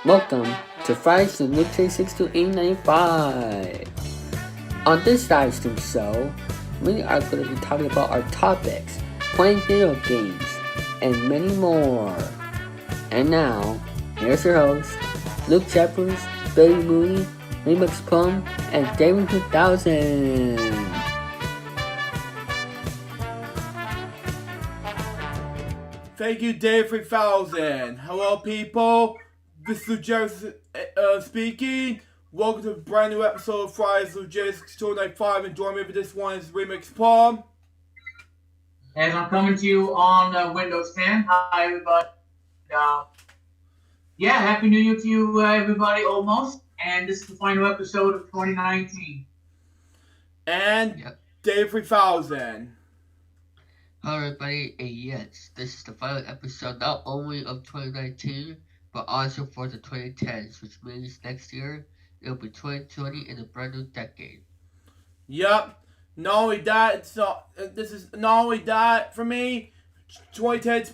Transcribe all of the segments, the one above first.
Welcome to Fridays with LukeJ62895. On this live stream show, we are going to be talking about our topics, playing video games, and many more. And now, here's your host, Luke Jeffers, Billy Mooney, Remix Plum, and David 2000. Thank you, Dave 3000. Hello, people. This is LukeJ speaking. Welcome to a brand new episode of Fridays with LukeJ62895. And joining me for this one is Remix Plum. As I'm coming to you on Windows 10. Hi, everybody. Happy New Year to you, everybody, almost. And this is the final episode of 2019. And Dave 3000. Hello everybody, and yes, this is the final episode not only of 2019, but also for the 2010s, which means next year, it'll be 2020 in a brand new decade. Yep. Not only that, this is not only that for me, 2010's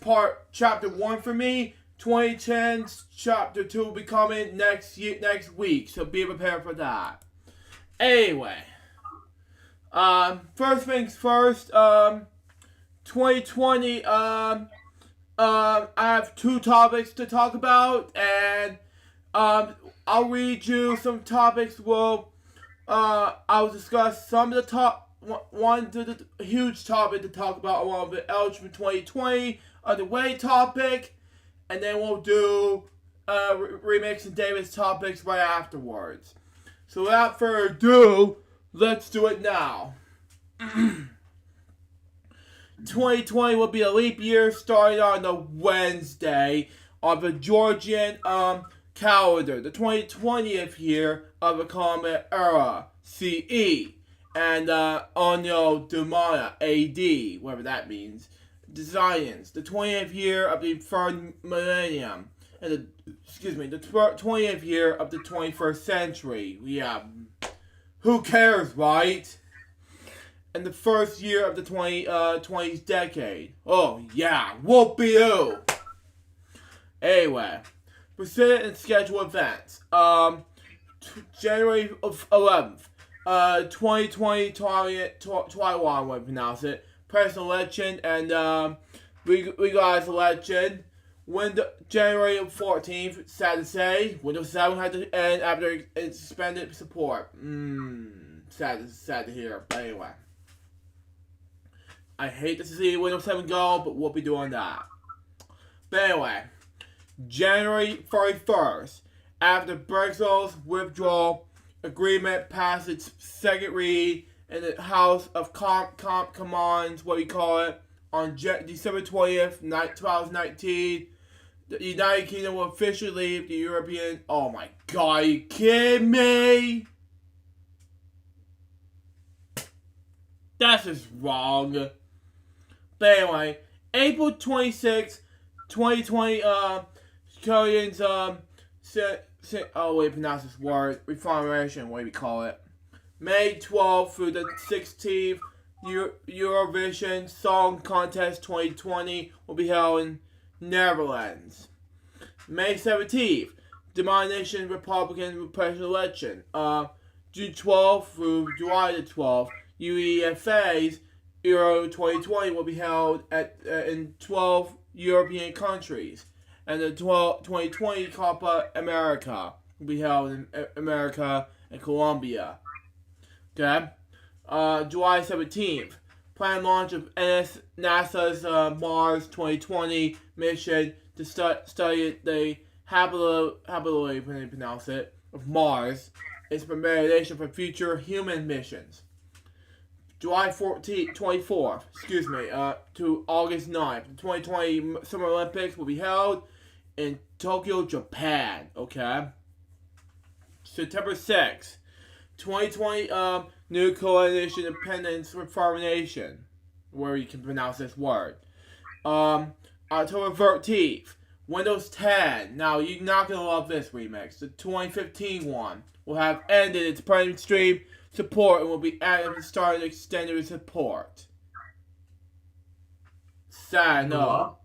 chapter 1 for me, 2010's chapter 2 will be coming next week, so be prepared for that. Anyway, first things first, 2020, I have two topics to talk about, and I'll read you some topics. I'll discuss some of the the huge topic to talk about along with Elch from 2020, the way topic, and then we'll do Remix and David's topics right afterwards. So without further ado, let's do it now. 2020 will be a leap year starting on the Wednesday of the Georgian calendar, the 2020th year of the Common Era, CE, and Anno Domini, AD, whatever that means, Designs, the 20th year of the third millennium, and the 20th year of the 21st century. Yeah, who cares, right? And the first year of the 20th decade. Oh, yeah, whoop-de-doo. Anyway, present and scheduled events. January 11th, 2020, Taiwan, would pronounce it. President election and legalized election. January 14th, sad to say, Windows 7 had to end after it suspended support. Sad to hear, but anyway. I hate to see Windows 7 go, but we'll be doing that. But anyway, January 31st, after Brexit's withdrawal agreement passed its second read in the House of Commons, what we call it, on December 20th, 2019, the United Kingdom will officially leave the European... Oh my god, are you kidding me? That's just wrong. But anyway, April 26, 2020, Koreans, pronounce this word, Reformation, what do we call it? May 12th through the 16th, Eurovision Song Contest 2020 will be held in Netherlands. May 17th, Dominican Republican presidential election. June 12th through July the 12th, UEFA's Euro 2020 will be held in 12 European countries, and the 2020 Copa America will be held in America and Colombia. Okay, July 17th, planned launch of NASA's Mars 2020 mission to study the habitability, when they pronounce it, of Mars. Its preparation for future human missions. July 24th, to August 9th, the 2020 Summer Olympics will be held in Tokyo, Japan, okay? September 6th, 2020 New Coalition Independence Reformation, where you can pronounce this word. October 13th, Windows 10. Now, you're not going to love this remix. The 2015 one will have ended its mainstream support and will be added to start extended support. Sad, no.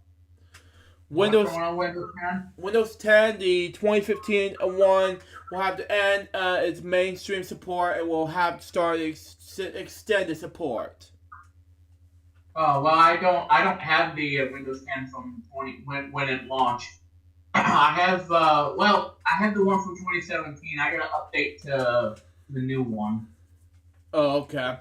Windows What's going on Windows 10? Windows 10, the 2015 one will have to end its mainstream support and will have to start extended support. Oh well, I don't have the Windows 10 from 20 when it launched. I have I have the one from 2017. I got to update to the new one. Oh, okay.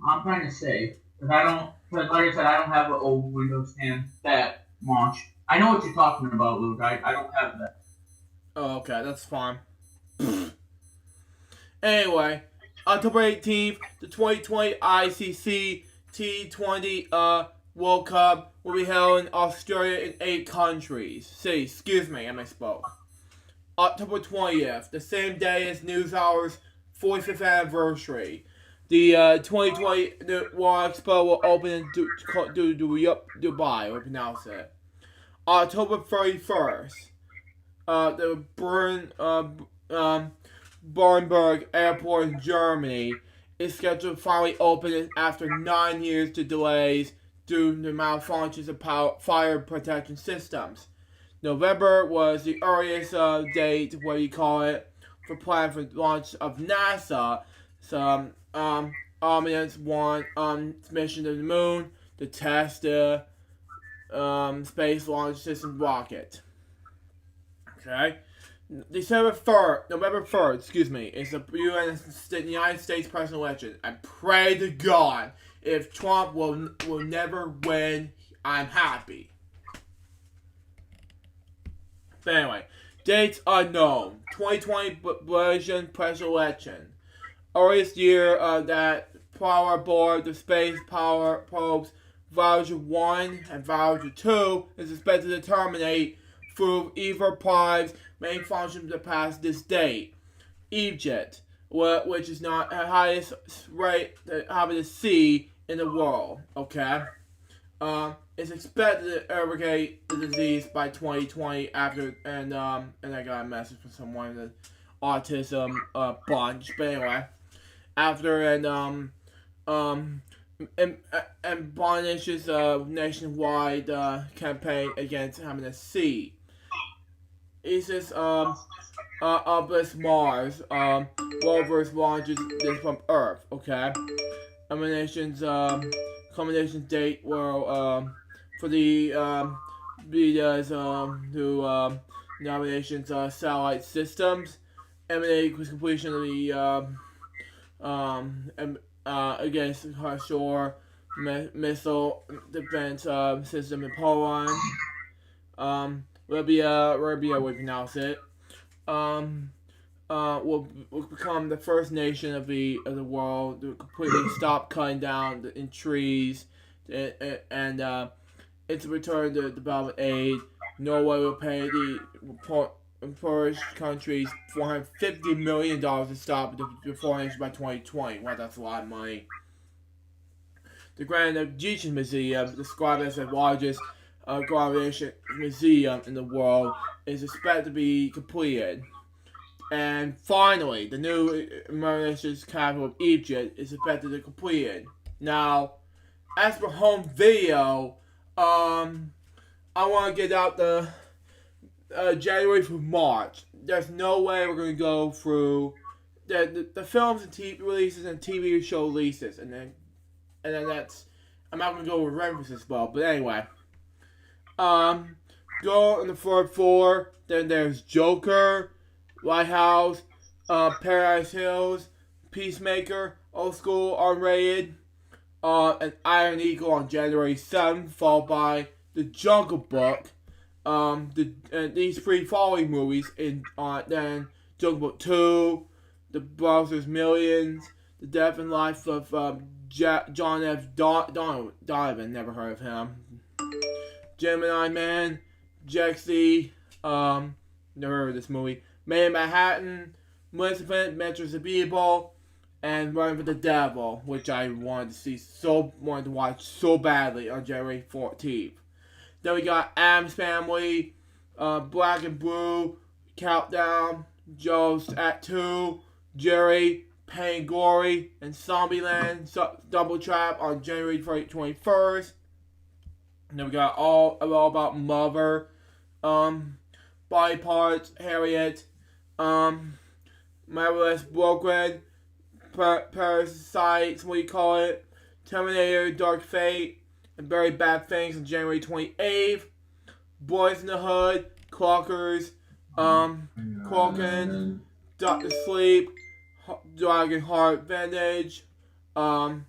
I'm trying to save because I don't because like I said I don't have an old Windows 10 that launched. I know what you're talking about, Luke. I don't have that. Oh, okay, that's fine. Anyway, October 18th, the 2020 ICC T20 World Cup will be held in Australia in 8 countries. Excuse me, I misspoke. October 20th, the same day as NewsHour's 45th anniversary. The 2020 World Expo will open in Dubai, we pronounce it. October 31st, the Bernburg Airport in Germany is scheduled to finally open after 9 years to delays due to malfunctions of fire protection systems. November was the earliest date, for plan for launch of NASA. Some Omnibus one mission to the moon to test the Space Launch System rocket. Okay. November 3rd, is the United States presidential election. I pray to God, if Trump will never win, I'm happy. But anyway, dates unknown. 2020 Brazilian presidential election. Earliest year that power aboard the space power probes Voyager 1 and Voyager 2 is expected to terminate through either prime's main function to pass this date. Egypt, which is not the highest rate of hepatitis C in the world, okay? Is expected to eradicate the disease by 2020 and I got a message from someone in the autism bunch, but anyway, after and Bonish's nationwide campaign against hepatitis C. ISIS Obelisk Mars rovers launches this from Earth, okay? Combination date will for the Vida's new nominations satellite systems. Emanating with completion of the against her shore missile defense system in Poland. Libya, we pronounce it. Will become the first nation of the world to completely stop cutting down in trees, and its return to development aid. Norway will pay the poorest countries $450 million to stop the deforestation by 2020. Well, that's a lot of money. The Grand Egyptian Museum, described as the largest Gravitation museum in the world, is expected to be completed. And finally, the new Mauritius capital of Egypt is expected to be completed. Now, as for home video, I want to get out the January through March. There's no way we're going to go through the films and TV releases and TV show releases, and then that's, I'm not going to go with references as well, but anyway. Go on the third floor. Then there's Joker, Lighthouse, Paradise Hills, Peacemaker, Old School, Unrated, and Iron Eagle on January 7th, followed by The Jungle Book. These 3 following movies then Jungle Book 2, The Browser's Millions, The Death and Life of John F. Donovan, never heard of him. Gemini Man, Jexy, never heard of this movie. Made in Manhattan, Maleficent, Metro Cerebral, and Running with the Devil, which I wanted to watch so badly on January 14th. Then we got Addams Family, Black and Blue, Countdown, Joe's at 2, Jerry, Pain Glory, and Zombieland Double Trap on January 21st. And then we got all about Mother, Body Parts, Harriet, Marvelous Brooklyn, Parasites, what do you call it? Terminator, Dark Fate, and Very Bad Things on January 28th. Boys in the Hood, Clockers, Cloakin', Doctor Sleep, Dragon Heart Vantage, The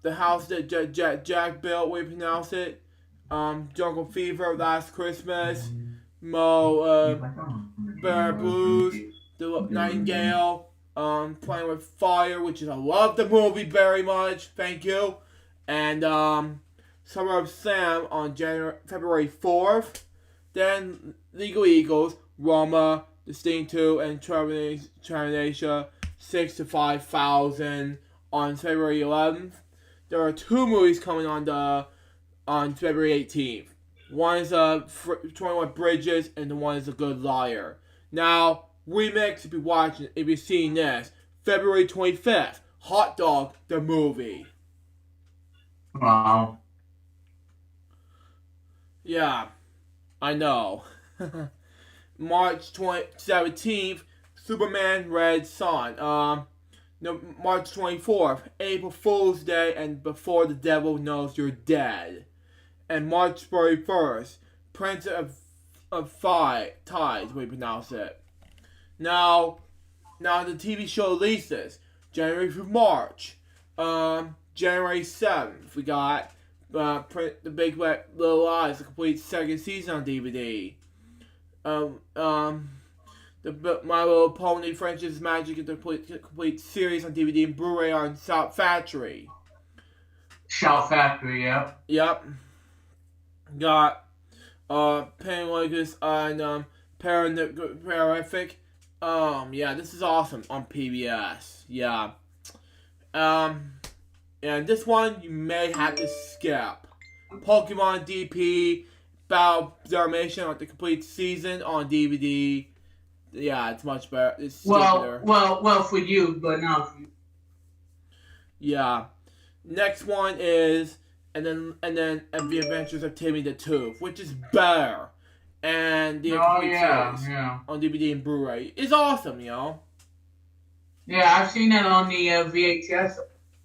House That Jack Built, we pronounce it, Jungle Fever, Last Christmas, Bear Blues, The Nightingale, Playing with Fire, which is, I love the movie very much, thank you, and Summer of Sam on February 4th, then Legal Eagles, Roma, The Sting 2, and Terminator 6 to 5,000 on February 11th. There are 2 movies coming on February 18th. One is 21 Bridges, and the one is A Good Liar. Now, remix, if you're seeing this, February 25th, Hot Dog, the movie. Wow. Yeah, I know. March 17th, Superman Red Son. March 24th, April Fool's Day and Before the Devil Knows You're Dead. And March 31st, Prince of Tides, we pronounce it. Now the TV show releases January through March. January 7th, we got The Big Red Little Lies, the complete second season on DVD. The My Little Pony Friendship's Magic, the complete series on DVD and Blu-ray on Shout Factory. Shout Factory, yeah. Yep. Got Penguins and Pararific. Yeah, this is awesome on PBS. Yeah. And this one you may have to skip. Pokemon DP Battle Darmation on the complete season on DVD. Yeah, it's much better. It's stupider. Well, for you, but not for you. Yeah. Next one is The Adventures of Timmy the Tooth, which is better. And the complete series on DVD and Blu-ray is awesome, you know. Yeah, I've seen it on the VHS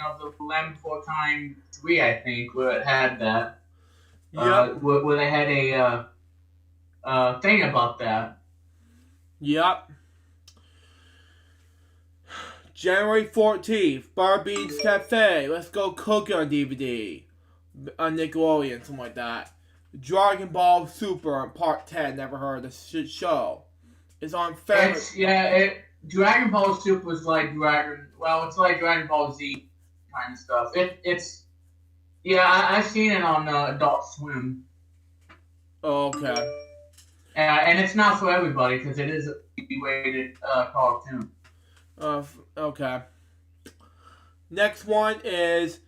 of the Lem 4x3, I think, where it had that. Yep. Where they had a thing about that. Yep. January 14th, Barbie's Cafe, Let's Go Cooking on DVD. On Nickelodeon, something like that. Dragon Ball Super on Part 10, never heard of the show. It's on February. Dragon Ball Super is like it's like Dragon Ball Z kind of stuff. I've seen it on Adult Swim. Oh, okay. And it's not for everybody because it is a PG-rated cartoon. Okay. Next one is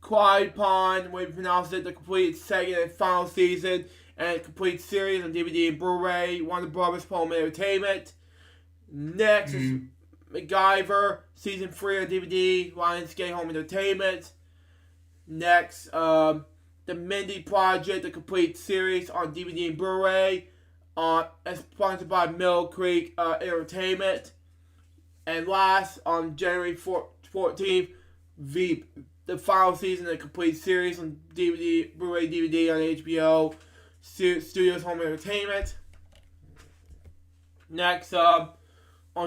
Quiet Pond, we pronounce it, the complete second and final season and complete series on DVD and Blu-ray, Warner Brothers Home Entertainment. Next is MacGyver, season 3 on DVD, Lionsgate Home Entertainment. Next, The Mindy Project, the complete series on DVD and Blu-ray, as sponsored by Mill Creek Entertainment. And last, on January 14th, the final season of the complete series on DVD, Blu-ray, DVD on HBO Studios Home Entertainment. Next, on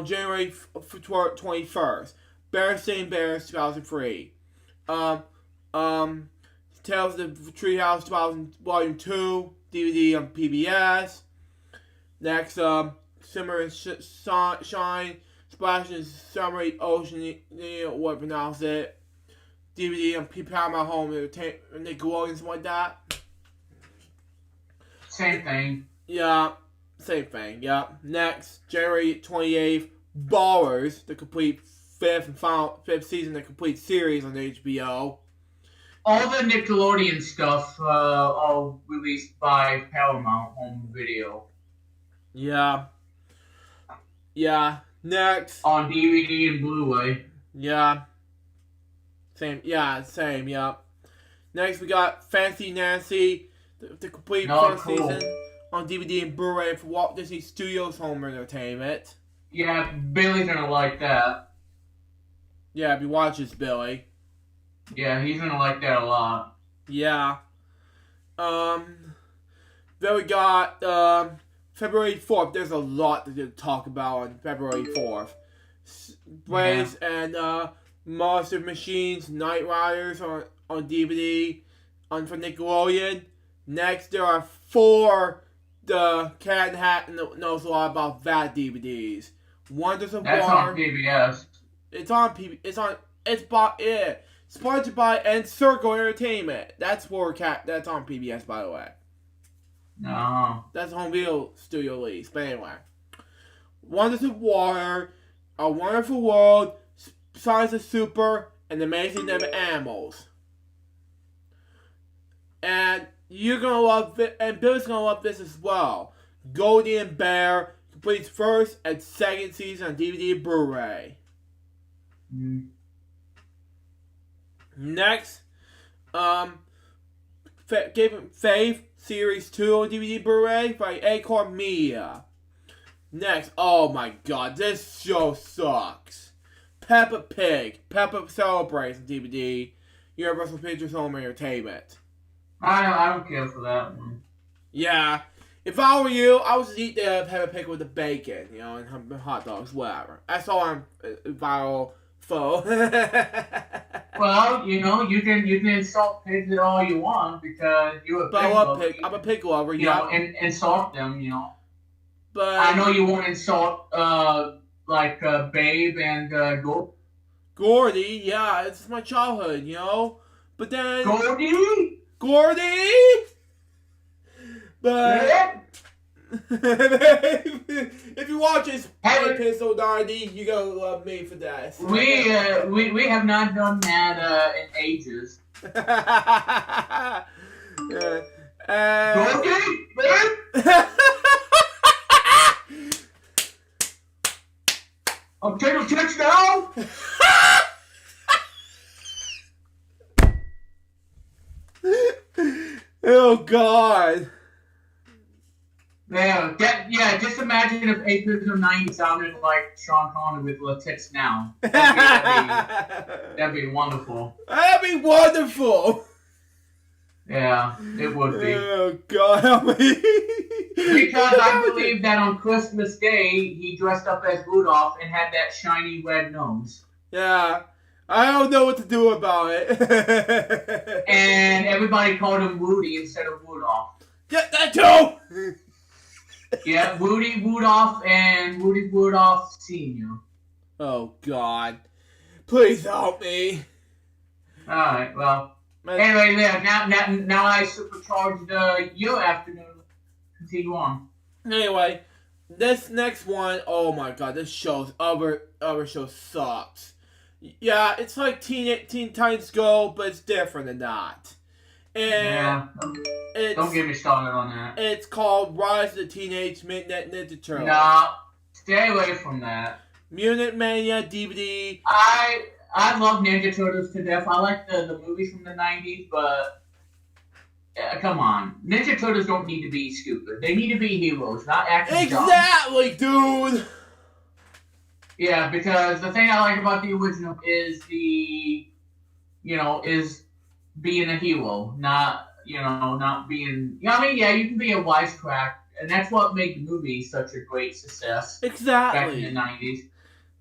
January 21st, Berenstein Bears 2003. Tales of the Treehouse 2000 Volume 2, DVD on PBS. Next, Simmer and Shine, Splash and Summary Ocean, what pronounce it. DVD on Paramount Home Entertainment, Nickelodeon, something like that. Same thing. Yeah, same thing, yeah. Next, January 28th, Ballers, the complete fifth season, the complete series on HBO. All the Nickelodeon stuff all released by Paramount Home Video. Yeah. Yeah. Next. On DVD and Blu-ray. Yeah. Same, yeah. Next, we got Fancy Nancy, the complete first season on DVD and Blu-ray for Walt Disney Studios Home Entertainment. Yeah, Billy's gonna like that. Yeah, if you watch this, Billy. Yeah, he's gonna like that a lot. Yeah. Then we got February 4th. There's a lot to talk about on February 4th. Blaze and Monster Machines, Night Riders on DVD for Nickelodeon. Next, there are 4 the Cat in the Hat knows a lot about that DVDs. Wonders of That's War. on PBS. It's on PBS. Sponsored by Encircle Entertainment. That's on PBS, by the way. No. That's home video studio release. But anyway. Wonders of Water, A Wonderful World, Science of Super, and Amazing Animals. And you're gonna love it, and Billy's gonna love this as well. Goldie and Bear completes first and second season on DVD and Blu-ray. Next, Faith Series 2 on DVD and Blu-ray by Acorn Media. Next, oh my god, this show sucks. Peppa Pig, Peppa Celebrates on DVD, Universal Pictures Home Entertainment. I don't care for that one. Yeah, if I were you, I would just eat the Peppa Pig with the bacon, and hot dogs, whatever. That's all I'm viral for. Well, you can insult pigs all you want because you're a pig lover. I'm a pig lover, and insult them, But I know you won't insult Babe and Gordy, yeah, it's my childhood, But then Gordy? But yeah. if you watch this episode 90, you gotta love me for that. We have not done that in ages. Gordy? I'm taking a touchdown. Oh God. Yeah, just imagine if 8 of 90 sounded like Sean Connery with La Tits Now. That'd be wonderful. That'd be wonderful. Yeah, it would be. Oh God, help me. Because I believe that on Christmas Day, he dressed up as Rudolph and had that shiny red nose. Yeah, I don't know what to do about it. And everybody called him Woody instead of Rudolph. Yeah, that too! Yeah, Woody Rudolph and Woody Rudolph Sr. Oh God. Please help me. Alright, well. Anyway, now I supercharged your afternoon. Continue on. Anyway, this next one, oh my God, this show's other show sucks. Yeah, it's like Teen Titans Go, but it's different than that. And don't get me started on that. It's called Rise of the Teenage Mutant Ninja Turtles. Nah, stay away from that. Mutant Mania DVD. I love Ninja Turtles to death. I like the movies from the 90s, but come on. Ninja Turtles don't need to be stupid. They need to be heroes, not action Exactly, dude! Yeah, because the thing I like about the original is is being a hero, not being... I mean, yeah, you can be a wisecrack, and that's what made the movie such a great success. Exactly. Back in the 90s.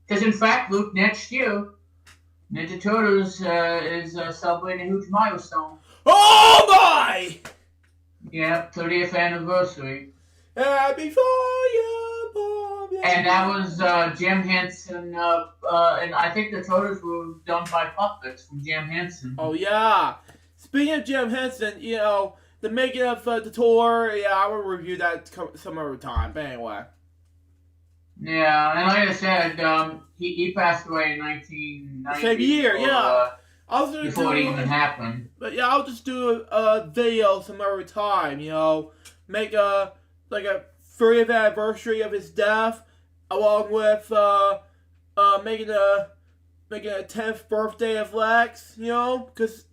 Because, in fact, Luke, next year, Ninja Turtles is celebrating a huge milestone. Oh my! Yeah, 30th anniversary. Happy fire, and that was Jim Henson, and I think the Turtles were done by puppets from Jim Henson. Oh yeah. Speaking of Jim Henson, the making of the tour, yeah, I will review that some other time. But anyway. Yeah, and like I said, he passed away in 1990. Same year, yeah. Before it even happened. But yeah, I'll just do a video some other time, Make a 30th anniversary of his death, along with making a 10th birthday of Lex, because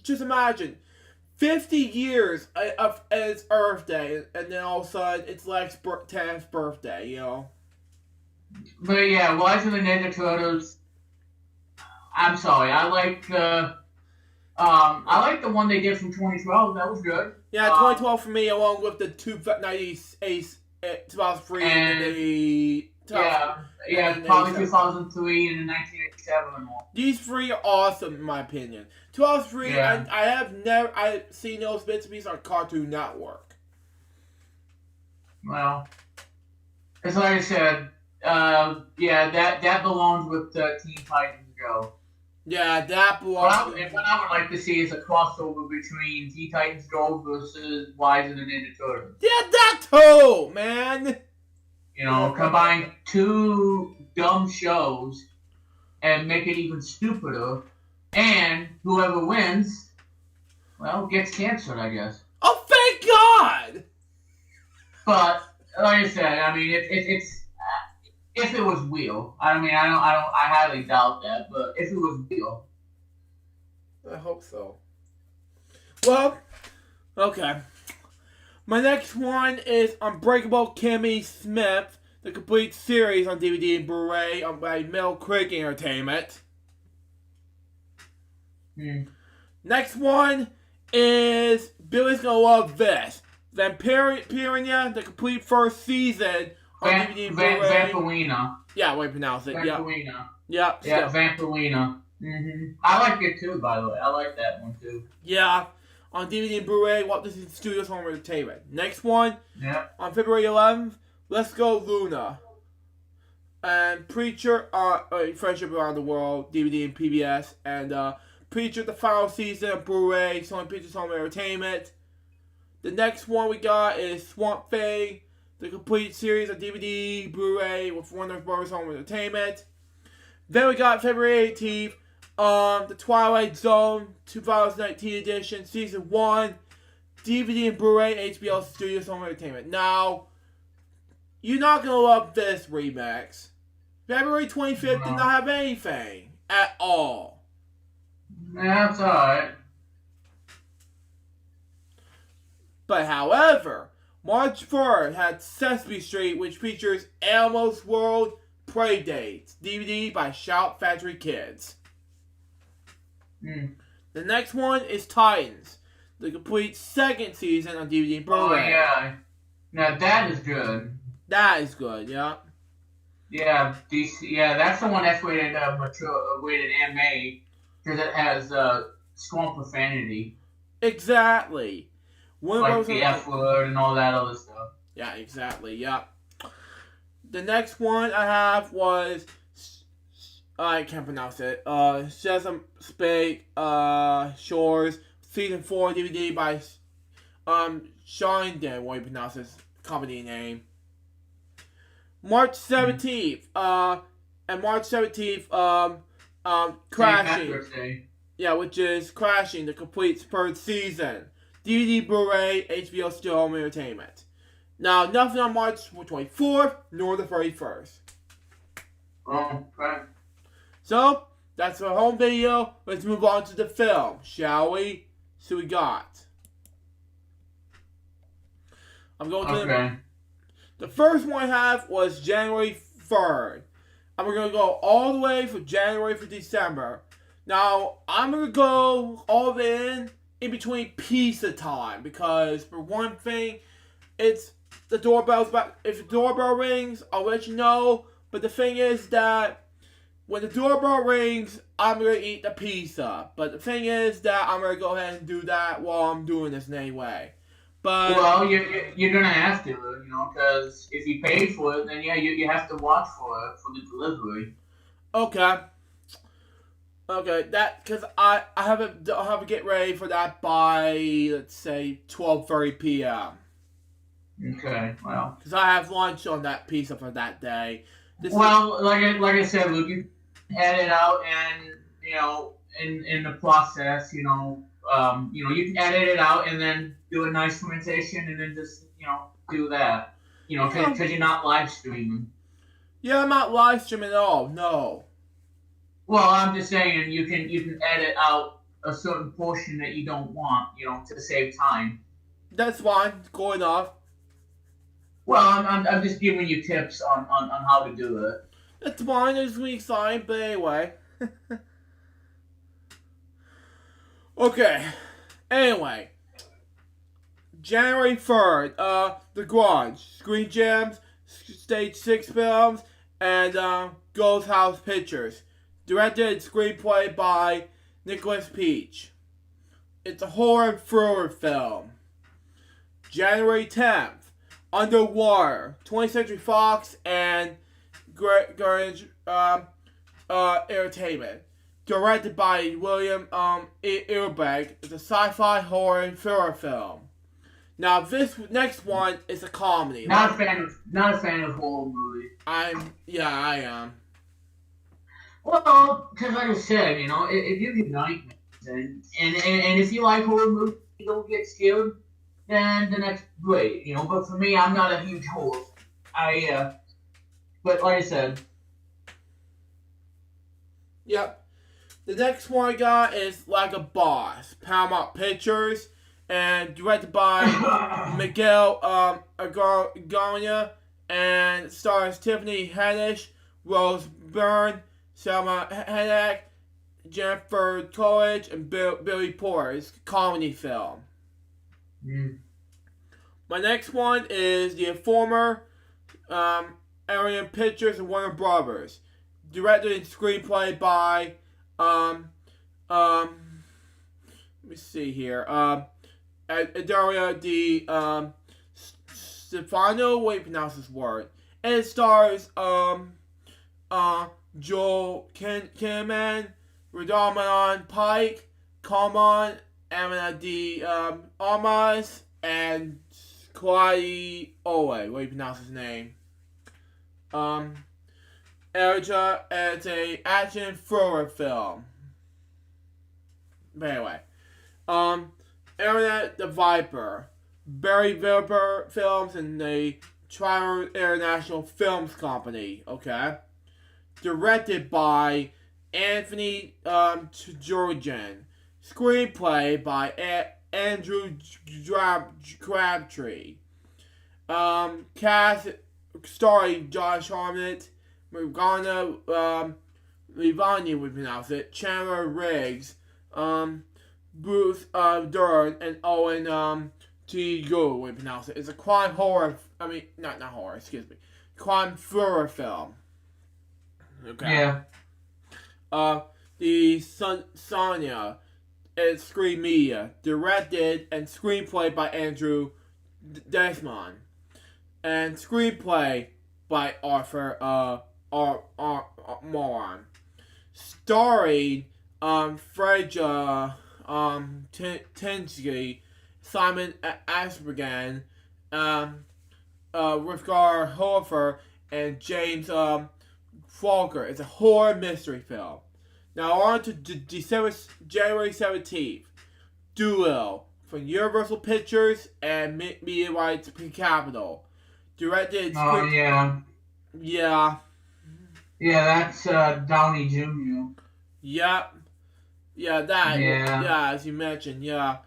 just imagine, 50 years of it's Earth Day, and then all of a sudden it's Lex's 10th birthday, you know. But yeah, Rise of the Ninja Turtles. I'm sorry, I like the one they did from 2012. That was good. Yeah, 2012 for me, along with the 2003 and the probably 2003 and 1987 and more. These three are awesome in my opinion. 2003, Yeah. I've seen those bits and pieces on Cartoon Network. Well, it's like I said, that belongs with Teen Titans Go. Yeah, that belongs. What I would like to see is a crossover between Teen Titans Go versus Rise of the Ninja Turtles. Yeah, that too, man. You know, combine two dumb shows and make it even stupider, and whoever wins, well, gets canceled, I guess. Oh, thank God! But like I said, I mean, it's if it was real. I mean, I highly doubt that, but if it was real, I hope so. Well, okay. My next one is Unbreakable Kimmy Smith, the complete series on DVD and Blu-ray by Mill Creek Entertainment. Next one is Billy's Gonna Love This. Vampirina, the complete first season on DVD and Blu-ray. Vampirina. Yeah, way to pronounce it. Vampirina. Yeah. Yeah, Vampirina. I like it too, by the way. I like that one too. Yeah. On DVD and Blu-ray, Walt Disney Studios Home Entertainment. Next one, on February 11th, Let's Go Luna. And Preacher, Friendship Around the World, DVD and PBS. And Preacher, the final season of Blu-ray, Sony Pictures Home Entertainment. The next one we got is Swamp Thing, the complete series of DVD, Blu-ray with Warner Bros. Home Entertainment. Then we got February 18th, The Twilight Zone 2019 edition, Season 1, DVD and Blu-ray, HBO Studios Home Entertainment. Now, you're not going to love this remix. February 25th did not have anything at all. Yeah, that's alright. But however, March 3rd had Sesame Street, which features Elmo's World Playdates, DVD by Shout Factory Kids. The next one is Titans, the complete second season on DVD and Blu-ray. Oh yeah, now that is good. That is good, yeah. Yeah, that's the one that's rated rated MA because it has strong profanity. Exactly. Like the F word and all that other stuff. Yeah, exactly, yeah. The next one I have was, I can't pronounce it, Sesame Spake Shores, Season 4 DVD by Sean Dan, what you pronounce his company name. March 17th, Crashing. Yeah, which is Crashing, the complete third season. DVD, Blu-ray, HBO Still Home Entertainment. Now, nothing on March 24th, nor the 31st. Okay. So, that's our home video. Let's move on to the film, shall we? So we got. I'm going to the first one I have was January 3rd. And we're going to go all the way from January to December. Now, I'm going to go all the way in between pizza time. Because, for one thing, it's the doorbell's back. If the doorbell rings, I'll let you know. But the thing is that when the doorbell rings, I'm going to eat the pizza. But the thing is that I'm going to go ahead and do that while I'm doing this anyway. But, well, you're going to have to, you know, because if you paid for it, then yeah, you have to watch for it, for the delivery. Okay. Okay, because I have to get ready for that by, let's say, 12:30 p.m. Okay, well. Because I have lunch on that pizza for that day. Like I said, Luke, you add it out, and you know, in the process, you know, you can edit it out and then do a nice fermentation, and then just do that, because you're not live streaming. Yeah, I'm not live streaming at all. No. Well, I'm just saying you can edit out a certain portion that you don't want, to save time. That's fine. Going off. Well, I'm just giving you tips on how to do it. That's fine. It's weak sign, but anyway. Okay. Anyway. January 3rd, The Garage, Screen Gems, Stage 6 Films, and Ghost House Pictures. Directed and screenplay by Nicholas Peach. It's a horror thriller film. January 10th, Underwater, 20th Century Fox and Garage Entertainment. Directed by William Ehrbeck. It's a sci-fi horror thriller film. Now this next one is a comedy. Not a fan of horror movies. I am. Well, because like I said, it gives you nightmares, and if you like horror movies, you don't get scared, then that's great, But for me, I'm not a huge horror. But like I said. Yep. The next one I got is Like a Boss, Paramount Pictures, and directed by Miguel Agonia, and stars Tiffany Haddish, Rose Byrne, Selma Hayek, Jennifer Coolidge, and Billy Porter. It's a comedy film. My next one is The Informer, Arian Pictures and Warner Brothers. Directed and screenplay by let me see here. Daria Di Stefano, way to pronounce this word. And it stars Joel Kinnaman, Radamanon Pike, Kalman, Amina D. Almas, and Kwai Owe, way to pronounce his name. Erja, it's a action thriller film. But anyway, Internet the Viper, Barry Viper Films, and the Trimer International Films Company. Okay, directed by Anthony Georgian, screenplay by Andrew Crabtree. Cast starring Josh Hartnett, Morgana Livani, we pronounce it, Chandler Riggs, Bruce Dern, and Owen T. Gould, we pronounce it. It's a crime horror, not horror, excuse me, crime thriller film. Okay. Yeah. The Sonia is Screen Media, directed and screenplay by Andrew Desmond, and screenplay by Arthur Moran, starring Freja Tinsky, Simon Aspergan, Rutger Hofer, and James Falker. It's a horror mystery film. Now on to January 17th, Duel from Universal Pictures and Media Rights Capital. Directed. Yeah. Yeah. Yeah, that's Downey Jr. Yep. Yeah, that. Yeah. Yeah, as you mentioned, yeah.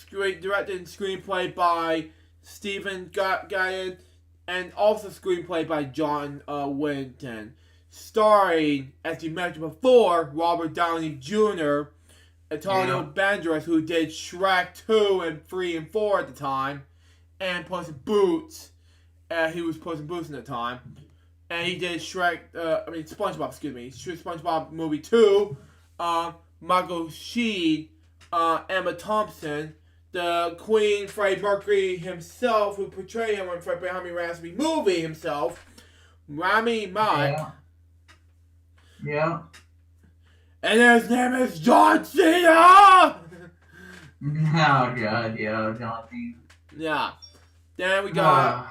Directed and screenplay by Stephen Guyan, and also screenplay by John Winton. Starring, as you mentioned before, Robert Downey Jr., Antonio Banderas, who did Shrek 2 and 3 and 4 at the time, and Puss in Boots. He was Puss in Boots at the time. And he did SpongeBob, SpongeBob movie 2, Michael Sheen, Emma Thompson, the Queen, Freddie Mercury himself, who portrayed him in Fred Bohemian Rhapsody movie himself, Rami Malek. Yeah. And his name is John Cena! Oh, God, yeah, John Cena. Yeah. Then we got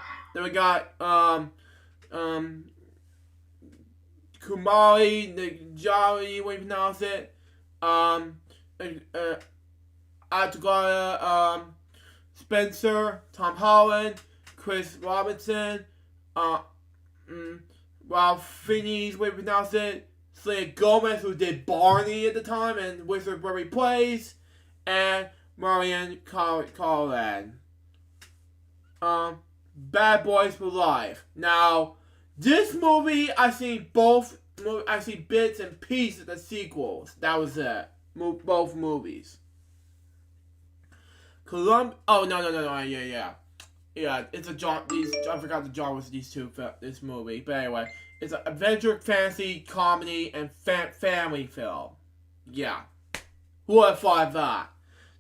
Kumali Najari, we pronounce it. Atagaya Spencer, Tom Holland, Chris Robinson, Ralph Fiennes, we pronounce it. Selena Gomez, who did Barney at the time and Wizard Where He Plays, and Marianne Collan. Bad Boys for Life. Now, this movie, I seen bits and pieces of the sequels. That was it. Both movies. Oh, no, yeah. Yeah, it's a John. I forgot the John was this movie. But anyway, it's an adventure, fantasy, comedy, and family film. Yeah. Who would have thought of that?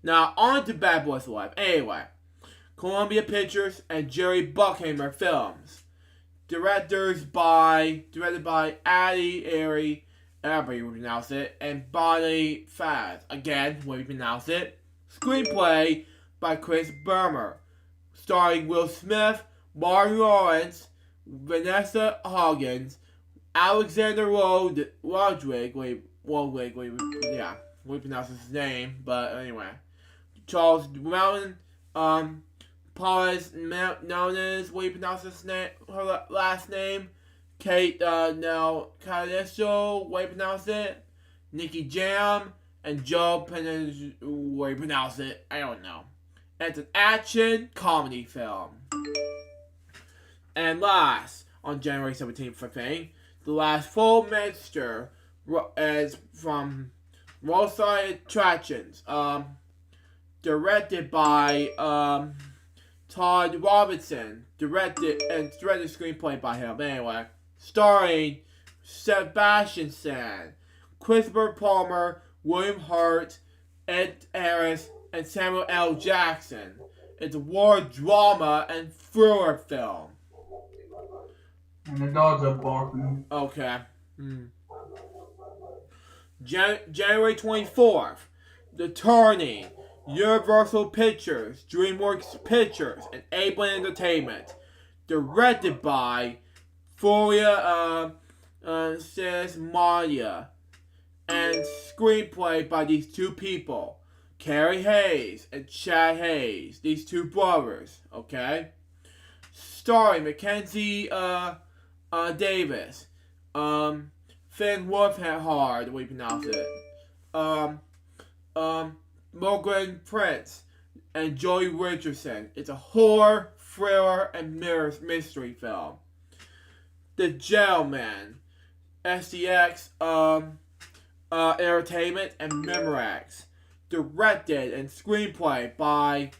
Now, on to Bad Boys for Life. Anyway, Columbia Pictures and Jerry Bruckheimer Films. Directed by Addie Airy, everybody would pronounce it, and Bonnie Faz. Again, we pronounce it. Screenplay by Chris Burmer. Starring Will Smith, Martin Lawrence, Vanessa Hudgens, Alexander Rodriguez. We pronounce his name, but anyway. Charles Mountain, Paulus Nones, we pronounce her last name. Kate Calisto, we pronounce it. Nicky Jam, and Joe Pennant, we pronounce it. I don't know. It's an action comedy film. And last, on January 17th, I think, the last full mixture is from Roadside Attractions. Directed by Todd Robinson. Directed screenplay by him. Anyway, starring Sebastian Stan, Christopher Palmer, William Hurt, Ed Harris, and Samuel L. Jackson. It's a war drama and thriller film. And the dogs are barking. Okay. January 24th. The Turning. Universal Pictures, DreamWorks Pictures, and Able Entertainment. Directed by Furia Maria. And screenplay by these two people. Carrie Hayes and Chad Hayes. These two brothers, okay? Starring Mackenzie Davis. Finn Wolfhard, we pronounce it. Morgan Prince and Joey Richardson. It's a horror, thriller, and mystery film. The Gentleman. SDX Entertainment and Memorex. Directed and screenplay by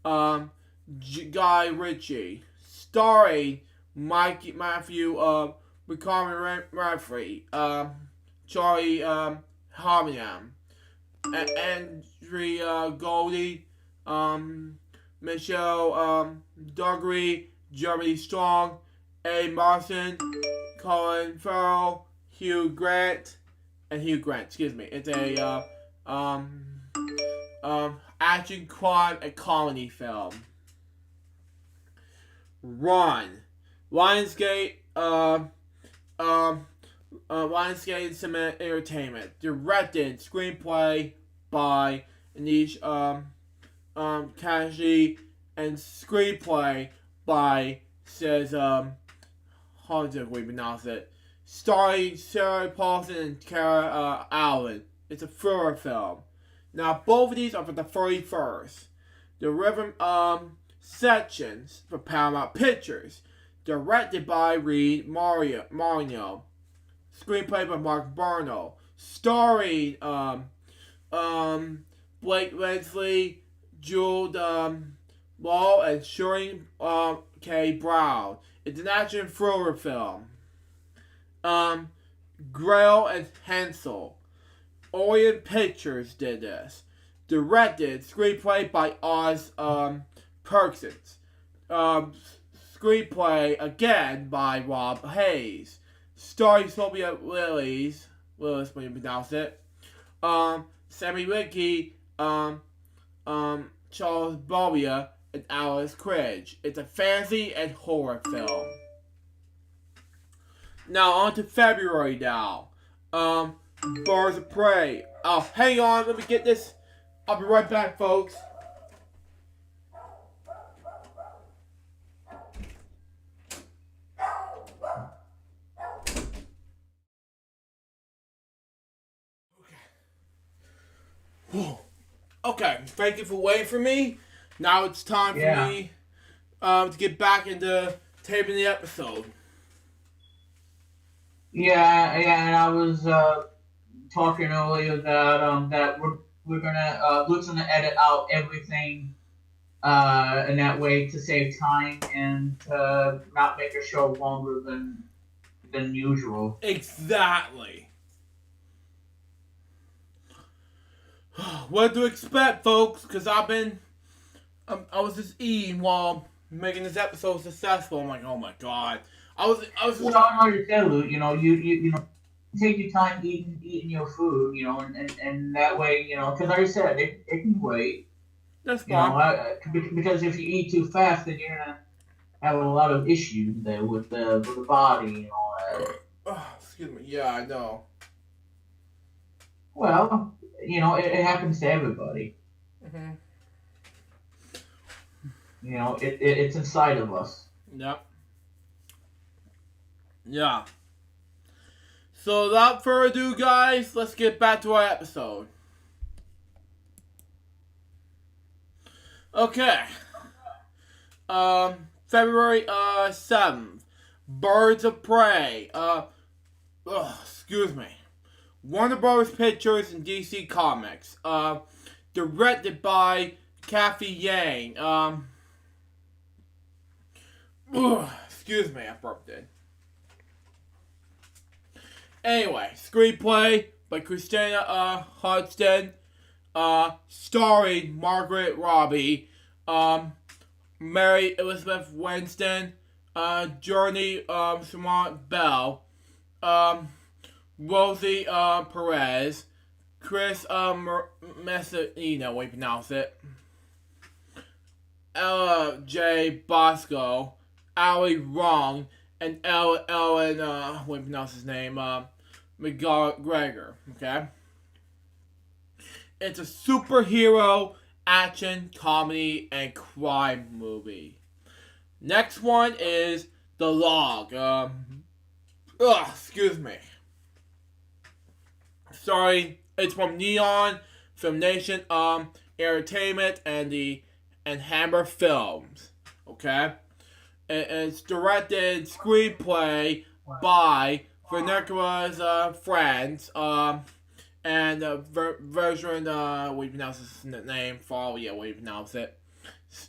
Guy Ritchie. Starring Matthew McCormick-Raffrey, Charlie Harmon, Andrea Goldie, Michelle Duggery, Jeremy Strong, A. Marson, Colin Farrell, Hugh Grant. It's a action, crime, and comedy film. Run. Lionsgate and Cement Entertainment. Directed screenplay by Anish Kashi and screenplay by how do we pronounce it? Starring Sarah Paulson and Kara Allen. It's a thriller film. Now both of these are for the 31st. The Rhythm sections for Paramount Pictures. Directed by Reed Marino. Screenplay by Mark Barno. Starring Blake Leslie, Jude Law, and Shireen K. Brown. It's an action thriller film. Grail and Hansel. Orient Pictures did this. Directed, screenplay by Oz Perkins. Screenplay again by Rob Hayes. Starring Sylvia Willis, when you pronounce it. Sammy Rickey, Charles Bobia, and Alice Cridge. It's a fantasy and horror film. Now on to February now. Birds of Prey. Oh, hang on, let me get this. I'll be right back, folks. Okay, thank you for waiting for me. Now it's time for me to get back into taping the episode. Yeah, and I was talking earlier that we're gonna Luke's gonna edit out everything in that way to save time and to not make a show longer than usual. Exactly. What to expect, folks? Because I was just eating while making this episode successful. I'm like, oh my god. I was. Well, I understand, Luke. You know, take your time eating your food. And that way, because like I said, it can wait. That's fine. Because if you eat too fast, then you're gonna have a lot of issues there with the body and all that. Excuse me. Yeah, I know. Well, it happens to everybody. Mm-hmm. It's inside of us. Yep. Yeah. So without further ado, guys, let's get back to our episode. Okay. February 7th. Birds of Prey. Excuse me. Warner Bros. Pictures and DC Comics. Directed by Kathy Yang. Excuse me, I burped it. Anyway, screenplay by Christina Hodgson. Starring Margaret Robbie, Mary Elizabeth Winston, Journey Samant Bell, Rosie Perez, Chris Messina, we pronounce it, Ella J. Bosco, Ali Wrong, and Ellen, we pronounce his name, McGregor, okay? It's a superhero, action, comedy, and crime movie. Next one is The Log. Excuse me. Sorry, it's from Neon, Film Nation, Entertainment, and Hammer Films. Okay? It's directed screenplay by Veronica's friends, and version, we pronounce his name, we pronounce it.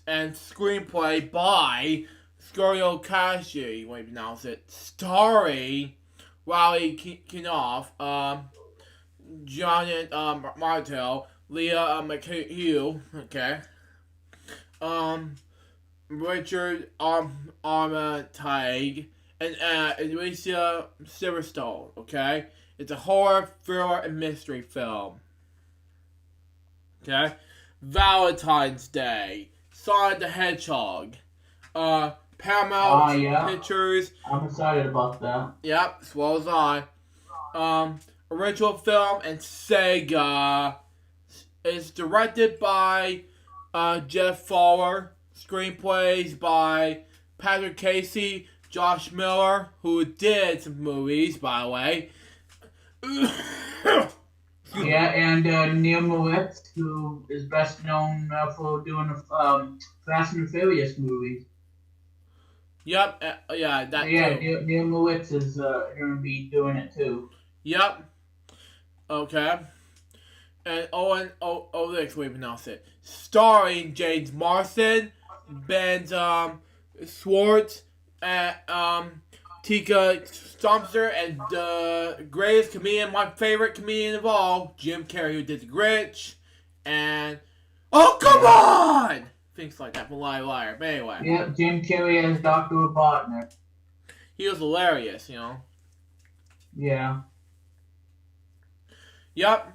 And screenplay by Scorio Kashi, we pronounce it. Starring Riley Kinoff, Janet Martel, Leah McHugh, okay. Richard Armitage, and Alicia Silverstone, okay. It's a horror, thriller, and mystery film. Okay? Valentine's Day. Sonic the Hedgehog. Paramount Pictures. I'm excited about that. Yep, as well as I. Original film and Sega. It's directed by Jeff Fowler. Screenplays by Patrick Casey, Josh Miller, who did some movies, by the way. Yeah, and Neil Moritz, who is best known for doing the Fast and Furious movies. Yep, yeah, that too. Neil Moritz is going to be doing it too. Yep. Okay. And Alex, we pronounce it. Starring James Marsden, Ben Schwartz, and Tika Thompson, and the greatest comedian, my favorite comedian of all, Jim Carrey, who did The Grinch, and oh come on, things like that from Liar. But anyway, yeah, Jim Carrey as Dr. Robotnik. He was hilarious, Yeah. Yep.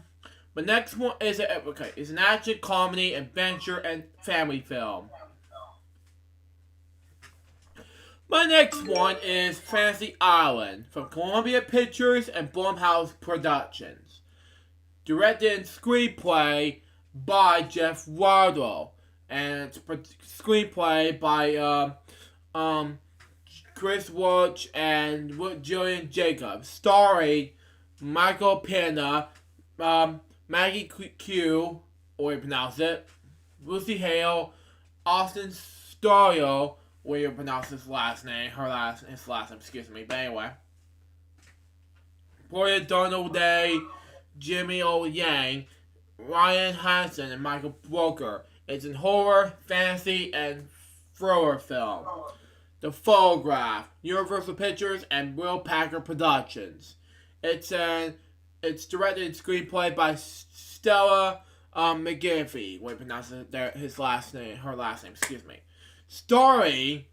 But next one is it's an action, comedy, adventure, and family film. My next one is Fantasy Island from Columbia Pictures and Blumhouse Productions. Directed and screenplay by Jeff Wardle. And it's screenplay by Chris Welch and Jillian Jacobs. Starring Michael Pena, Maggie Q, way you pronounce it. Lucy Hale, Austin Stario, way you pronounce his last name, excuse me. But anyway. Gloria Donald Day, Jimmy O. Yang, Ryan Hansen, and Michael Broker. It's a horror, fantasy, and thriller film. The Photograph, Universal Pictures, and Will Packer Productions. It's directed and screenplay by Stella McGiffey. Wait, pronounce her last name, excuse me. Story,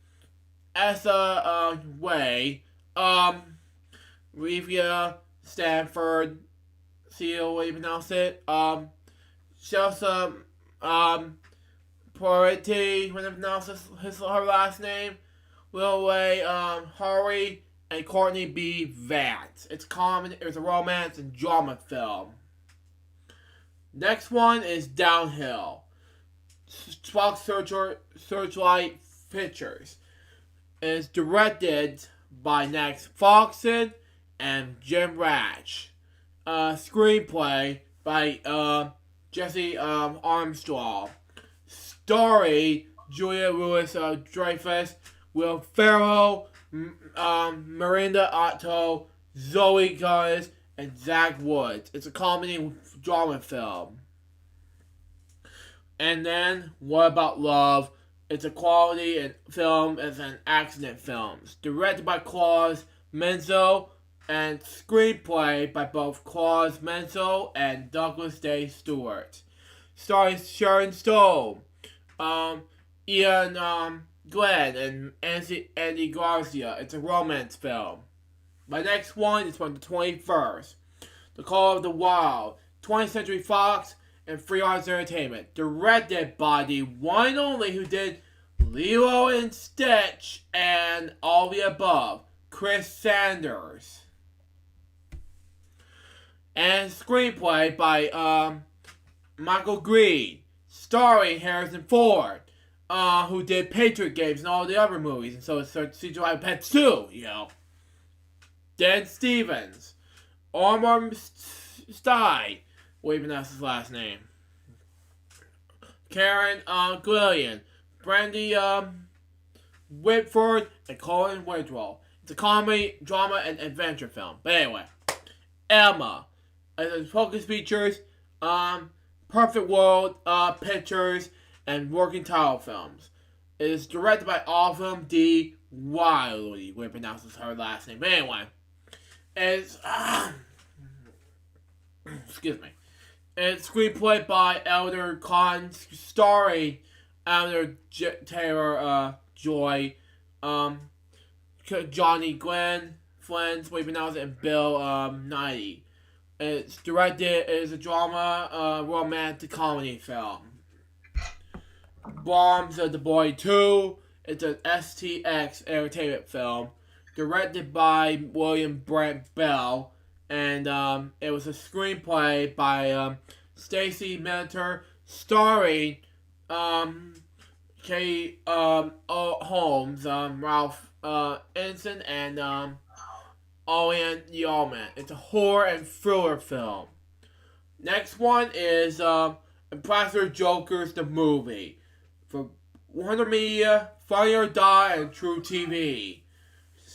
Essa Way, Revia Stanford, see the way you pronounce it. Chelsea, Pority, when I pronounce her last name. Lil Way, Hari, and Courtney B. Vance. It's a romance and drama film. Next one is Downhill. Fox Searchlight Pictures. It's directed by Max Foxon and Jim Ratch. Screenplay by Jesse Armstrong. Story Julia Louis-Dreyfus, Will Ferrell, Miranda Otto, Zoe Gomez, and Zach Woods. It's a comedy drama film. And then, What About Love? It's a quality film as an accident film. Directed by Claus Menzo and screenplay by both Claus Menzo and Douglas Day Stewart. Starring Sharon Stone, Ian Glenn, and Andy Garcia. It's a romance film. My next one is from the 21st. The Call of the Wild. 20th Century Fox and Free Arts Entertainment. Directed by the one and only who did Lilo and Stitch and all the above, Chris Sanders. And screenplay by Michael Green, starring Harrison Ford, who did Patriot Games and all the other movies, and so it's CGI Pets 2, you know. Dan Stevens, Armor Stein, what even that's his last name. Karen Gillian, Brandy Whitford, and Colin Withrow. It's a comedy, drama, and adventure film. But anyway, Emma. It focus features Perfect World Pictures and working title films. It is directed by Autumn D. Wiley. We pronounces her last name. But anyway, it's excuse me. It's screenplay by Elder Khan, starring Elder Taylor Joy, Johnny Glenn, Flens, we pronounce it, and Bill Nighy. It's directed as a drama, romantic comedy film. Bombs of the Boy 2. It's an STX entertainment film. Directed by William Brent Bell. And it was a screenplay by Stacey Mentor, starring Kate Holmes, Ralph Ensign, and Owen Yeoman. It's a horror and thriller film. Next one is Impressor Jokers the movie for Warner Media, Funny or Die, and True TV.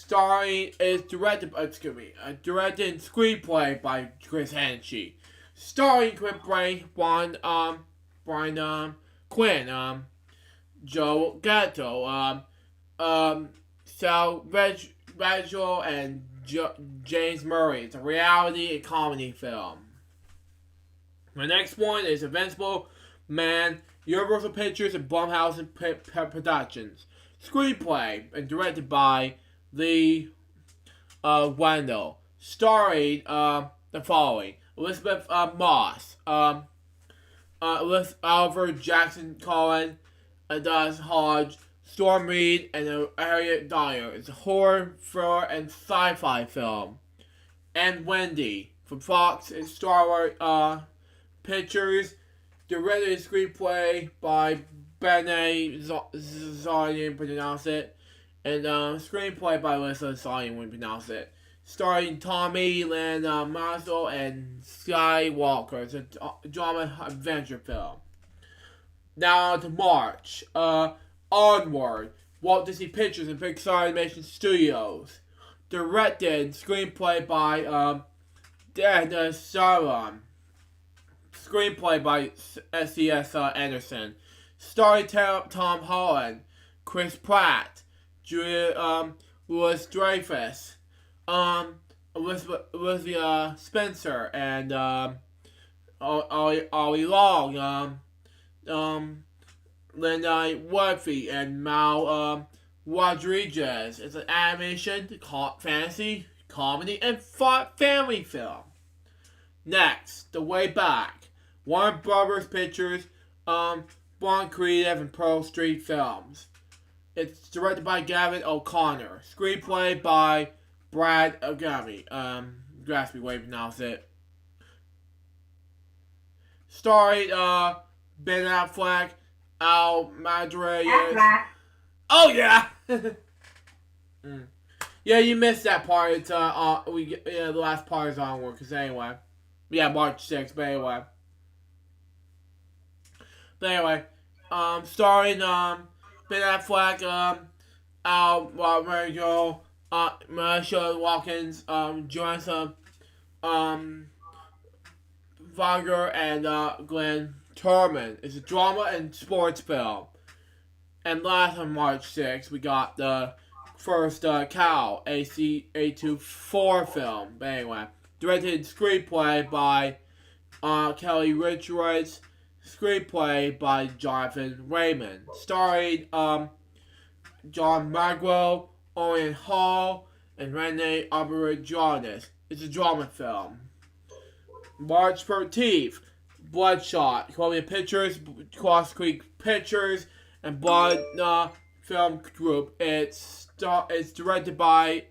Directed and screenplay by Chris Hanchey. Starring Quinn Brian Quinn, Joe Gatto, Sal Reggio, and James Murray. It's a reality and comedy film. My next one is Invincible Man, Universal Pictures and Blumhouse and Productions. Screenplay and directed by Lee Wendell. Starring the following: Elizabeth Moss, Oliver Jackson Cohen, Adas Hodge, Storm Reed, and Harriet Dyer. It's a horror, thriller, and sci-fi film. And Wendy from Fox and Star Wars Pictures. Directed and screenplay by Bene Zarian, pronounce it. And screenplay by Alyssa Zarian, when pronounce it. Starring Tommy Lynn Mazel and Skywalker. It's a drama adventure film. Now on to March. Onward. Walt Disney Pictures and Pixar Animation Studios. Directed, screenplay by Dan Saron. Screenplay by S.C.S. Anderson. Starring Tom Holland, Chris Pratt, Julia Louis Dreyfus, Olivia Spencer, and Ollie Long, Linda Woodfee, and Mal Rodriguez. It's an animation, fantasy, comedy, and family film. Next, The Way Back. Warner Brothers Pictures, Bond Creative, and Pearl Street Films. It's directed by Gavin O'Connor. Screenplay by Brad Gatsby, way to pronounce it. Starring Ben Affleck, Al Madre. Oh yeah. Yeah, you missed that part. It's the last part is onward. Cause anyway, yeah, March 6th. But anyway, starring Ben Affleck, Al Madre, Marsha Watkins, Johnson, Wagner, and Glenn Turman. It's a drama and sports film. And last on March 6th, we got the first Cow, A24 film. But anyway, directed and screenplay by Kelly Richards, screenplay by Jonathan Raymond, starring John Magro, Owen Hall, and Renee Auberjonois. It's a drama film. March 13th, Bloodshot, Columbia Pictures, Cross Creek Pictures, and Blood Film Group. It's directed by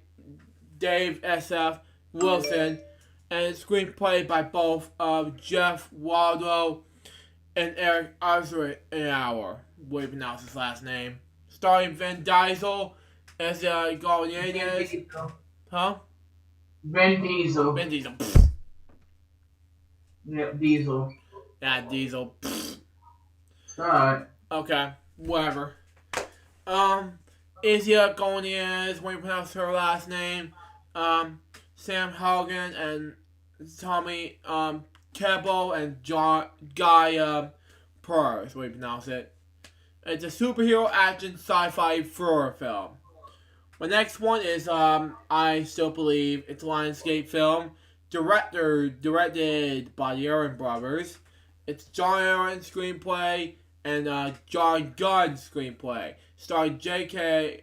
Dave S.F. Wilson, and it's screenplayed by both Jeff Waldo and Eric Eisenhower. Way to pronounce his last name. Starring Vin Diesel as Goliath. Huh? Vin Diesel. Vin Diesel. Yeah, Diesel. Yeah, Diesel. Alright. Okay, whatever. Izzy Goliath, when you pronounce her last name. Sam Hogan and Tommy Kebbell and Guy Pearce, way to pronounce it. It's a superhero action sci-fi thriller film. The next one is I still believe it's a Lionsgate film. Directed by the Aaron brothers. It's John Aaron screenplay and John Gunn screenplay. Starring J.K.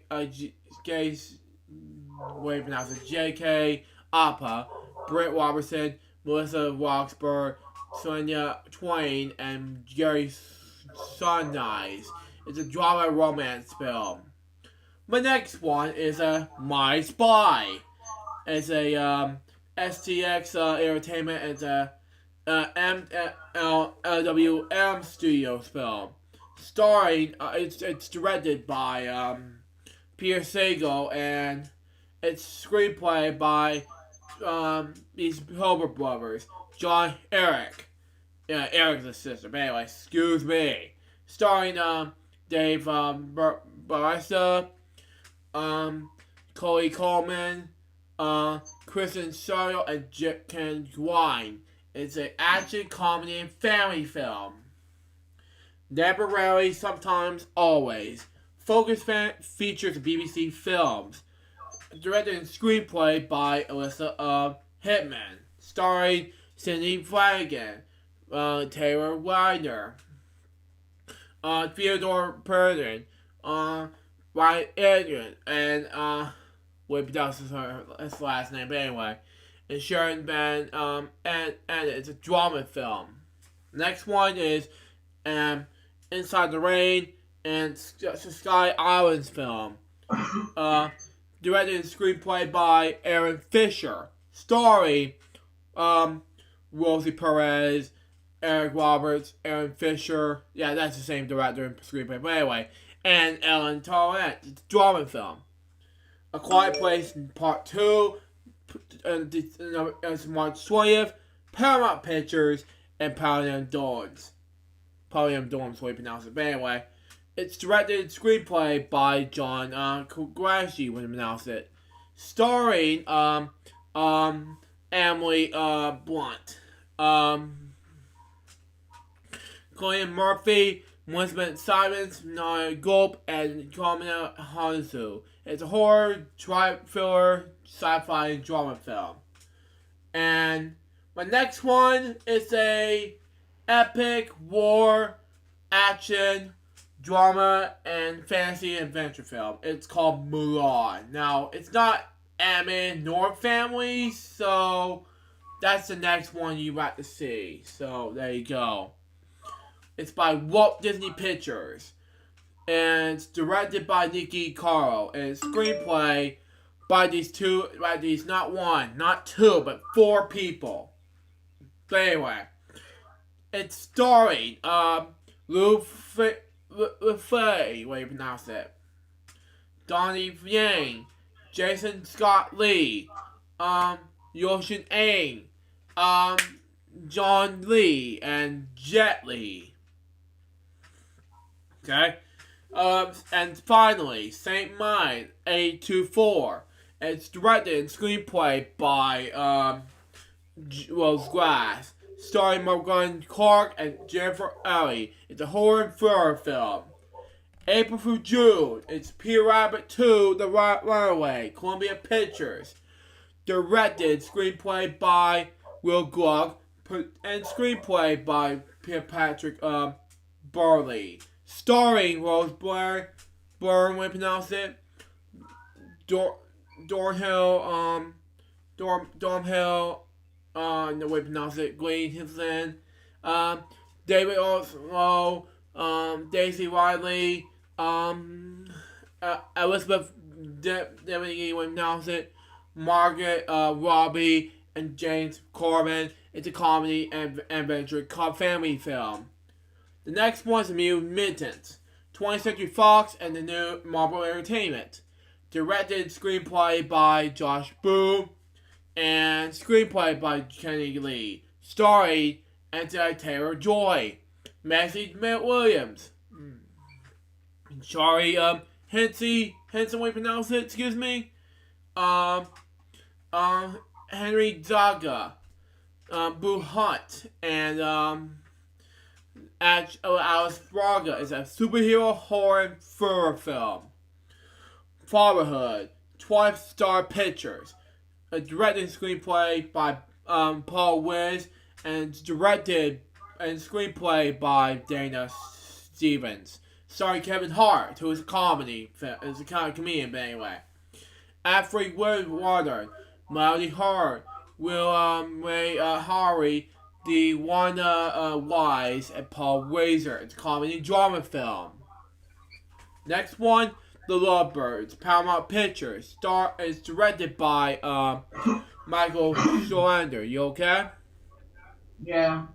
J.K. Appa, Britt Robertson, Melissa Roxburgh, Sonia Twain, and Jerry Sunrise. It's a drama romance film. The next one is My Spy. It's a STX Entertainment. It's a MLWM Studios film. Starring, it's directed by Peter Sagal, and it's screenplay by these Hilbert brothers, John Eric. Yeah, Eric's the sister. But anyway, excuse me. Starring Dave Barista, Chloe Coleman, Kristen Suttle, and Ken Gwine. It's an action, comedy, and family film. Never, rarely, sometimes, always. Focus features BBC Films. Directed and screenplay by Alyssa Hitman. Starring Cindy Flanagan, Taylor Widener, Theodore Purdon, Ryan Adrian, and what pronounces his last name, but anyway. And Sharon Van and it's a drama film. Next one is Inside the Rain, and it's a Sky Islands film. Directed and screenplay by Aaron Fisher. Starring Rosie Perez, Eric Roberts, Aaron Fisher. Yeah, that's the same director and screenplay. But anyway, and Ellen Torrent. It's a drama film. A Quiet Place Part 2. It's March 20th. Paramount Pictures and Paramount Dawns. Probably I'm doing the way to pronounce it. But anyway, it's directed and screenplay by John Kurashi when I pronounce it. Starring Emily Blunt. Glenn Murphy, Elizabeth Simons, Naya Gulp, and Kamina Hansu. It's a horror, thriller, sci-fi, and drama film. And my next one is a epic war, action, drama, and fantasy adventure film. It's called Mulan. Now, it's not anime nor family, so that's the next one you got to see. So, there you go. It's by Walt Disney Pictures. And it's directed by Nikki Caro. And it's screenplay by these not one, not two, but 4 people. But anyway, it's starring Lu Fei, way you pronounce it, Donnie Yang, Jason Scott Lee, Yoshin Aang, John Lee, and Jet Li. Okay? And finally, Saint Mind 824. It's directed and screenplay by Rose Glass, starring Morgan Clark and Jennifer Ellie. It's a horror and thriller film. April through June, it's Peter Rabbit 2, The Runaway, Columbia Pictures. Directed, screenplay by Will Gluck, and screenplay by Pierre Patrick Barley. Starring Rose Byrne, when I pronounce it, Dornhill, the way to pronounce it, Glenn Hinson, David Oslo, Daisy Riley, Elizabeth Devaney, when I pronounce it, Margaret Robbie, and James Corbin. It's a comedy and adventure family film. The next one is New Mutants, 20th Century Fox and the new Marvel Entertainment. Directed and screenplay by Josh Boone and screenplay by Kenny Lee. Starring Anthony Taylor-Joy, Massey Williams, Shari Henson, we pronounce it, excuse me, Henry Zaga, Boo Hunt, and Alice Braga is a superhero horror and thriller film. Fatherhood, 12 Star Pictures. A directed screenplay by Paul Wiz, and directed and screenplay by Dana Stevens. Starring Kevin Hart, who is a comedian, but anyway. Alfred Woodward, Melody Hart, Will Ray Hari, the Wanda Wise, and Paul Weiser. It's a comedy drama film. Next one, The Lovebirds, Paramount Pictures. Is directed by Michael Solander. You okay? Yeah.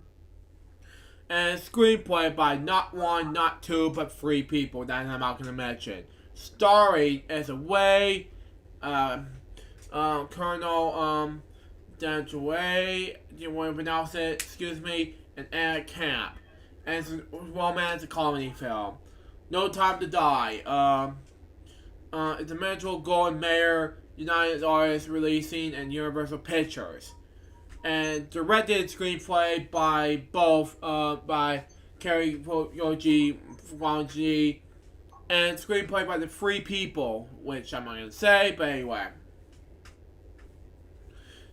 And screenplay by not one, not two, but 3 people that I'm not going to mention. Starring as a way, Colonel Daniel Way, do you want to pronounce it? Excuse me, and Anna Camp. And it's a romantic comedy film. No Time to Die. It's a Metro Golden Mayer, United Artists releasing, and Universal Pictures. And directed screenplay by both, by Kerry Yoji Fuanji, and screenplay by the 3 people, which I'm not going to say, but anyway.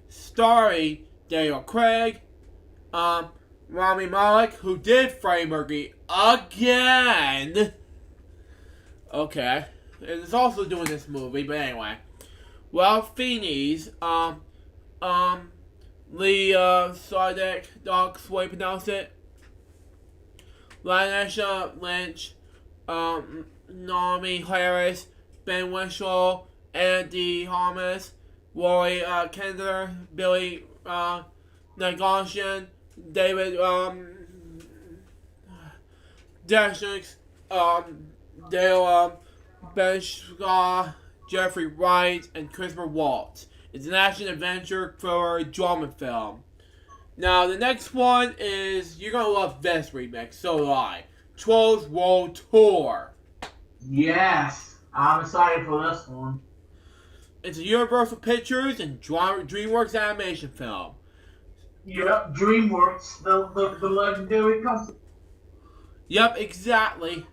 Starring Daniel Craig, Rami Malek, who did Freddie Mercury again. Okay. And is also doing this movie, but anyway. Ralph Fiennes, Lee Sadek, Docs, way to pronounce it. Lanesha Lynch, Naomi Harris, Ben Whishaw, Andy Thomas, Roy Kender, Billy Nagosian, David Deshnick, Dale Beshka, Jeffrey Wright, and Christopher Waltz. It's an action adventure thriller drama film. Now, the next one is, you're going to love this remix, so do I. Trolls World Tour. Yes, I'm excited for this one. It's a Universal Pictures and DreamWorks animation film. Yep, DreamWorks, the legendary company. Yep, exactly.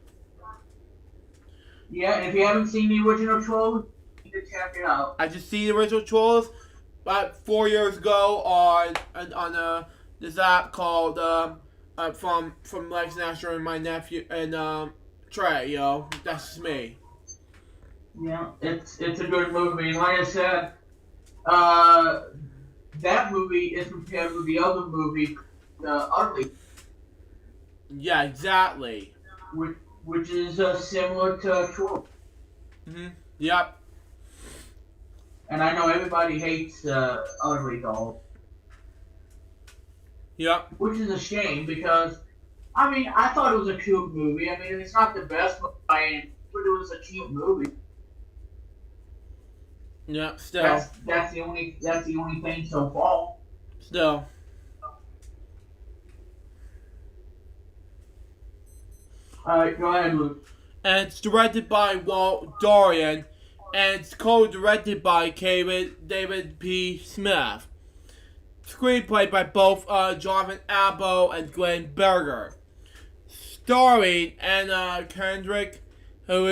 Yeah, if you haven't seen the original Trolls, you need to check it out. I just see the original Trolls about 4 years ago on this app called from Lex Nasher and my nephew and Trey. That's just me. Yeah, it's a good movie. And like I said, that movie is compared with the other movie, Ugly. Yeah, exactly. Which is similar to Trolls. Yep. And I know everybody hates Ugly Doll. Yep. Which is a shame because, I mean, I thought it was a cute movie. I mean, it's not the best movie by any, but it was a cute movie. Yep. Still. That's the only thing so far. Still. Alright, go ahead, Luke. And it's directed by Walt Dorian, and it's co-directed by David P. Smith. Screenplay by both Jonathan Abbo and Glenn Berger. Starring Anna Kendrick, who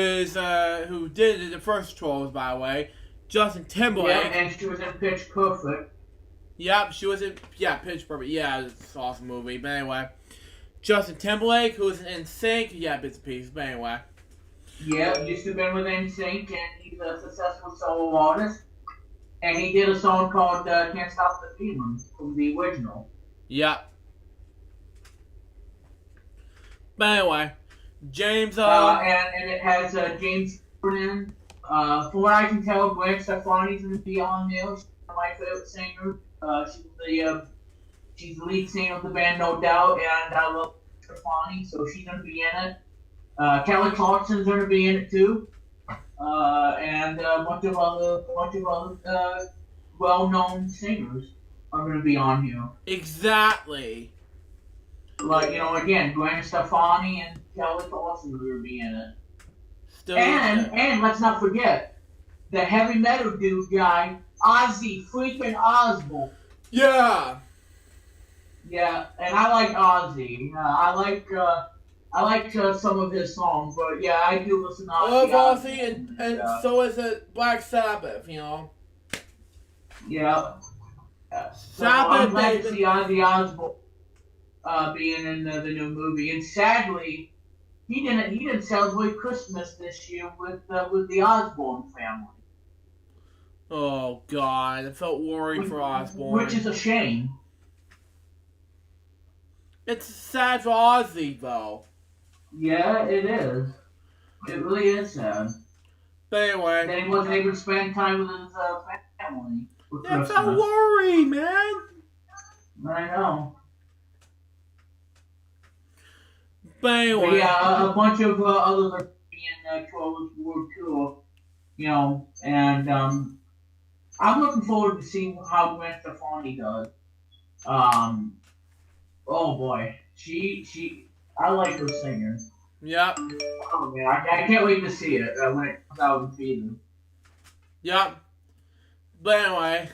did the first Trolls, by the way. Justin Timberlake. Yeah, and she was in Pitch Perfect. Yep, she was in Pitch Perfect. Yeah, it's an awesome movie. But anyway, Justin Timberlake, who was in NSYNC. Yeah, bits and pieces. But anyway. Yeah, used to been with NSYNC, and he's a successful solo artist. And he did a song called Can't Stop the Feeling from the original. Yep. But anyway, James... and it has James Corden. From what I can tell, Gwen Stefani's going to be on there. She's my favorite singer. She's the lead singer of the band, no doubt, and I love Stefani, so she's going to be in it. Kelly Clarkson's going to be in it too, and a bunch of other well-known singers are going to be on here. Exactly. Like, again, Gwen Stefani and Kelly Clarkson are going to be in it. Still and let's not forget the heavy metal dude guy, Ozzy freaking Osbourne. Yeah. Yeah, and I like Ozzy. I like some of his songs, but yeah, I do listen to Ozzy. I love Ozzy, and so is it Black Sabbath, Yeah. So I'm glad to see Ozzy Osbourne being in the new movie, and sadly, he didn't celebrate Christmas this year with the Osbourne family. Oh God, I felt worried for Osbourne. Which is a shame. It's sad for Ozzy, though. Yeah, it is. It really is sad. But anyway, that he wasn't able to spend time with his family. Yeah, I felt worried, man. I know. But anyway. But yeah, a bunch of other European Trolls World Tour, and I'm looking forward to seeing how Gwen Stefani does. Oh boy, I like her singing. Yep. Oh man, I can't wait to see it when it comes out in season. Yep. But anyway,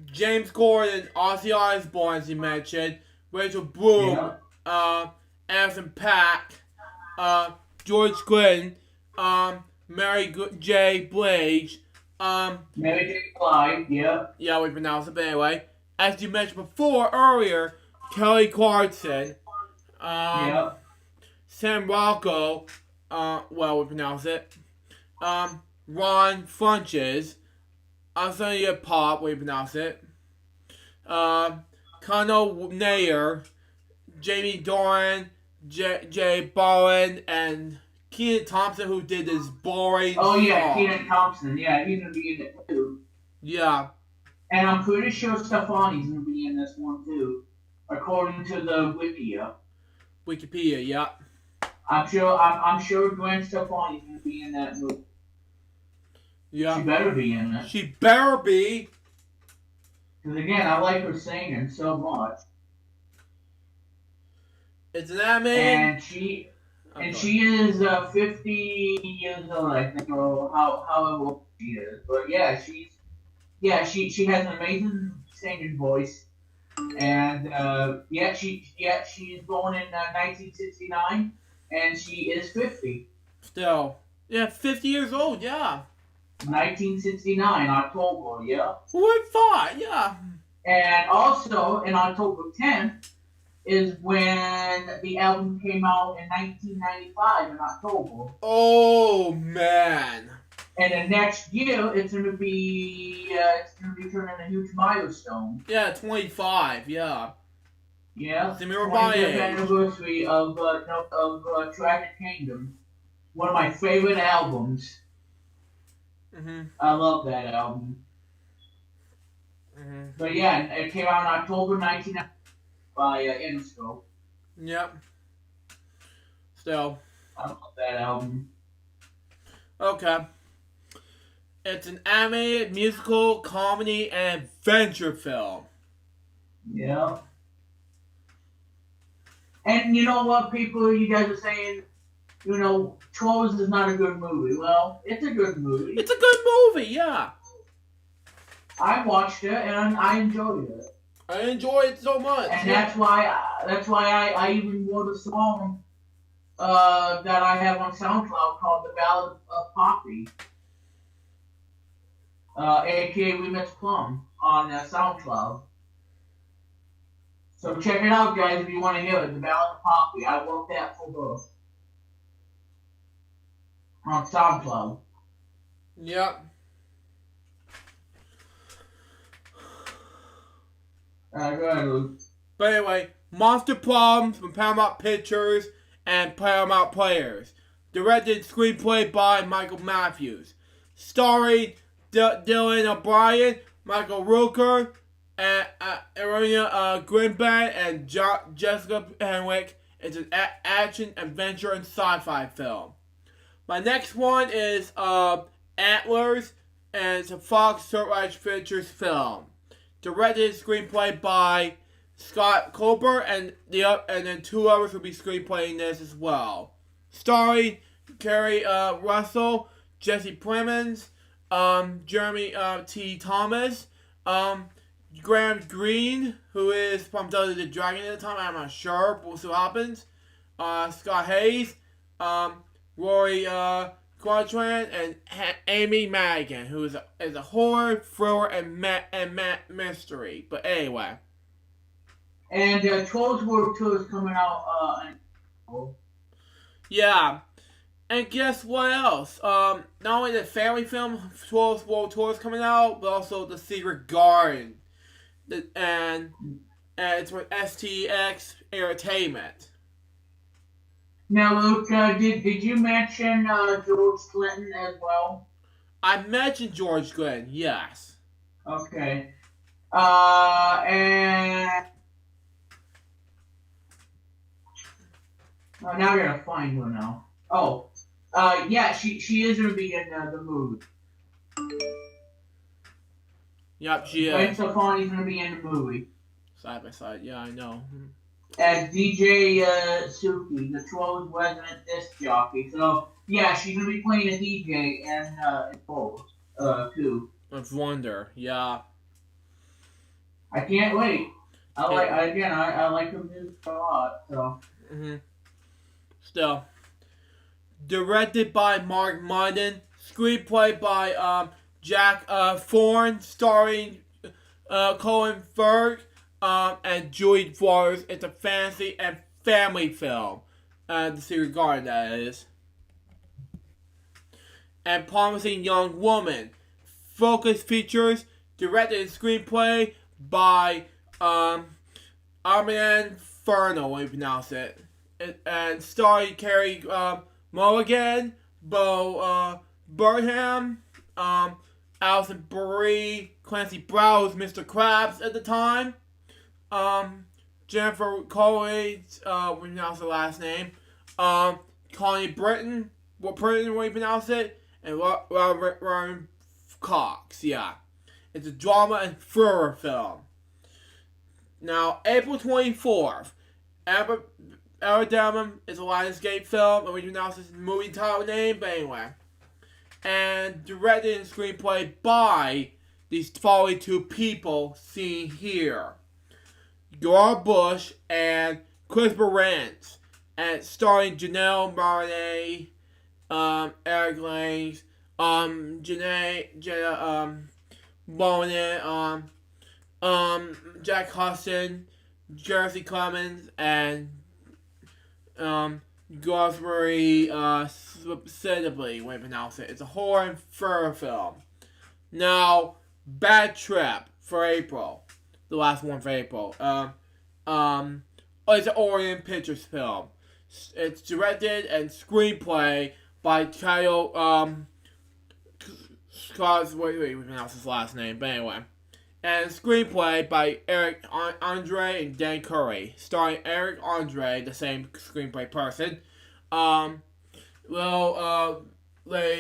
James Corden, Ozzy Osbourne, as you mentioned, Rachel Bloom, Anderson .Paak, George Clinton, Mary J. Blige, Mary J. Blige, yeah, we pronounce it, but anyway, as you mentioned earlier, Kelly Clarkson, Sam Rocco, we pronounce it, Ron Funches, Anthony Pop, we pronounce it, Connell Nair, Jamie Doran, Jay Bowen, and Kenan Thompson, who did this boring song. Kenan Thompson, he's gonna be in it too. Yeah. And I'm pretty sure Stefani's gonna be in this one too, according to the Wikipedia, yeah. I'm sure Gwen Stefani's gonna be in that movie. Yeah. She better be in it. She better be. Because again, I like her singing so much. It's an animated. And she is 50 years old, I think, or however old she is. But yeah, she has an amazing singing voice. And she's born in 1969, and she is 50. Still. Yeah, 50 years old, yeah. 1969, October, yeah. Who would have thought, yeah. And also, in October 10th, is when the album came out in 1995 in October. Oh, man. And the next year, it's gonna be turning a huge milestone. Yeah, 25, yeah. Yeah. It's the 25th anniversary of Tragic Kingdom. One of my favorite albums. Mm-hmm. I love that album. Mm-hmm. But yeah, it came out in October 1990 by Interscope. Yep. Still. I love that album. Okay. It's an animated musical, comedy, and adventure film. Yeah. And you know what, people, you guys are saying, Trolls is not a good movie. Well, it's a good movie. It's a good movie, yeah. I watched it and I enjoyed it. I enjoy it so much. And that's why I even wrote a song that I have on SoundCloud called The Ballad of Poppy. A.K.A. We Miss Plum on SoundCloud. So check it out, guys, if you want to hear it. The Ballad of Poppy. I wrote that for her. On SoundCloud. Yep. Go ahead, Luke. But anyway, Monster Problems from Paramount Pictures and Paramount Players. Directed screenplay by Michael Matthews. Starring Dylan O'Brien, Michael Rooker, and Arena Grinbad, and Jessica Henwick. It's an action, adventure, and sci-fi film. My next one is Antlers, and it's a Fox Searchlight Pictures film. Directed screenplay by Scott Colbert, and then two others will be screenplaying this as well. Starring Kerry Russell, Jesse Plemons, Jeremy T. Thomas, Graham Greene, who is from Dungeons the Dragon at the time, I'm not sure, but we'll see what happens. Scott Hayes, Rory Quatran, and Amy Madigan, who is a horror, thriller, and mystery. But anyway. And Trolls World Tour is coming out Yeah. And guess what else? Not only the family film Trolls World Tour is coming out, but also The Secret Garden. And it's with STX Entertainment. Now, Luke, did you mention George Clinton as well? I mentioned George Clinton, yes. Okay. And now I gotta find her now. Oh, yeah, she is gonna be in the movie. Yep, she is. Gwen Stefani's gonna be in the movie. Side by side, yeah, I know. As DJ Suki, the Trolls resident disc jockey. So, yeah, she's gonna be playing a DJ in Trolls, too. Of Wonder, yeah. I can't wait. I like her music a lot, so. Mm-hmm. Still. Directed by Mark Munden. Screenplay by Jack Thorne. Starring Colin Firth and Julie Flores. It's a fantasy and family film. The Secret Garden, that is. And Promising Young Woman. Focus features. Directed and screenplay by Armin Ferno, when you pronounce it. And starring Carrie Mulligan, Bo Burnham, Alison Brie, Clancy Brown, Mr. Krabs at the time, Jennifer Coolidge, when you pronounce the last name, Connie Britton, when you pronounce it, and Robert Ryan Cox, yeah. It's a drama and thriller film. Now, April 24th, Alabama is a Lionsgate film, and we do not this movie title name, but anyway. And directed and screenplay by these following two people seen here. Dora Bush and Chris Barrett. And starring Janelle Monáe, Eric Lange, Jenna Bonet, Jack Hudson, Jersey Clemens, and Gosbury Sidbley, way to pronounce it. It's a horror and thriller film. Now, Bad Trip for April. The last one for April. It's an Orient Pictures film. It's directed and screenplay by Kyle, Scott, we pronounce his last name, but anyway. And screenplay by Eric Andre and Dan Curry, starring Eric Andre, the same screenplay person, Leigh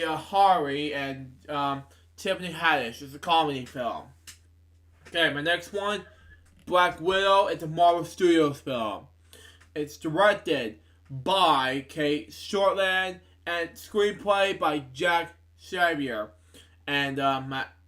Hari, and Tiffany Haddish. It's a comedy film. Okay, my next one, Black Widow. It's a Marvel Studios film. It's directed by Kate Shortland and screenplay by Jack Xavier and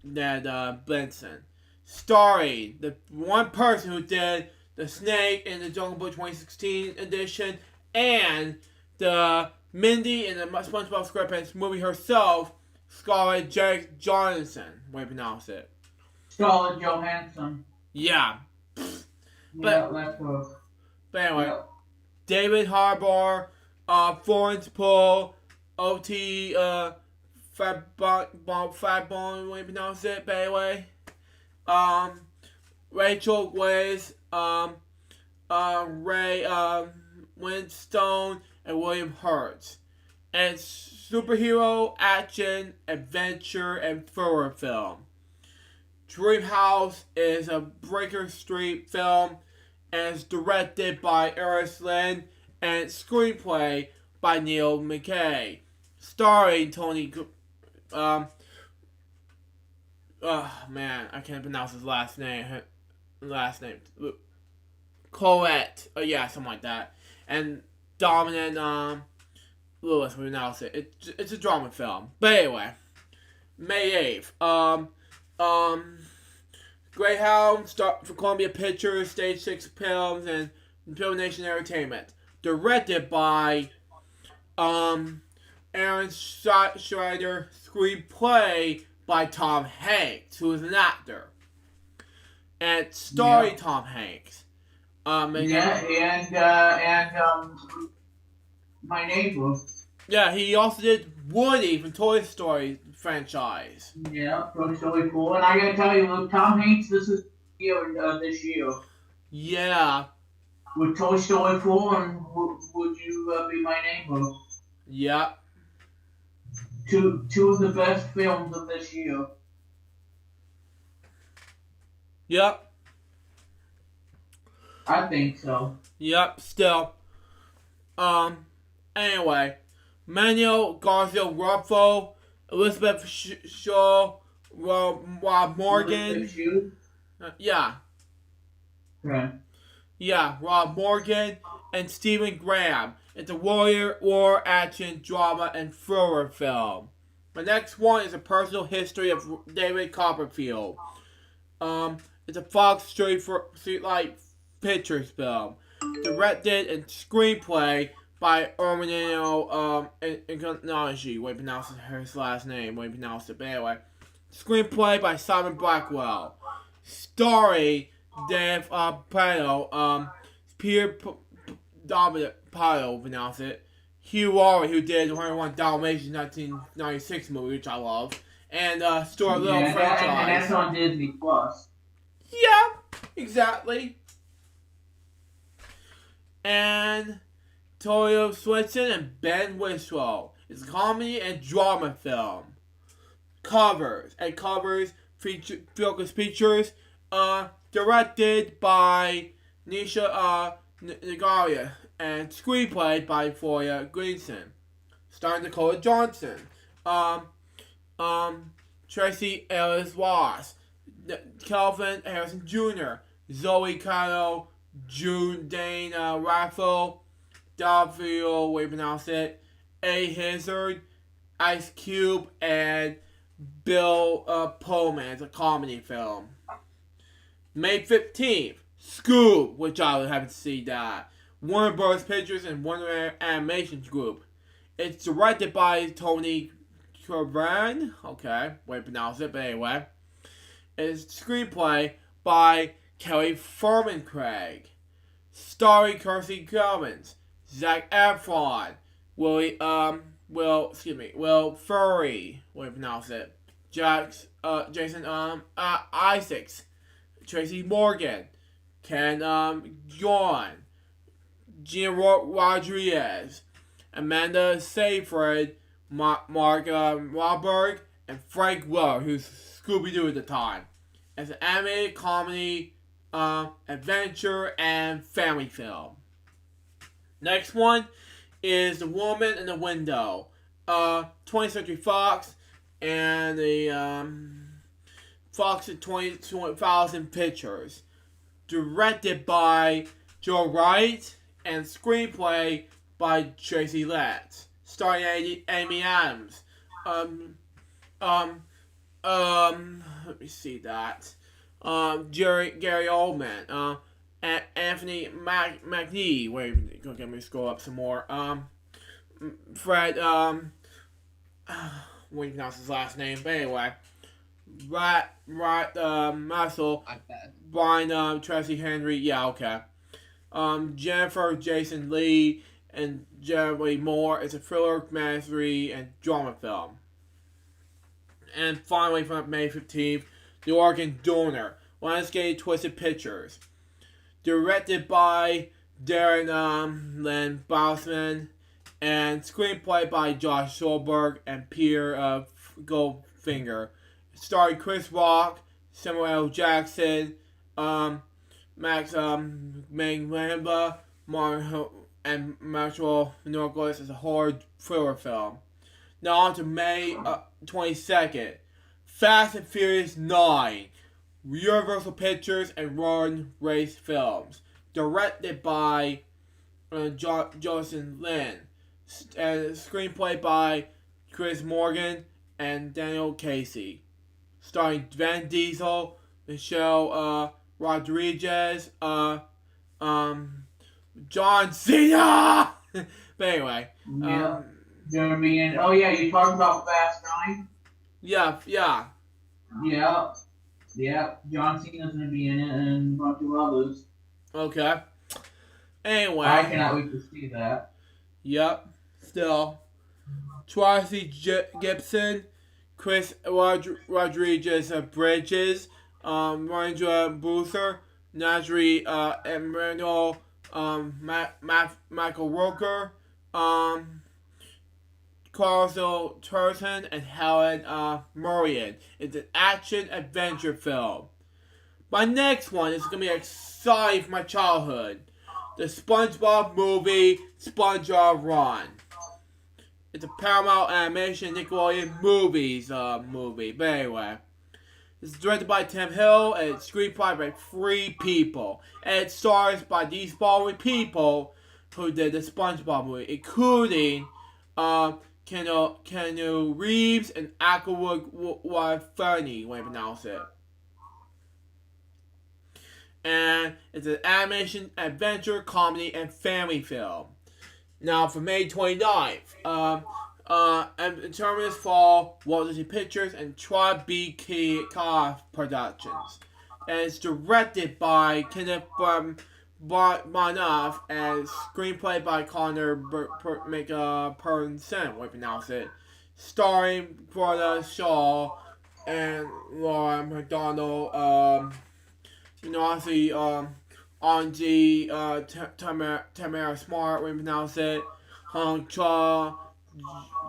Ned Benson. Starring the one person who did The Snake in the Jungle Book 2016 edition and the Mindy in the SpongeBob SquarePants movie herself, Scarlett Johansson. Way to pronounce it. Scarlett Johansson. Yeah. But anyway, yeah. David Harbour, Florence Poole, O.T. Fatbone, way to pronounce it, by the way. Rachel Weisz, Ray Winstone, and William Hurt. And it's superhero, action, adventure, and thriller film. Dreamhouse is a Breaker Street film, and it's directed by Iris Lynn, and it's screenplay by Neil McKay. Starring Tony, oh man, I can't pronounce his last name. Colette. Oh yeah, something like that. And Dominic Lewis, we pronounce it. It's a drama film. But anyway, May 8th. Greyhound for Columbia Pictures, Stage 6 Films, and Film Nation Entertainment. Directed by Aaron Schreider. Screenplay by Tom Hanks, who is an actor. And starring Tom Hanks. And my neighbor. Yeah, he also did Woody from Toy Story franchise. Yeah, Toy Story 4. And I gotta tell you, look, Tom Hanks, this is this year. Yeah. With Toy Story 4 and Would You Be My Neighbor? Yeah. Two of the best films of this year. Yep. I think so. Yep, still. Anyway. Manuel Garcia Ruffo, Elizabeth Shaw, Rob Morgan. Yeah. Right. Yeah, Rob Morgan and Stephen Graham. It's a war, action, drama, and thriller film. The next one is a personal history of David Copperfield. It's a Fox Streetlight Pictures film. Directed and screenplay by Erminio Incognagi. Way to pronounce his last name. Way to pronounce it. But anyway. Screenplay by Simon Blackwell. Starring Dave Prado, Peter Dominic pronounce it. Hugh Laurie, who did 101 Dalmatians 1996 movie, which I love. And Stuart Little franchise. And that's on Disney Plus. Yeah, exactly. And Toyo Swinson and Ben Whishaw. It's a comedy and drama film. Covers features directed by Nisha Nagaria and screenplay by Foya Gleason. Starring Dakota Johnson, Tracy Ellis Ross, Calvin Harrison Jr., Zoe Kyle, June Dane Raffle, Davio, way to pronounce it, A. Hazard, Ice Cube, and Bill Pullman. It's a comedy film. May 15th, Scoob, which I would have to see that. Warner Bros. Pictures and Warner Animation Group. It's directed by Tony Corban. Okay, way to pronounce it, but anyway. It's screenplay by Kelly Furman Craig. Starring Kirsty Clemens, Zac Efron, Will Furry, way to pronounce it. Jason Isaacs, Tracy Morgan, Ken John, Gina Rodriguez, Amanda Seyfried, Mark Wahlberg, and Frank Lowe, who's Scooby-Doo at the time. It's an animated comedy, adventure, and family film. Next one is The Woman in the Window. 20th Century Fox and the Fox at 20,000 Pictures. Directed by Joe Wright and screenplay by Tracy Letts. Starring Amy Adams. Let me see that. Gary Oldman. Anthony McNee. Wait, let me scroll up some more. Fred. What do you pronounce his last name? But anyway, Muscle. Brian Tracy Henry. Yeah, okay. Jennifer Jason Lee and Jeremy Moore. It's a thriller, mystery, and drama film. And finally, from May 15th, The Organ Donor, Lionsgate Twisted Pictures. Directed by Darren Lynn Bousman, and screenplay by Josh Solberg and Peter Goldfinger. Starring Chris Rock, Samuel L. Jackson, Max Manglamba, and Maxwell Norquist. Is a horror thriller film. Now on to May 22nd. Fast and Furious 9. Universal Pictures and Ron Race Films. Directed by Jonathan Lin. And screenplay by Chris Morgan and Daniel Casey. Starring Vin Diesel, Michelle Rodriguez, John Cena! But anyway. Yeah. Gonna be in. Oh yeah, you talking about Fast 9? Yeah. Yeah. John Cena's gonna be in it and a bunch of others. Okay. Anyway. I cannot wait to see that. Yep. Still. Tracy Gibson, Chris Rodriguez Bridges, Randra Brewster, Najri Emmanuel, Michael Roker, Carl Turton, and Helen Murrian. It's an action-adventure film. My next one is going to be exciting for my childhood. The SpongeBob movie, SpongeBob Run. It's a Paramount Animation Nickelodeon Movies movie. But anyway. It's directed by Tim Hill, and it's screenplay by 3 people. And it stars by these following people who did the SpongeBob movie, including Keanu Reeves and Aquawood Funny, when I pronounce it. And it's an animation, adventure, comedy, and family film. Now, for May 29th, and Terminus Fall, Walt Disney Pictures, and Tribe BK Productions. And it's directed by Kenneth Branagh and screenplay by Connor Pernson, what I pronounce it. Starring Brenda Shaw and Laura McDonald, Angie, Tamara Smart, what I pronounce it. Hong Cha,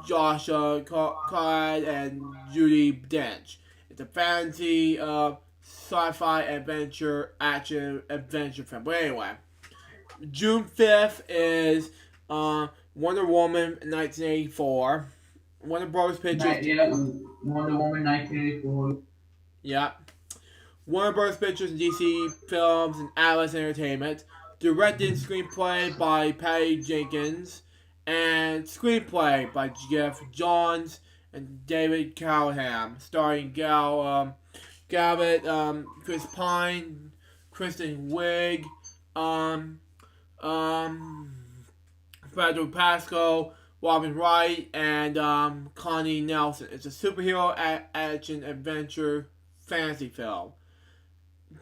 Joshua Clyde, and Judy Dench. It's a fantasy, sci-fi adventure, action adventure film. But anyway, June 5th is Wonder Woman 1984. Wonder Bros. Pictures. Yeah, Wonder Woman 1984. Yeah. Warner Bros. Pictures and DC Films and Atlas Entertainment. Directed and screenplay by Patty Jenkins. And screenplay by Jeff Johns and David Callahan. Starring Gavett, Chris Pine, Kristen Wiig, Pedro Pascal, Robin Wright, and Connie Nelson. It's a superhero action adventure fantasy film.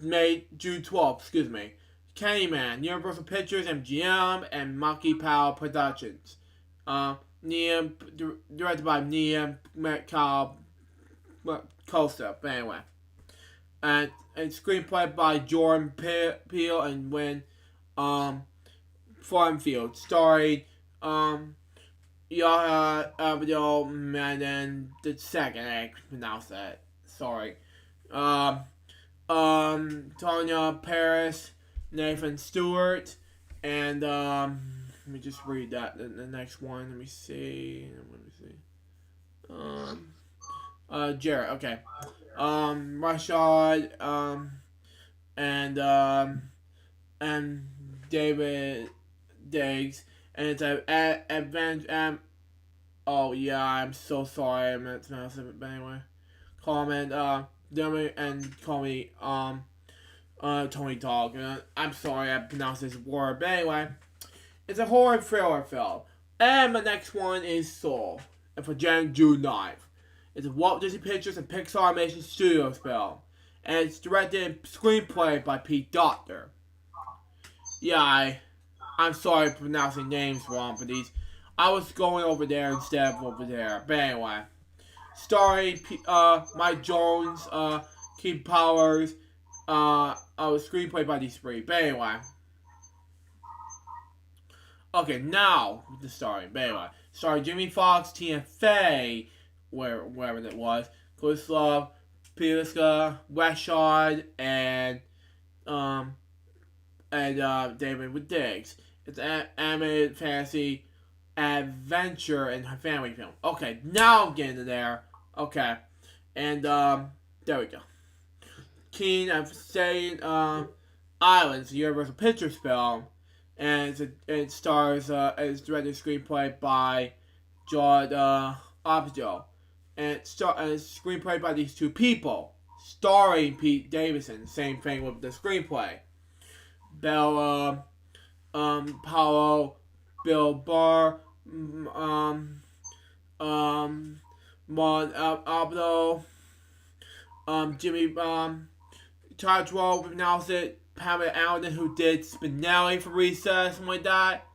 Made June 12th, excuse me. Candyman, Universal Pictures, MGM, and Monkey Power Productions. Directed by Nia Metcalf Costa. But anyway. And screenplay by Jordan Peele and Wynn Farmfield. Starring Yahya Abdul Madan II. I pronounce that. Sorry. Tanya Paris, Nathan Stewart, and let me just read that. The next one. Let me see. Jared. Okay. Rashad. And David Diggs, and it's a adventure. Oh yeah, I'm so sorry. I'm not pronouncing it, but anyway. Comment. And call me Tony Dog. I'm sorry I pronounced this word, but anyway, it's a horror thriller film. And the next one is Soul, and for June 9th. It's a Walt Disney Pictures and Pixar Animation Studios film, and it's directed and screenplay by Pete Docter. Yeah, I'm sorry for pronouncing names wrong, but I was going over there instead of over there. But anyway. Starring Mike Jones, Keith Powers, screenplay by these three. But anyway. Okay, now the starring. But anyway. Starring Jimmy Fox, Tina Fey, wherever that was, Chris Love, Pilaska, Rashad, and David Diggs. It's an animated fantasy adventure and family film. Okay, now I'm getting to there. Okay, and there we go. King of Staten Island's Universal Pictures film, and it stars it's directed screenplay by Judd Apatow, and it's screenplay by these two people, starring Pete Davidson. Same thing with the screenplay. Bella, Paulo, Bill Burr, Mon Abdo, Jimmy Tadro, pronounced it, Pamela Alden, who did Spinelli for Recess, something like that,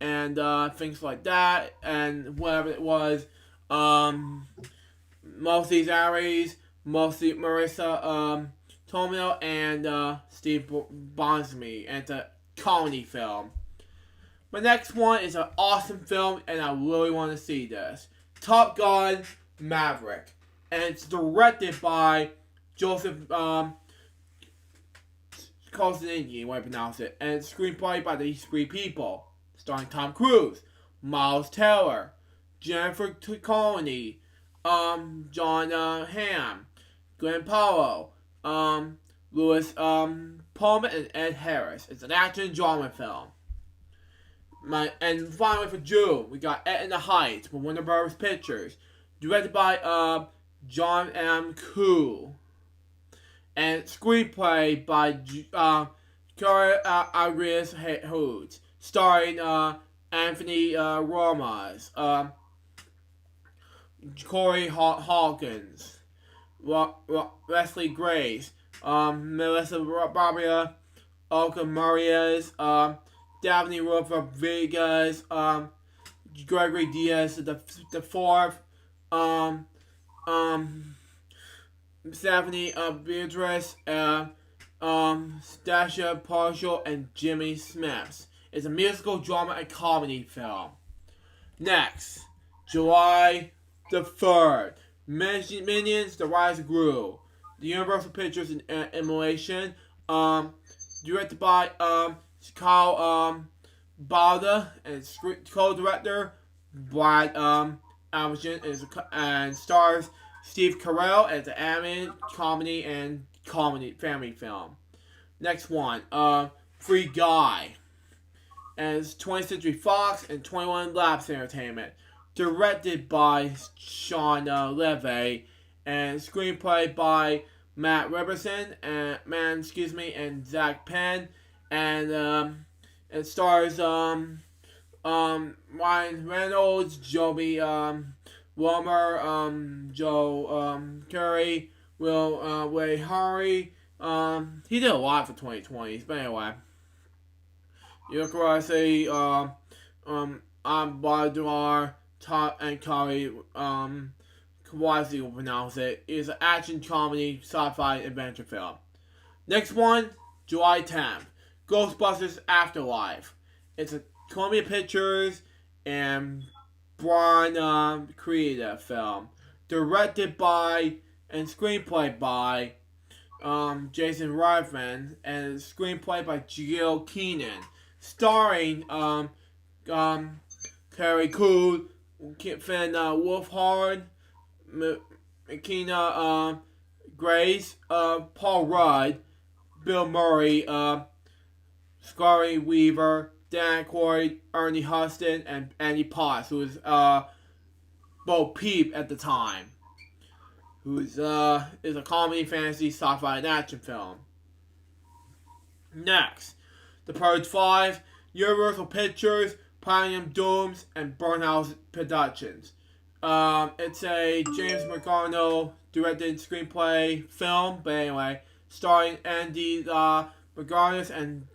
and things like that, and whatever it was, mostly Zaries, mostly Marissa Tomino, and Steve Bonsme, and it's a comedy film. My next one is an awesome film, and I really want to see this. Top Gun Maverick. And it's directed by Joseph Kosinski, when I pronounce it. And it's screenplay by these three people. Starring Tom Cruise, Miles Teller, Jennifer Connelly, John Hamm, Glenn Powell, Louis Pullman, and Ed Harris. It's an action drama film. And finally for June, we got Ed in the Heights from Warner Bros. Pictures, directed by John M. Koo, and screenplay by Corey Arias Hoods, starring Anthony Ramos, Corey Hawkins, Leslie Grace, Melissa Barbara, Olga Marias, Daphne Rodriguez, Gregory Diaz the fourth, Stephanie Beatrice, Stasha Partial, and Jimmy Smith. It's a musical drama and comedy film. Next, July the 3rd, Minions: The Rise of Gru, the Universal Pictures and Emulation, directed by Kyle Balda, and co-director Brad Alvin, and stars Steve Carell as an animated comedy and comedy family film. Next one, Free Guy. And it's 20th Century Fox and 21 Labs Entertainment. Directed by Sean Levy and screenplay by Matt Robertson and Zach Penn, and it stars Ryan Reynolds, Joby Wilmer, Joe Curry, Will Ray Hari. He did a lot for 2020s, but anyway. Yukarase, Baudouin, Top and Kari, Kawasi will pronounce it, is an action comedy sci-fi adventure film. Next one, July 10th, Ghostbusters Afterlife. It's a Columbia Pictures and Braun creative film. Directed by and screenplay by Jason Reitman and screenplay by Jill Keenan. Starring Carrie Coon, Finn Wolfhard, McKenna Grace, Paul Rudd, Bill Murray, Scarlett Weaver, Dan Aykroyd, Ernie Huston, and Andy Potts, who was Bo Peep at the time, who's is a comedy, fantasy, sci-fi, and action film. Next, The Purge 5, Universal Pictures, Platinum Dooms, and Burnhouse Productions. It's a James McArdle directed screenplay film, but anyway, starring Andy McGarnis and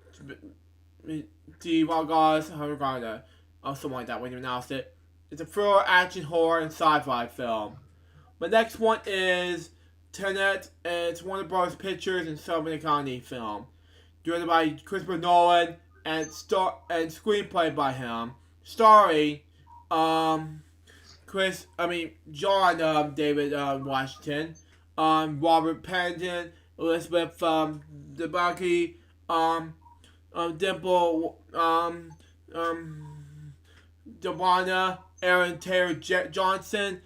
D. Vargas Hargana, or something like that when you announced it. It's a thriller, action, horror, and sci-fi film. The next one is Tenet. It's Warner Bros. Pictures and Southern Economy film. Directed by Christopher Nolan and screenplay by him, starring John David Washington, Robert Pattinson, Elizabeth Debicki, Dimple Dewana, Aaron Taylor Johnson,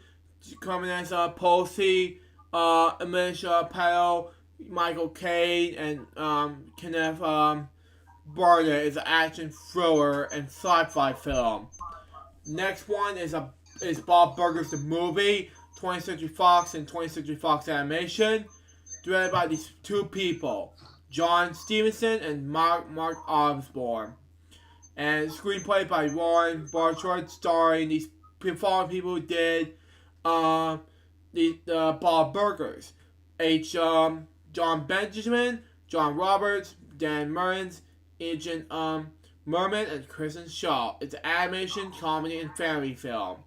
coming as Posey, Amisha Pell, Michael Caine, and Kenneth Branagh is an action thriller and sci-fi film. Next one is Bob Burgers the Movie, 20th Century Fox and 20th Century Fox Animation, directed by these two people, John Stevenson and Mark Osborne, and screenplay by Warren Barchard, starring these following people who did Bob Burgers: John Benjamin, John Roberts, Dan Murrens, Agent Merman, and Kristen Shaw. It's an animation, comedy, and family film.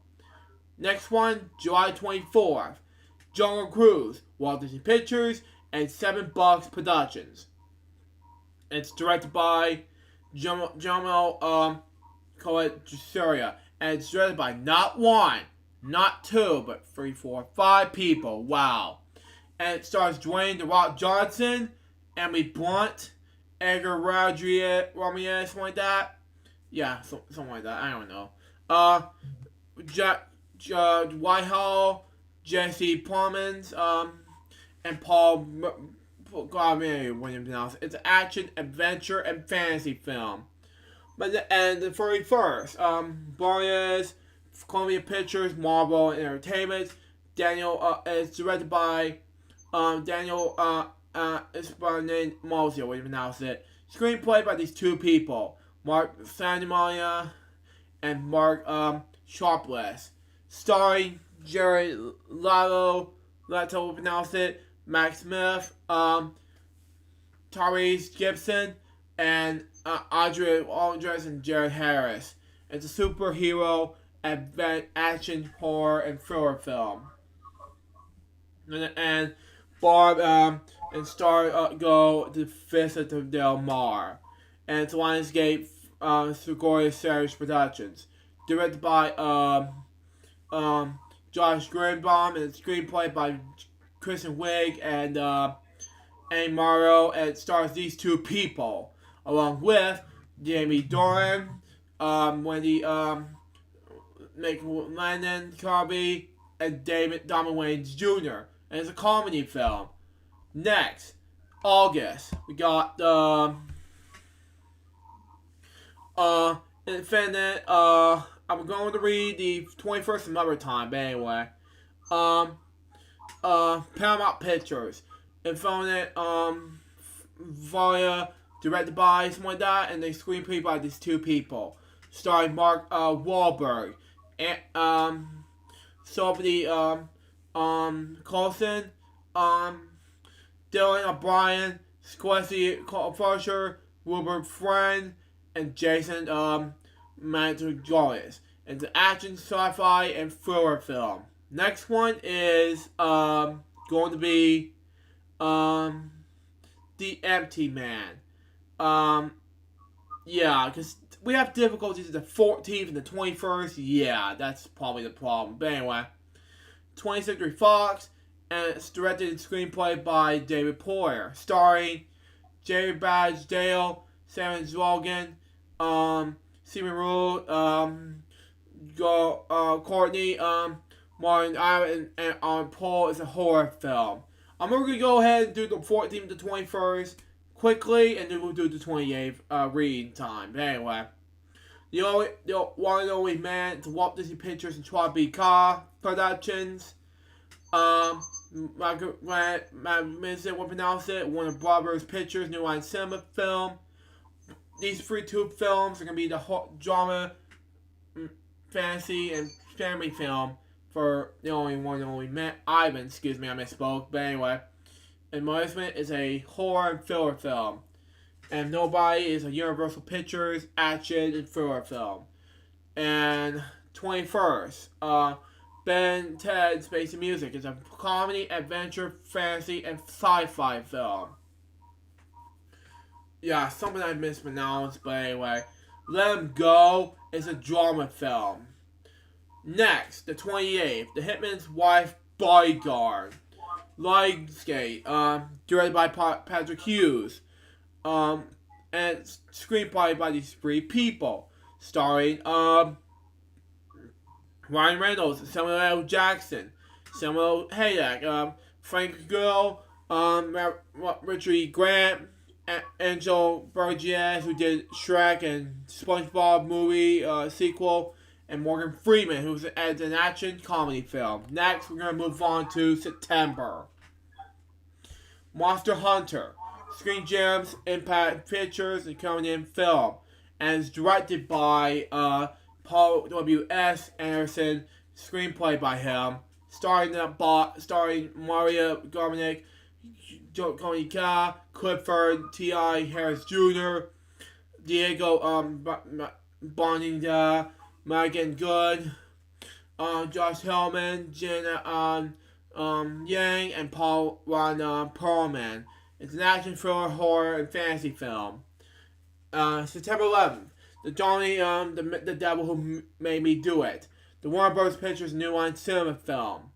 Next one, July 24th, Jungle Cruise, Walt Disney Pictures, and 7 Bucks Productions. It's directed by Jamal Coet-Juseria, and it's directed by not one, not two, but 3, 4, 5 people. Wow. And it stars Dwayne "The Rock" Johnson, Emily Blunt, Edgar Ramirez, something like that. Yeah, something like that. I don't know. Whitehall, Jesse Plemons, and Paul Garvey, when you pronounce it. It's an action, adventure, and fantasy film. And the 31st, Boreas, Columbia Pictures, Marvel Entertainment. It's directed by Daniel Mosier, when you pronounce it. Screenplay by these two people, Mark Sandemania and Mark Sharpless. Starring Jared Leto, will pronounce it, Max Smith, Tyrese Gibson, and Audrey Aldrich and Jared Harris. It's a superhero, action, horror, and thriller film. And Barb and Star go to visit Del Mar. And it's Lionsgate Sequoia Series Productions. Directed by Josh Greenbaum, and it's screenplay by Kristen Wiig and Annie Morrow, and it stars these two people, along with Jamie Dornan, Wendy McLennan Carby, and David Waynes Jr. And it's a comedy film. Next, August, we got Infinite. I'm going to read the 21st another time, but anyway. Paramount Pictures, Infinite, via directed by someone like that, and they screenplay by these two people, starring Mark Wahlberg and Sophie Coulson, Dylan O'Brien, Squesty Fusher, Wilbur Friend, and Jason Mantzoukas. It's an action, sci-fi, and thriller film. Next one is going to be The Empty Man. Yeah, because we have difficulties at the 14th and the 21st. Yeah, that's probably the problem. But anyway, 20th Century Fox, and it's directed and screenplay by David Poyer, starring Jerry Badge-Dale, Sam Zwogan, Stephen Rule, Courtney, Martin Iron, and Paul. Is a horror film. I'm going to go ahead and do the 14th to 21st quickly, and then we'll do the 28th reading time. But anyway, the one and only man to Walt Disney Pictures and Chua B. Ka Productions. I missed it, what pronounce it. Warner Brothers Pictures, New Line Cinema film. These two films are going to be the drama, fantasy, and family film for the only one and only Ivan. Excuse me, I misspoke. But anyway, and Maleficent is a horror and thriller film. And Nobody is a Universal Pictures action and thriller film. And 21st, Ben Ted Space and Music is a comedy, adventure, fantasy, and sci-fi film. Yeah, something I mispronounced, but anyway. Let 'Em Go is a drama film. Next, the 28th, The Hitman's Wife Bodyguard. Lionsgate, directed by Patrick Hughes. And it's screenplay by these three people. Starring, Ryan Reynolds, Samuel L. Jackson, Samuel Hayek, Frank Gill, Richard E. Grant, Angel Burgess, who did Shrek and SpongeBob movie sequel, and Morgan Freeman, who's as an action comedy film. Next, we're going to move on to September. Monster Hunter, Screen Gems, Impact Pictures, and coming in film, and is directed by Paul W.S. Anderson, screenplay by him, starring Maria Garnick, Tony Ka, Clifford T.I. Harris Jr., Diego Bonita, Megan Good, Josh Hellman, Jenna Yang, and Paul Ron Perlman. It's an action, thriller, horror, and fantasy film. September 11th, the Johnny the Devil Who Made Me Do It, the Warner Bros. Pictures New Line Cinema film.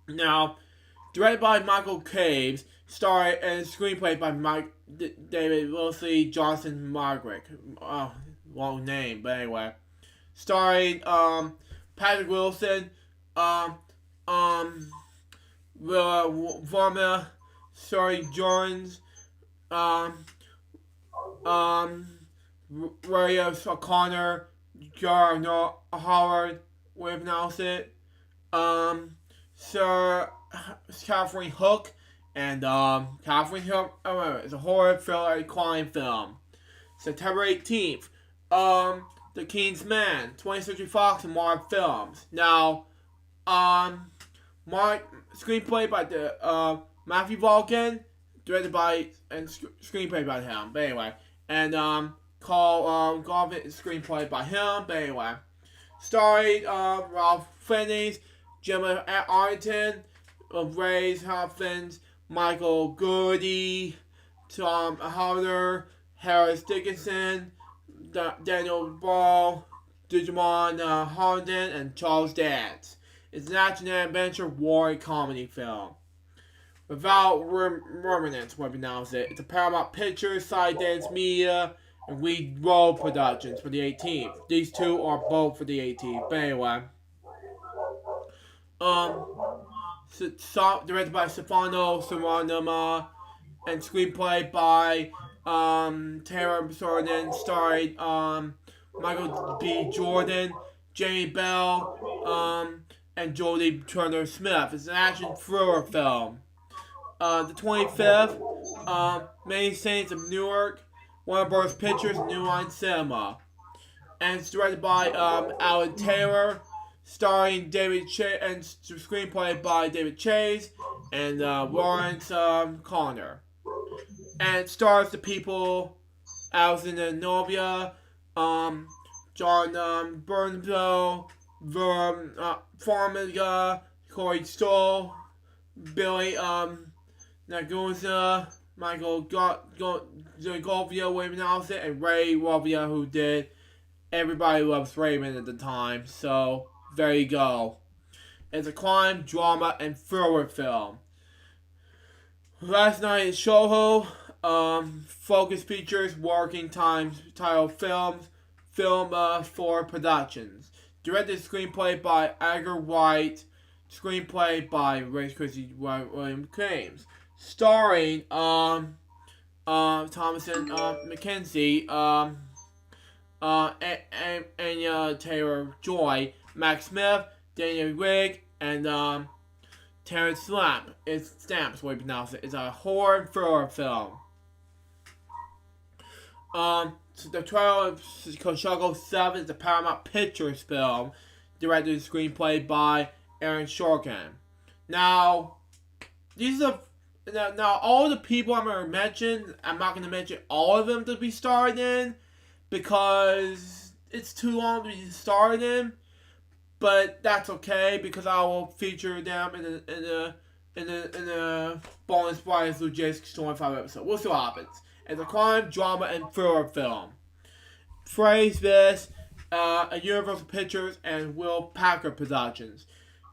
Now, directed by Michael Caves, starring and screenplay by David Wilson Johnson Margaret. Long name, but anyway. Starring Patrick Wilson, Varma, Sorry Jones, Ray O'Connor, Jar Howard, way to pronounce it, Sir Catherine Hook, and Catherine Hook is a horror thriller crime film. September 18th, The King's Man, 20th Century Fox and Marv Films. Now, screenplay by the Matthew Vaughn, directed by and screenplay by him. But anyway, and Carl Garvin is screenplay by him. But anyway, starring Ralph Fiennes, Gemma Arlington, Ray Hopkins, Michael Goody, Tom Howder, Harris Dickinson, Daniel Ball, Digimon Harden, and Charles Dance. It's an action and adventure war comedy film. Without Remnants, what pronounce it. It's a Paramount Pictures, Dance Media, and We Roll Productions for the 18th. These two are both for the 18th. But anyway. Directed by Stefano Saranama, and screenplay by Taylor Sorden, starring Michael B. Jordan, Jamie Bell, and Jodie Turner-Smith. It's an action thriller film. The 25th, Many Saints of Newark, Warner Bros. Pictures, New Line Cinema. And it's directed by Alan Taylor, starring David Chase, and screenplay by David Chase and Lawrence Connor. And it stars the people Alexander Novia, John Bernthal, Farmiga, Corey Stoll, Billy Nagusa, Michael Govia, William Nelson, and Ray Rovia, who did Everybody Loves Raymond at the time. So there you go. It's a crime, drama, and thriller film. Last Night at Soho, Focus Features, Working Times titled Film for Productions. Directed screenplay by Edgar White, screenplay by Ray Christie William James. Starring Thomason McKenzie, Anya Taylor-Joy, Max Smith, Daniel Rigg, and Terrence Stamp. It's Stamps, what you pronounce it. It's a horror thriller film. So the trailer of Chicago 7 is a Paramount Pictures film, directed and screenplay by Aaron Sorkin. Now, now all the people I'm going to mention, I'm not going to mention all of them to be starred in, because it's too long to be starred in. But that's okay, because I will feature them in the bonus Brian's LukeJ62895 episode. We'll see what happens. It's a crime, drama, and thriller film. Praise this at Universal Pictures and Will Packer Productions.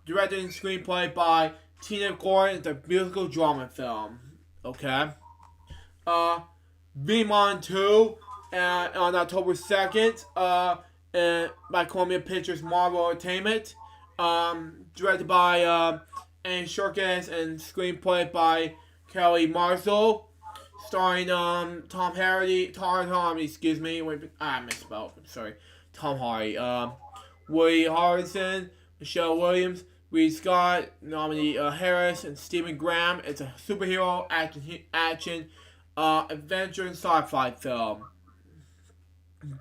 Directed and screenplay by Tina Gordon. It's a musical drama film. Okay. Veemon 2 on October 2nd. By Columbia Pictures Marvel Entertainment. Directed by Annie Shurkis and screenplay by Kelly Marshall. Starring Tom Hardy, excuse me, I misspelled, I'm sorry. Tom Hardy, Woody Harrelson, Michelle Williams, Reed Scott, Nominee Harris, and Stephen Graham. It's a superhero action adventure and sci-fi film.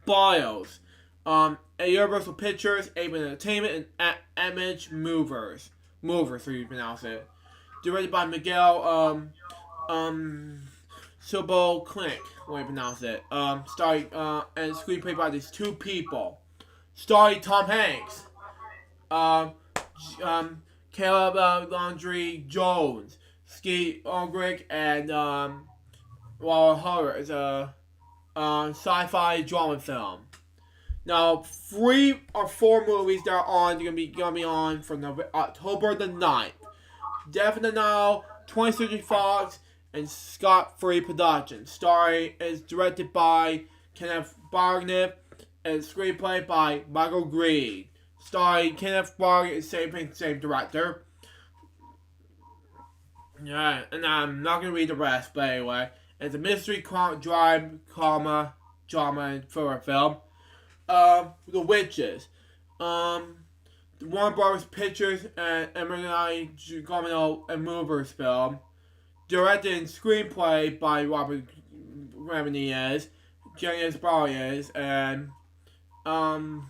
Bios, at Universal Pictures, Avon Entertainment, and Image Movers, so you pronounce it. Directed by Miguel Silbo Klink, what you pronounce it. Starring and screenplay by these two people. Starring Tom Hanks, Caleb Landry Jones, Skeet Ulrich, and Laura Hutter. It's a sci-fi drama film. Now, 3 or 4 movies that are gonna be on from October the 9th. Death in the Nile, 20th Century Fox, and Scott Free Productions. Starring is directed by Kenneth Branagh and screenplay by Michael Green. Starring Kenneth Branagh is same director. Yeah, and I'm not gonna read the rest, but anyway, it's a mystery, drama, and thriller film. The Witches. The Warner Bros. Pictures and Emily Gomino and Movers film. Directed and screenplay by Robert Ramirez, Janice Barrios, and Gomino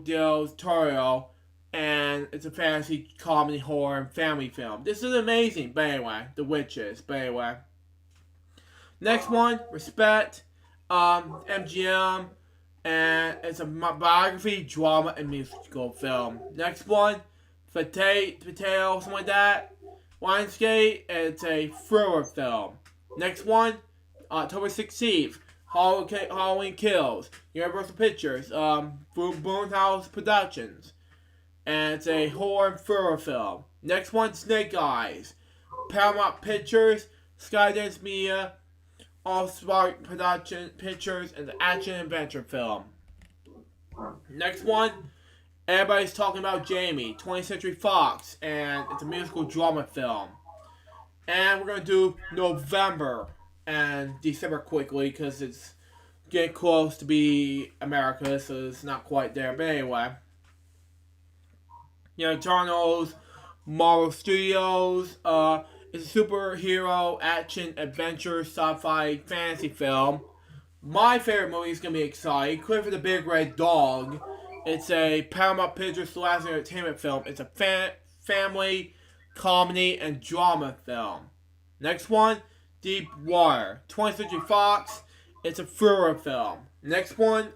del Toro, and it's a fantasy, comedy, horror, and family film. This is amazing, but anyway, The Witches, but anyway. Next one, Respect, MGM, and it's a biography, drama, and musical film. Next one, Potato, something like that. Lionsgate, and it's a thriller film. Next one, October 16th, Halloween Kills, Universal Pictures, Boomhouse Productions, and it's a horror and thriller film. Next one, Snake Eyes, Paramount Pictures, Skydance Media, All Spark Production Pictures, and the action adventure film. Next one, everybody's talking about Jamie, 20th Century Fox, and it's a musical drama film. And we're going to do November and December quickly because it's getting close to be America, so it's not quite there. But anyway, Eternals, Marvel Studios, it's a superhero, action, adventure, sci-fi, fantasy film. My favorite movie is going to be exciting. Clifford the Big Red Dog. It's a Paramount Pictures Classic Entertainment film. It's a family, comedy, and drama film. Next one, Deep Water. 20th Century Fox. It's a thriller film. Next one,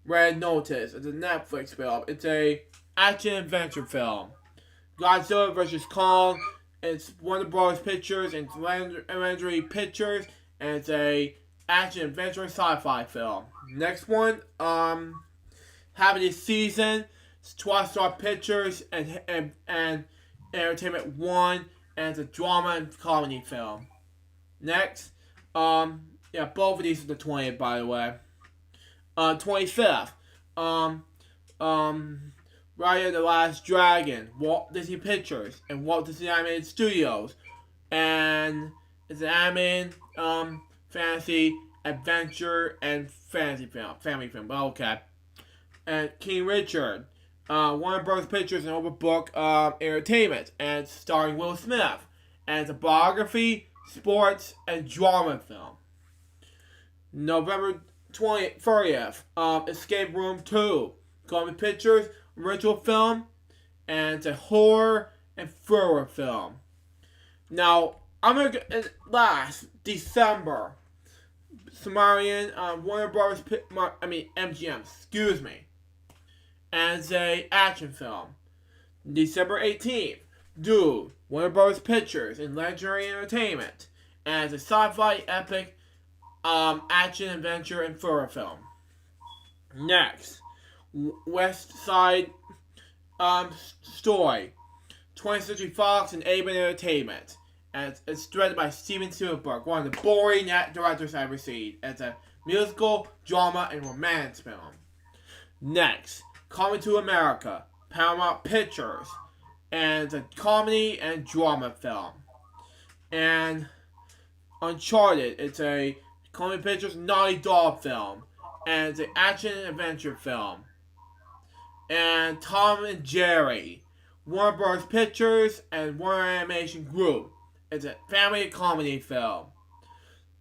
Red Notice. It's a Netflix film. It's a action adventure film. Godzilla vs. Kong. It's Warner Bros. Pictures and Legendary Pictures, and it's a action adventure sci-fi film. Next one, having this season, it's Star Pictures and Entertainment One, and it's a drama and comedy film. Next, both of these are the 20th, by the way. 25th, Raya and the Last Dragon, Walt Disney Pictures, and Walt Disney Animated Studios. And it's an animated, fantasy, adventure, and fantasy film. Family film, but okay. And King Richard, Warner Bros. Pictures and Overbook Entertainment. And it's starring Will Smith. And it's a biography, sports, and drama film. November 30th, Escape Room 2. Columbia Pictures, original film, and it's a horror and thriller film. Now, I'm gonna go last December. Sumerian, Warner Bros. MGM, excuse me. And it's a action film. December 18th, Dude, Warner Bros. Pictures and Legendary Entertainment. And it's a sci-fi epic, action adventure and thriller film. Next, West Side Story, 20th Century Fox and Aben Entertainment, and it's directed by Steven Spielberg, one of the boring directors I've ever seen. It's a musical, drama, and romance film. Next, Coming to America, Paramount Pictures, and it's a comedy and drama film. And Uncharted, it's a Columbia Pictures Naughty Dog film, and it's an action and adventure film. And Tom and Jerry, Warner Bros. Pictures and Warner Animation Group. It's a family comedy film.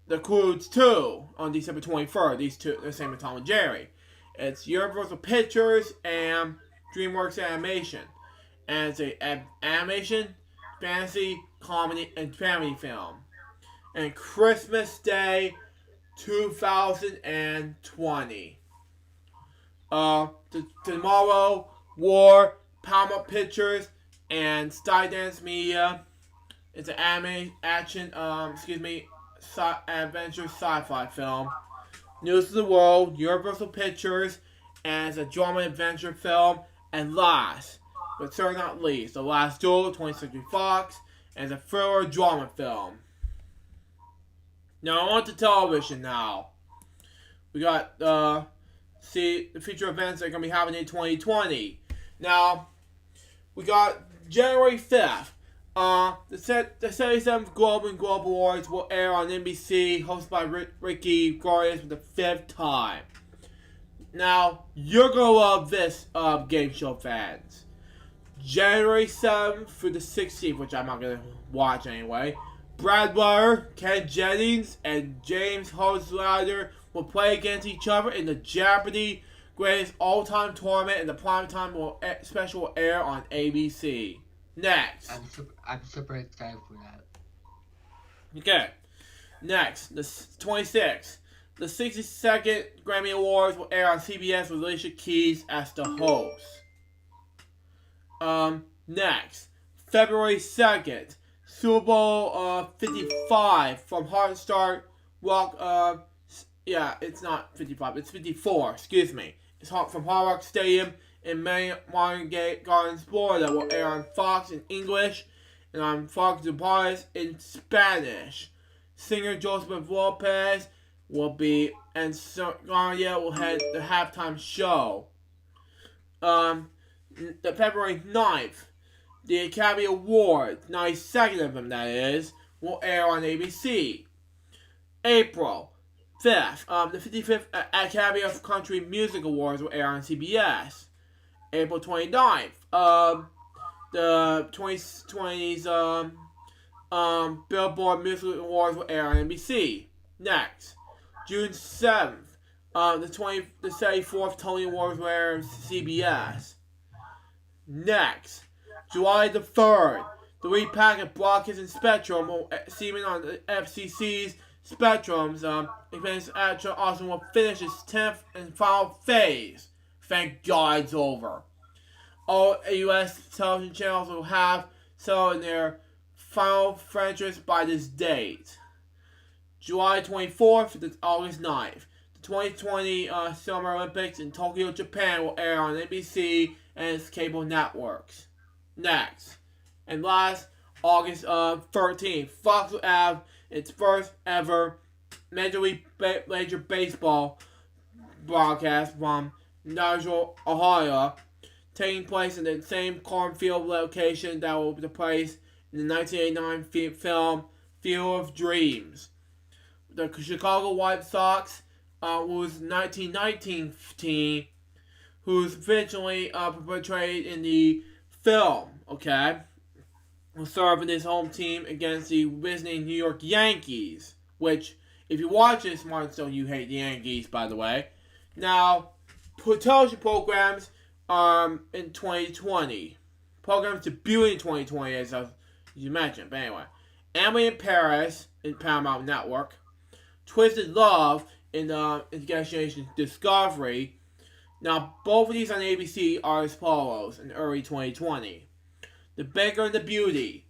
The Croods 2 on December 23rd. These two, the same as Tom and Jerry. It's Universal Pictures and DreamWorks Animation. And it's an animation, fantasy, comedy, and family film. And Christmas Day 2020. Tomorrow, War, Paramount Pictures, and Skydance Media. It's an anime, action, adventure sci-fi film. News of the World, Universal Pictures, and it's a drama adventure film. And last, but certainly not least, The Last Duel, 20th Century Fox, and it's a thriller drama film. Now on to television now. We got the future events that are going to be happening in 2020. Now, we got January 5th. The 77th Global Awards will air on NBC, hosted by Ricky Garrius for the 5th time. Now, you're going to love this, game show fans. January 7th through the 16th, which I'm not going to watch anyway. Brad Weller, Ken Jennings, and James Holzlader will play against each other in the Jeopardy! Greatest All-Time Tournament, and the primetime special will air on ABC. Next. I'm super excited for that. Okay. Next, the 26th. The 62nd Grammy Awards will air on CBS with Alicia Keys as the host. Next, February 2nd. Super Bowl 55 from Heartstart Rock. It's not 55, it's 54. Excuse me. It's from Hard Rock Stadium in Martin Gardens, Florida. Will air on Fox in English and on Fox Deportes in Spanish. Singer Joseph Lopez will be, and Sonia will head the halftime show. The February 9th. The Academy Awards, 92nd of them that is, will air on ABC. April 5th, the 55th Academy of Country Music Awards will air on CBS. April 29th, the 2020's Billboard Music Awards will air on NBC. Next, June 7th, the 74th Tony Awards will air on CBS. Next, July the 3rd, the repackaged Broadcasting Spectrum will streaming on the FCC's Spectrum's Advanced Action also will finish its 10th and final phase. Thank God it's over. All U.S. television channels will have so in their final franchise by this date. July 24th to August 9th. The 2020 Summer Olympics in Tokyo, Japan will air on NBC and its cable networks. Next, and last, August 13th, Fox will have its first ever Major Baseball broadcast from Nashville, Ohio, taking place in the same cornfield location that will take place in the 1989 film Field of Dreams. The Chicago White Sox, whose 1919 team, who's originally portrayed in the film, okay, will serve in his home team against the visiting New York Yankees, which, if you watch this, Martin, you hate the Yankees, by the way. Now, television programs in 2020. Programs debuting in 2020, as you mentioned, but anyway. Emily in Paris in Paramount Network. Twisted Love in Investigation Discovery. Now, both of these on ABC are as follows in early 2020. The Beggar and the Beauty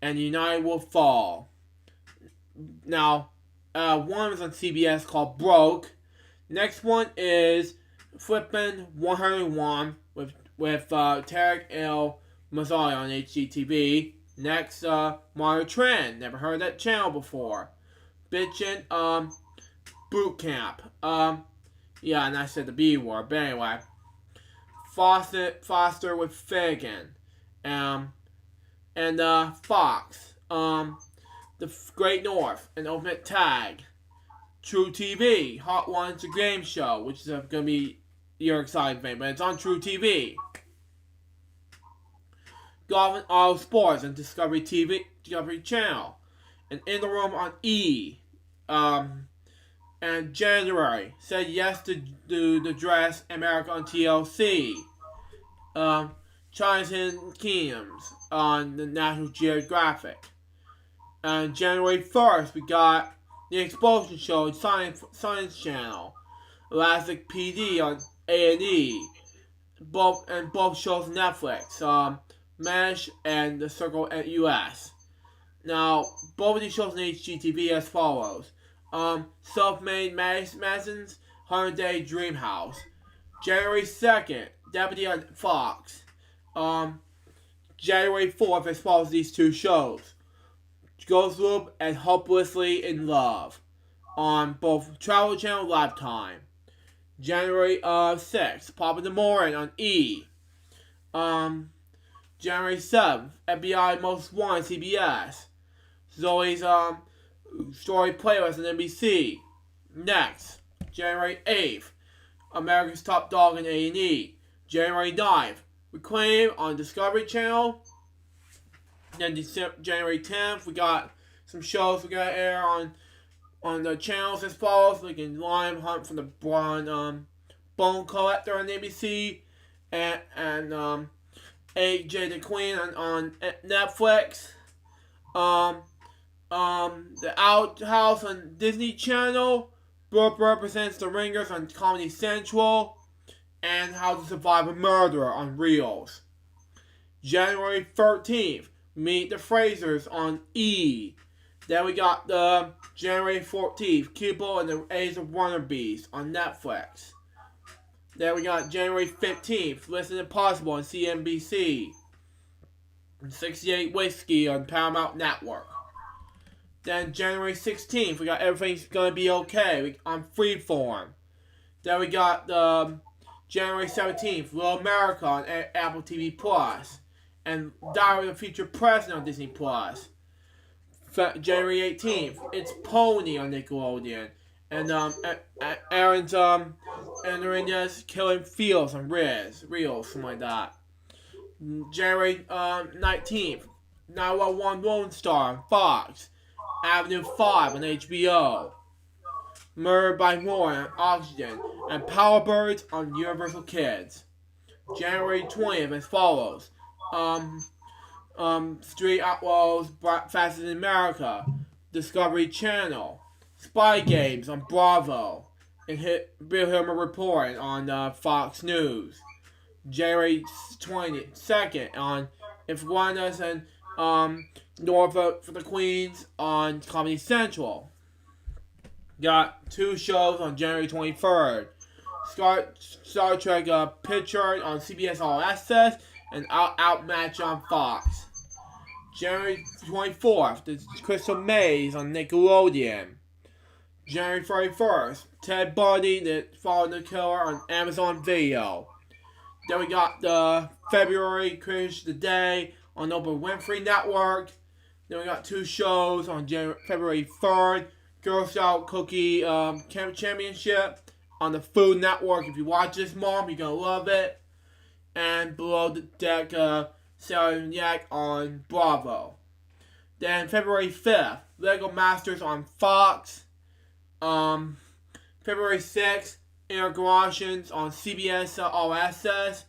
and United Will Fall. Now, one was on CBS called Broke. Next one is Flippin' 101 with Tarek El Mazzali on HGTV. Next, Modern Trend. Never heard that channel before. Bitchin' Boot Camp. Yeah, and I said the B word, but anyway. Foster with Fagan. And Fox. The Great North and Ultimate Tag. True TV. Hot Ones, the game show, which is going to be your exciting thing, but it's on True TV. Golf and Auto Sports and Discovery Channel. And In the Room on E. And January, Said Yes to the Dress America on TLC. China's Hidden Kingdoms on the National Geographic. And January 1st, we got The Explosion Show on Science Channel. Elastic PD on A&E. Both shows on Netflix. MASH and The Circle at US. Now, both of these shows on HGTV as follows. Self-Made Madison's 100-Day Dream House. January 2nd, Deputy on Fox. January 4th as follows these two shows. Ghost Loop and Hopelessly in Love on both Travel Channel Lifetime. January 6th, Pop in the Morning on E. January 7th, FBI Most Wanted CBS. Zoe's Story Playlist on NBC. Next, January 8th, America's Top Dog on A&E. January 9th, Reclaim on Discovery Channel. Then January 10th, we got some shows we got to air on the channels as follows, like in Lion Hunt from the Bone Collector on ABC, and AJ the Queen on Netflix. The Outhouse on Disney Channel. Brooke Represents the Ringers on Comedy Central. And How to Survive a Murderer on Reels. January 13th, Meet the Frasers on E. Then we got the January 14th, Cubo and the Age of Wonder Beast on Netflix. Then we got January 15th, Listen Impossible on CNBC. And 68 Whiskey on Paramount Network. Then January 16th, we got Everything's Gonna Be Okay on Freeform. Then we got January 17th, Little America on Apple TV Plus. and Diary of the Future President on Disney Plus. January 18th, it's Pony on Nickelodeon, and Aaron's Enriquez Killing Fields on Reels, something like that. January 19th, 911 Lone Star on Fox, Avenue 5 on HBO, Murdered by Moore on Oxygen, and Power Birds on Universal Kids. January 20th as follows. Street Outlaws, Fastest in America, Discovery Channel, Spy Games on Bravo, and Bill Hillman Report on Fox News. January 22nd on Iguanas and Norfolk for the Queens on Comedy Central. Got 2 shows on January 23rd. Star Trek Picture on CBS All Access and Outmatch on Fox. January 24th, the Crystal Maze on Nickelodeon. January 31st, Ted Bundy, the Follow the Killer on Amazon Video. Then we got the February Crash the Day on Oprah Winfrey Network. Then we got 2 shows on February 3rd. Girl Scout Cookie Championship on the Food Network. If you watch this, Mom, you're going to love it. And Below the Deck Sarah and Yak on Bravo. Then February 5th, Lego Masters on Fox. February 6th, Intergalactions on CBS All Access.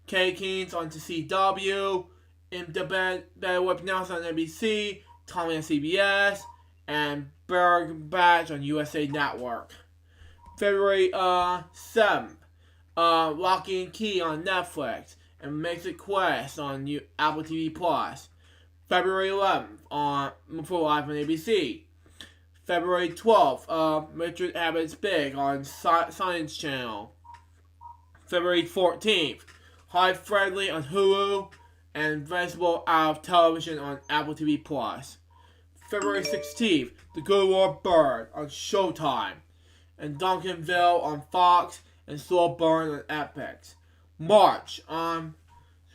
K-Keens on CW. In the Better Whip Nelson on NBC. Tommy on CBS. And Berg Batch on USA Network. February 7th, Lockie and Key on Netflix, and Mythic Quest on Apple TV Plus. February 11th, on Full Life on ABC. February 12th, Richard Abbott's Big on Science Channel. February 14th, High Friendly on Hulu, and Vegetable Out of Television on Apple TV Plus. February 16th, The Good Lord Bird on Showtime, and Duncanville on Fox, and Slow Burn on Epix. March,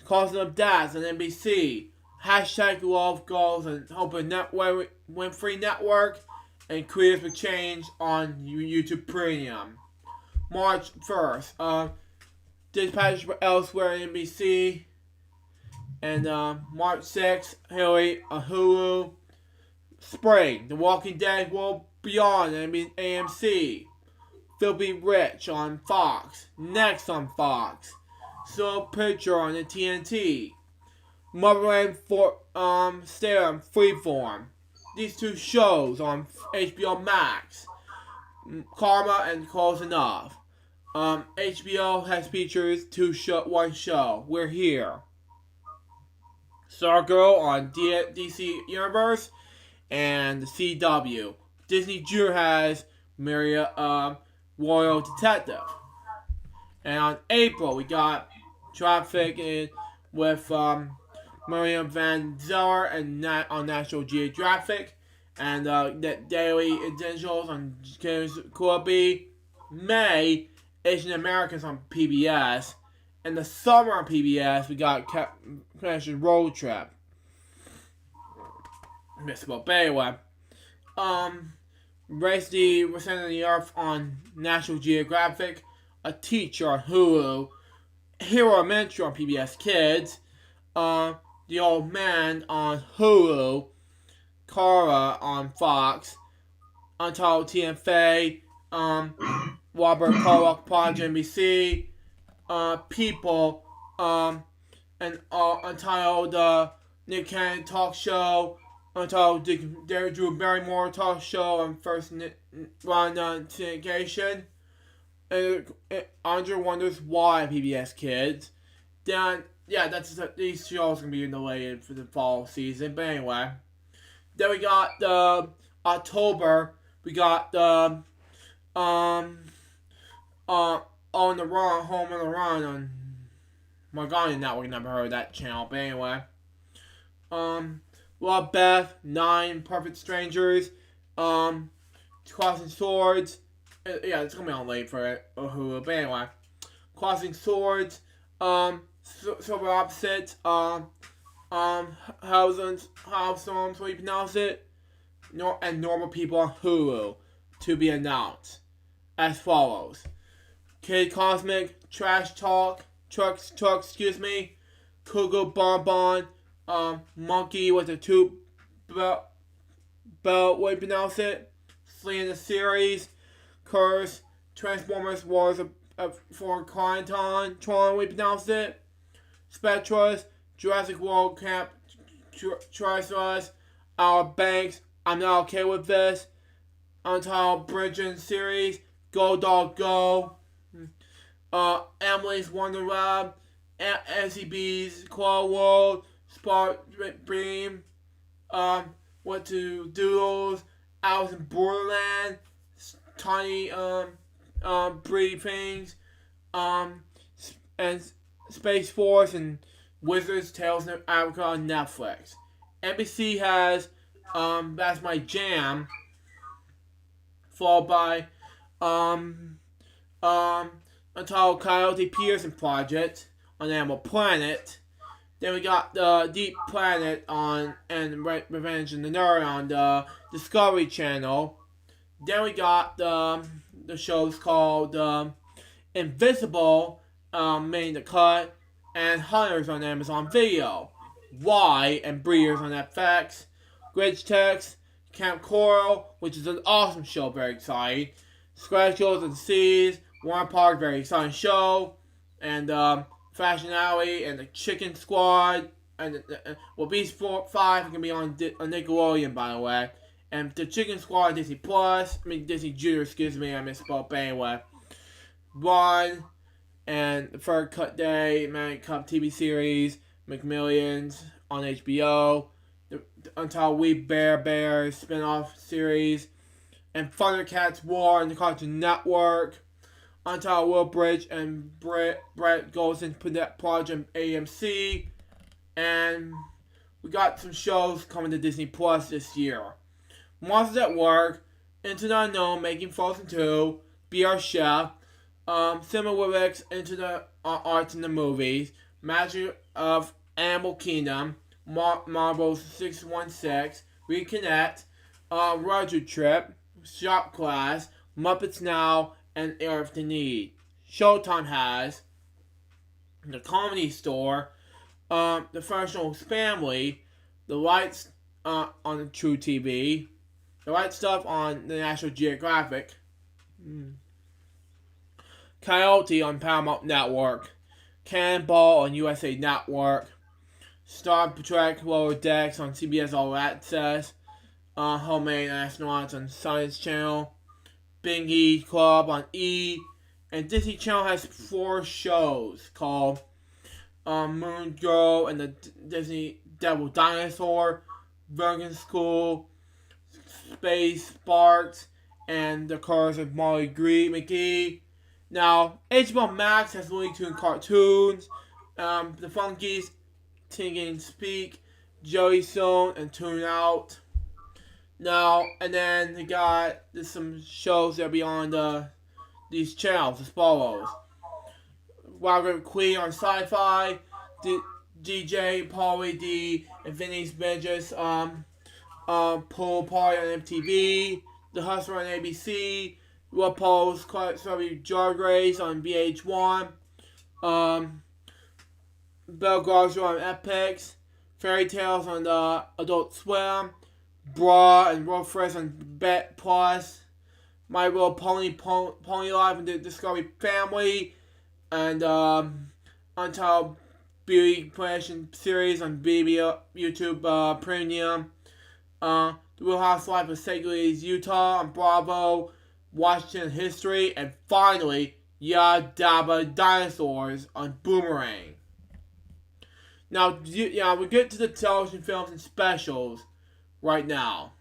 Causing of Dads on NBC, Hashtag Love Goals on Oprah Winfrey Network, and Creators for Change on YouTube Premium. March 1st, Dispatch for Elsewhere on NBC, and March 6th, Hillary on Hulu. Spring, The Walking Dead World Beyond on AMC. Filthy Rich on Fox. Next on Fox. Soul Picture on the TNT. Motherland Stare on Freeform. These 2 shows on HBO Max. Karma and Close Enough. HBO has features 1 show. We're Here. Stargirl on DC Universe and the CW. Disney Junior has Maria Royal Detective. And on April, we got Traffic with Miriam Van Zeller and on National Geographic. And the Daily Essentials on James Corby. May, Asian Americans on PBS. And the summer on PBS, we got Connection Road Trip. Missable. But anyway, Race the Center of the Earth on National Geographic, A Teacher on Hulu, Hero Elementary on PBS Kids, The Old Man on Hulu, Kara on Fox, Untitled TFA, Robert Pollock Project NBC, People, and Untitled Nick Cannon Talk Show, Untitled Drew Barrymore Talk Show on First Run syndication. Andre wonders why PBS Kids. Then, yeah, these shows gonna be delayed for the fall season. But anyway, then we got the October. We got the On the Run, Home on the Run on Margani Network. Never heard of that channel. But anyway, Love Beth, 9 Perfect Strangers, Crossing Swords. Yeah, it's gonna be on late for it. But anyway, Crossing Swords, Silver Opposites, Hellstorms, what you pronounce it, and Normal People on Hulu, to be announced, as follows: Kid Cosmic, Trash Talk, excuse me, Kugo Bonbon, Monkey with a two belt, what you pronounce it, Flee the Series, Curse, Transformers Wars for Clinton, Tron, we pronounce it, Spectros, Jurassic World Camp, Triceratops, Our Banks, I'm Not Okay With This, Untitled Bridget Series, Go Dog Go, Emily's Wonder Lab, NCB's Claw World, Spark Beam, What to Doodles, Alice in Borderland, Tiny Briefings, and Space Force and Wizards Tales of Africa on Netflix. NBC has That's My Jam, followed by Untitled Coyote Peterson Project on Animal Planet. Then we got the Deep Planet on and Revenge of the Nerd on the Discovery Channel. Then we got the shows called Invisible, Making the Cut, and Hunters on Amazon Video. Y and Breeders on FX. Gridge Text, Camp Coral, which is an awesome show, very exciting. Scratch Shows and Seas, Warren Park, very exciting show. And Fashion Alley and the Chicken Squad. And Beast 5 can be on Nickelodeon, by the way. And the Chicken Squad, Disney Plus. Disney Junior, excuse me, I misspoke, but anyway. Run, and the Third Cut Day, Manic Cup TV series, McMillions on HBO, the Untitled We Bears spin-off series, and Thundercats War on the Cartoon Network, Untitled Will Bridge and Brett Goldson's Project AMC, and we got some shows coming to Disney Plus this year. Monsters at Work, Into the Unknown, Making Frozen 2, Be Our Chef, Cinema Lyrics, Into the Arts in the Movies, Magic of Animal Kingdom, Marvel's 616, Reconnect, Roger Trip, Shop Class, Muppets Now, and Earth to Need. Showtime has The Comedy Store, The Professional Family, The Lights on the True TV, The Right Stuff on the National Geographic, Coyote on Paramount Network, Cannonball on USA Network, Star Trek Lower Decks on CBS All Access, Homemade Astronauts on Science Channel, Bingy Club on E, and Disney Channel has 4 shows called Moon Girl and the Disney Devil Dinosaur, Virgin School, Space Sparks, and The Curse of Molly McGee. Now, HBO Max has Looney Tunes cartoons, The Funkies, Ting Speak, Joey Stone, and Tune Out. Now, and then they got some shows that be on these channels as follows: Wild Queen on Sci-Fi, DJ, Pauly D, and Vinny's Vengeance, Pool Party on MTV, The Hustler on ABC, RuPaul's Celebrity Drag Race on VH1, Belle Garza on Epix, Fairy Tales on the Adult Swim, Bra and World Fresh on Bet Plus, My Little Pony Live on the Discovery Family, and Untitled Beauty Passion series on YouTube Premium, The Real Housewives of St. Louis, Utah on Bravo, Washington History, and finally, Dabba Dinosaurs on Boomerang. Now, we get to the television films and specials right now.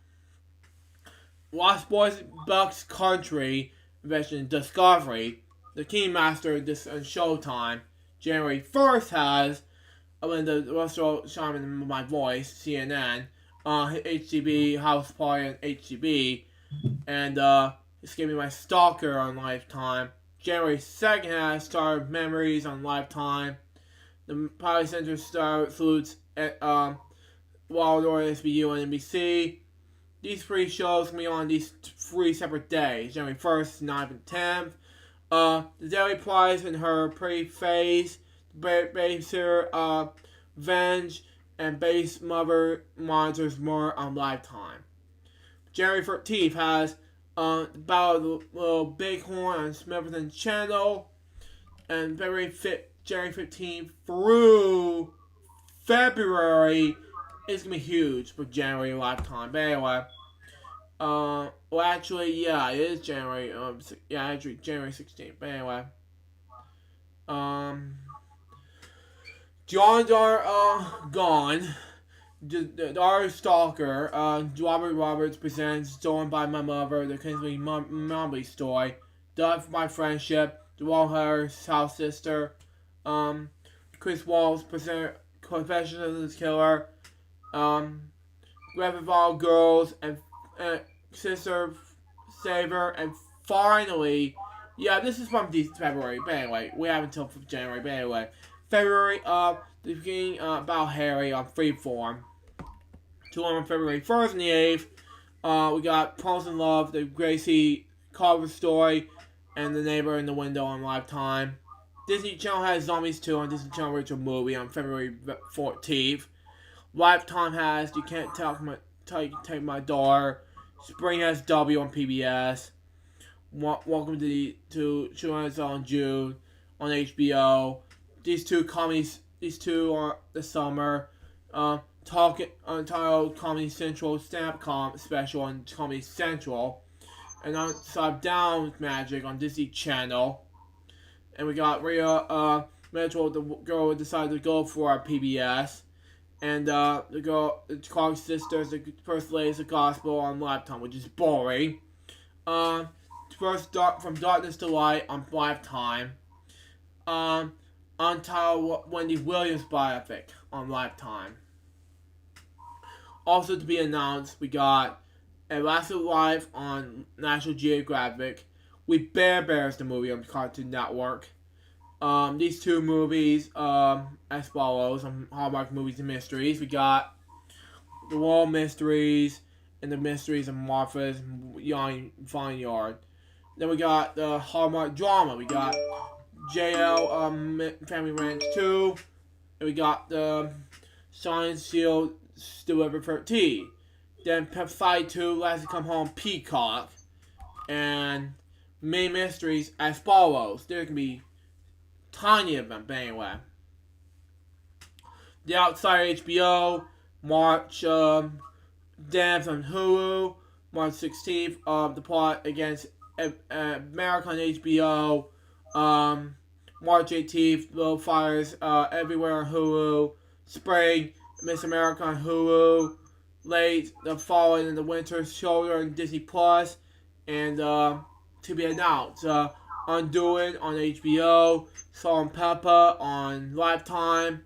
Lost Boys Bucks Country, Invention Discovery, The Kingmaster, this on Showtime. January 1st has, when the Russell Shaman in My Voice, CNN, HGB, House Party on HGB, and Escaping My Stalker on Lifetime. January 2nd has Star Memories on Lifetime. The Poly Center Star salutes Waldorf, SBU, and NBC. These 3 shows can be on these 3 separate days, January 1st, 9th, and 10th. The Daily Prize in her pre-phase, Babysitter, Venge, and Base Mother Monitors more on Lifetime. January 13th has the Battle of the Little Bighorn on Smithson Channel. And January 15th through February is going to be huge for January Lifetime. But anyway, well, actually, yeah, it is January. Actually, January 16th. But anyway, John Gone. Our Stalker, Robert Roberts presents Stolen by My Mother, the Kingsley Mumbly story, Done for My Friendship, The Wallhurst House Sister, Chris Walls present Confession of the Killer, Gravival Girls, and Sister Saver, and finally, yeah, this is from February, but anyway, we have until January, but anyway, February, the beginning about Harry on Freeform. 2 on February 1st and the 8th. We got Pearls in Love, the Gracie Carver story, and The Neighbor in the Window on Lifetime. Disney Channel has Zombies 2 on Disney Channel Original Movie on February 14th. Lifetime has You Can't Take My Daughter. Spring has W on PBS. Welcome to Children's on June on HBO. These 2 comedies, these 2 are the summer. Talking Untitled Comedy Central stand-up special on Comedy Central, and Upside Down Magic on Disney Channel, and we got Rhea Mitchell, the girl who decided to go for our PBS, and the Clark Sisters, the First Ladies of Gospel on Lifetime, which is boring. From Darkness to Light on Lifetime. Untitled Wendy Williams biopic on Lifetime. Also to be announced, we got Elastic Life on National Geographic. We Bear Bears the movie on Cartoon Network. These 2 movies as follows on Hallmark Movies and Mysteries. We got The Wall Mysteries and the Mysteries of Martha's Young Vineyard. Then we got the Hallmark Drama. We got JL Family Ranch 2. And we got the Science Shield Delivered 13. Then Pepside 2, Last to Come Home Peacock. And Main Mysteries as follows. There can be tiny of them, but anyway. The Outside HBO, March Dams on Hulu, March 16th, The Plot Against America on HBO, March 18th, Little Fires Everywhere on Hulu, Spring, Miss America on Hulu, late, The Fall and the Winter Shoulder on Disney Plus, and to be announced, Undoing on HBO, Salt and Pepper on Lifetime,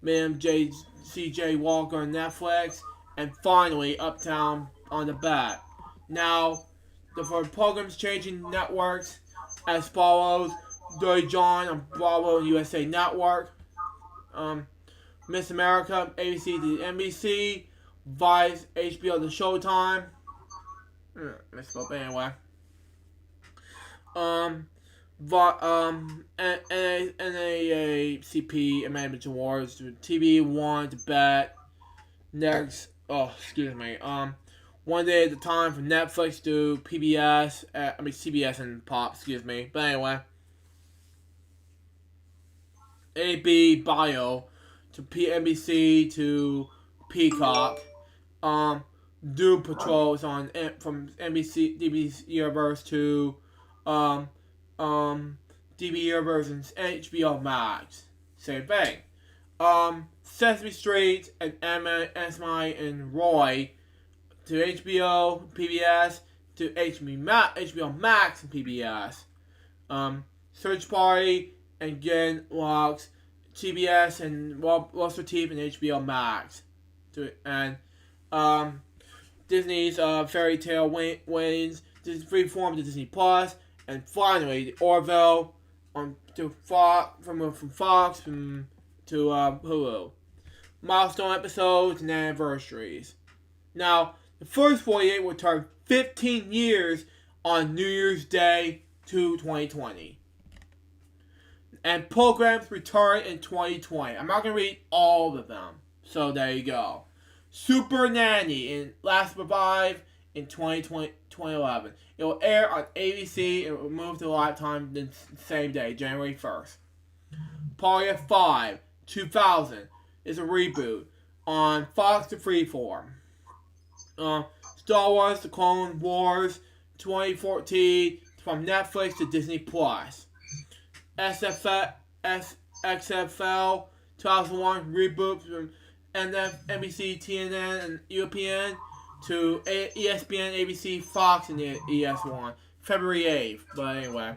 Madam C.J. Walker on Netflix, and finally Uptown on the back. Now, for programs changing networks as follows: Dirty John on Bravo and USA Network, Miss America, ABC to NBC, Vice, HBO to Showtime. Misspoke, but anyway. NAACP Amendment Awards to TV One to Bet. Next, One Day at a Time from Netflix to PBS. CBS and Pop. Excuse me. But anyway, AB Bio to NBC to Peacock. Doom Patrol is on from NBC DB Universe to DB Universe and HBO Max. Same thing. Sesame Street and Emma, Esme, and Roy to HBO, PBS, to HBO Max and PBS. Search Party and Gen Locks, CBS and Rooster Teeth and HBO Max. And Disney's Fairy Tale Wings, Freeform to Disney Plus, and finally the Orville on to Fox from Fox to Hulu. milestone episodes, and anniversaries. Now, the first 48 will turn 15 years on New Year's Day to 2020. And programs return in 2020. I'm not going to read all of them. So there you go. Super Nanny in Last Revive in 2011. It will air on ABC and will move to Lifetime the same day, January 1st. Party of 5, 2000 is a reboot on Fox to Freeform. Star Wars The Clone Wars 2014 from Netflix to Disney Plus. XFL 2001 reboot from NBC, TNN, and ESPN to ESPN, ABC, Fox, and ES1. February 8th. But anyway.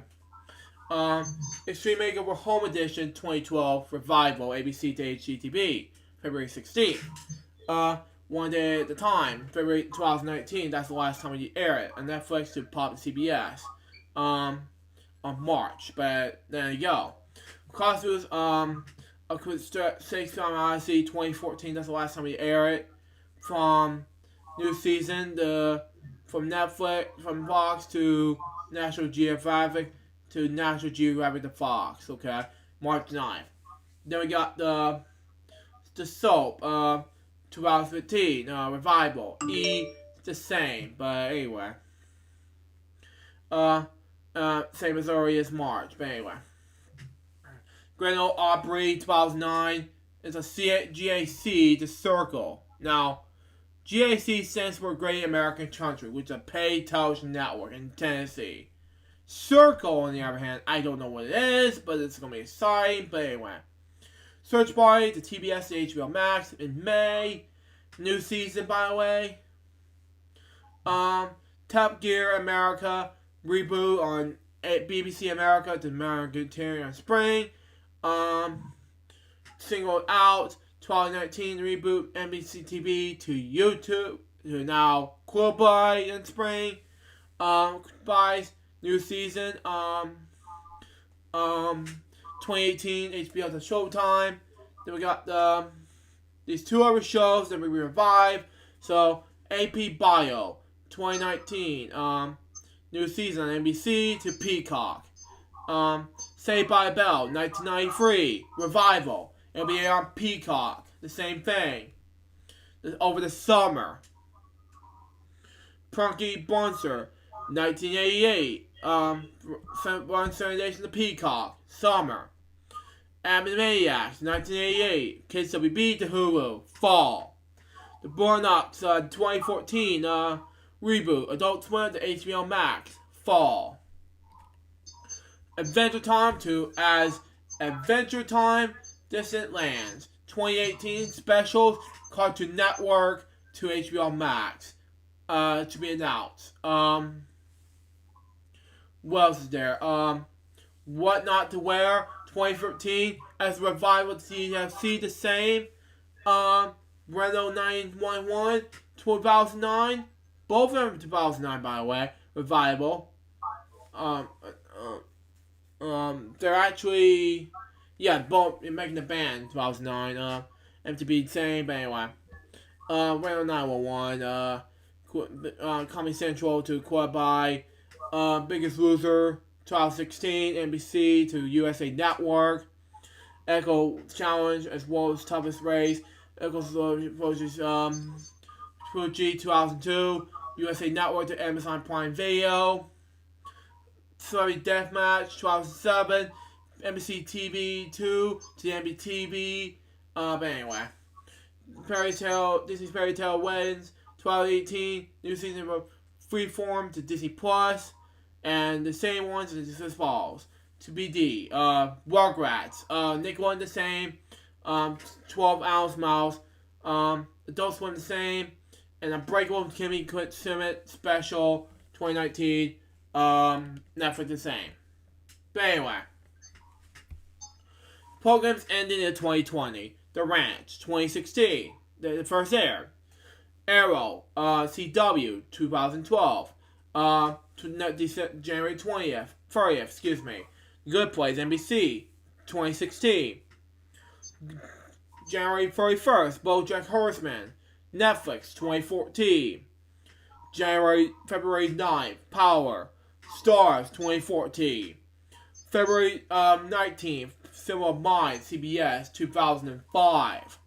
Extreme Makeover Home Edition 2012 Revival, ABC to HGTV. February 16th. One Day at a Time, February 2019. That's the last time we air it. On Netflix to pop to CBS. On March. But there you go. Costumes, Six Film Odyssey 2014. That's the last time we air it. From new season, from Netflix, from Fox to National Geographic to National Geographic to Fox. Okay, March 9th. Then we got the soap, 2015 Revival. The same, but anyway. Same as early as March, but anyway. Grand Ole Opry 2009 is a GAC, The Circle. Now, GAC stands for Great American Country, which is a paid television network in Tennessee. Circle, on the other hand, I don't know what it is, but it's going to be exciting, but anyway. Search Party to TBS and HBO Max in May. New season, by the way. Top Gear America reboot on BBC America to American Territory in spring. Singled Out 2019 reboot NBC TV to YouTube to now Quillby in spring. Buys new season 2018 HBO to Showtime. Then we got these two other shows that we revive. So AP Bio 2019 new season on NBC to Peacock. Saved by the Bell 1993 revival. It'll be on Peacock. The same thing. Over the summer. Punky Bonser 1988 One Nation to Peacock. Summer. Animaniacs 1988 Kids WB to Hulu. Fall. The Born Ups 2014 reboot Adult Swim to HBO Max. Fall. Adventure Time to as Adventure Time Distant Lands 2018 specials Cartoon Network to HBO Max to be announced. What else is there? What Not to Wear 2013 as a revival to TFC the same. Reno 911 2009. Both of them 2009 by the way. Revival. They're actually both making the band 2009. MTV same, but anyway. Reno 911. Comedy Central to Quillby. Biggest Loser 2016 NBC to USA Network. Echo Challenge as well as Toughest Race. Echo vs. Fuji 2002 USA Network to Amazon Prime Video. Celebrity Deathmatch 2007 NBC TV 2 to NBC. But anyway. Disney's Fairy Tale wins 2018 new season of Freeform to Disney Plus. And the same ones as follows. To BD, Rugrats, Nickelodeon the same, 12-ounce mouse, Adult Swim the same, and Unbreakable Kimmy Schmidt special 2019, Netflix the same. But anyway, programs ending in 2020. The Ranch 2016, the first aired. Arrow, CW 2012. January 30th, Good Place, NBC, 2016. January 31st, BoJack Horseman, Netflix, 2014. February 9th, Power, Stars, 2014. February 19th, Cinema of Mind, CBS, 2005.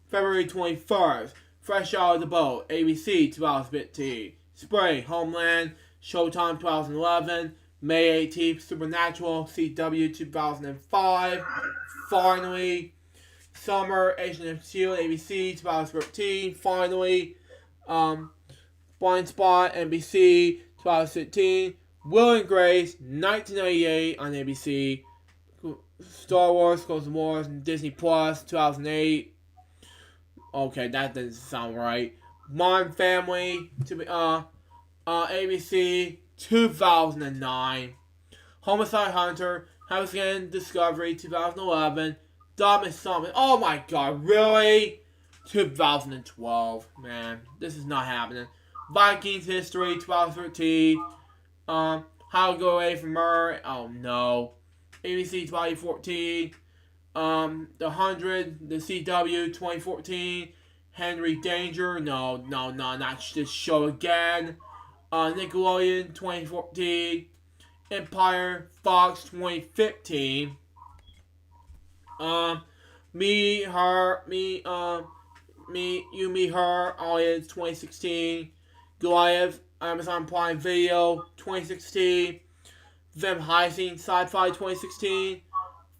February 21st, Fresh Out of the Boat, ABC, 2015. Spring, Homeland, Showtime, 2011. May 18th, Supernatural, CW, 2005. Finally, Summer, Agent of S.H.I.E.L.D., ABC, 2013. Finally, Blind Spot, NBC, 2015. Will and Grace, 1998 on ABC. Star Wars, Clone Wars, Disney Plus, 2008. Okay, that doesn't sound right. Modern Family, ABC, 2009. Homicide Hunter, House Again Discovery, 2011. Dumb is Something. Oh my god, really? 2012. Man, this is not happening. Vikings History, 2013. How to Go Away from Her. Oh no. ABC 2014. The 100, the CW 2014. Henry Danger. No, not this show again. Nickelodeon 2014. Empire Fox 2015. Me, Her, You, Me, Her, Audience 2016. Goliath, Amazon Prime Video 2016. Them Heising, Sci-Fi 2016.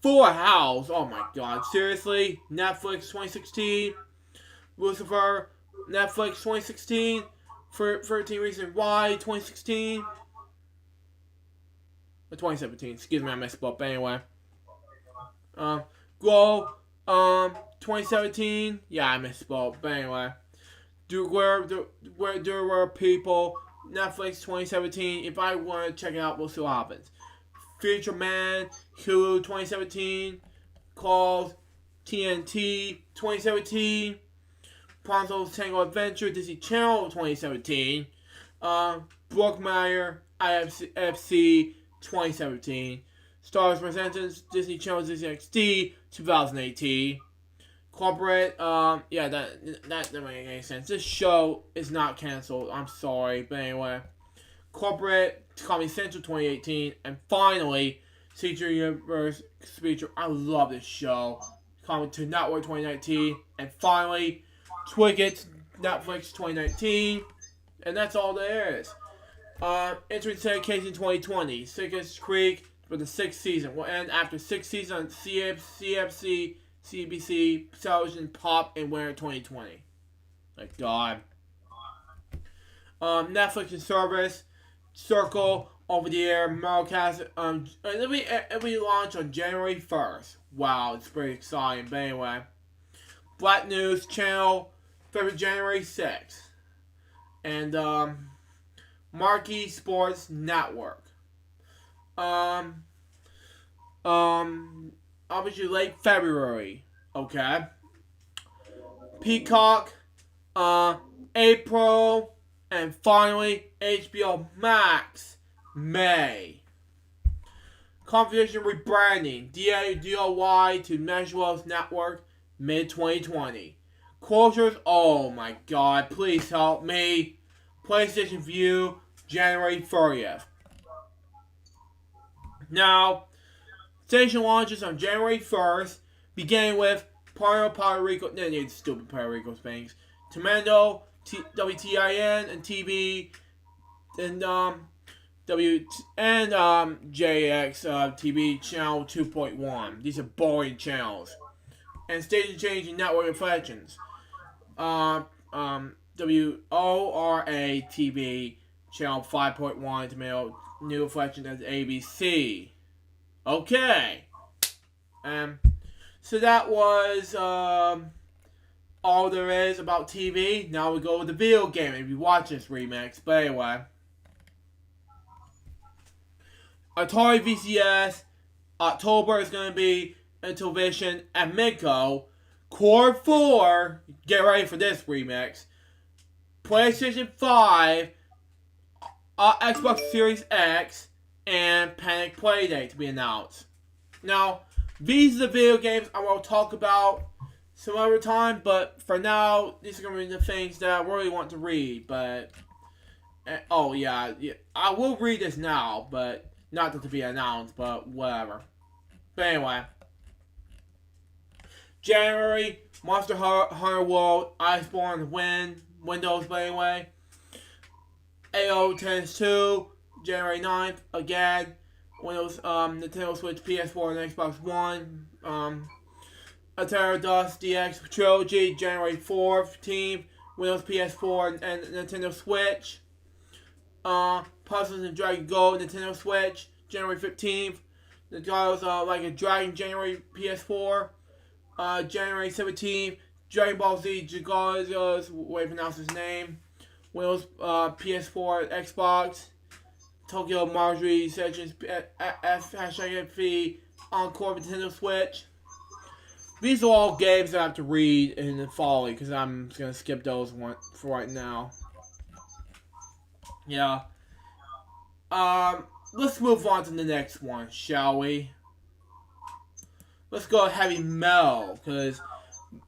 Full House, oh my god, seriously? Netflix 2016. Lucifer, Netflix 2016. 13 Reasons Why 2016. 2017, excuse me, I messed up, but anyway. Glow, 2017. Yeah, I misspoke, but anyway. There were people. Netflix 2017. If I want to check it out, we'll see what happens. Future Man, Hulu 2017. Called TNT 2017. Pronto's Tango Adventure, Disney Channel 2017. Brookmeyer, IFC 2017. Stars Presents, Disney Channel, Disney XD 2018. Corporate, yeah, that doesn't make any sense. This show is not canceled. I'm sorry, but anyway. Corporate, Comedy Central 2018, and finally, Feature Universe Feature. I love this show. Coming to Network 2019, and finally, Twickets, Netflix 2019, and that's all there is. Entering syndication 2020, Sickest Creek for the 6th season will end after 6 seasons on CFC. CBC, television, pop, and winter 2020. My god. Netflix and service, Circle, over the air, Marocast, it'll be launched on January 1st. Wow, it's pretty exciting, but anyway. Black News Channel, February, January 6th. And, Marquee Sports Network. Obviously late February, okay? Peacock, April, and finally HBO Max, May. Competition rebranding, DOY to Measureless Network, mid-2020. Closures, oh my god, please help me. PlayStation View, January 30th. Now, station launches on January 1st, beginning with Puerto Rico, stupid Puerto Rico things, Tamando, WTIN, and TV, and JX TV channel 2.1. These are boring channels. And station change in network reflections. WORA TV channel 5.1 to mail new reflection as ABC. Okay. So that was all there is about TV. Now we go with the video game if you watch this remix. But anyway. Atari VCS. October is going to be Intellivision and Midco. Core 4. Get ready for this remix. PlayStation 5. Xbox Series X. And Panic Playdate to be announced. Now, These are the video games I will talk about some other time, but for now, these are going to be the things that I really want to read, but... oh, yeah, I will read this now, but not to be announced, but whatever. But anyway. January, Monster Hunter World, Iceborne Wind, Windows, by the way. AO Tennis 2, January 9th, again. Windows, Nintendo Switch, PS4, and Xbox One. Atari DOS DX Trilogy, January 14th, Windows, PS4, and Nintendo Switch. Puzzles and Dragon Gold, Nintendo Switch, January 15th. The Trials Like a Dragon, January PS4. January 17th, Dragon Ball Z Giga's, way to pronounce his name. Windows, PS4, Xbox. Tokyo Marjorie Sessions, #FP, Encore, Nintendo Switch. These are all games that I have to read in the following, because I'm just going to skip those one for right now. Yeah. Let's move on to the next one, shall we? Let's go heavy metal, because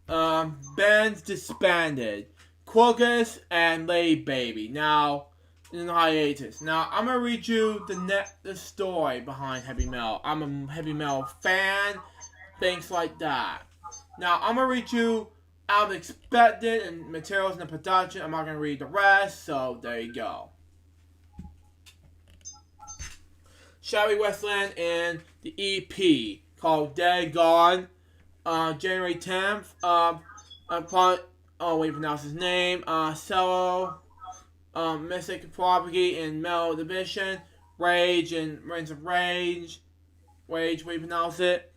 bands disbanded. Quokkas and Lady Baby. Now, in hiatus. Now, I'm going to read you the story behind heavy metal. I'm a heavy metal fan, things like that. Now, I'm going to read you out of expected and materials in the production. I'm not going to read the rest, so there you go. Shabby Westland and the EP called Dead Gone, January 10th. Wait to pronounce his name. Cello, Mystic Property and Metal Division, Rage and Reigns of Rage, way to pronounce it.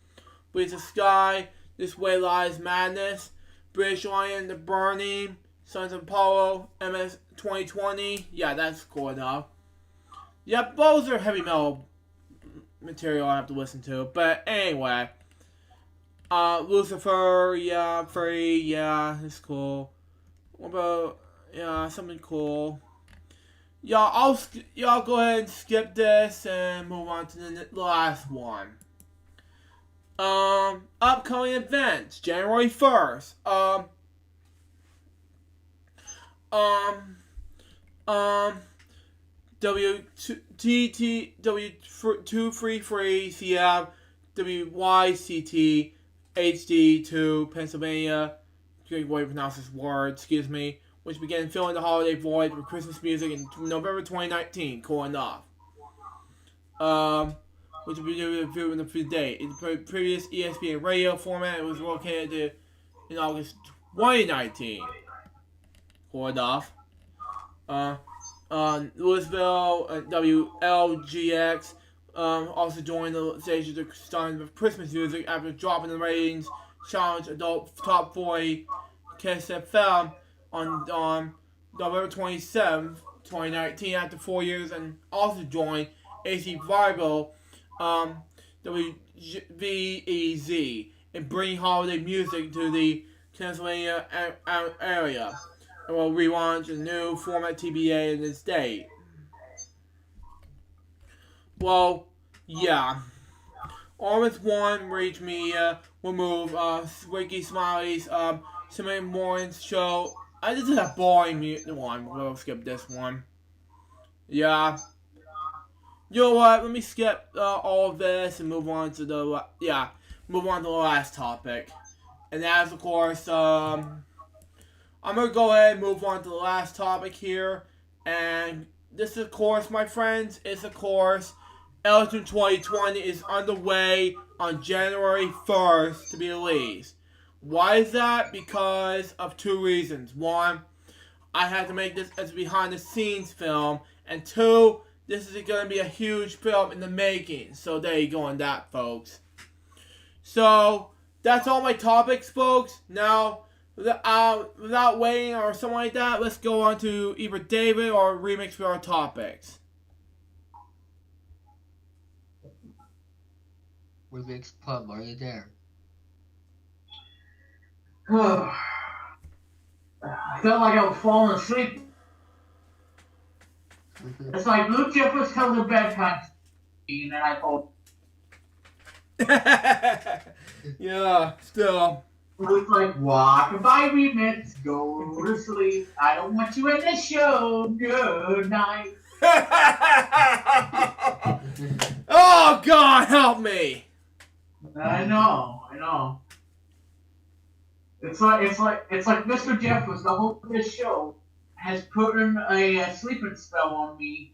Bleeds the Sky, This Way Lies Madness, British Lion, The Burning, Sons of Apollo, MS 2020. Yeah, that's cool enough. Yep, those are heavy metal material I have to listen to. But anyway, Lucifer, yeah, Free, yeah, it's cool. What about, yeah, something cool. Y'all go ahead and skip this and move on to the last one. Upcoming events, January 1st. W233 CF WYCT HD2 Pennsylvania. Great way to pronounce this word, excuse me. Which began filling the holiday void with Christmas music in November 2019. Cool enough. Which will be reviewed in the date. In the previous ESPN radio format, it was located in August 2019. Cool enough. Louisville, WLGX, also joined the station to start with Christmas music after dropping the ratings challenge adult top 40 Kiss FM on November 27th, 2019 after 4 years, and also joined AC Viral, WVEZ, in bringing holiday music to the Pennsylvania area, and will relaunch a new format TBA in this date. Well, yeah. Almost One, Rage Media, will move, Ricky Smiley's, Sunday Morning's show. This is a boring one. We'll skip this one. Yeah. You know what? Let me skip all of this and move on to the last topic. And that is, of course, I'm gonna go ahead and move on to the last topic here. And this, of course, my friends, is, of course, Elton 2020 is underway on January 1st to be released. Why is that? Because of two reasons. One, I had to make this as a behind-the-scenes film. And two, this is going to be a huge film in the making. So there you go on that, folks. So, that's all my topics, folks. Now, without waiting or something like that, let's go on to either David or Remix for our topics. Remix Pub, are you there? I felt like I was falling asleep. It's like Luke just was till the bedtime, and then I thought. Yeah, still. It was like, walk by remix, go to sleep. I don't want you in the show. Good night. Oh, God, help me. I know. It's like Mr. Jeffers, the whole of this show, has put in a sleeping spell on me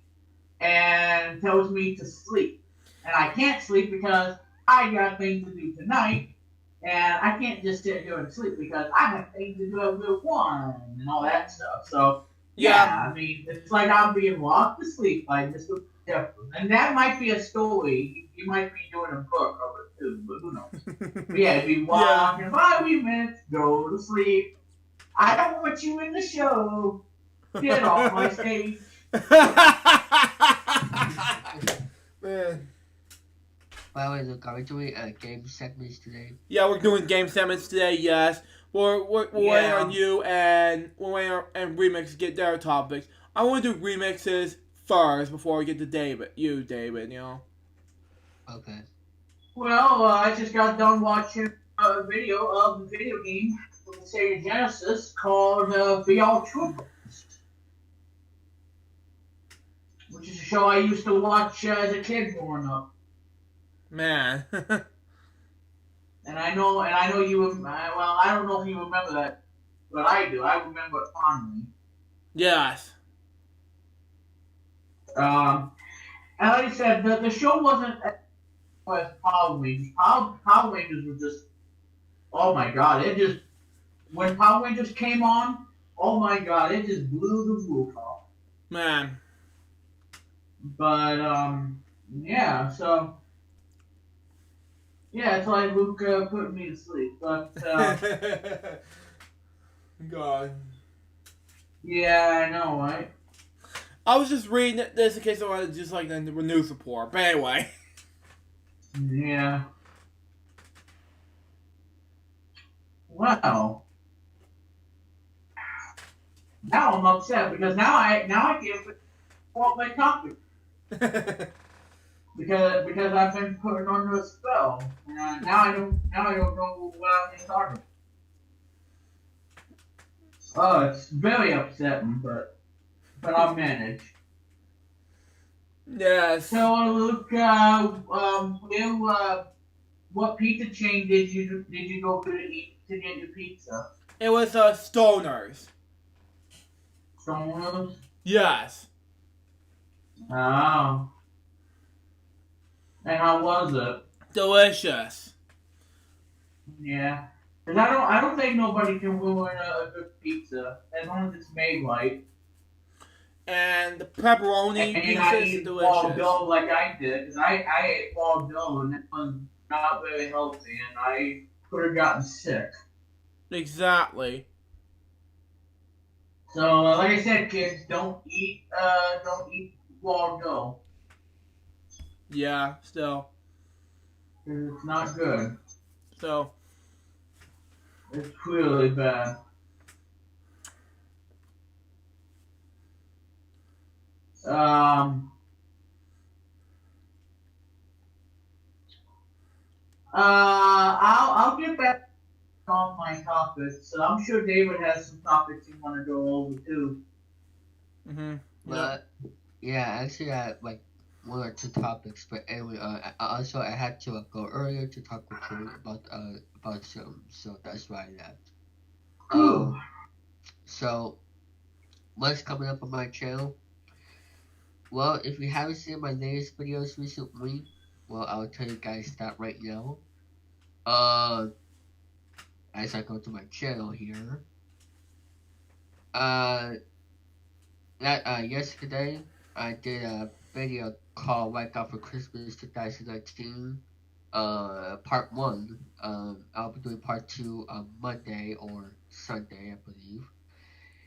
and tells me to sleep. And I can't sleep because I got things to do tonight. And I can't just sit here and sleep because I have things to do at Will 1 and all that stuff. So, yeah, I mean, it's like I'm being rocked to sleep by Mr. Jeffers. And that might be a story. He might be doing a book of it too, but who knows? But yeah, be walking by minutes, go to sleep. I don't want you in the show. Get off my stage. Man. By the way, Luke, are we doing game segments today? Yeah, we're doing game segments today. Yes, we're waiting on you and Remix to get their topics. I want to do remixes first before we get to David. You know. Okay. Well, I just got done watching a video of the video game from the Sega Genesis called VR Troopers, which is a show I used to watch as a kid growing up. Man. And I know you. Well, I don't know if you remember that, but I do. I remember it fondly. Yes. And like I said, the show wasn't as Power Rangers. Power Rangers was just, oh my god! It just, when Power Rangers came on, oh my god! It just blew the roof off. Man. But yeah. So yeah, it's like Luke put me to sleep. But God. yeah, I know, right? I was just reading this in case I wanted just like the news report. But anyway. Yeah. Well, now I'm upset because now I can't fault my topic because I've been put under a spell. Now I don't know what I'm talking about. Oh, it's very upsetting, but I'll manage. Yes. So Luke, what pizza chain did you go to eat to get your pizza? It was Stoners. Stoners? Yes. Oh. And how was it? Delicious. Yeah. Cause I don't think nobody can ruin a good pizza as long as it's made right. And the pepperoni And pizza I is eat delicious. ball dough like I did. Cause I ate ball dough and it was not very healthy and I could have gotten sick. Exactly. So like I said, kids, don't eat ball dough. Yeah, still. It's not good. So. It's really bad. I'll get back on my topics. So I'm sure David has some topics you want to go over too. Mhm. But yeah, actually, I like one or two topics. But anyway, I had to go earlier to talk with you about some, so that's why I left. So what's coming up on my channel? Well, if you haven't seen my latest videos recently, well, I'll tell you guys that right now. As I go to my channel here. Yesterday, I did a video called Right After Christmas 2019, part 1. I'll be doing part 2 on Monday or Sunday, I believe.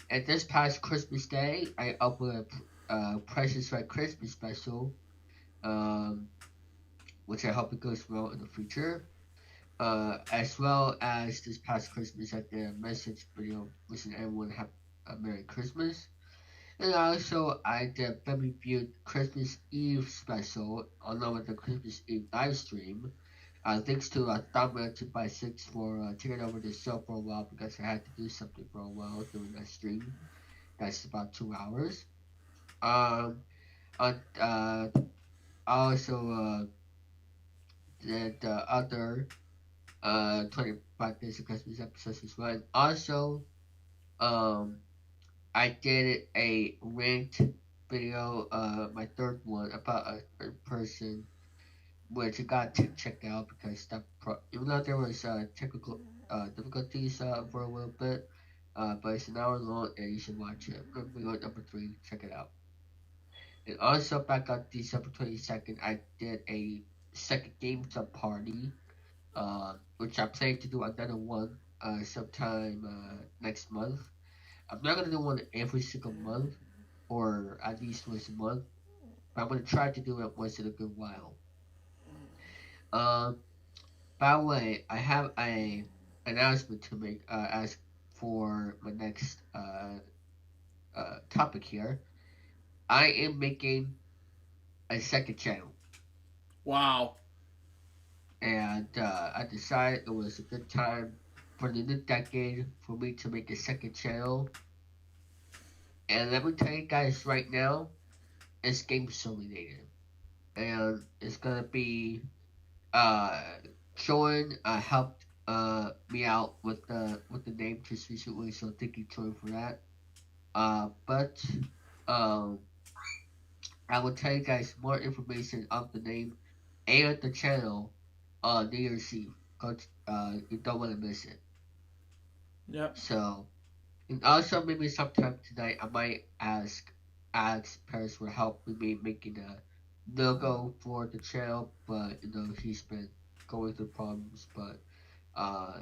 And this past Christmas Day, I uploaded a Prices Right Christmas special, which I hope it goes well in the future. As well as this past Christmas, I did a message video wishing everyone have a Merry Christmas. And also, I did a Baby Butte Christmas Eve special along with the Christmas Eve live stream. Thanks to Thumb2x6 for taking over the show for a while because I had to do something for a while during that stream. That's about 2 hours. Um, and, also the other 25 Days of Christmas episodes as well. And also, um, I did a ranked video, my third one about a third person, which I got to check out because even though there was technical difficulties for a little bit, but it's an hour long and you should watch it. Video number 3, check it out. And also back on December 22nd, I did a second game sub party, which I plan to do another one sometime next month. I'm not gonna do one every single month, or at least once a month, but I'm gonna try to do it once in a good while. Um, by the way, I have a announcement to make. As for my next topic here, I am making a second channel, Wow. and I decided it was a good time for the new decade for me to make a second channel. And let me tell you guys right now, it's game show related, and it's gonna be uh Sean helped me out with the name just recently, so thank you Sean for that. But um I will tell you guys more information of the name and the channel on New Year's Eve. Cause you don't want to miss it. Yep. So, and also maybe sometime tonight I might ask Paris for help with me making a logo for the channel, but he's been going through problems. But uh,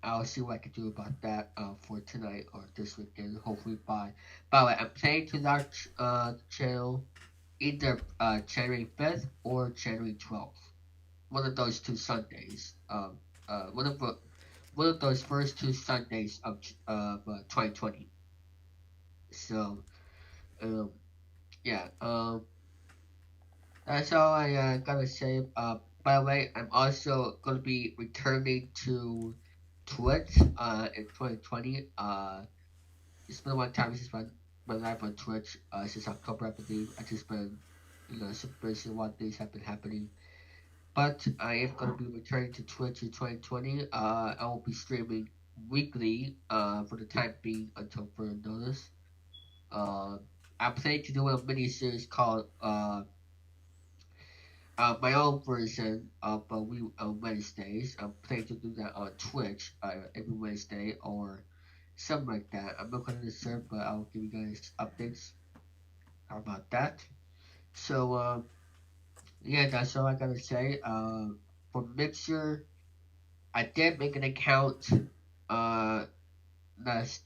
I'll see what I can do about that for tonight or this weekend. Hopefully by the way, I'm planning to launch the channel either January 5th or January 12th. One of those two Sundays. One of those first two Sundays of 2020. So um, yeah. That's all I gotta say. By the way, I'm also gonna be returning to Twitch in 2020. It's been a long time since my life on Twitch. Since October, I believe. I just been some busy. A lot of things have been happening. But I am gonna be returning to Twitch in 2020. I will be streaming weekly for the time being until further notice. Uh, I plan to do a mini series called my own version of we on Wednesdays. I'm planning to do that on Twitch every Wednesday or something like that. I'm not gonna serve, but I'll give you guys updates. How about that? So yeah, that's all I gotta say. For Mixer, I did make an account last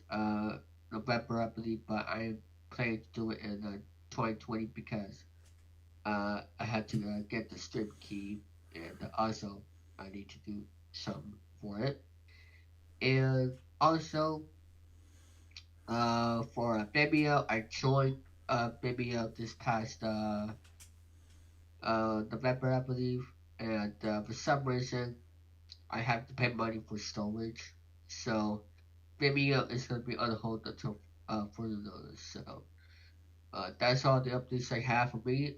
November, I believe, but I'm planning to do it in 2020 because I had to get the stream key, and also I need to do some for it. And also, for Vimeo, I joined Vimeo this past November, I believe, and for some reason, I have to pay money for storage, so Vimeo is gonna be on hold until further notice. So that's all the updates I have for me.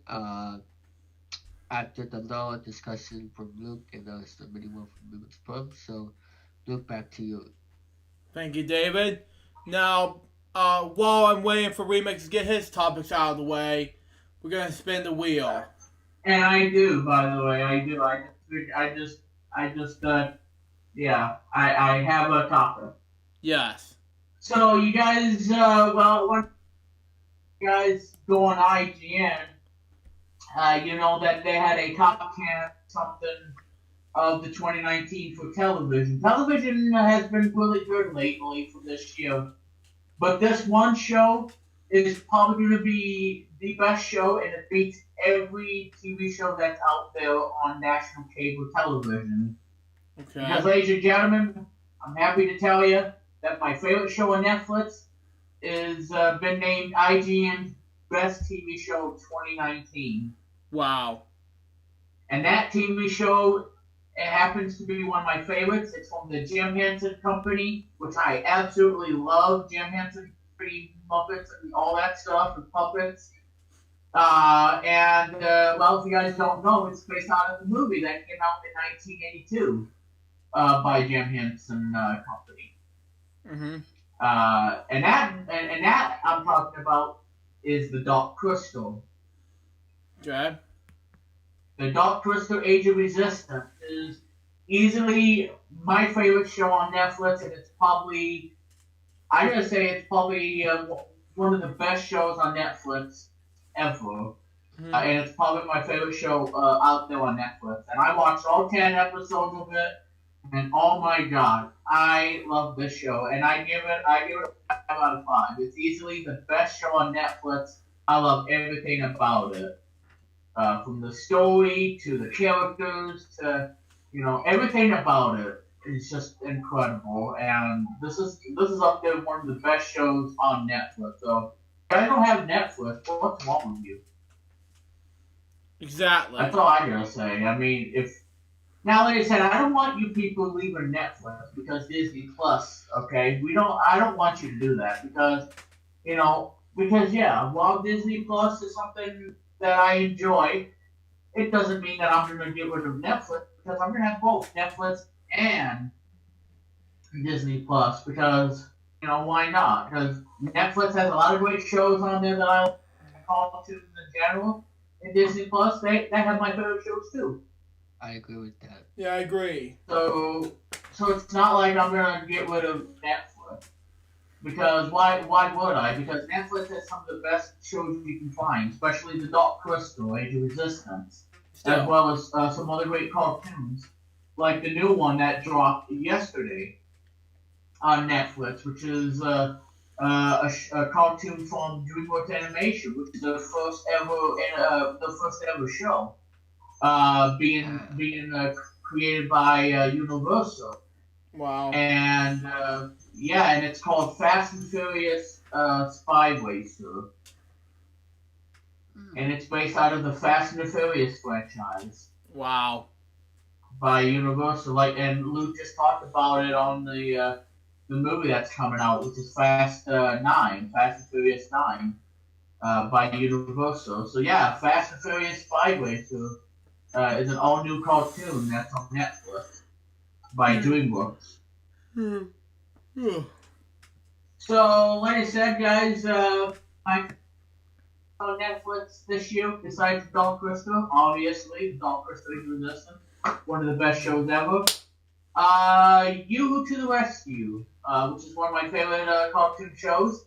After the long discussion from Luke and the mini one from Luke's Pub. So, Luke, back to you. Thank you, David. Now, while I'm waiting for Remix to get his topics out of the way, we're gonna spin the wheel. And I do, by the way, I do. I just, yeah, I have a topic. Yes. So you guys, well, when you guys go on IGN, you know that they had a top 10 something of the 2019 for television. Television has been really good lately for this year, but this one show is probably going to be the best show, and it beats every TV show that's out there on national cable television. Okay. Because, ladies and gentlemen, I'm happy to tell you that my favorite show on Netflix is been named IGN's Best TV Show of 2019. Wow. And that TV show It happens to be one of my favorites. It's from the Jim Henson Company, which I absolutely love. Jim Henson Company, Muppets, and all that stuff, and puppets. Well, if you guys don't know, it's based out of the movie that came out in 1982 by Jim Henson Company. Mm-hmm. And that I'm talking about is the Dark Crystal. Okay. The Dark Crystal Age of Resistance is easily my favorite show on Netflix, and it's probably, I gotta say, it's probably one of the best shows on Netflix ever. Mm-hmm. And it's probably my favorite show out there on Netflix. And I watched all 10 episodes of it, and oh my god, I love this show. And I give it a 5 out of 5. It's easily the best show on Netflix. I love everything about it. From the story to the characters to, everything about it is just incredible. And this is up there one of the best shows on Netflix. So if I don't have Netflix, what's wrong with you? Exactly. That's all I gotta say. I mean, now, like I said, I don't want you people leaving Netflix because Disney Plus. Okay, I don't want you to do that because while Disney Plus is something that I enjoy, it doesn't mean that I'm going to get rid of Netflix because I'm going to have both Netflix and Disney Plus because, why not? Because Netflix has a lot of great shows on there that I call to in general, and Disney Plus, they have my favorite shows too. I agree with that. Yeah, I agree. So it's not like I'm going to get rid of Netflix. Because why would I? Because Netflix has some of the best shows you can find, especially the Dark Crystal, Age of Resistance, as well as some other great cartoons, like the new one that dropped yesterday on Netflix, which is a cartoon from DreamWorks Animation, which is the first ever show, being created by Universal. Wow. And and it's called Fast and Furious Spy Racer. And it's based out of the Fast and Furious franchise. Wow. By Universal. And Luke just talked about it on the movie that's coming out, which is Fast and Furious 9, by Universal. So yeah, Fast and Furious Spy Racer is an all-new cartoon that's on Netflix by DreamWorks. So, like I said, guys, I on Netflix this year, besides Dark Crystal, obviously, Dark Crystal Age of Resistance, one of the best shows ever. You to the Rescue, which is one of my favorite cartoon shows.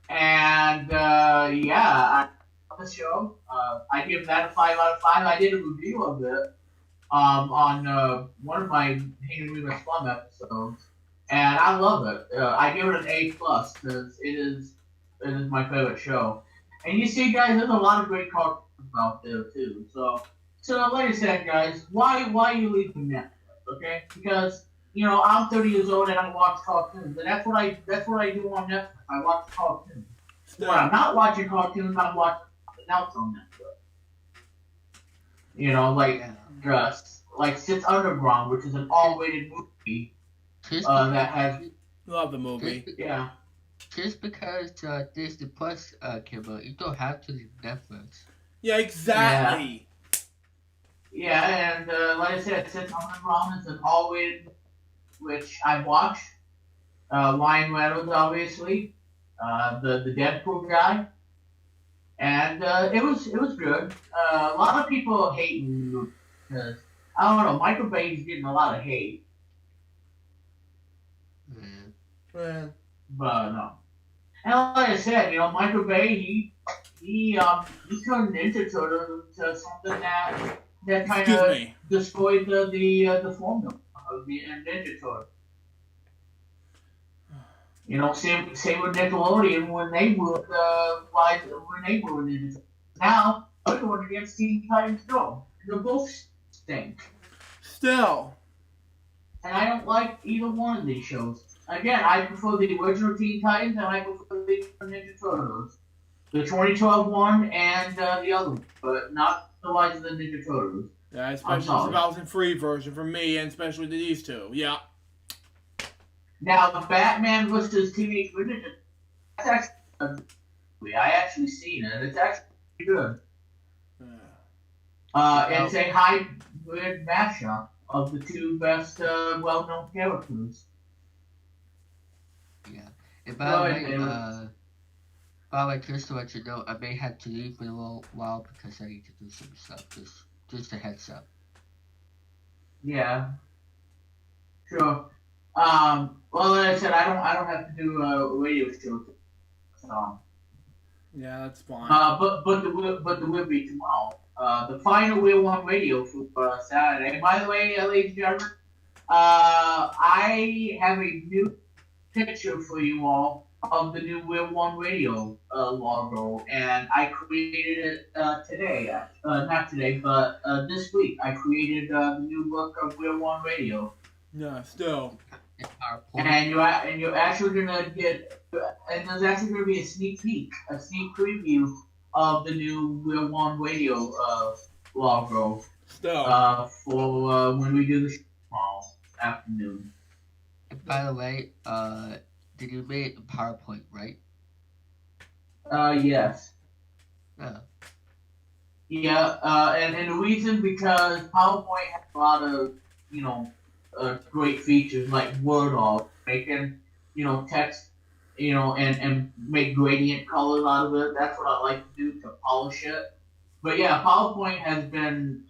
And, I love the show. I give that a 5 out of 5. I did a review of it on one of my Hanging Remus Fun episodes. And I love it. I give it an A+ because it is my favorite show. And you see, guys, there's a lot of great cartoons out there too. So like I said, guys, why are you leaving Netflix? Okay, because I'm 30 years old and I watch cartoons, and that's what I do on Netflix. I watch cartoons. When I'm not watching cartoons, I'm watching something else on Netflix. Like Six Underground, which is an R-rated movie. That has. Love the movie. Yeah. Just because Disney Plus came out, you don't have to leave Netflix. Yeah, exactly. Yeah, and like I said, Six Underground is an R-rated, which I watched. Ryan Reynolds, obviously, the Deadpool guy, and it was good. A lot of people are hating because I don't know, Michael Bay's getting a lot of hate. Man. But no. And like I said, Michael Bay, he turned Ninja Turtle into something that kind of destroyed the formula of the Ninja Turtle. Same with Nickelodeon when they were Ninja Turtles. Now they're going against Teen Titans Go. They're both stink. Still. And I don't like either one of these shows. Again, I prefer the original Teen Titans and I prefer the Ninja Turtles. The 2012 one and the other one, but not the likes of the Ninja Turtles. Yeah, I'm especially the sorry. 2003 version for me, and especially these two. Yeah. Now, the Batman vs. Teenage Mutant Ninja, that's actually a good movie. I actually seen it. It's actually pretty good. It's a hybrid mashup of the two best well-known characters. Yeah. And by the way, just to let you know, I may have to leave for a little while because I need to do some stuff. Just a heads up. Yeah, sure. Well, like I said, I don't have to do a radio show. So, Yeah, that's fine. but there will be tomorrow. The final Wheel One Radio for Saturday. By the way, ladies and gentlemen, I have a new picture for you all of the new Wheel One Radio logo, and I created it today. Not today, but this week. I created the new look of Wheel One Radio. Yeah, still. And you're actually gonna get, and there's actually gonna be a sneak preview of the new Wheel One Radio logo. Still. For when we do the show tomorrow afternoon. And by the way, did you make a PowerPoint, right? Yes. Yeah. Yeah, and the reason because PowerPoint has a lot of, great features like word art, making, text, and make gradient colors out of it. That's what I like to do to polish it. But yeah, PowerPoint has been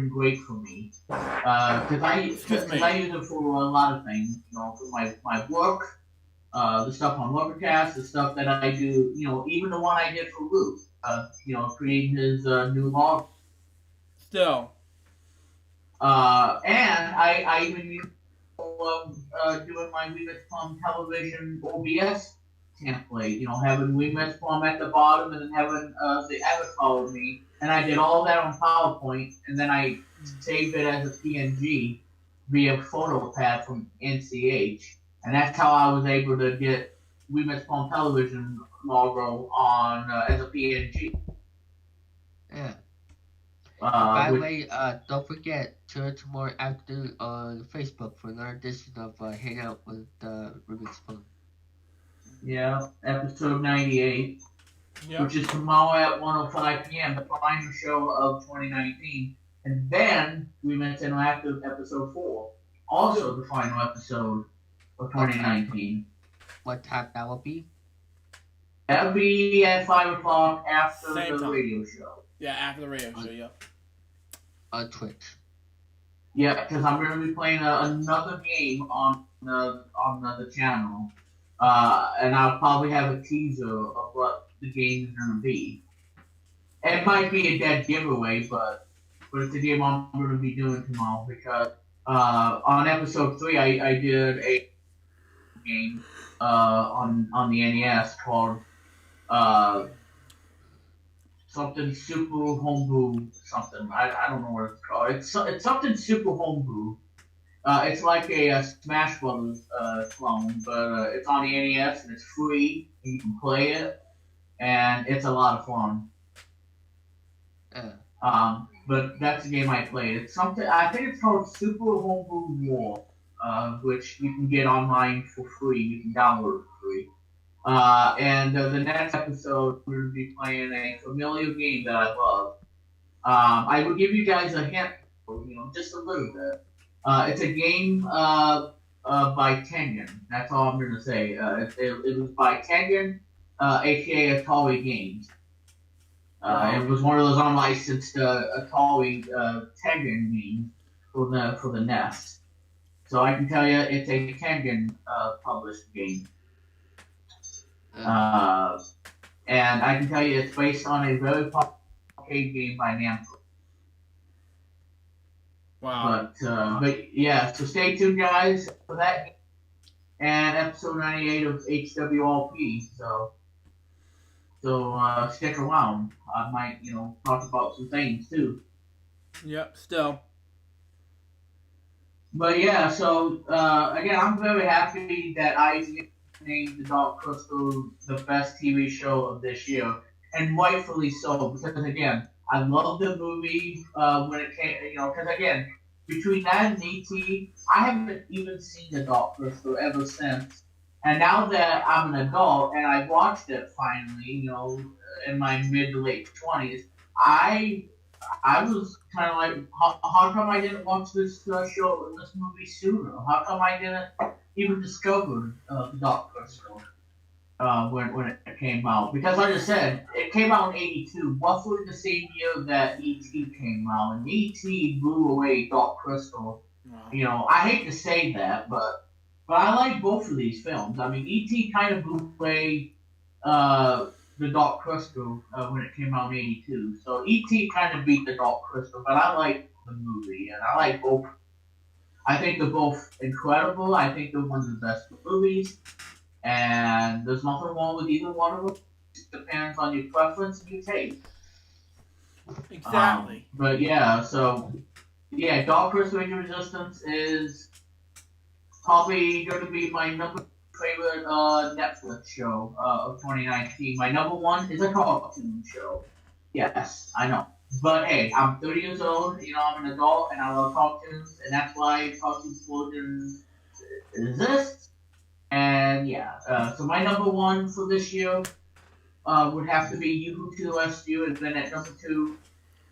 great for me because I use it for a lot of things. For my work, the stuff on Overcast, the stuff that I do. Even the one I did for Luke. Creating his new log. Still. And I even use doing my WeMixPlum television OBS template. Having WeMixPlum at the bottom and then having the avatar of me. And I did all that on PowerPoint, and then I saved it as a PNG via PhotoPad from NCH. And that's how I was able to get WeMixPlum television logo on as a PNG. Yeah. By the way, don't forget tomorrow afternoon on Facebook for another edition of Hangout with Rubik's Phone. Yeah, episode 98, yep. Which is tomorrow at 1:05 p.m. The final show of 2019, and then Women's Interactive episode 4, also the final episode of 2019. What time that will be? That'll be at 5 o'clock after Same the time. radio show. Yeah, after the radio show, yeah. On Twitch. Yeah, because I'm going to be playing another game on the channel. And I'll probably have a teaser of what the game is going to be. It might be a dead giveaway, but it's a game I'm going to be doing tomorrow because on episode 3 I did a game on the NES called something super homebrew something. I don't know what it's called. It's something super homebrew. It's like a Smash Brothers clone, but it's on the NES and it's free. And you can play it, and it's a lot of fun. But that's the game I played. It's something I think it's called Super Homebrew War, which you can get online for free. You can download it for free. And the next episode, we're going to be playing a familiar game that I love. I will give you guys a hint, just a little bit. It's a game by Tengen. That's all I'm going to say. It was by Tengen, aka Atari Games. It was one of those unlicensed Atari Tengen games for the NES. So I can tell you, it's a Tengen published game. And I can tell you, it's based on a very popular arcade game by Namco. Wow. But yeah, so stay tuned, guys, for that and episode 98 of HWLP. So stick around. I might, talk about some things too. Yep. Still. But yeah, so again, I'm very happy that I named The Dark Crystal the best TV show of this year, and rightfully so, because again, I love the movie when it came, because again, between that and E.T., I haven't even seen The Dark Crystal ever since. And now that I'm an adult and I watched it finally, in my mid to late 20s, I was kind of like, how come I didn't watch this movie sooner? How come I didn't even discover The Dark Crystal when it came out? Because like I said, it came out in '82, roughly the same year that E.T. came out, and E.T. blew away Dark Crystal. Wow. I hate to say that, but I like both of these films. I mean, E.T. kind of blew away The Dark Crystal when it came out in '82. So E.T. kind of beat The Dark Crystal, but I like the movie, and I like both. I think they're both incredible. I think they're one of the best movies, and there's nothing wrong with either one of them. It depends on your preference and your taste. Exactly. But yeah, Dark Crystal Age of Resistance is probably going to be my number favorite Netflix show of 2019. My number one is a cartoon show. Yes, I know. But hey, I'm 30 years old, I'm an adult, and I love cartoons, and that's why Cartoon Explosion exists. And yeah, so my number one for this year would have to be You Who To the Rescue, and then at number two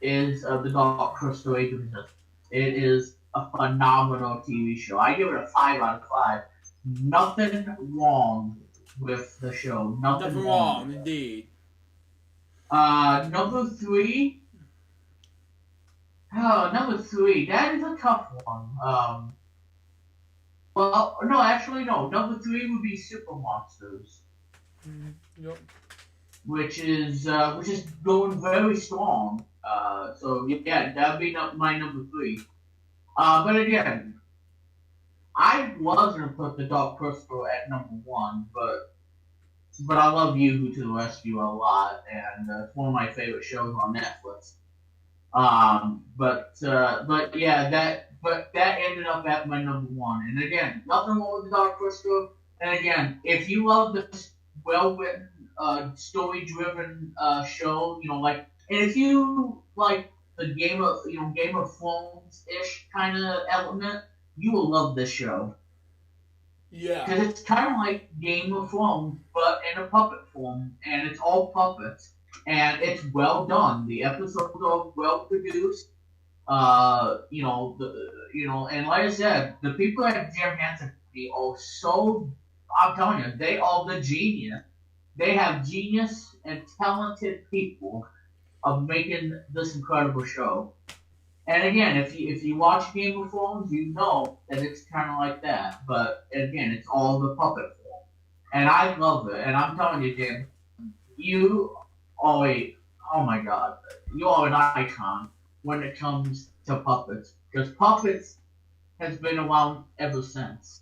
is The Dark Crystal Age of Resistance. It is a phenomenal TV show. I give it a 5 out of 5. Nothing wrong with the show. Nothing wrong, indeed. Number three. Oh, number three. That is a tough one. Well, no, actually, no. Number three would be Super Monsters, Yep. which is going very strong. So yeah, that'd be my number three. But again, I was gonna put The Dark Crystal at number one, but I love You Who To the Rescue a lot, and it's one of my favorite shows on Netflix. But yeah, that ended up at my number one. And again, nothing wrong with The Dark Crystal. And again, if you love this well-written, story-driven show, and if you like the Game of Thrones-ish kind of element, you will love this show. Yeah. Because it's kind of like Game of Thrones, but in a puppet form, and it's all puppets, and it's well done. The episodes are well produced. And like I said, the people at Jim Henson are so. I'm telling you, they are the genius. They have genius and talented people of making this incredible show. And again, if you watch Game of Thrones, you know that it's kind of like that. But again, it's all the puppet form, and I love it. And I'm telling you, Jim, you are oh my God, you are an icon when it comes to puppets, because puppets has been around ever since.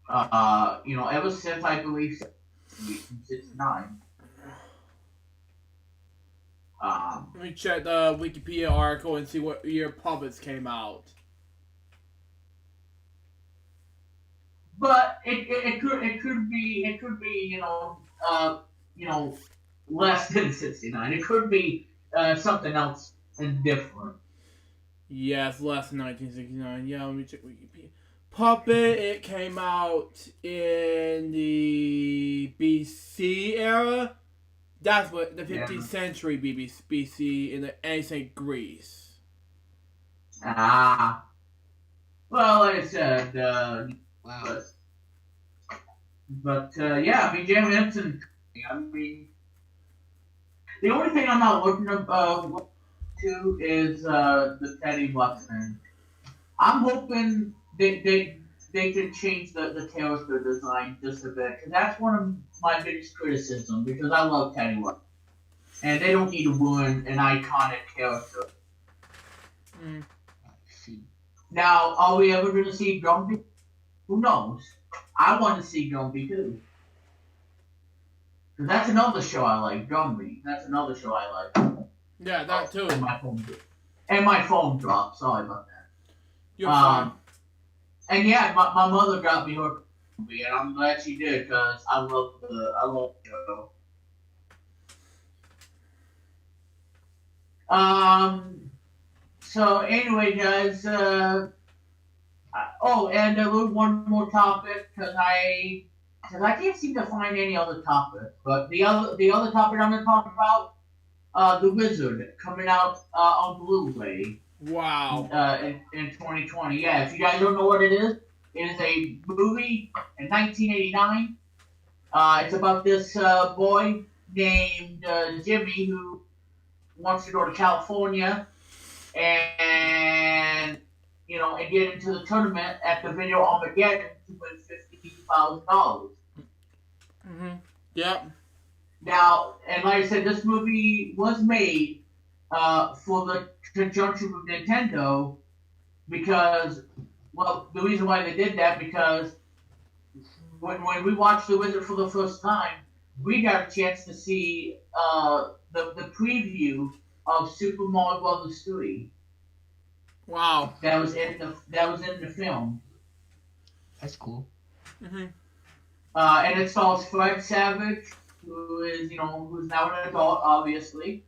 Ever since I believe '69. Let me check the Wikipedia article and see what year puppets came out. But it could be less than '69. It could be something else and different. Yes, less than 1969. Yeah, let me check Wikipedia. Puppet, it came out in the BC era. That's what the 15th century BC in the ancient Greece. Well, like I said, Wow. But yeah, I mean, Jim Henson. I mean, the only thing I'm not looking to is the Teddy Buxton. I'm hoping they can change the character design just a bit, because that's one of my biggest criticisms, because I love Teddy Buxton. And they don't need to ruin an iconic character. Now, are we ever going to see Gumby? Who knows? I want to see Gumby too. Because that's another show I like, Gumby. That's another show I like. Yeah, that too. And my phone dropped. Sorry about that. You're fine. And yeah, my mother got me her Gumby, and I'm glad she did, because I love the show. So anyway, guys. And Luke, one more topic because I can't seem to find any other topic. But the other topic I'm going to talk about, The Wizard coming out on Blu-ray Wow. in 2020. Yeah, if you guys don't know what it is a movie in 1989. It's about this boy named Jimmy who wants to go to California and and get into the tournament at the Video Armageddon to win $50,000. Yep. Now, and like I said, this movie was made for the conjunction with Nintendo because, well, the reason why they did that because when we watched The Wizard for the first time, we got a chance to see the preview of Super Mario Bros. 3. Wow. That was in the film. That's cool. And it stars Fred Savage, who's now an adult, obviously.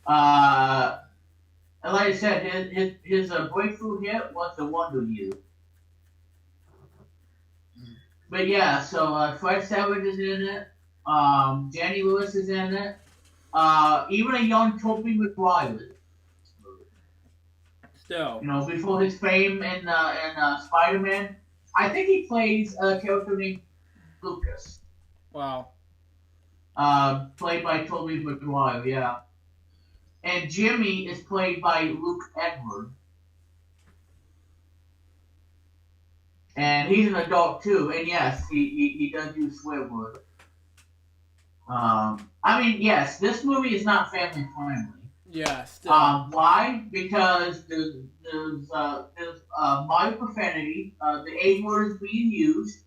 And like I said, his breakthrough hit was The Wonder Years. But yeah, so Fred Savage is in it. Jenny Lewis is in it. Even a young Tobey Maguire. Still. Before his fame in Spider-Man, I think he plays a character named Lucas. Wow. Played by Tobey Maguire, yeah. And Jimmy is played by Luke Edward. And he's an adult too, and yes, he does use swear words. Yes, this movie is not family friendly. Yeah, still. Why? Because there's mild profanity. The A word is being used.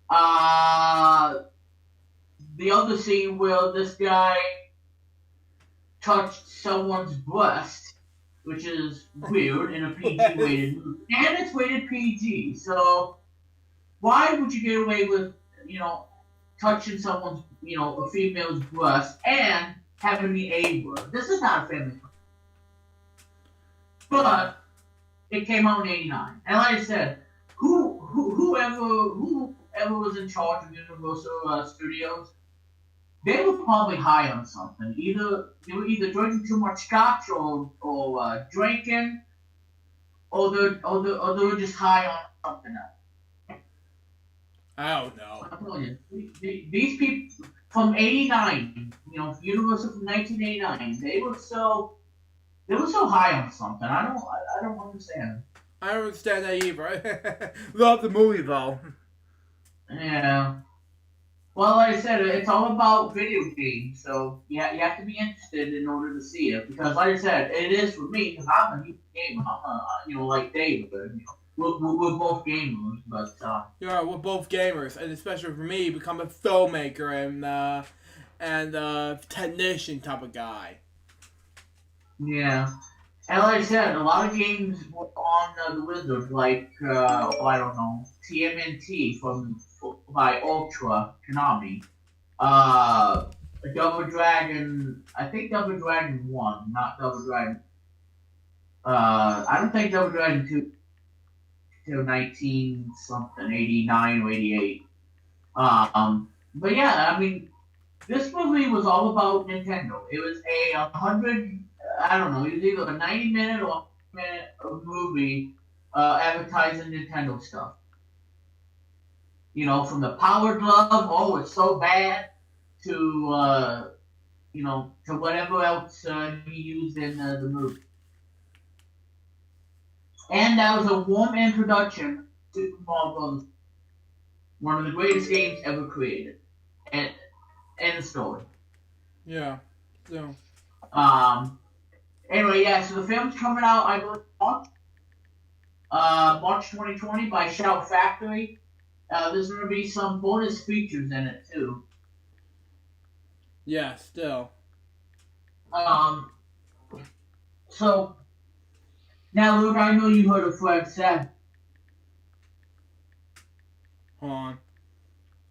The other scene where this guy touched someone's breast, which is weird in a PG-rated movie, and it's rated PG. So why would you get away with touching someone's a female's breast and having the A word? This is not a family film. But it came out in '89, and like I said, whoever was in charge of Universal Studios, they were probably high on something. They were either drinking too much scotch or drinking, or they were just high on something else. I don't know. I'm telling you, these people from '89, Universal from 1989, they were so high on something. I don't understand. I don't understand that either. Love the movie though. Yeah. Well, like I said, it's all about video games, so you have to be interested in order to see it. Because, like I said, it is for me, because I'm a huge gamer, like David. We're both gamers, but... Yeah, we're both gamers, and especially for me, become a filmmaker and technician type of guy. Yeah. And like I said, a lot of games were on The Wizard, like, I don't know, TMNT by Ultra Konami. Double Dragon, I think Double Dragon 1, not Double Dragon. I don't think Double Dragon 2 till 19 something, 89 or 88. But yeah, I mean, this movie was all about Nintendo. It was a 100, I don't know, it was either a 90-minute or 100-minute movie advertising Nintendo stuff. From the Power Glove, oh, it's so bad, to, to whatever else he used in the movie. And that was a warm introduction to Super Mario Bros. One of the greatest games ever created. And the story. Yeah. So. Anyway, yeah, so the film's coming out, I believe, March 2020 by Shout Factory. There's going to be some bonus features in it, too. Yeah, still. So, now, Luke, I know you heard of Fred Savage. Hold on.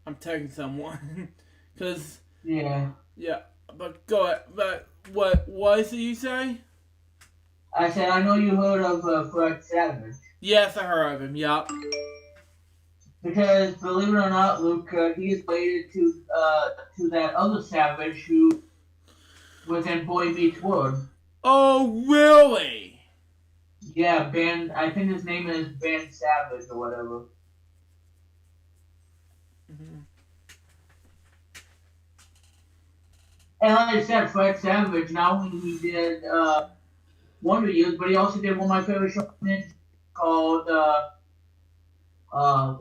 I'm tagging someone. Because... Yeah. Yeah, but go ahead. But what is it you say? I said, I know you heard of Fred Savage. Yes, I heard of him. Yup. Because believe it or not, Luke, he is related to that other Savage who was in Boy Meets World. Oh, really? Yeah, Ben. I think his name is Ben Savage or whatever. Mm-hmm. And like I said, Fred Savage, not only he did Wonder Years, but he also did one of my favorite shows called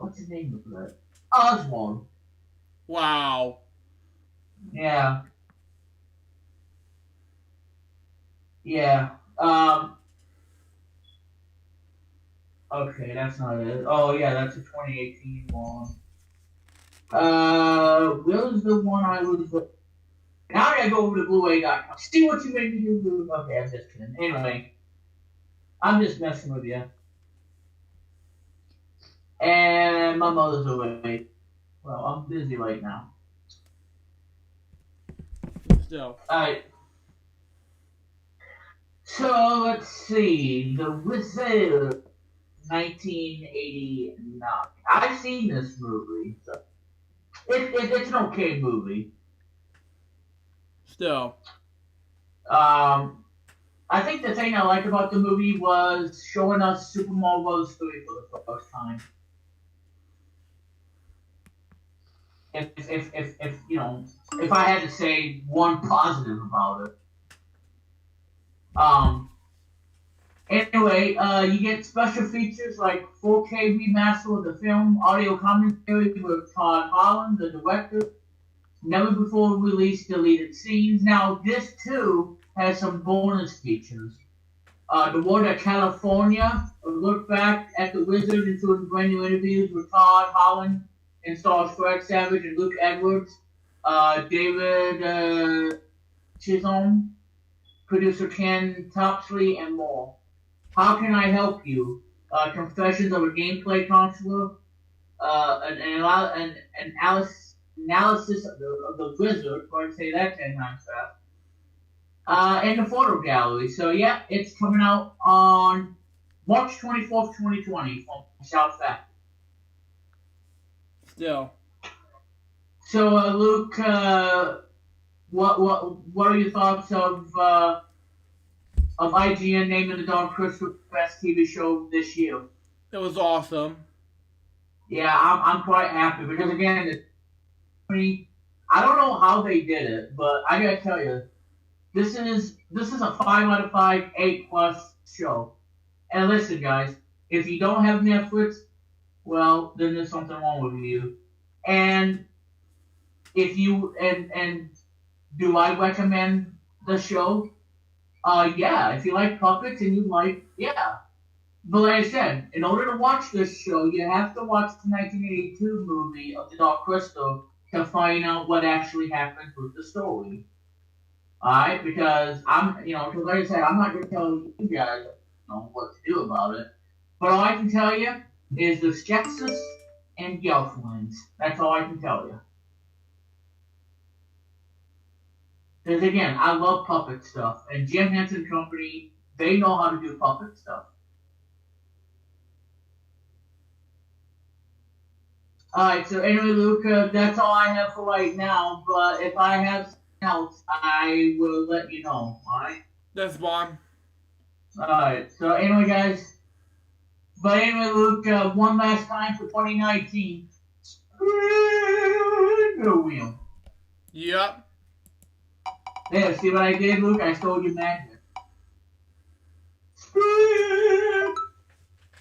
what's his name of that? Oswald. Wow. Yeah. Yeah. Okay, that's not it. Oh yeah, that's a 2018 one. What was the one I was? Now I gotta go over to Blu-ray.com. See what you made me do. Okay, I'm just kidding. Anyway, I'm just messing with you. And my mother's awake. Well, I'm busy right now. Still. Alright. So let's see. The Wizard, 1989. I've seen this movie. So it's an okay movie. Still. I think the thing I liked about the movie was showing us Super Mario Bros. 3 for the first time. If you know, if I had to say one positive about it. Anyway, you get special features like 4K remaster of the film, audio commentary with Todd Holland, the director, never before released deleted scenes. Now, this too has some bonus features. The World of California, a look back at the Wizard, including brand new interviews with Todd Holland and stars Fred Savage and Luke Edwards, David Chisholm, producer Ken Topsley, and more. How can I help you? Confessions of a gameplay counselor, an analysis of the Wizard, or I'd say that 10 times fast, and the photo gallery. So yeah, it's coming out on March 24th, 2020 from South Factory. Still. So Luke, what are your thoughts of IGN naming the Dark Crystal best TV show this year? It was awesome. Yeah, I'm quite happy because again, I don't know how they did it, but I gotta tell you, this is a 5 out of 5, 8+ show. And listen, guys, if you don't have Netflix, well, then there's something wrong with you. And if you and do I recommend the show? Yeah, if you like puppets and you like, yeah. But like I said, in order to watch this show, you have to watch the 1982 movie of the Dark Crystal to find out what actually happened with the story. Alright, because because like I said, I'm not going to tell you guys what to do about it. But all I can tell you is the Skeksis and Gelflings. That's all I can tell you. Because again, I love puppet stuff, and Jim Henson Company, they know how to do puppet stuff. Alright, so anyway, Luke, that's all I have for right now, but if I have something else, I will let you know, alright? That's fine. Alright, so anyway, guys, but anyway, Luke, one last time for 2019, spin the wheel. Yep. There, see what I did, Luke? I stole your magic.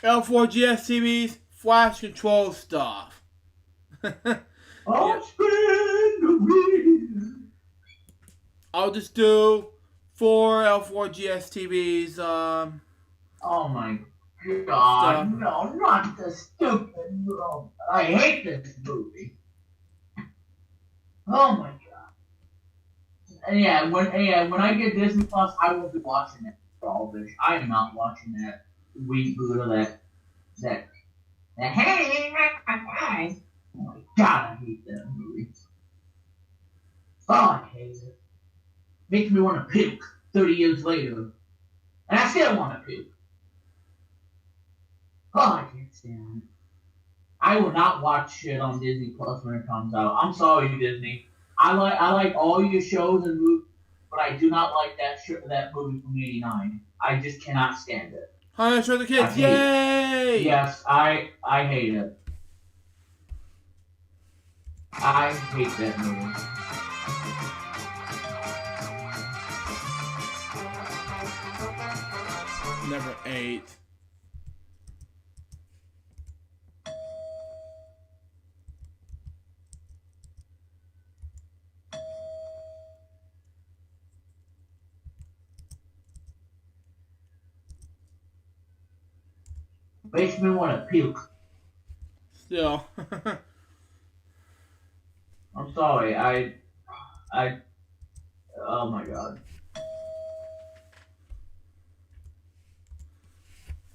L4GS TV's flash control stuff. I'll spin the wheel. I'll just do 4 L4GS TVs. Oh my God! Stuff. No, not the stupid. Oh, I hate this movie. Oh my God! And yeah, when I get Disney Plus, I will be watching it for all this. I am not watching that reboot of that. Hey, oh my God! I hate that movie. Oh, I hate it. Makes me want to puke 30 years later. And I still want to puke. Oh, I can't stand it. I will not watch shit on Disney Plus when it comes out. I'm sorry, Disney. I like all your shows and movies, but I do not like that movie from '89. I just cannot stand it. Hunter for the Kids, yay! Yes, I hate it. I hate that movie. Number 8. Makes me want to puke. Still. I'm sorry. Oh my god.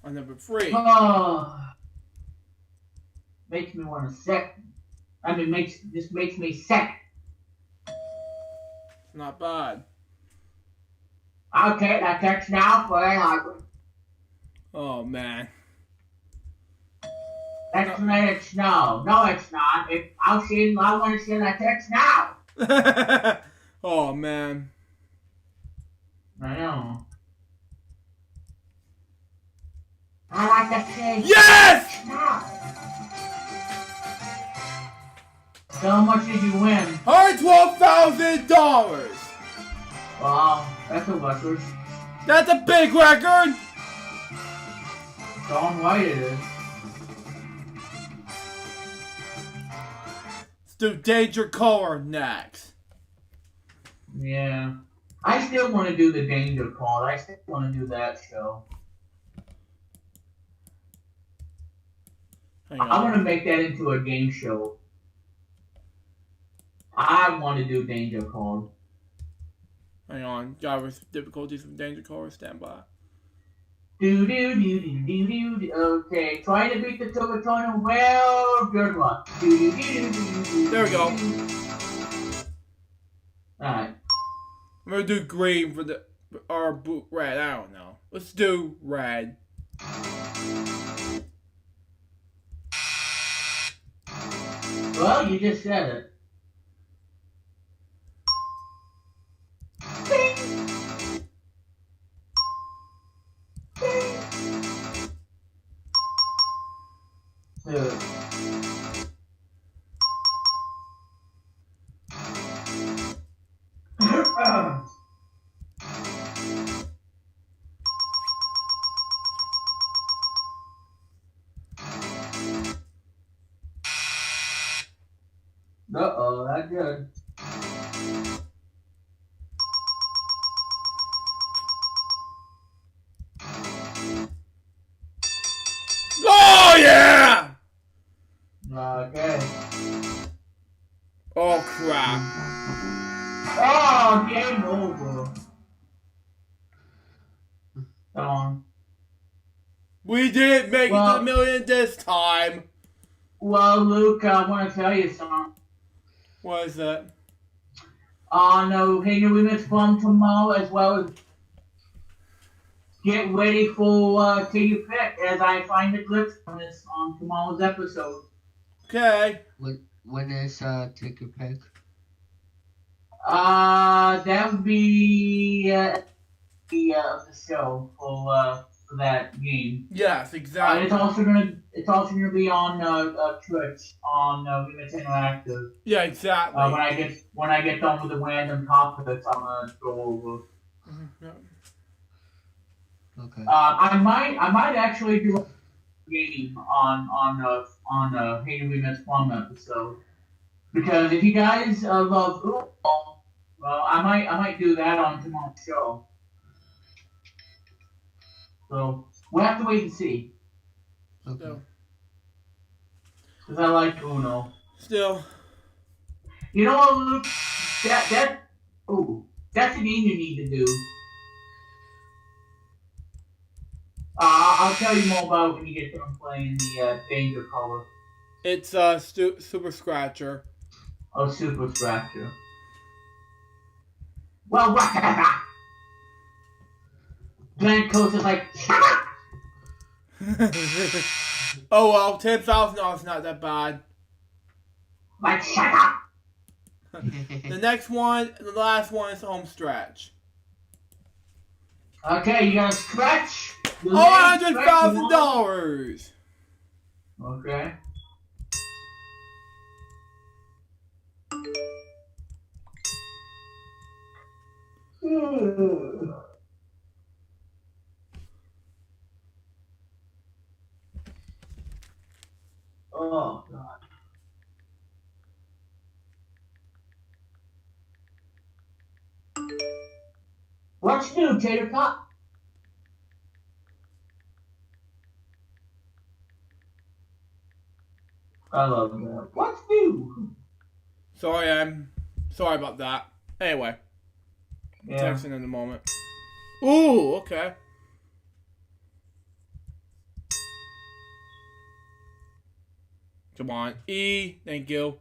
On number 3. Oh, makes me want to sick. I mean, makes me sick. Not bad. I'll take that text now for a Oh man. That's when it's no. No, it's not. I want to see that text now. Oh man. I know. I like that thing. Yes! Now. So how much did you win? $112,000. Wow, that's a record. That's a big record. Darn right it is. Let's do Danger Caller next. Yeah. I still want to do the Danger Call. I still want to do that show. I want to make that into a game show. I want to do Danger Call. Hang on. Driver's difficulties with Danger Caller. Stand by. Okay, trying to beat the Tugatona. Well, good luck. There we go. Alright. I'm gonna do green for red. I don't know. Let's do red. Well, you just said it. Uh-oh, that's good. Oh yeah! Okay. Oh crap. Oh, game over. Darn. We didn't make it to the million this time. Well, Luke, I want to tell you something. What is that? No, hey, we missed from tomorrow as well as get ready for Take Your Pick as I find the clips on this on tomorrow's episode. Okay. When is Take Your Pick? That would be the show for that game. Yes, exactly. It's also gonna be on Twitch on Remix Interactive. Yeah, exactly. When I get done with the random topics, I'm gonna go over. Yeah. Okay. I might actually do a game on Hating Remix Plum episode because if you guys love football, well, I might do that on tomorrow's show. So we'll have to wait and see. Okay. Because I like Uno. Still. You know what, Luke? That's a game you need to do. I'll tell you more about it when you get done playing the Danger Color. It's Super Scratcher. Oh, Super Scratcher. Well, Glenn Coast is like, shut up! Oh well, $10,000 not that bad. Like, shut up! The next one, the last one is home stretch. Okay, you gotta stretch. $100,000. Okay. Oh God. What's new, Tater Tot? I love that. What's new? Sorry about that. Anyway, Yeah. texting in a moment. Ooh, okay. Come on, E. Thank you.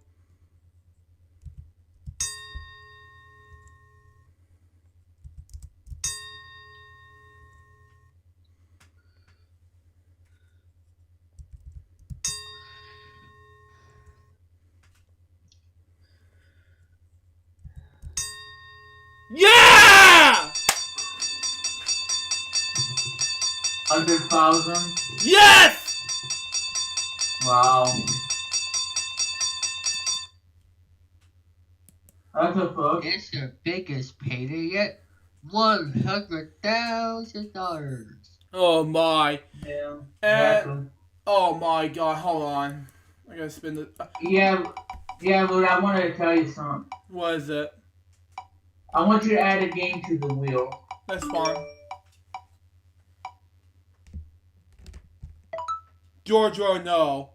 Yeah! 100,000. Yes! Wow. That's a fuck. It's your biggest payday yet. $100,000. Oh my. Yeah. And, oh my god, hold on. I gotta spin the. Yeah, Lou, I wanted to tell you something. What is it? I want you to add a game to the wheel. That's fine. Giorgio, no.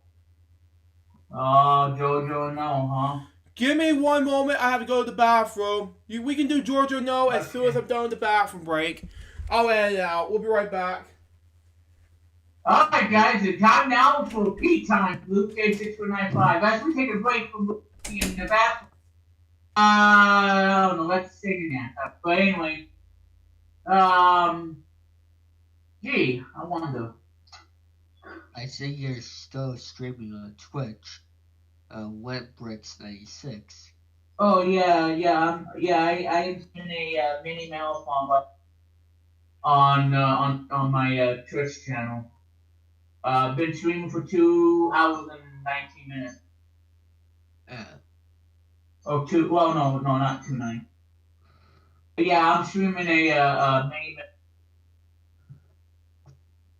Oh, Jojo, no, huh? Give me one moment. I have to go to the bathroom. We can do Giorgio no as soon as I'm done with the bathroom break. I'll edit it out. We'll be right back. Alright, guys, it's time now for Pete time. LukeJ62895. As we take a break from in the bathroom. I don't know, let's sing again. But anyway, gee, I wonder. I see you're still streaming on Twitch. WebBricks96. Oh yeah, I am in a mini marathon on my Twitch channel. Been streaming for 2 hours and 19 minutes. Oh, no, not 2:09. But yeah, I'm streaming a mini.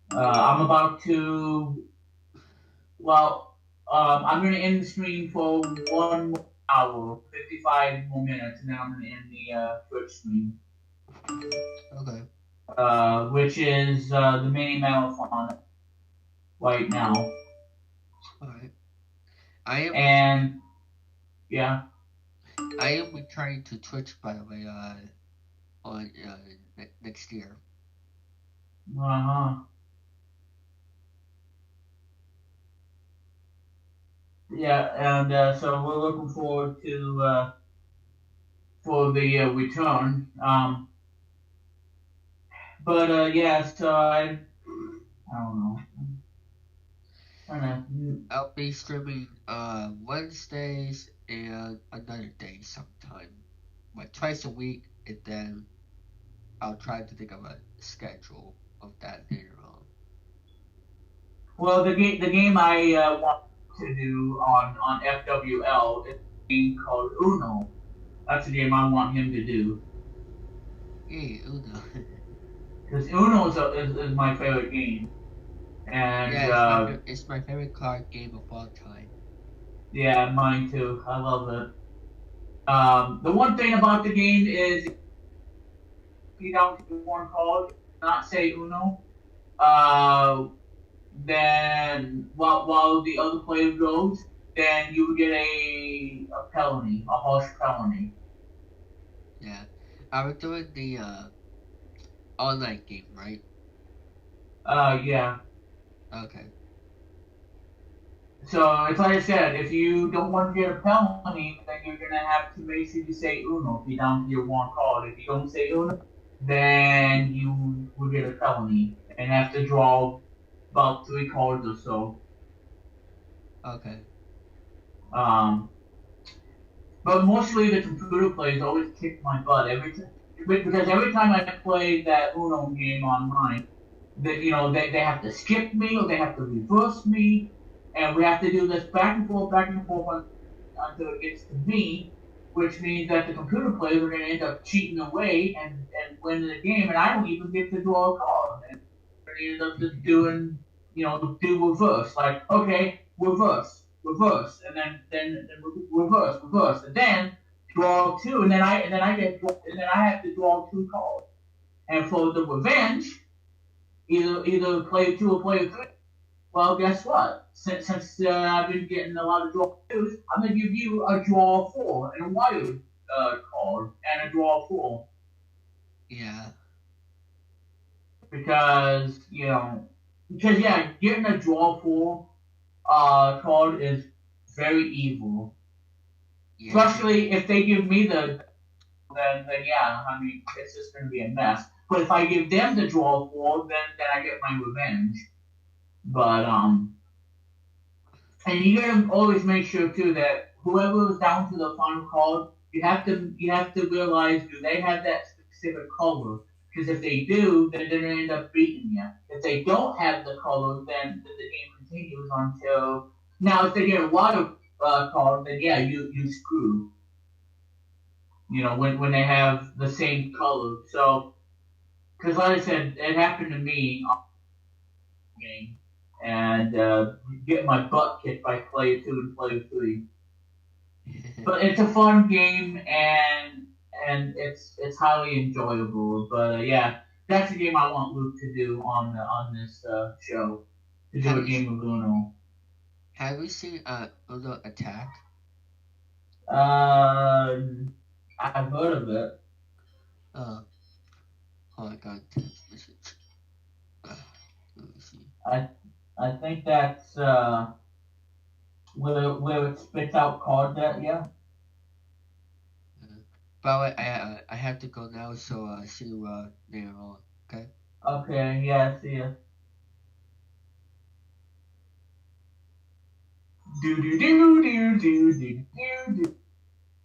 I'm about to. Well, I'm gonna end the stream for 1 more hour, 55 more minutes, and then I'm gonna end the Twitch stream. Okay. Which is the mini marathon right now. Alright. Yeah. I am returning to Twitch, by the way, on next year. Yeah, and so we're looking forward to for the return. But yeah, so I don't know. I'll be streaming Wednesdays and another day sometime, like twice a week, and then I'll try to think of a schedule of that later on. Well, the game I want to do on FWL is a game called Uno. That's the game I want him to do. Yay, Uno. Because Uno is my favorite game. And yeah, it's my favorite card game of all time. Yeah, mine too. I love it. The one thing about the game is if you don't do one card, not say Uno, then while the other player goes, then you would get a felony, a harsh felony. Yeah. I was doing the online game, right? Yeah. Okay. So it's like I said, if you don't want to get a felony, then you're gonna have to make sure you say Uno if you're down to your one card. If you don't say Uno, then you will get a felony and have to draw about 3 cards or so. Okay. But mostly the computer players always kick my butt because every time I play that Uno game online, they have to skip me or they have to reverse me, and we have to do this back and forth until it gets to me, which means that the computer players are going to end up cheating away and winning the game, and I don't even get to draw a card. And they end up just doing, do reverse. Like, okay, reverse, and then reverse, and then draw two, and then I have to draw 2 cards. And for the revenge, either player 2 or player 3. Well, guess what? Since I've been getting a lot of draw 2s, I'm gonna give you a draw 4 and a wild card and a draw 4 Yeah. because yeah, getting a draw 4 card is very evil. Yeah. Especially if they give me then yeah, I mean it's just gonna be a mess. But if I give them the draw 4, then I get my revenge. But and you gotta always make sure too that whoever is down to the final card, you have to realize, do they have that specific color? Because if they do, then they're gonna end up beating you. If they don't have the color, then the game continues until now. If they get a water card, then yeah, you screw. When they have the same color. So, because like I said, it happened to me on the game, and get my butt kicked by player 2 and player 3. But it's a fun game, and it's highly enjoyable. But yeah, that's a game I want Luke to do on this show, to do a game of Uno. Have you seen Uno Attack? I've heard of it. Oh, I got text message. Let me see. I think that's where it spits out cards at, yeah. By the way, I have to go now, so see you later on. Okay. Okay, yeah, see ya. Do.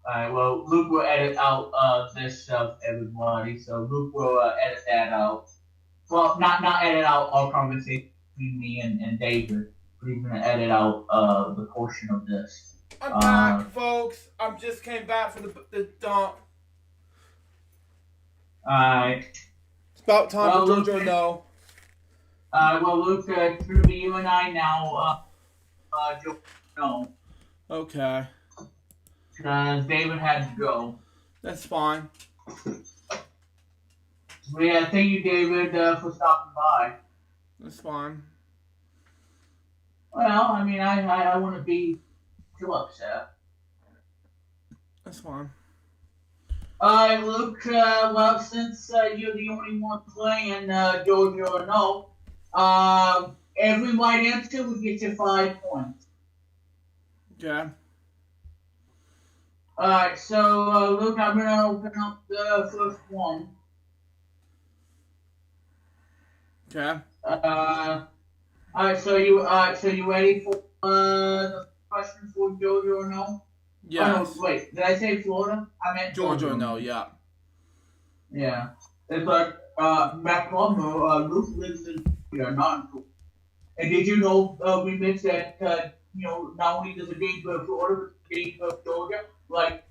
Alright, well, Luke will edit out this stuff, everybody. So Luke will edit that out. Well, not edit out our conversation between me and David, but he's gonna edit out the portion of this. I'm back, folks. I just came back from the dump. Alright. It's about time for JoJo No. Well, Luke, it's gonna be you and I now. JoJo No. Okay. Because David had to go. That's fine. Yeah, thank you, David, for stopping by. That's fine. Well, I mean, I wouldn't be too upset. That's fine. Alright, Luke, well, since you're the only one playing JoJo No, every right answer will get you 5 points. Okay. Alright, so, Luke, I'm gonna open up the first one. Okay. Alright, so you ready for the question for JoJo No? Yes. Oh, no, wait, did I say Florida? I meant JoJo No, yeah. Yeah. It's like, back home, Luke lives in Florida, not in Florida. And did you know, we mentioned that, not only does a game go to Florida, but a game go to Georgia? Like,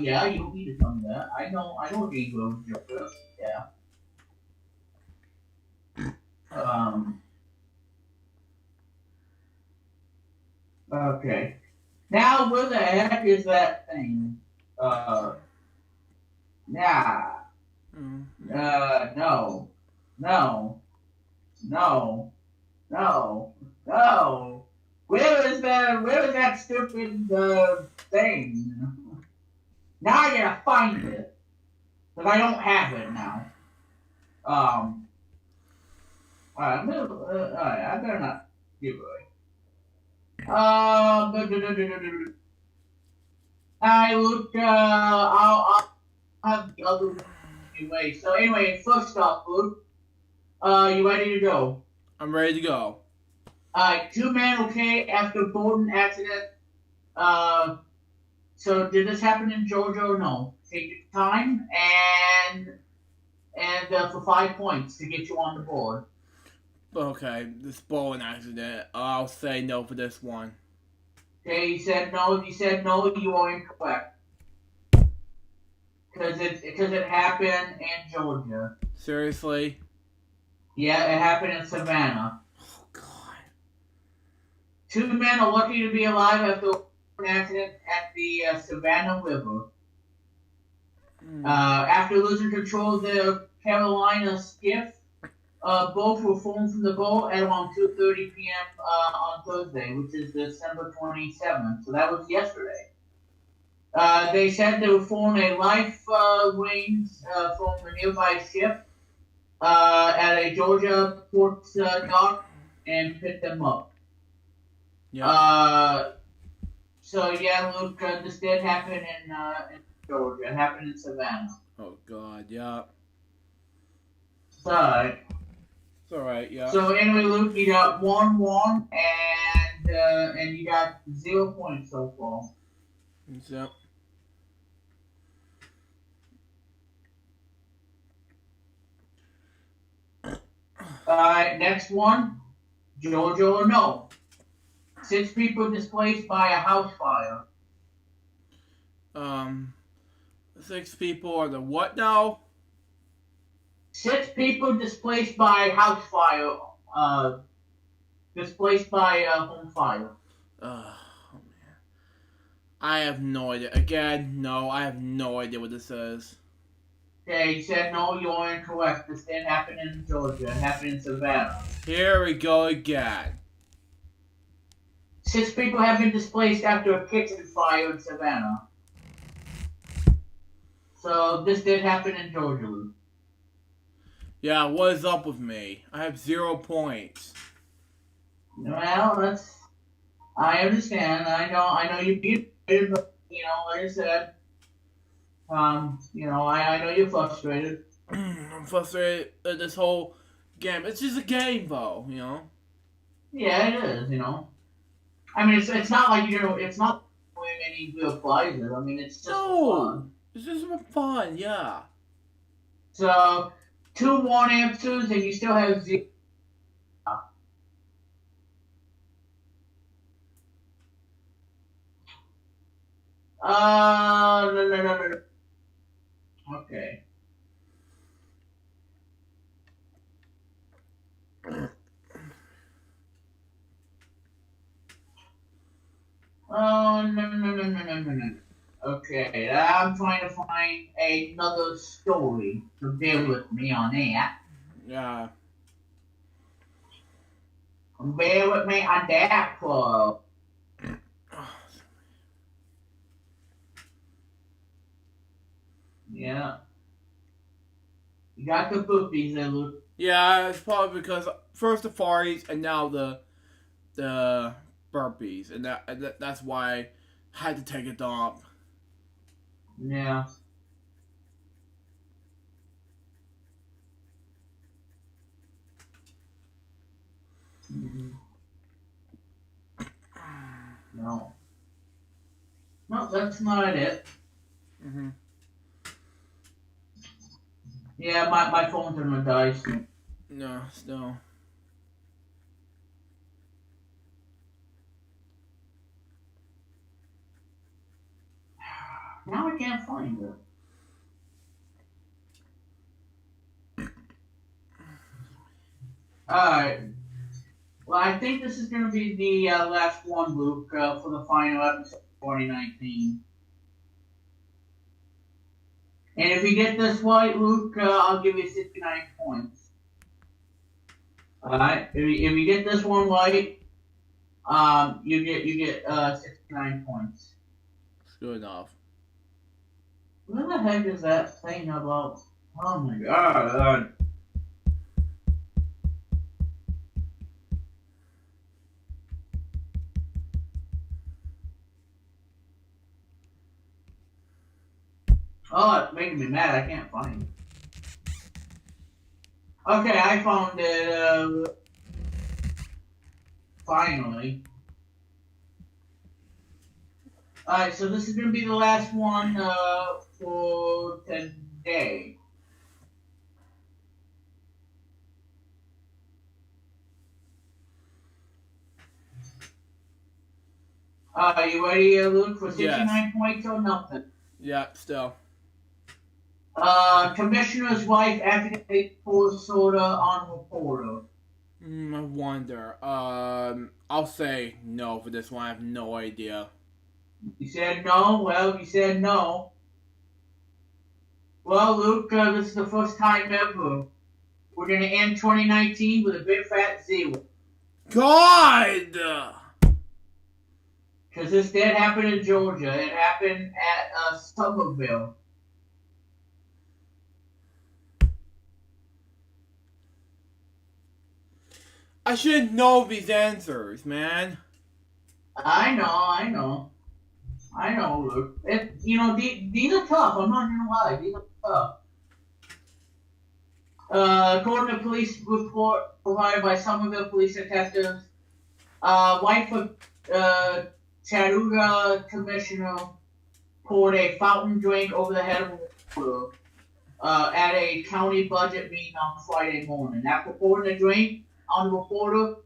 yeah, you don't need to come there. I know a game goes to Georgia. Yeah. Okay. Now, where the heck is that thing? No. Where is that stupid thing? Now I gotta find it. Because I don't have it now. Alright, I better not give away. I look, I'll have the other one anyway. So anyway, first off, Luke, you ready to go? I'm ready to go. Alright, 2 men okay after Bowden accident. So did this happen in Georgia or no? Take your time and for 5 points to get you on the board. Okay, this bowling accident. I'll say no for this one. Okay, you said no. You are incorrect. Because it happened in Georgia. Seriously? Yeah, it happened in Savannah. Oh God. 2 men are lucky to be alive after an accident at the Savannah River. After losing control of the Carolina skiff, both were flown from the boat at around 2:30 p.m. On Thursday, which is December 27th. So that was yesterday. They said they were flown a life range from a nearby ship at a Georgia port dock and picked them up. Yeah. So yeah, Luke, this did happen in Georgia. It happened in Savannah. Oh God. Yeah. So, It's all right. Yeah. so anyway, Luke, you got 1-1, and you got 0 points so far. So. Next one, Georgia or no. 6 people displaced by a house fire. 6 people are the what now? 6 people displaced by house fire. Displaced by home fire. Oh man. I have no idea. Again, no, I have no idea what this is. Okay, you said no, you're incorrect. This didn't happen in Georgia. It happened in Savannah. Here we go again. 6 people have been displaced after a kitchen fire in Savannah. So this did happen in Georgia, Luke. Yeah, what is up with me? I have 0 points. Well, I understand. I know you beat it, but like I said, I know you're frustrated. I'm frustrated at this whole game. It's just a game, though. Yeah, it is. I mean, it's not like it's not winning any real prizes. I mean, it's just fun. It's just fun. Yeah. So 2 1 answers, and you still have 0. No. Okay. Oh, no. Okay, I'm trying to find another story, so bear with me on that. Yeah. Bear with me on that, Paul. Yeah. You got the boobies there, Luke. Yeah, it's probably because first the farties and now the burpees, and that's why I had to take a dump. Yeah. No. No, that's not it. Yeah, my phone's gonna die soon. No, still. Now I can't find it. Alright. Well, I think this is going to be the last one, Luke, for the final episode of 2019. And if you get this right, Luke, I'll give you 69 points. Alright? If you get this one right, you get 69 points. It's good enough. What the heck is that thing about? Oh my god. Oh, it's making me mad. I can't find it. Okay, I found it. Finally. Alright, so this is gonna be the last one for today. Are you ready, Luke, for 69 Yes. points or nothing? Yeah, still. Commissioner's wife accidentally pours soda on reporter. I wonder. I'll say no for this one. I have no idea. You said no? Well, you said no. Well, Luke, this is the first time ever. We're going to end 2019 with a big fat zero. God! Because this did happen in Georgia. It happened at Somerville. I should know these answers, man. I know, Luke. These are tough. I'm not going to lie. These are tough. According to police report provided by Somerville police detectives, wife of Chattanooga commissioner poured a fountain drink over the head of a reporter at a county budget meeting on Friday morning. After pouring the drink on the reporter,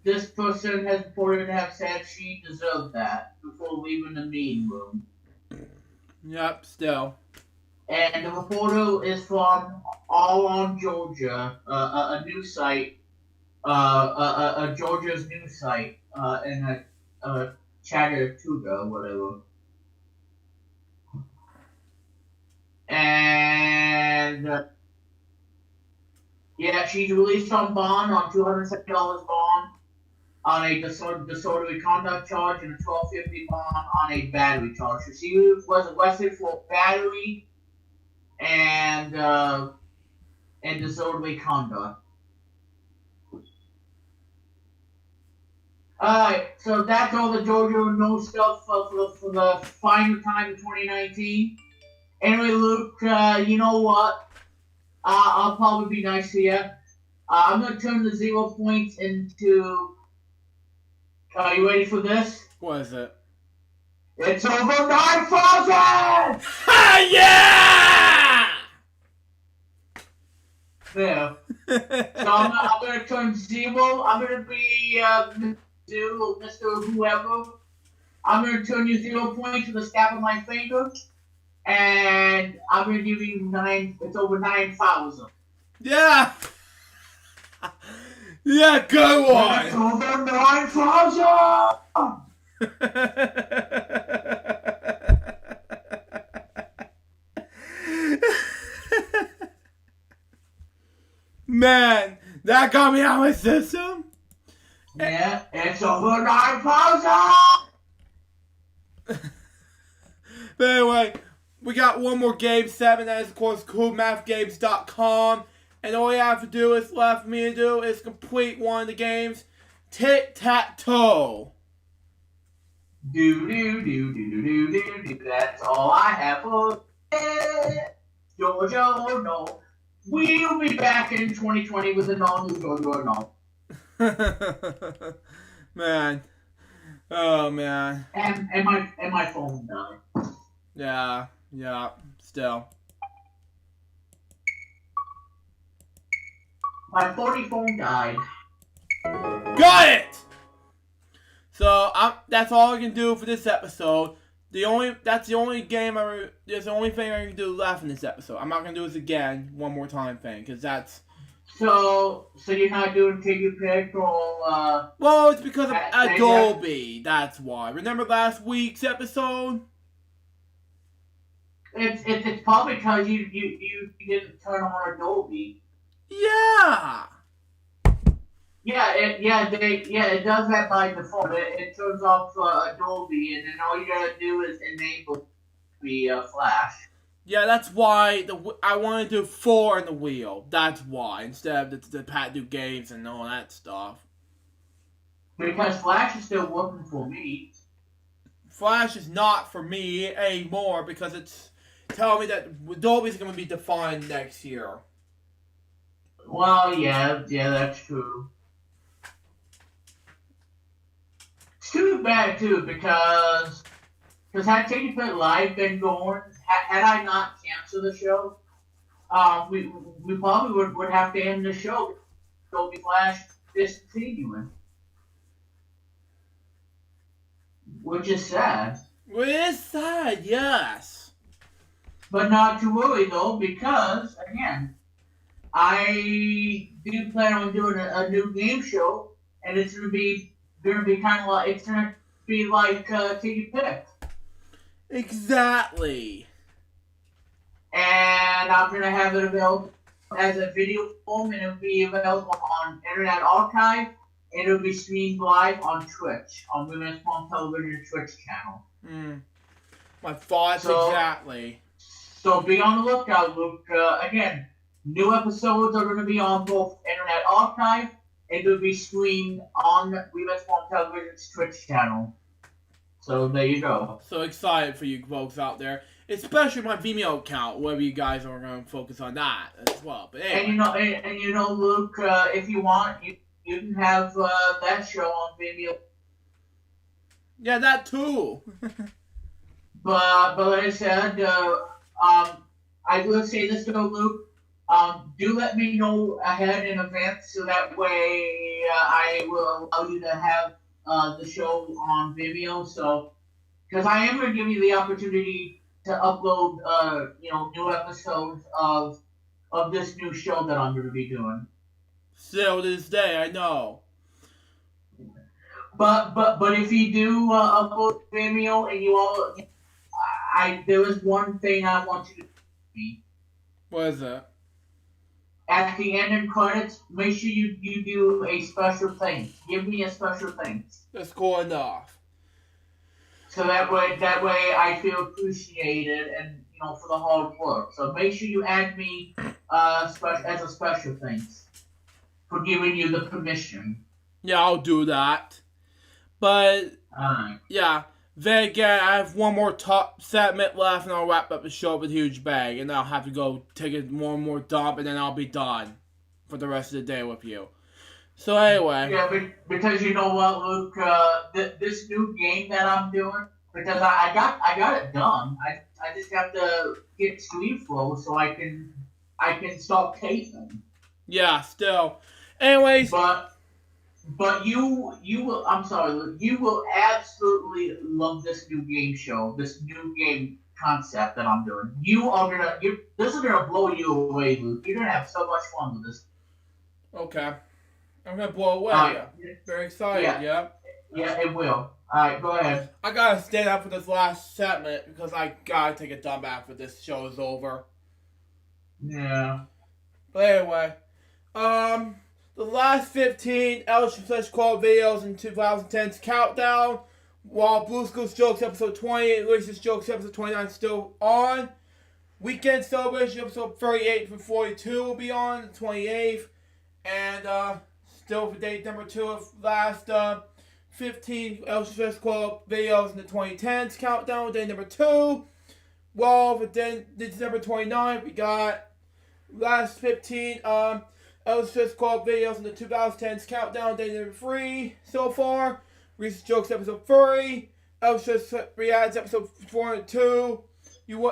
this person has reported to have said she deserved that before leaving the meeting room. Yep, still. And the reporter is from All on Georgia, a news site, a Georgia's news site, in a Chattanooga, whatever. And yeah, she's released on bond on $270 bond on a disorderly conduct charge and a $12.50 bond on a battery charge. So she was arrested for battery and disorderly conduct. Alright, so that's all the Georgia news stuff for the final time of 2019. Anyway, Luke, you know what? I'll probably be nice to you. I'm going to turn the 0 points into... Are you ready for this? What is it? It's over 9,000! Yeah! There. So I'm going to turn 0. I'm going to be Mr. Whoever. I'm going to turn you 0 points with a snap of my finger. And I'm going to give you 9. It's over 9,000. Yeah! Yeah, good one! It's over 9,000! Man, that got me out of my system. Yeah, it's over 9,000! But anyway, we got one more game 7. That is, of course, CoolMathGames.com. And all you have to do is left for me to do is complete one of the games. Tic-tac-toe. Do. That's all I have for it. Georgia or no. We'll be back in 2020 with a non-new Georgia or no. Man. Oh, man. And my phone died. Yeah, still. My 40 phone died. Got it! So, that's all I can do for this episode. That's the only thing I can do left in this episode. I'm not going to do this again, one more time thing, because that's... So you're not doing Take Pick or, Well, it's because of Adobe, that's why. Remember last week's episode? It's probably because you didn't turn on Adobe. Yeah! It does that by default. It turns off Adobe, and then all you gotta do is enable the Flash. Yeah, that's why I want to do 4 in the wheel. That's why, instead of the Pat do games and all that stuff. Because Flash is still working for me. Flash is not for me anymore because it's telling me that Adobe's going to be defined next year. Well, yeah, that's true. It's too bad too because had Take It Live been going, had I not canceled the show, we probably would have to end the show. So we Flash discontinuing, which is sad. Well, it is sad, yes. But not to worry though, because again, I do plan on doing a new game show, and it's gonna be kind of like it's gonna be like Take Your Pick, Exactly. and I'm gonna have it available as a video form, and it'll be available on Internet Archive, and it'll be streamed live on Twitch, on Women's Palm Television Twitch channel. My thoughts exactly. So be on the lookout, Luke. Again, new episodes are going to be on both Internet Archive, and will be streamed on Women's Palm Television's Twitch channel. So there you go. So excited for you folks out there, especially my Vimeo account. Whether you guys are going to focus on that as well. But anyway. And you know, Luke, if you want, you can have that show on Vimeo. Yeah, that too. But like I said, I will say this though, Luke. Do let me know ahead in advance so that way I will allow you to have the show on Vimeo. So, because I am going to give you the opportunity to upload, new episodes of this new show that I'm going to be doing. Still to this day, I know. But if you do upload Vimeo and you all, there is one thing I want you to do. What is it? At the end of credits, make sure you do a special thing. Give me a special thing. That's cool enough. So that way I feel appreciated and for the hard work. So make sure you add me as a special thanks for giving you the permission. Yeah, I'll do that. But yeah. Then again, I have one more top segment left, and I'll wrap up the show with a huge bang, and I'll have to go take it more dump, and then I'll be done for the rest of the day with you. So anyway. Yeah, because you know what, Luke, this new game that I'm doing, because I got it done. I just have to get Screen Flow so I can start taping. Yeah, still. Anyways. But you will. I'm sorry, Luke. You will absolutely love this new game show, this new game concept that I'm doing. This is gonna blow you away, Luke. You're gonna have so much fun with this. Okay, I'm gonna blow away. Very excited. Yeah. Yeah, it will. All right, go ahead. I gotta stand up for this last segment because I gotta take a dump after this show is over. Yeah. But anyway, the last 15 LukeJ62895 videos in 2010's countdown, while Blue School's Jokes episode 20 and Lisa's Jokes episode 29 still on. Weekend Celebration episode 38 from 42 will be on the 28th. And still for date number 2 of last 15 LukeJ62895 videos in the 2010's countdown, day number 2. Well, for December 29th, we got last 15 LukeJ62895 videos in the 2010's countdown, day number 3 so far. Reese's Jokes episode 3, LukeJ Reacts episode 4 and 2.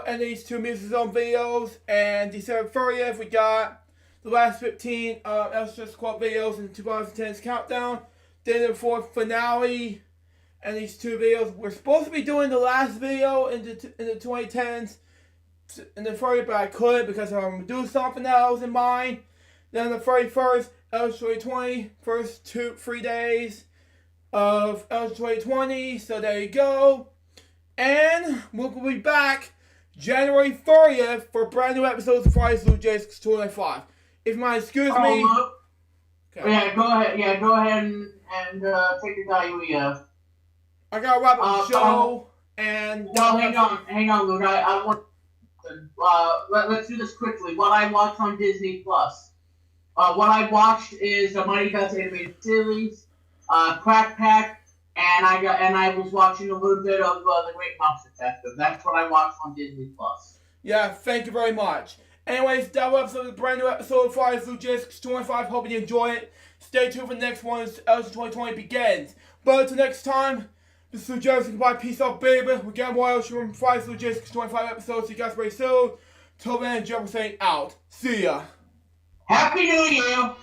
And these 2 Music Zone videos. And December 30th, we got the last 15 LukeJ62895 videos in the 2010's countdown, day number 4 finale. And these 2 videos, we're supposed to be doing the last video in the 2010s in the 30th, but I couldn't because I'm going to do something else in mind. Then the 31st, LukeJ62820, first 3 days of LukeJ62820, so there you go. And we'll be back January 30th for brand new episodes of Friday's LukeJ62895. If you might excuse me. Okay. Yeah, go ahead. Yeah, go ahead and take your diarrhea. I gotta wrap up the show. And well, hang on, Luke. I want. Let's do this quickly. What I watched on Disney Plus. What I watched is the Mighty Ducks animated series, Crack Pack, and I was watching a little bit of The Great Mouse Detective. That's what I watched on Disney Plus. Yeah, thank you very much. Anyways, that was a brand new episode of LukeJ62895. Hope you enjoy it. Stay tuned for the next one as 2020 begins. But until next time, this is LukeJ. Goodbye. Peace out, baby. We got more else from LukeJ625 episodes. See you guys very soon. Till then, Jeff saying out. See ya. Happy New Year!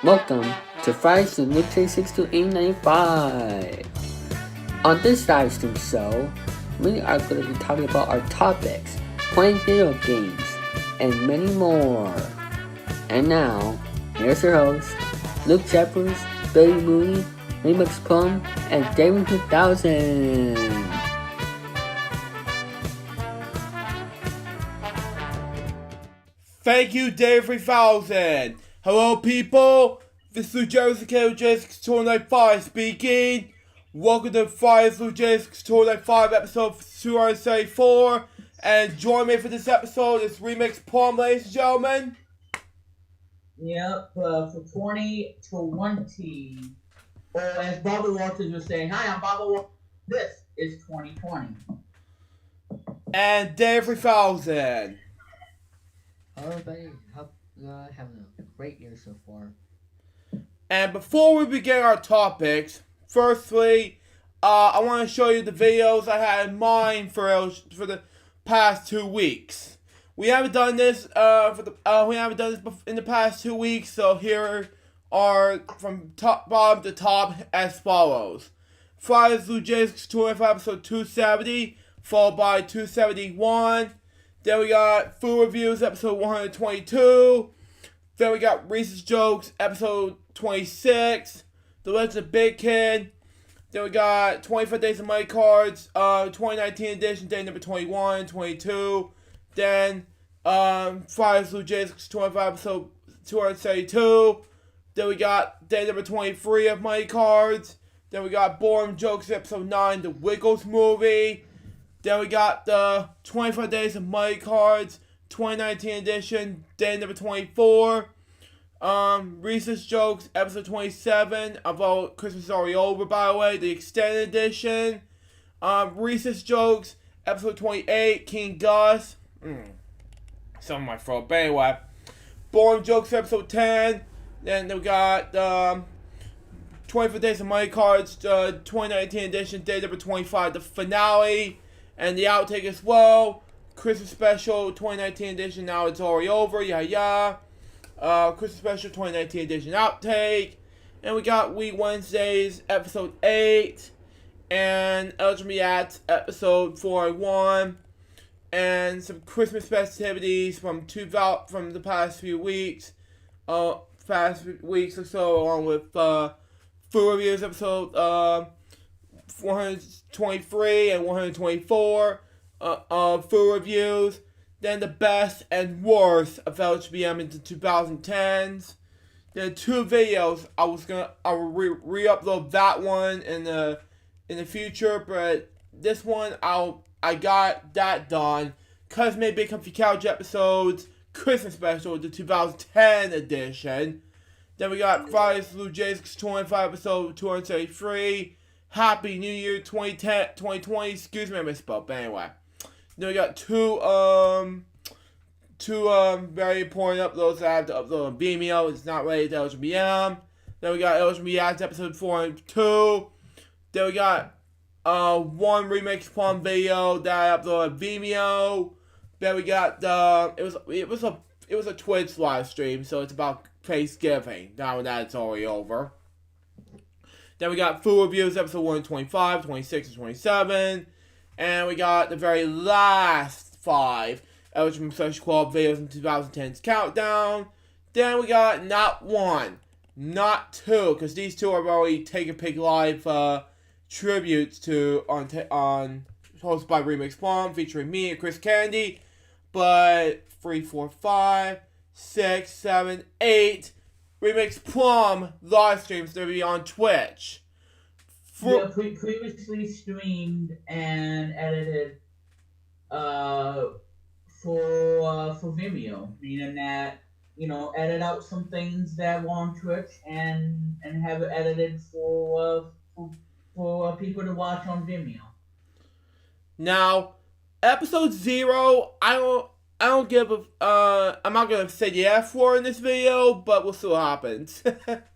Welcome to Fridays with LukeJ62895. On this live stream show, we are going to be talking about our topics, playing video games, and many more. And now, here's your host, Luke Jeffers, Billy Mooney, Remix Plum, and Damon 2000. Thank you, Dave 3000. Hello, people. This is LukeJ62895 speaking. Welcome to Fridays LukeJ62895 episode 234. And join me for this episode is Remix Plum, ladies and gentlemen. Yep, for 2020. Or as Bobby Walters was saying, hi, I'm Bobby Walters. This is 2020. And Dave 3000. Hello, everybody. Hope you're having a great year so far. And before we begin our topics, firstly, I want to show you the videos I had in mind for the past 2 weeks. We haven't done this in the past 2 weeks, so here are from bottom to top as follows. Fridays LukeJ625 episode 270, followed by 271. Then we got Food Reviews, episode 122. Then we got Reese's Jokes, episode 26. The Legend of Big Kid. Then we got 25 Days of Money Cards, 2019 edition, day number 21, 22. Then, Fridays LukeJ625, episode 272. Then we got day number 23 of Money Cards. Then we got Boring Jokes, episode 9, the Wiggles movie. Then we got the 25 Days of Money Cards, 2019 edition, day number 24. Reese's Jokes, episode 27, although Christmas is already over, by the way, the extended edition. Reese's Jokes, episode 28, King Gus. Some of my throat, but anyway. Boring Jokes, episode 10. Then we got 25 Days of Money Cards, 2019 edition, day number 25, the finale. And the outtake as well. Christmas special 2019 edition. Now it's already over. Christmas special 2019 edition outtake. And we got Week Wednesdays episode 8. And Elgin Reacts episode 401. And some Christmas festivities from the past few weeks. Or so, along with Food Reviews episode 123 and 124 Food Reviews. Then the best and worst of LHBM in the 2010s. Then 2 videos I will re-upload that one in the future, but this one I got that done. Cosme Big Comfy Couch episodes, Christmas special, the 2010 edition. Then we got Fridays LukeJ625 episode 273. Happy New Year 2020. Excuse me, I misspoke. But anyway. Then we got two very important uploads that I have to upload on Vimeo. It's not ready to LGBM. Then we got LGBM episode 4 and 2. Then we got one remix plum video that I uploaded on Vimeo. Then we got it was a Twitch live stream, so it's about Thanksgiving. Now that it's already over. Then we got food reviews episode 125, 26, and 27. And we got the very last 5 Eligible Social Club videos in 2010's countdown. Then we got not 1, not 2, because these 2 are already Take a Pic Live tributes to on hosted by Remix Plum, featuring me and Chris Candy. But 3, 4, 5, 6, 7, 8 Remix Plum live streams to be on Twitch. Previously streamed and edited for Vimeo, meaning that edit out some things that were on Twitch and have it edited for people to watch on Vimeo. Now, episode 0, I don't give a I'm not gonna say the F word in this video, but we'll see what happens. But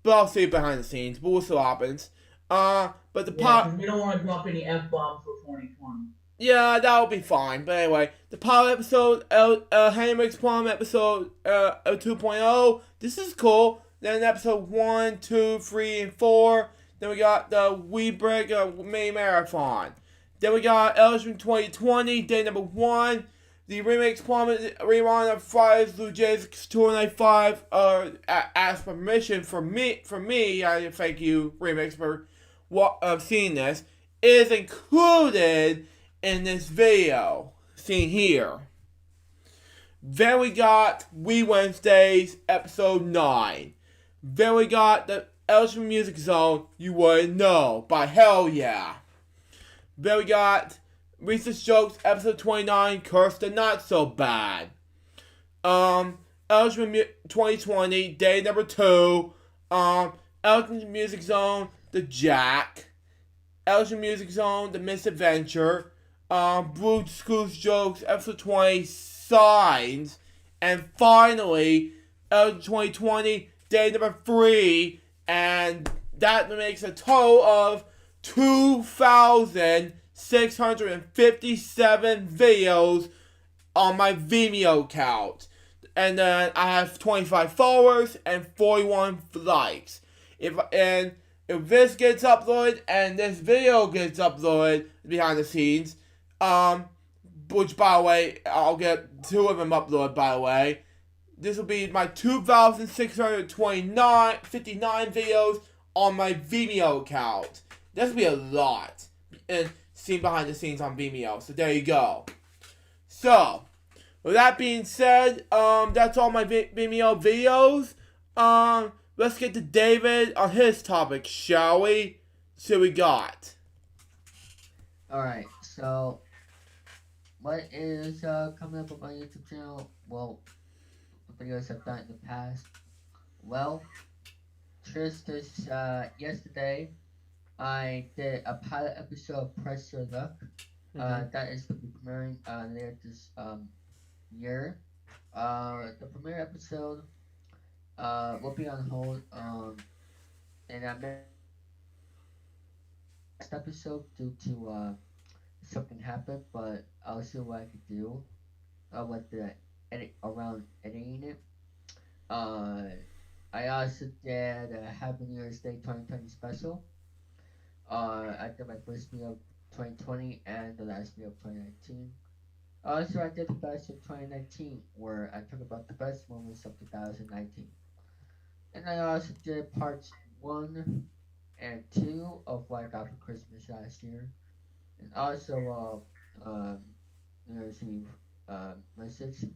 I'll see it behind the scenes. But we'll see what happens. But the we don't want to drop any F-bombs for 2020. Yeah, that'll be fine. But anyway, the pilot episode, Hammer's Plum episode 2.0. This is cool. Then episode 1, 2, 3, and 4. Then we got the We Break mini marathon. Then we got Elgin 2020, day number 1. The Remix Plum rerun of Fridays LukeJ62895. Asked permission from me. I thank you, Remix, for seeing this. Is included in this video seen here. Then we got We Wednesdays episode 9. Then we got the Elgin Music Zone You Wouldn't Know by Hell Yeah. Then we got Reese's Jokes episode 29, Cursed and Not So Bad. Elgin 2020 day number 2. Elgin Music Zone The Jack. Elgin Music Zone The Misadventure. Blue Schools Jokes episode 20 Signs. And finally Elgin 2020 day number 3, and that makes a total of 2,657 videos on my Vimeo account. And then I have 25 followers and 41 likes. If this gets uploaded and this video gets uploaded behind the scenes, which by the way, I'll get 2 of them uploaded by the way. This will be my 2,659 videos on my Vimeo account. This will be a lot. And seen behind the scenes on Vimeo. So there you go. So, with that being said, that's all my Vimeo videos. Let's get to David on his topic, shall we? See what we got. Alright, so what is coming up on my YouTube channel? Well, videos I've done in the past. Well, just this yesterday, I did a pilot episode of Press Your Luck. That is going to be premiering later this year. The premiere episode will be on hold. And I missed last episode due to something happened, but I'll see what I could do with the editing it. I also did a Happy New Year's Day 2020 special. I did my first video of 2020 and the last video of 2019. Also, I did the best of 2019, where I talk about the best moments of 2019. And I also did parts 1 and 2 of what I got for Christmas last year. And also, New Year's Eve message.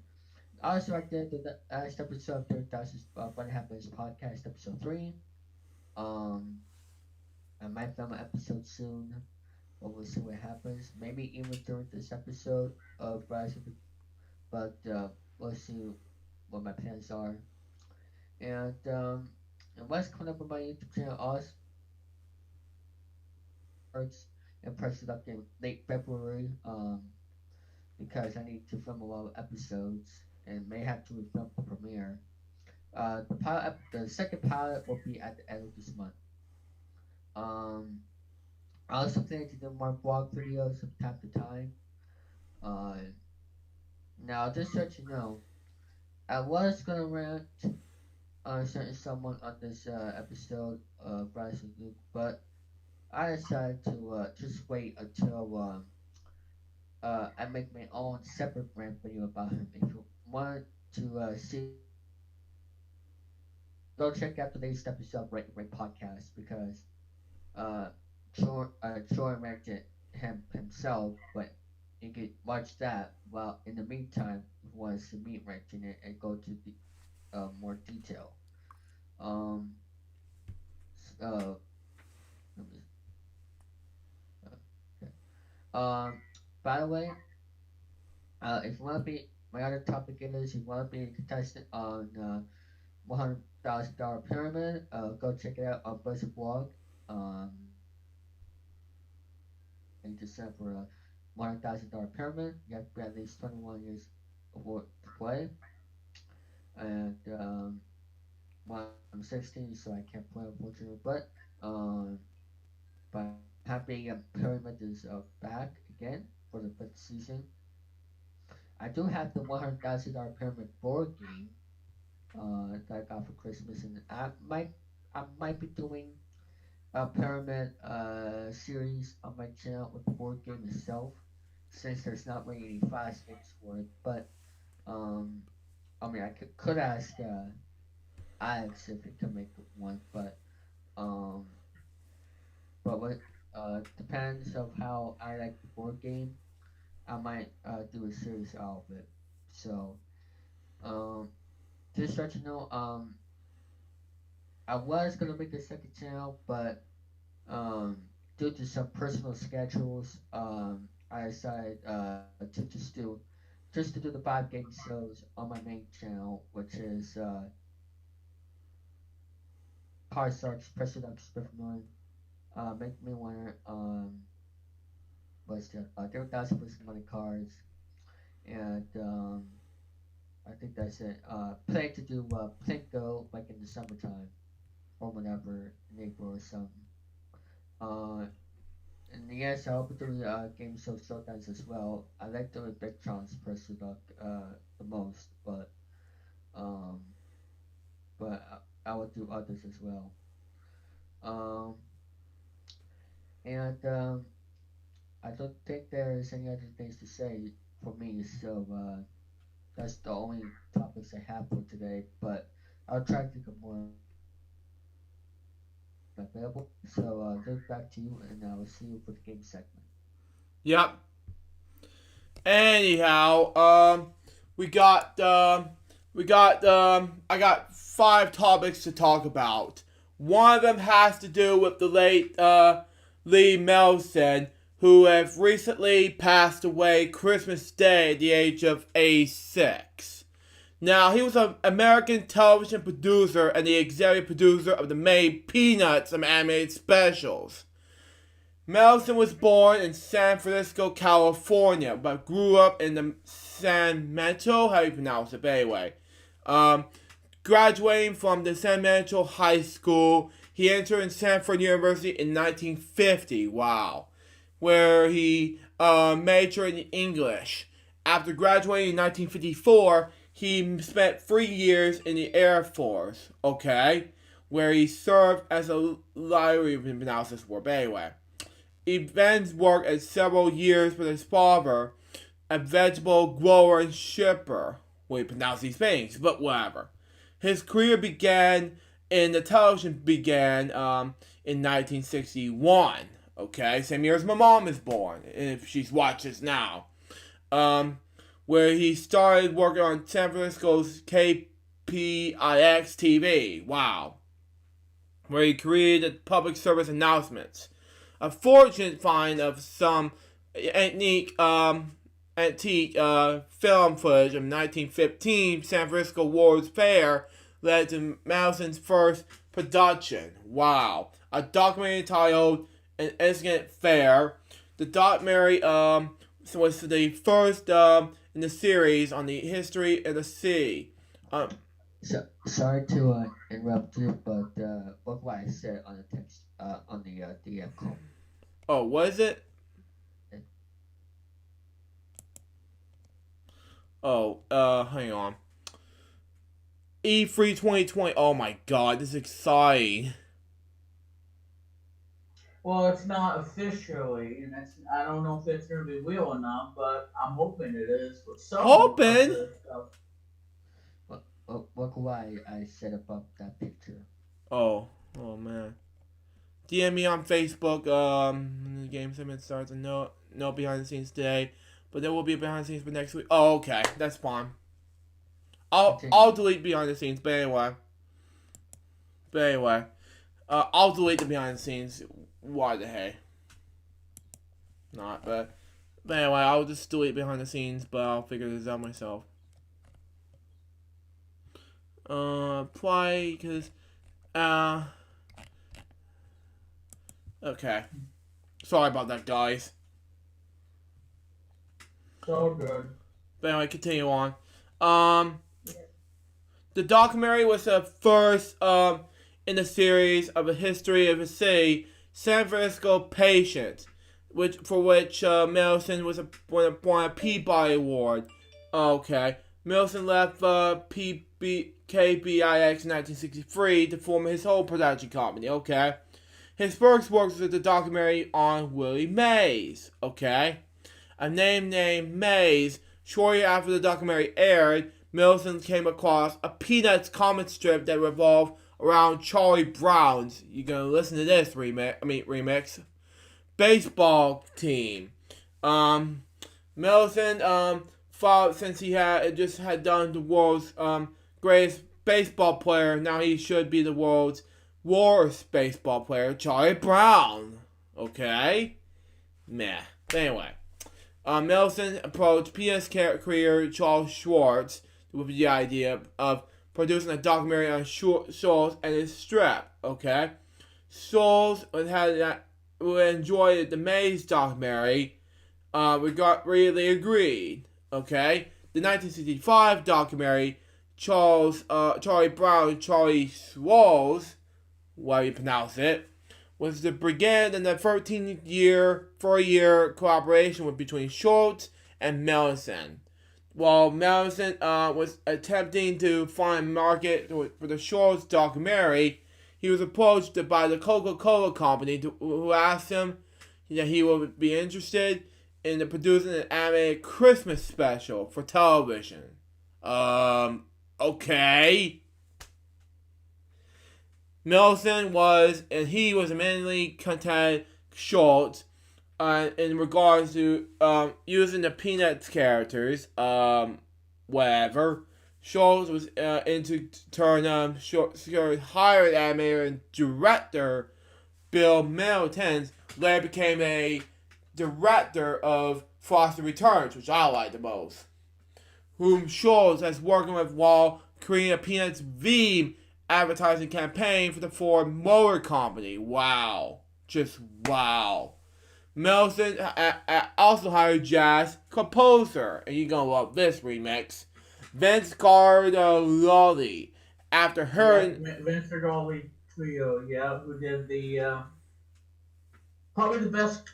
Also, I did the last episode of 30,000 Funny Happens podcast, episode 3. I might film an episode soon, but we'll see what happens. Maybe even during this episode of Rise of the... But we'll see what my plans are. And what's coming up on my YouTube channel also... starts and post-production late February. Because I need to film a lot of episodes and may have to film the premiere. The second pilot will be at the end of this month. Um, I also plan to do more vlog videos from time to time. Uh, Now, just so you know, I was gonna rant on a certain someone on this episode of Rise of Luke, but I decided to just wait until I make my own separate rant video about him. If you want to see, go check out today's episode of Right Podcast because uh, Troy ranted him himself, but you can watch that. While in the meantime, if you want to see me ranting it and go to the more detail. Um, uh, let me, okay. By the way, if you want to be, my other topic is, if you want to be a contestant on $100,000 pyramid, go check it out on Buzzard Blog. And to set for a $100,000 pyramid, you have to be at least 21 years old to play. And well, I'm 16, so I can't play unfortunately. But happy pyramid is back again for the fifth season. I do have the $100,000 pyramid board game that I got for Christmas, and I might be doing a pyramid series on my channel with the board game itself, since there's not really any fast games for it. But I mean, I could ask Alex if he can make one, um, but what depends of how I like the board game. I might do a series out of it. So um, just let you know, I was gonna make a second channel, but due to some personal schedules, I decided to just to do the 5 game shows on my main channel, which is Hard Starts, President Smith Million, Make Me Winner, was the 30,000 plus money cards, and I think that's it. Plan to do Plinko like in the summertime or whenever in April or something. Uh, and yes, I hope to do game show showdowns as well. I like doing Big Tron's press the most, um, I will do others as well. Um, and I don't think there's any other things to say for me, so that's the only topics I have for today. But I'll try to think of more available. So Luke, back to you, and I will see you for the game segment. Yep. Anyhow, I got 5 topics to talk about. One of them has to do with the late Lee Melson, who have recently passed away Christmas Day at the age of 86. Now, he was an American television producer and the executive producer of the made Peanuts and animated specials. Melson was born in San Francisco, California, but grew up in the San Metro, how do you pronounce it, but anyway. Graduating from the San Metro High School, he entered in Stanford University in 1950, wow, where he majored in English. After graduating in 1954, he spent 3 years in the Air Force, okay, where he served as a library analysis word, but anyway. He then worked at several years with his father, a vegetable grower and shipper. Well, he pronounced these things, but whatever. His career began in the television in 1961. Okay, same year as my mom is born, if she's watches now. Where he started working on San Francisco's KPIX TV. Wow. Where he created public service announcements. A fortunate find of some antique film footage of 1915 San Francisco World's Fair led to Melson's first production. Wow. A documentary titled and isn't it fair? The documentary was the first in the series on the history of the sea. So sorry to interrupt you, but look what I said on the text on the DM call. Oh, was it? Oh, hang on. E3 2020. Oh my god, this is exciting. Well, it's not officially, and I don't know if it's gonna be real or not, but I'm hoping it is for some Hoping? of the stuff. Look why I set up that picture. Oh man. DM me on Facebook. The game segment starts. And no behind the scenes today, but there will be a behind the scenes for next week. Oh, okay, that's fine. I'll delete behind the scenes, but anyway. I'll delete the behind the scenes. Why the hey? Not, but anyway, I'll just delete behind the scenes, but I'll figure this out myself. Play, because, okay. Sorry about that, guys. So good. But anyway, continue on. The documentary was the first, in the series of a history of a city, San Francisco Patience, for which Milson won a Peabody Award. Okay. Milson left KBIX in 1963 to form his whole production company. Okay. His first work was the documentary on Willie Mays. Okay. A name named Mays. Shortly after the documentary aired, Milson came across a Peanuts comic strip that revolved around Charlie Brown's, you're gonna listen to this remix, baseball team. Milson, thought since he had done the world's greatest baseball player, now he should be the world's worst baseball player, Charlie Brown. Okay? Meh. Anyway, Milson approached Peanuts creator Charles Schwartz with the idea of producing a documentary on Schultz and his strip. Okay, Schultz who enjoyed the Mays documentary, really agreed. Okay, the 1965 documentary, Charlie Brown, Charlie Schwartz, whatever you pronounce it, was to begin in the 4-year collaboration between Schultz and Milson. While Milson was attempting to find a market for the Schultz documentary, he was approached by the Coca-Cola company who asked him that he would be interested in producing an animated Christmas special for television. Okay. Milson was immediately contacted Schultz in regards to using the Peanuts characters, whatever. Schultz was into turn Schultz hired animator and director Bill Middleton, later became a director of Frosty Returns, which I like the most, whom Schultz has working with while creating a Peanuts V advertising campaign for the Ford Motor Company. Wow. Just wow. Milson also hired jazz composer, and you're gonna love this remix, Vince Guardaloli. After hearing Vince Guardaloli trio, who did the probably the best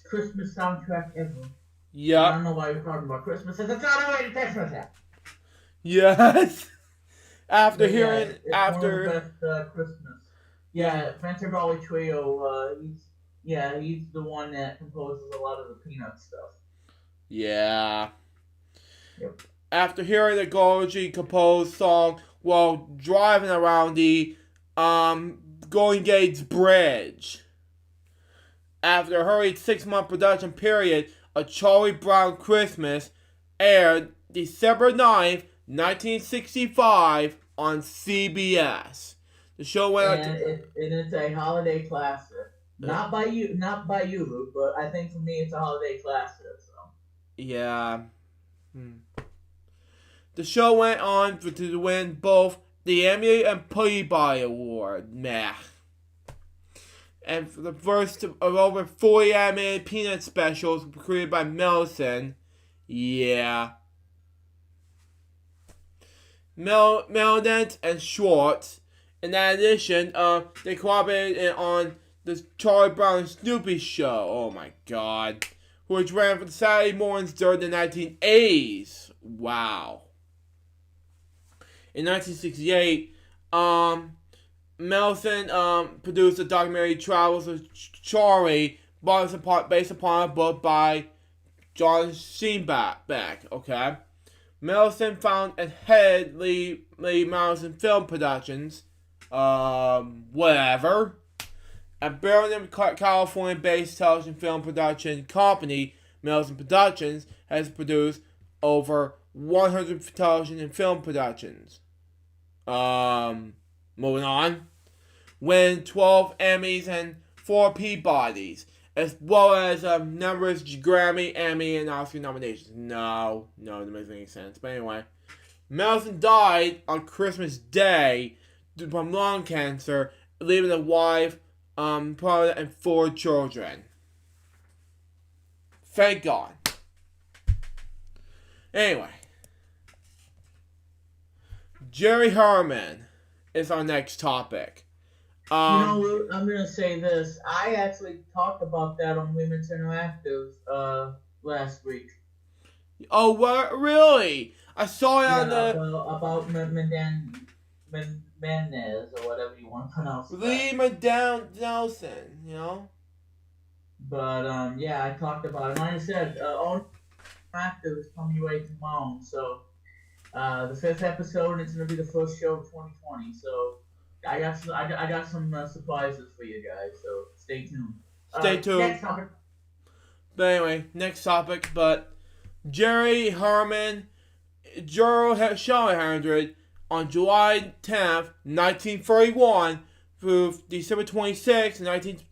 Christmas soundtrack ever. Yeah. I don't know why you're talking about Christmas. It's not a way to Christmas. Yes. After But hearing it's one of the best Christmas. Yeah, Vince Guardaloli trio. He's the one that composes a lot of the Peanut stuff. Yeah. Yep. After hearing the Golgi composed song while driving around the Golden Gates Bridge. After a hurried 6-month production period, A Charlie Brown Christmas aired December 9th, 1965 on CBS. The show went and it's a holiday classic. Not by you, Luke, but I think for me it's a holiday classic. So. Yeah. The show went on to win both the Emmy and Peabody Award. Meh. and the first of over 40 animated Peanut specials created by Melson. Yeah. Meldent and Schwartz. In addition, they collaborated on the Charlie Brown and Snoopy show. Oh my god. Which ran for Saturday mornings during the 1980s. Wow. In 1968, Melson produced a documentary Travels with Charlie, based upon a book by John Steinbeck, okay? Melson found and headed Lee Melson Film Productions, whatever. A Berlin, California-based television film production company, Melson Productions, has produced over 100 television and film productions. Moving on. Win 12 Emmys and 4 Peabodys, as well as numerous Grammy, Emmy, and Oscar nominations. No, it doesn't make any sense. But anyway, Melson died on Christmas Day from lung cancer, leaving a wife, partner, and 4 children. Thank God. Anyway, Jerry Herman is our next topic. Luke, I'm gonna say this. I actually talked about that on Women's Interactive last week. Oh, what? Really? I saw it on the about Mendez or whatever you want to pronounce it. Lee Nelson, you know. But yeah, I talked about it. Like I said, all Interactive is coming your way tomorrow. So the 5th episode, it's gonna be the first show of 2020. So I got some surprises for you guys. So stay tuned. Stay tuned. Next topic. But anyway, next topic. But Jerry Herman, Juro Show 100 on July 10th, 1931 through December 26th,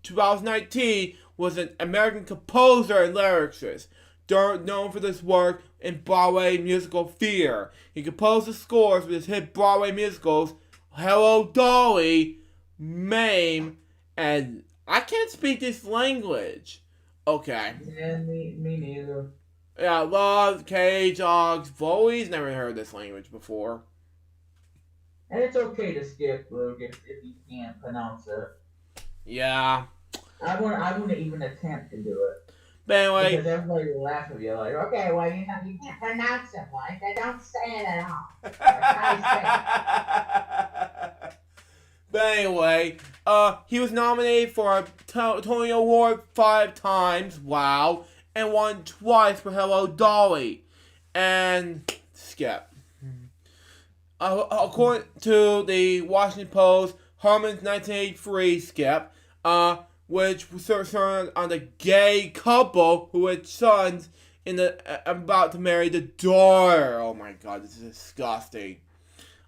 2019, was an American composer and lyricist, known for this work in Broadway musical theater. He composed the scores for his hit Broadway musicals Hello Dolly, Mame, and I can't speak this language. Okay. Yeah, me neither. Yeah, Love, Cage, Dogs, Voice, never heard this language before. And it's okay to skip, Luke, if you can't pronounce it. Yeah. I wouldn't even attempt to do it. But anyway. Because everybody will laugh at you, like, okay, well, you can't pronounce it, like, I don't say it at all. But anyway, he was nominated for a Tony Award 5 times, wow, and won twice for Hello Dolly. And skip. According to the Washington Post, Herman's 1983 skip, which was centered on the gay couple who had sons about to marry the daughter. Oh my god, this is disgusting.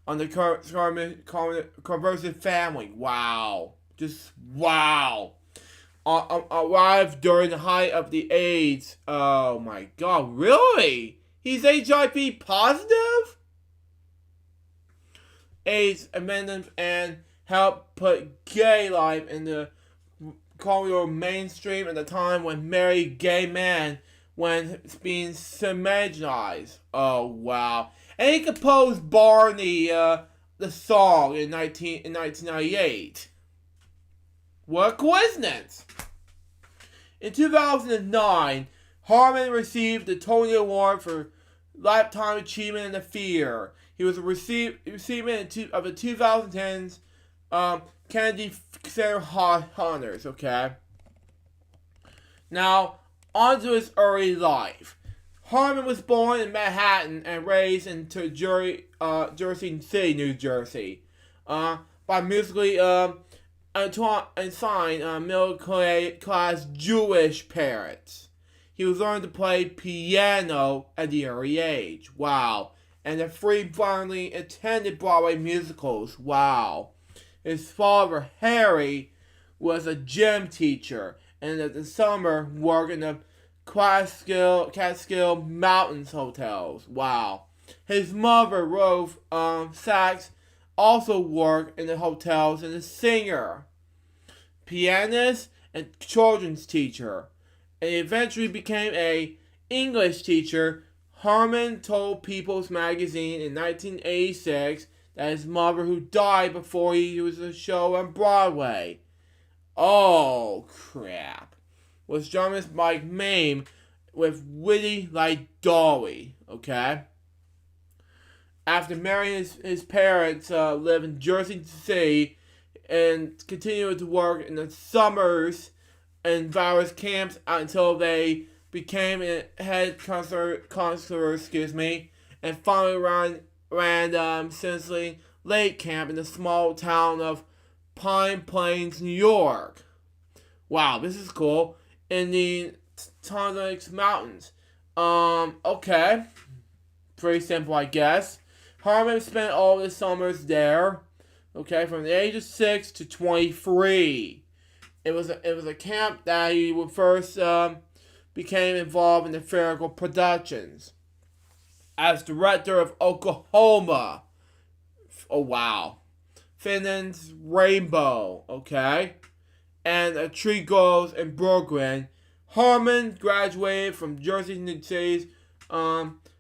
On the conversive family. Wow. Just wow. Arrived during the height of the AIDS. Oh my god, really? He's HIV positive? AIDS amendment and helped put gay life in the cultural mainstream at the time when married gay men when being stigmatized. Oh wow! And he composed Barney the song in 1998. What a coincidence! In 2009, Harmon received the Tony Award for Lifetime Achievement in the Theater. He was a recipient of the 2010's Kennedy Center Honors, okay? Now, on to his early life. Harmon was born in Manhattan and raised in Jersey City, New Jersey, by musically assigned middle-class Jewish parents. He was learning to play piano at the early age. Wow. And frequently attended Broadway musicals. Wow. His father, Harry, was a gym teacher, and in the summer worked in the Catskill Mountains hotels. Wow. His mother, Rose Sachs, also worked in the hotels and a singer. pianist, and children's teacher, and eventually became an English teacher. Harmon told People's Magazine in 1986 that his mother, who died before he used a show on Broadway, oh crap, was dramatist Mike Mame with witty like Dolly, okay? After marrying his parents, lived in Jersey City and continued to work in the summers in various camps until they became a head counselor, and finally ran Sinsley Lake Camp in the small town of Pine Plains, New York. Wow, this is cool. In the Tonnage Mountains. Okay. Pretty simple, I guess. Harmon spent all his summers there. Okay, from the age of 6 to 23. It was a camp that he would first became involved in the theatrical productions. As director of Oklahoma. Oh wow. Finland's Rainbow, okay? And A Tree Grows in Brooklyn. Harmon graduated from Jersey City's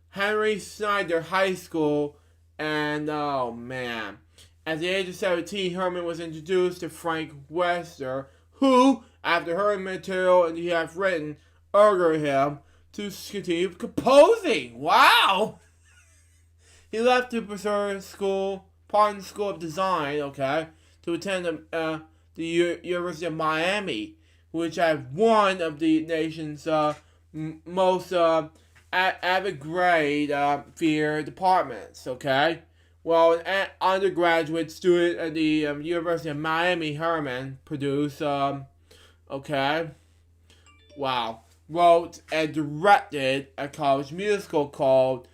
Henry Snyder High School, and oh man. At the age of 17, Harmon was introduced to Frank Wester, who, after hearing material he had written, urged him to continue composing. Wow! He left to pursue Parton School of Design, okay, to attend the University of Miami, which had one of the nation's most avid grade theater departments, okay? Well, an undergraduate student at the University of Miami, Harmon, produced, okay, wow, wrote and directed a college musical called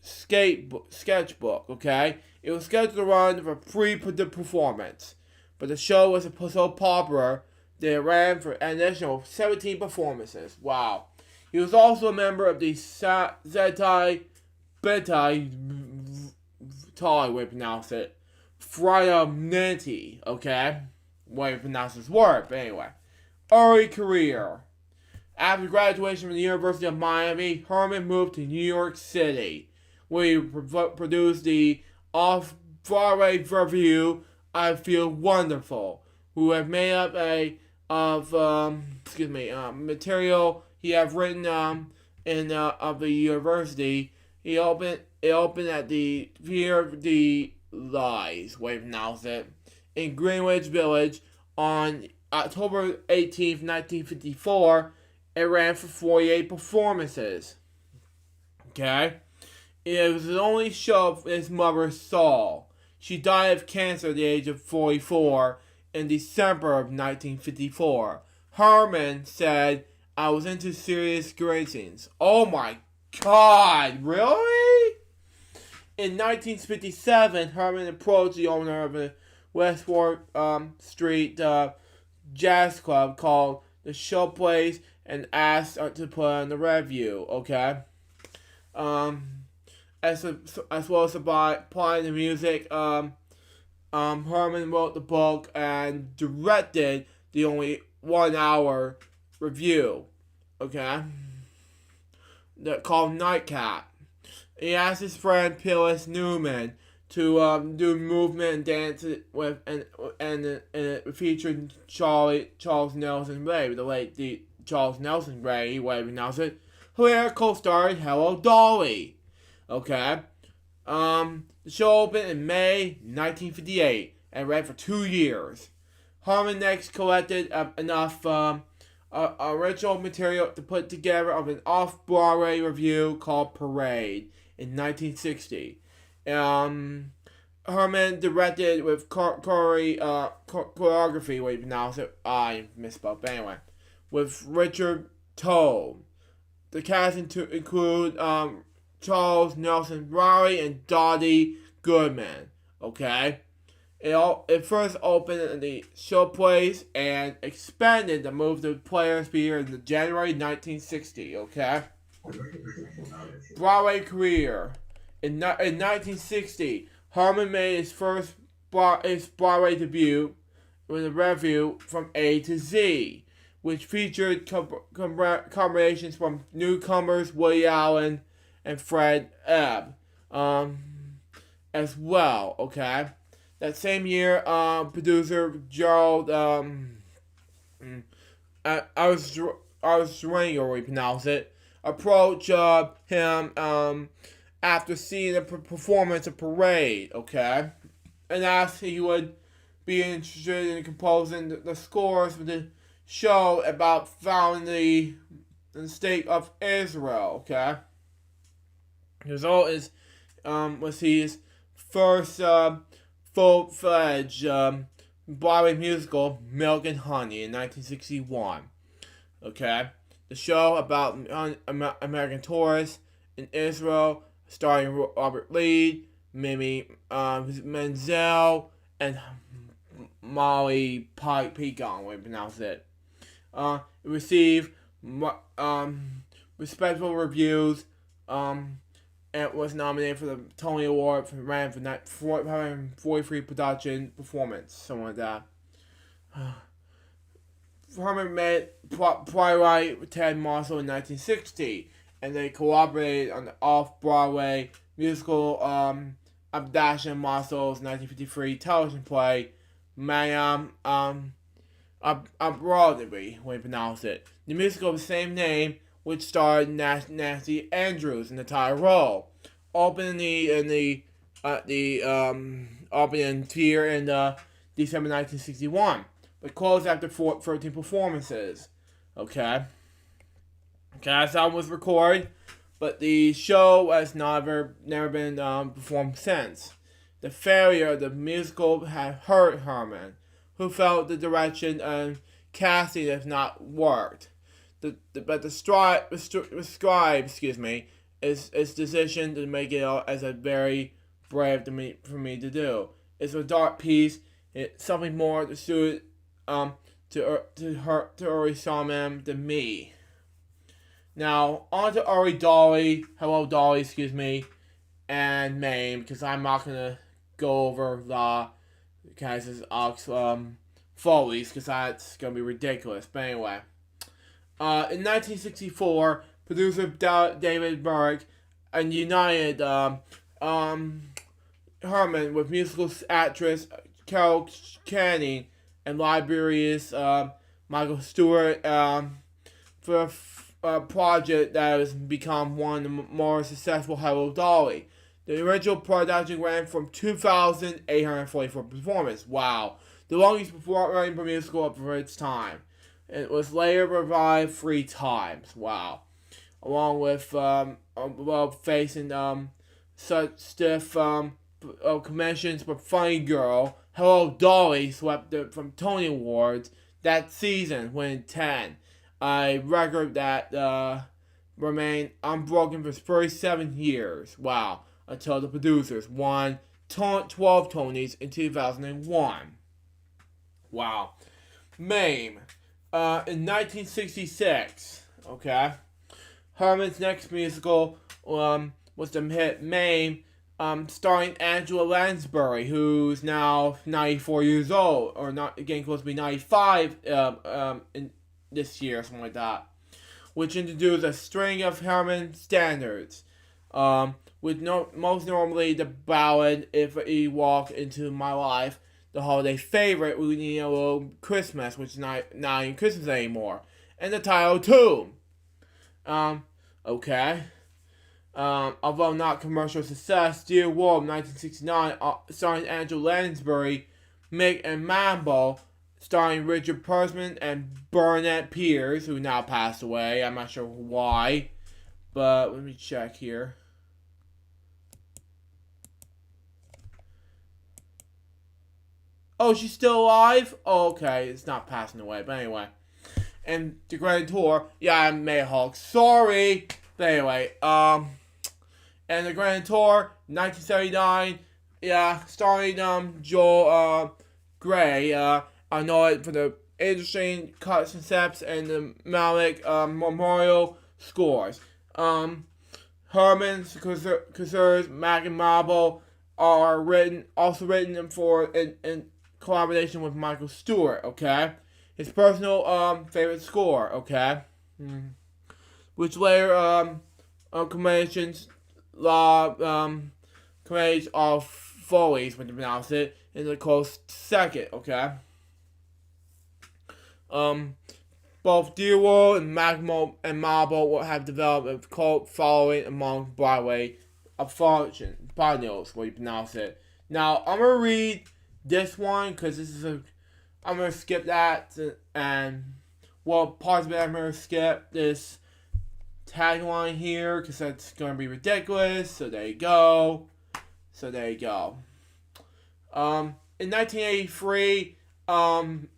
Sketchbook, okay? It was scheduled to run for pre-performance, but the show was so popular that it ran for an additional 17 performances. Wow. He was also a member of the Zetai Betai, how way to pronounce it, Fraternity, okay? Way to pronounce this word, but anyway. Early career. After graduation from the University of Miami, Harmon moved to New York City, where he produced the off-Broadway review I Feel Wonderful, who have made up material he have written of the university. It opened at the Pier de Lies, way to pronounce it, in Greenwich Village on October 18th, 1954. It ran for 48 performances. Okay? It was the only show his mother saw. She died of cancer at the age of 44 in December of 1954. Harmon said, "I was into serious gracings." Oh my God, really? In 1957, Harmon approached the owner of a Westward Street jazz club called the Showplace and asked to put on the review, okay? As well as applying the music, Harmon wrote the book and directed the only 1 hour review, okay? Called Nightcap. He asked his friend Phyllis Newman to do movement and dance with, and it featured Charles Nelson Ray, the late Charles Nelson Ray, whatever you pronounce it, who here co-starred Hello Dolly. Okay. The show opened in May 1958 and ran for 2 years. Harmon next collected enough original material to put together of an off-Broadway review called Parade in 1960. Harmon directed with choreography, wait, pronounce it, I misspoke, but anyway, with Richard Toll. The cast include Charles Nelson Riley and Dottie Goodman, okay? It first opened in the Showplace and expanded to move to Players Theater in January 1960, okay? Broadway career. In 1960, Harmon made his Broadway debut with a review from A to Z, which featured combinations from newcomers Woody Allen and Fred Ebb, as well. Okay, that same year, producer Gerald, I was trying to pronounce it, approached him after seeing the performance of Parade. Okay, and asked if he would be interested in composing the scores for the show about founding the state of Israel. Okay, the result is was his first full-fledged Broadway musical, Milk and Honey, in 1961. Okay, the show about American tourists in Israel, starring Robert Lee, Mimi Menzel, and Molly Picon, way to pronounce it. It received respectable reviews, and was nominated for the Tony Award for 443 production performance, something like that. Herman met playwright Ted Marshall in 1960, and they collaborated on the off-Broadway musical adaptation of Marshall's 1953 television play, Madame Broadway, when you pronounce it. The musical of the same name, which starred Nancy Andrews in the title role, opened in the opening theater in December 1961, but closed after 13 performances. Okay, that album was recorded, but the show has never been performed since. The failure of the musical had hurt Herman, who felt the direction and casting has not worked. But the scribe, his decision to make it as a very brave for me to do. It's a dark piece. It's something more to suit to Uri Salman than me. Now on to Uri Dolly. Hello Dolly, and Mame, because I'm not gonna go over the guys' Foley's, because that's gonna be ridiculous. But anyway. In 1964, producer David Burke and united Herman with musical actress Carol Channing and librarian Michael Stewart for a project that has become one of the more successful Hello Dolly. The original production ran from 2,844 performances. Wow. The longest running musical of its time. It was later revived 3 times. Wow. Along with facing such stiff conventions, but Funny Girl, Hello Dolly swept it from Tony Awards that season, winning 10. A record that remained unbroken for 37 years. Wow. Until the producers won 12 Tonys in 2001. Wow. Mame. In 1966, okay, Herman's next musical was the hit Mame, starring Angela Lansbury, who's now 94 years old, or not getting close to be 95 in this year, something like that, which introduced a string of Herman standards, with most normally the ballad "If You Walk Into My Life," the holiday favorite, We Need a Little Christmas, which is not even Christmas anymore, and the title too. Okay. Although not commercial success, Dear World, 1969, starring Angela Lansbury, Mick and Mambo, starring Richard Persman and Burnett Pierce, who now passed away. I'm not sure why, but let me check here. Oh, she's still alive? Oh, okay, it's not passing away, but anyway. And the Grand Tour, yeah, I'm Mayhawk, sorry! But anyway, and the Grand Tour, 1979, yeah, starring, Joel, Gray, I know it for the interesting cuts and steps and the Malik, memorial scores. Herman's, Caesars, Mac and Marble are also written for, in collaboration with Michael Stewart, okay? His personal favorite score, okay? Which later commissions commissions of Foley's when you pronounce it in a close second, okay? Both Dearworld and Magmo and Marble will have developed a cult following among Broadway function, Banyos, where you pronounce it. Now, I'm going to read this one, because this is I'm going to skip that, and, well, parts of it I'm going to skip this tagline here, because that's going to be ridiculous, so there you go. In 1983, Herman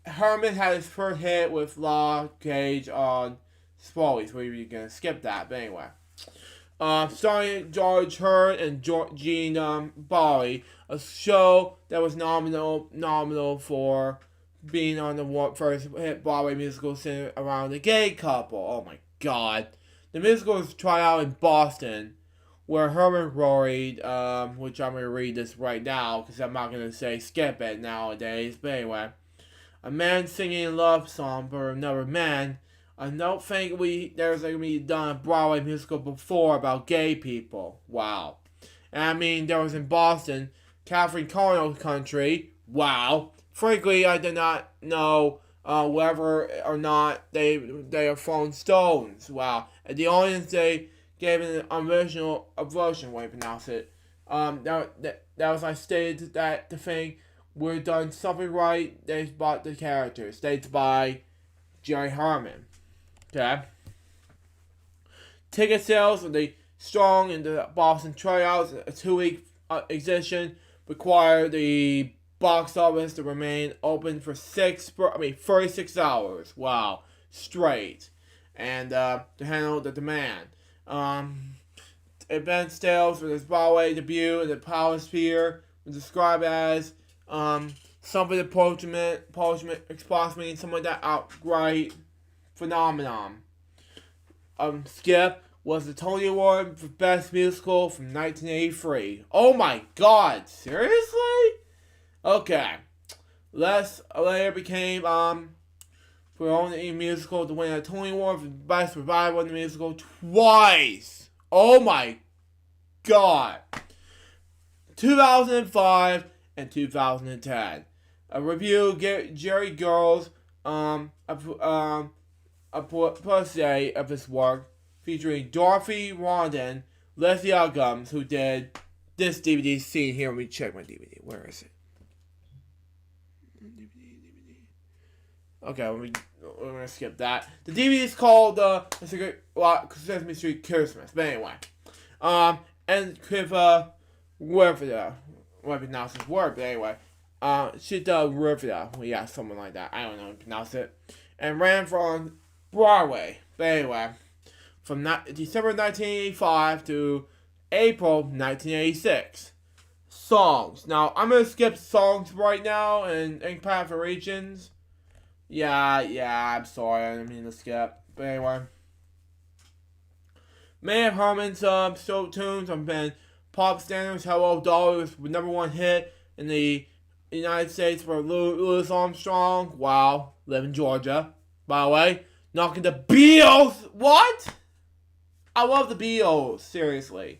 had his first hit with Law Cage on Spollies. We're gonna skip that, but anyway. Starring George Hearn and Gene Barley, a show that was nominal for being on the first hit Broadway musical centered around a gay couple. Oh my god. The musical was tried out in Boston, where Herman worried, which I'm going to read this right now, because I'm not going to say skip it nowadays, but anyway. A man singing a love song for another man. I don't think there's going to be done a Broadway musical before about gay people. Wow. And I mean, there was in Boston, Catherine Carno's country. Wow. Frankly, I did not know whether or not they are thrown stones. Wow. And the audience, they gave an original version, way to pronounce it. That was I stated that the thing we've done something right. They bought the characters. Staged by Jerry Harmon. Okay. Ticket sales were strong in the Boston tryouts. A 2-week exhibition required the box office to remain open for 36 hours. Wow, straight, and to handle the demand. Event sales for this Broadway debut in the Power Sphere was described as something approaching approximating some of that outright phenomenon. Skip was the Tony Award for Best Musical from 1983. Oh my god, seriously? Okay. Later became for only musical to win a Tony Award for Best Revival in the Musical twice. Oh my god. 2005 and 2010. A review Jerry Girls a posse of his work featuring Dorothy Rondon, Leslie Uggams, who did this DVD scene here. Let me check my DVD. Where is it? Okay, we're gonna skip that. The DVD is called Sesame Street Christmas. But anyway, and with Rivia, whatever pronounce this word, but anyway, she does Rivia. Well, yeah, something like that. I don't know how to pronounce it. And ran from Broadway. But anyway, from December 1985 to April 1986. Songs. Now, I'm going to skip songs right now and Path for Regions. Yeah, I'm sorry. I didn't mean to skip. But anyway. Many of Herman's show tunes have been pop standards. Hello Dolly was the #1 hit in the United States for Louis Armstrong. Wow. Live in Georgia. By the way. Knocking the Beatles. What? I love the Beatles. Seriously.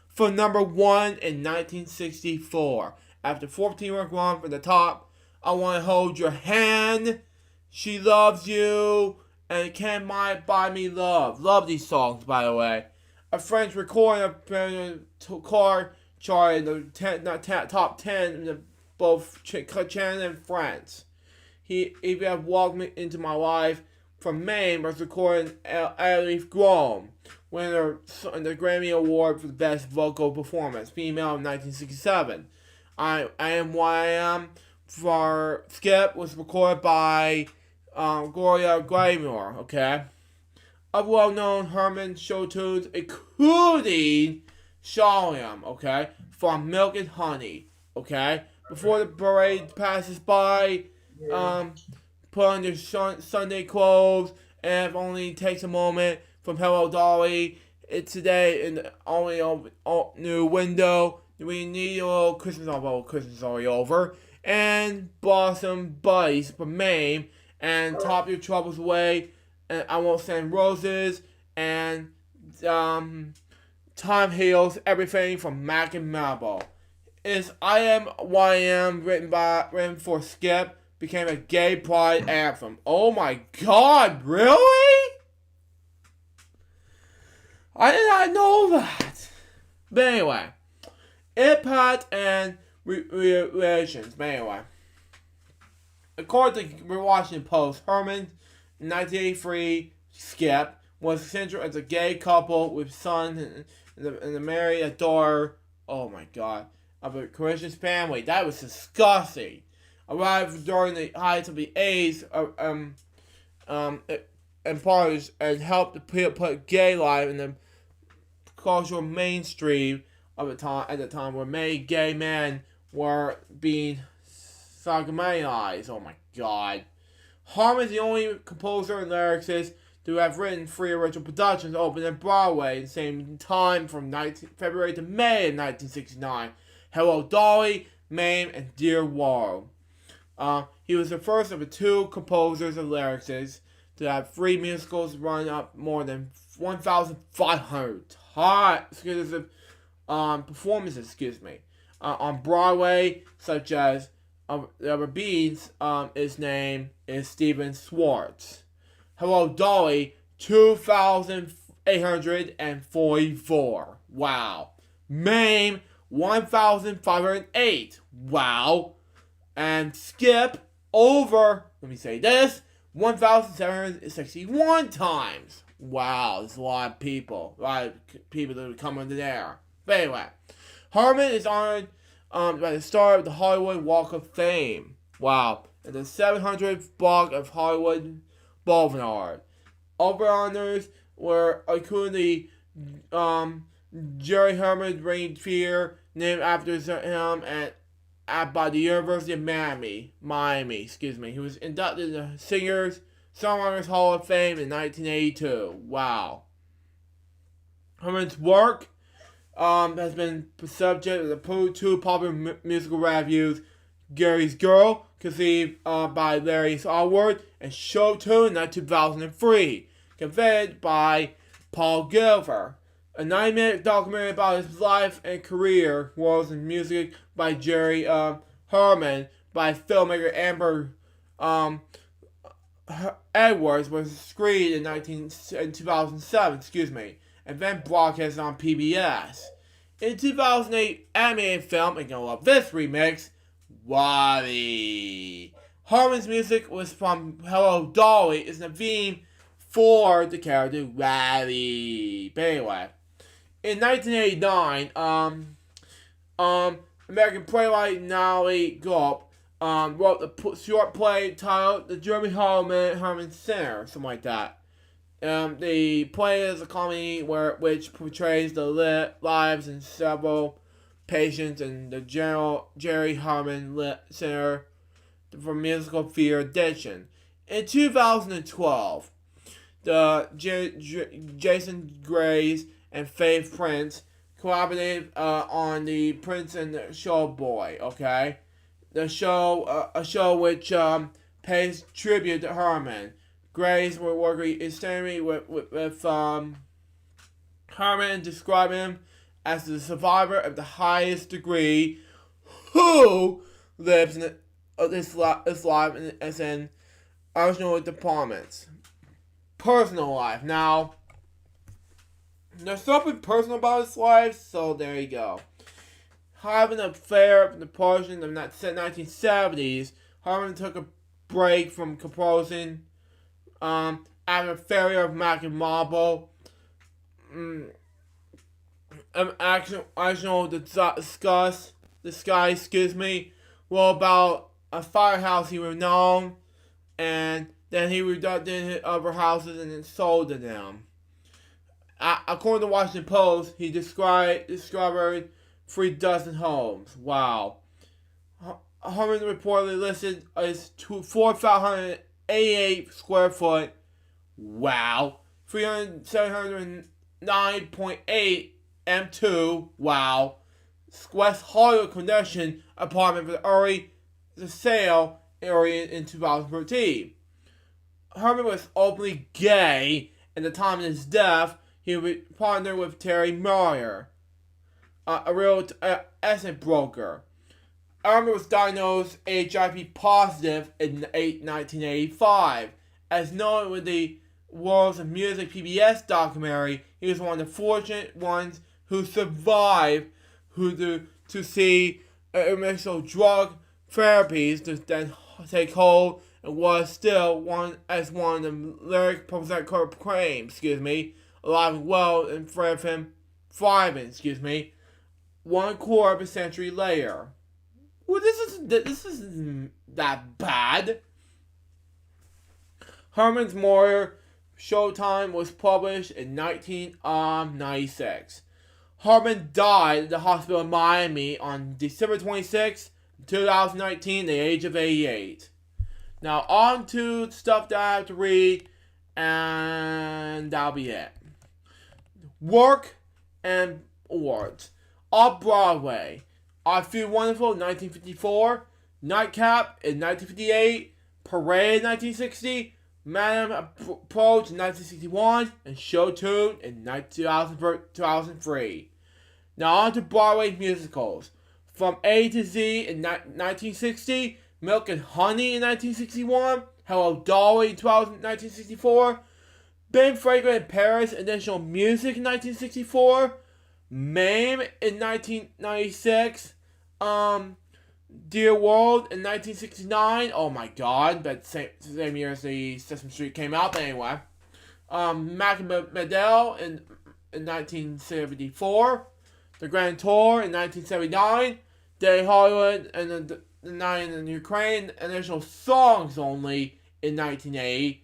For #1 in 1964. After 14-week run from the top, I Want to Hold Your Hand, She Loves You, and Can My Buy Me Love. Love these songs, by the way. A French recording of car chart in the top 10 in both Canada and France. If You Have Walked Me Into My Life from Maine was recorded at Leaf Grove, winner in the Grammy Award for the Best Vocal Performance, female in 1967. I Am What I Am for Skip was recorded by Gloria Gaynor, okay? Of well-known Herman show tunes, including Shalom, okay? From Milk and Honey, okay? Before the parade passes by, put on your Sunday clothes, and if only takes a moment from Hello Dolly. It's today in the only new window. We need a little Christmas, although Christmas is already over. and Blossom Buddies from Maine, and Top Your Troubles Away, and I Won't Send Roses, and Time Heals Everything from Mac and Marble. Is I Am What I Am written for Skip became a gay pride anthem. Oh my god, really? I did not know that. But anyway, impact and relations. But anyway, according to the Washington Post, Herman, in 1983, Skip was central as a gay couple with son and married a daughter. Oh my god, of a Christian family. That was disgusting. Arrived during the height of the AIDS and parties and helped to put gay life in the cultural mainstream of the time at the time where many gay men were being sodomized. Oh my god. Harmon is the only composer and lyricist to have written 3 original productions opened at Broadway at the same time from February to May of 1969. Hello Dolly, Mame, and Dear World. He was the first of the 2 composers and lyricists to have 3 musicals run up more than 1,500 performances, on Broadway, such as the Beans, his name is Stephen Schwartz. Hello Dolly, 2,844. Wow. Mame, 1,508. Wow. And Skip, over, 1,761 times. Wow, there's a lot of people. A lot of people that would come under there. But anyway, Harmon is honored by the star of the Hollywood Walk of Fame. Wow. And the 700th block of Hollywood Boulevard. Other honors were including the Jerry Herman Rain Fear, named after him by the University of Miami. He was inducted into the Songwriters Hall of Fame in 1982. Wow. Herman's work has been subject to the 2 popular musical reviews, Gary's Girl, conceived by Larry Allward, and Show Tune in 2003, conveyed by Paul Gilver. A 9-minute documentary about his life and career, roles in music by Jerry Herman, by filmmaker Amber Edwards, was screened in 2007, and then broadcast on PBS. In 2008, animated film, and you'll love this remix, Wally. Harmon's music was from Hello Dolly, is the theme for the character Wally. But anyway, in 1989, American playwright Natalie Gulp wrote the short play titled The Jeremy Herman Center, something like that. The play is a comedy which portrays the lives and several patients in the Jerry Herman Center for Musical Theater edition. In 2012, the Jason Grays and Faith Prince collaborated on the Prince and the Showboy. Okay, the show, a show which pays tribute to Herman. Grays were working extensively with Herman, describing him as the survivor of the highest degree who lives in his life as in original departments. Personal life. Now, there's something personal about his life, so there you go. Having an affair from the portion of the 1970s, Herman took a break from composing after failure of Mac and Marble. Actual discuss, well, about a firehouse he would known, and then he reducted other houses and then sold to them. According to the Washington Post, he discovered 3 dozen homes. Wow. Herman reportedly listed as 4,588 square foot. Wow. 709.8 M2. Wow. West Hollywood condition apartment for the early the sale area in 2013. Herman was openly gay, and at the time of his death, he was partnered with Terry Meyer, a real estate broker. Herman was diagnosed HIV positive in 1985. As known with the Worlds of Music PBS documentary, he was one of the fortunate ones who survived to see initial drug therapies to then take hold, and was still one of the lyric percent claims, alive and well in front of him, thriving, 1/4 of a century later. Well, this isn't that bad. Herman's Moyer Showtime was published in 1996. Herman died at the hospital in Miami on December 26, 2019, at the age of 88. Now, on to stuff that I have to read, and that'll be it. Work and awards. Off-Broadway. I Feel Wonderful in 1954, Nightcap in 1958, Parade in 1960, Madame Approach in 1961, and Show Tune in 2003. Now on to Broadway musicals. From A to Z in 1960, Milk and Honey in 1961, Hello Dolly in 1964, Ben Fragrant in Paris, Additional Music in 1964, Mame in 1996, Dear World in 1969. Oh my god, but same year as the Sesame Street came out, but anyway. Mac and Medell in 1974. The Grand Tour in 1979. Day Hollywood and the Night in Ukraine. Additional Songs Only in 1980.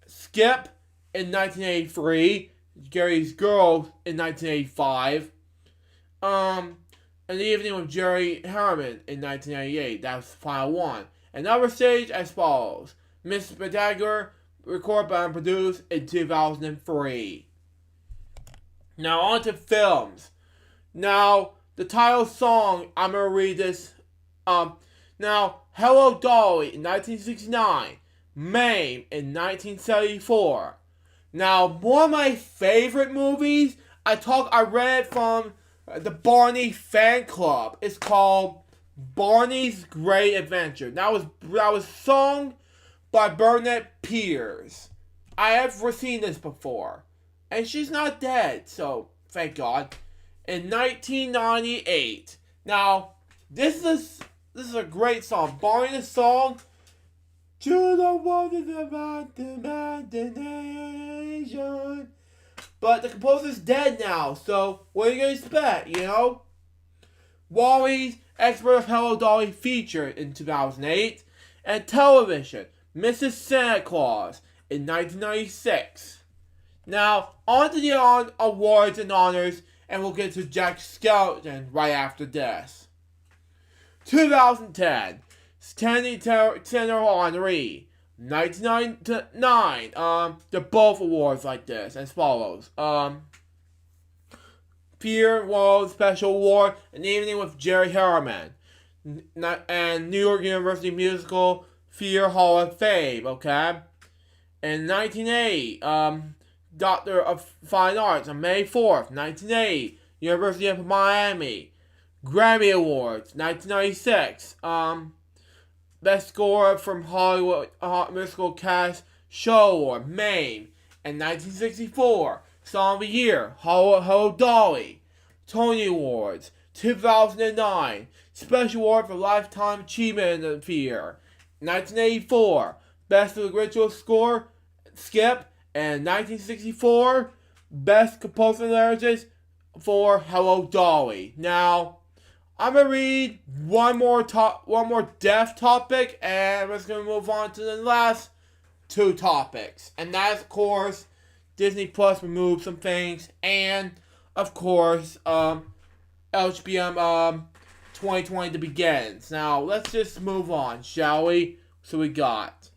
Skip in 1983. Gary's Girl in 1985. An Evening with Jerry Harriman in 1998. That was the final one. Another stage as follows. Miss Spectacular, recorded and produced in 2003. Now on to films. Now, the title song, I'm going to read this. Now, Hello Dolly in 1969. Mame in 1974. Now, one of my favorite movies, I read from the Barney fan club. It's called Barney's Great Adventure. That was sung by Burnett Pierce. I have seen this before, and she's not dead, so thank God. In 1998. Now, this is a great song. Barney the song. To the world is about the imagination. But the composer's dead now, so what are you going to expect, Wally's Expert of Hello Dolly featured in 2008, and television, Mrs. Santa Claus in 1996. Now, on to the awards and honors, and we'll get to Jack Skellington right after this. 2010, Standing Tenor Honoree. 1999, they're both awards like this, as follows. Fear World Special Award, An Evening with Jerry Harriman. And New York University Musical Fear Hall of Fame, okay? In 1980, Doctor of Fine Arts on May 4th, 1980, University of Miami. Grammy Awards, 1996, Best Score from Hollywood Musical Cast Show Award, Mame. In 1964, Song of the Year, Hello Dolly. Tony Awards, 2009, Special Award for Lifetime Achievement of the Year. 1984, Best Original Score, Skip. And 1964, Best Composer Lyricist for Hello Dolly. Now, I'm gonna read one more death topic, and we're just gonna move on to the last two topics, and that's of course Disney Plus removed some things, and of course LHBM 2020 begins. Now let's just move on, shall we? So we got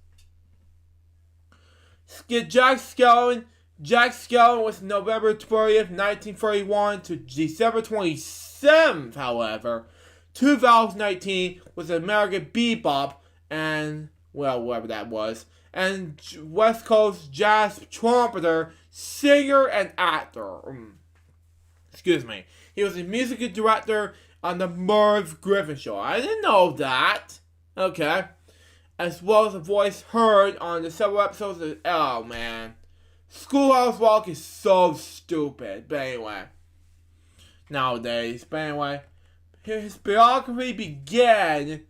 Jack Skellington. Jack Skellington was November 30th, 1931 to December 27th, however, 2019 was American Bebop and, well, whatever that was, and West Coast jazz trumpeter, singer, and actor. Excuse me. He was a music director on the Merv Griffin Show. I didn't know that. Okay. As well as a voice heard on the several episodes of, oh man. Schoolhouse Rock is so stupid. But anyway. Nowadays. But anyway. His biography began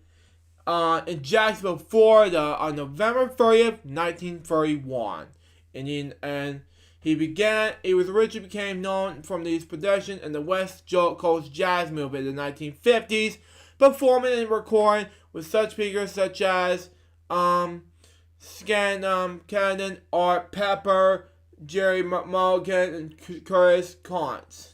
in Jacksonville, Florida on November 30th, 1931. And he originally became known from his production in the West Coast jazz movement in the 1950s, performing and recording with such figures such as Cannon, Art Pepper, Jerry Mulligan, and Curtis Cons.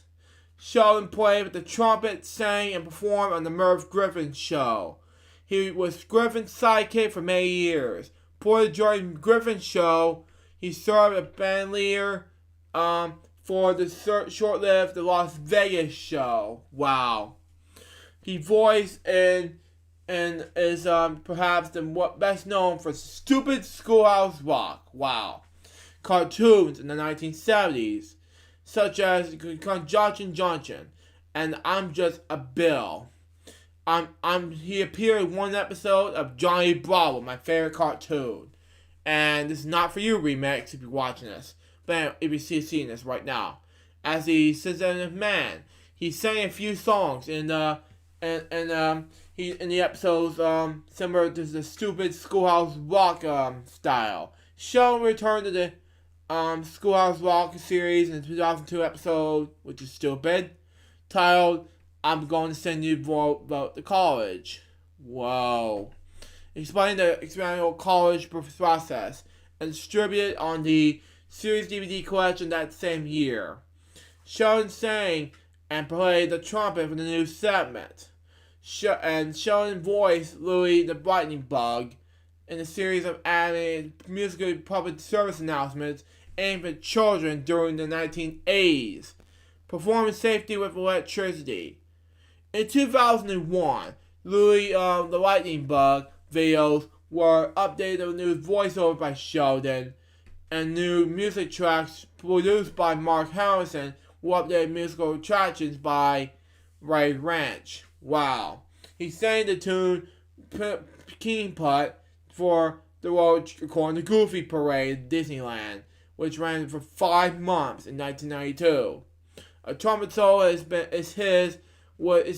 Sheldon played with the trumpet, sang, and performed on the Merv Griffin Show. He was Griffin's sidekick for many years. Before the joining Griffin Show, he served as band leader for the short-lived The Las Vegas Show. Wow. He voiced and is perhaps best known for Stupid Schoolhouse Rock. Wow. Cartoons in the 1970s, such as Junction and I'm Just a Bill. He appeared in one episode of Johnny Bravo, my favorite cartoon. And this is not for you, Remix, if you're watching this. But if you're seeing this right now. As the sensitive man, he sang a few songs in the episodes similar to the Stupid Schoolhouse Rock style. Sheldon returned to the Schoolhouse Rock series in the 2002 episode, which is stupid, titled I'm Going to Send You Vote to College. Whoa. Explaining the experimental college process and distributed on the series DVD collection that same year. Sheldon sang and played the trumpet for the new segment. And Sheldon voiced Louie the Lightning Bug in a series of animated musical public service announcements aimed at children during the 1980s. Performing Safety with Electricity. In 2001, Louie the Lightning Bug videos were updated with new voiceover by Sheldon, and new music tracks produced by Mark Harrison were updated musical attractions by Ray Ranch. Wow. He sang the tune King Putt for the World according to Goofy Parade at Disneyland, which ran for 5 months in 1992. A trumpet solo is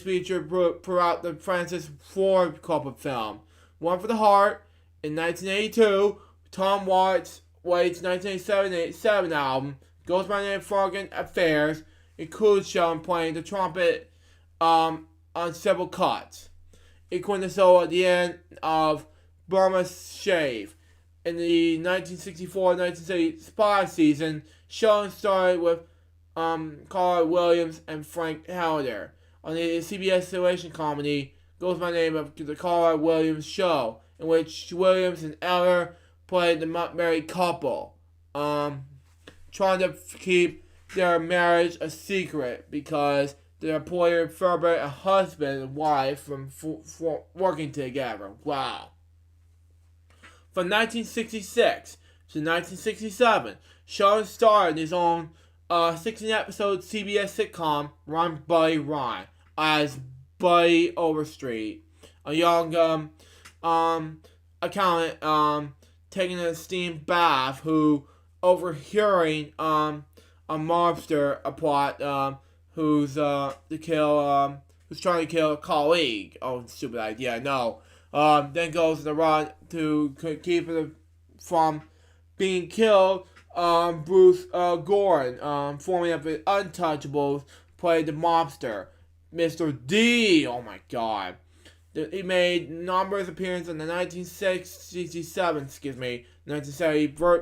featured throughout the Francis Ford Coppola film. One for the Heart in 1982, Tom Waits' 1987 album, Goes by the Name of Fargan Affairs, includes Sheldon playing the trumpet on several cuts, including the solo at the end of Burma's Shave. In the 1964-1965 season, Sheldon started with Carl Williams and Frank Halder on the CBS television comedy Goes by the Name of the Carl Williams Show, in which Williams and Eller played the married couple, trying to keep their marriage a secret because their employer forbade a husband and wife from working together. Wow. From 1966 to 1967, Sheldon starred in his own 16-episode CBS sitcom Run Buddy Run as Buddy Overstreet, a young accountant taking a steamed bath who, overhearing a mobster plot who's trying to kill a colleague. Oh, stupid idea, no. Then goes on the run to keep it from being killed. Bruce Gordon, forming up with Untouchables, played the mobster, Mr. D. Oh my god. He made numerous appearances in the 1970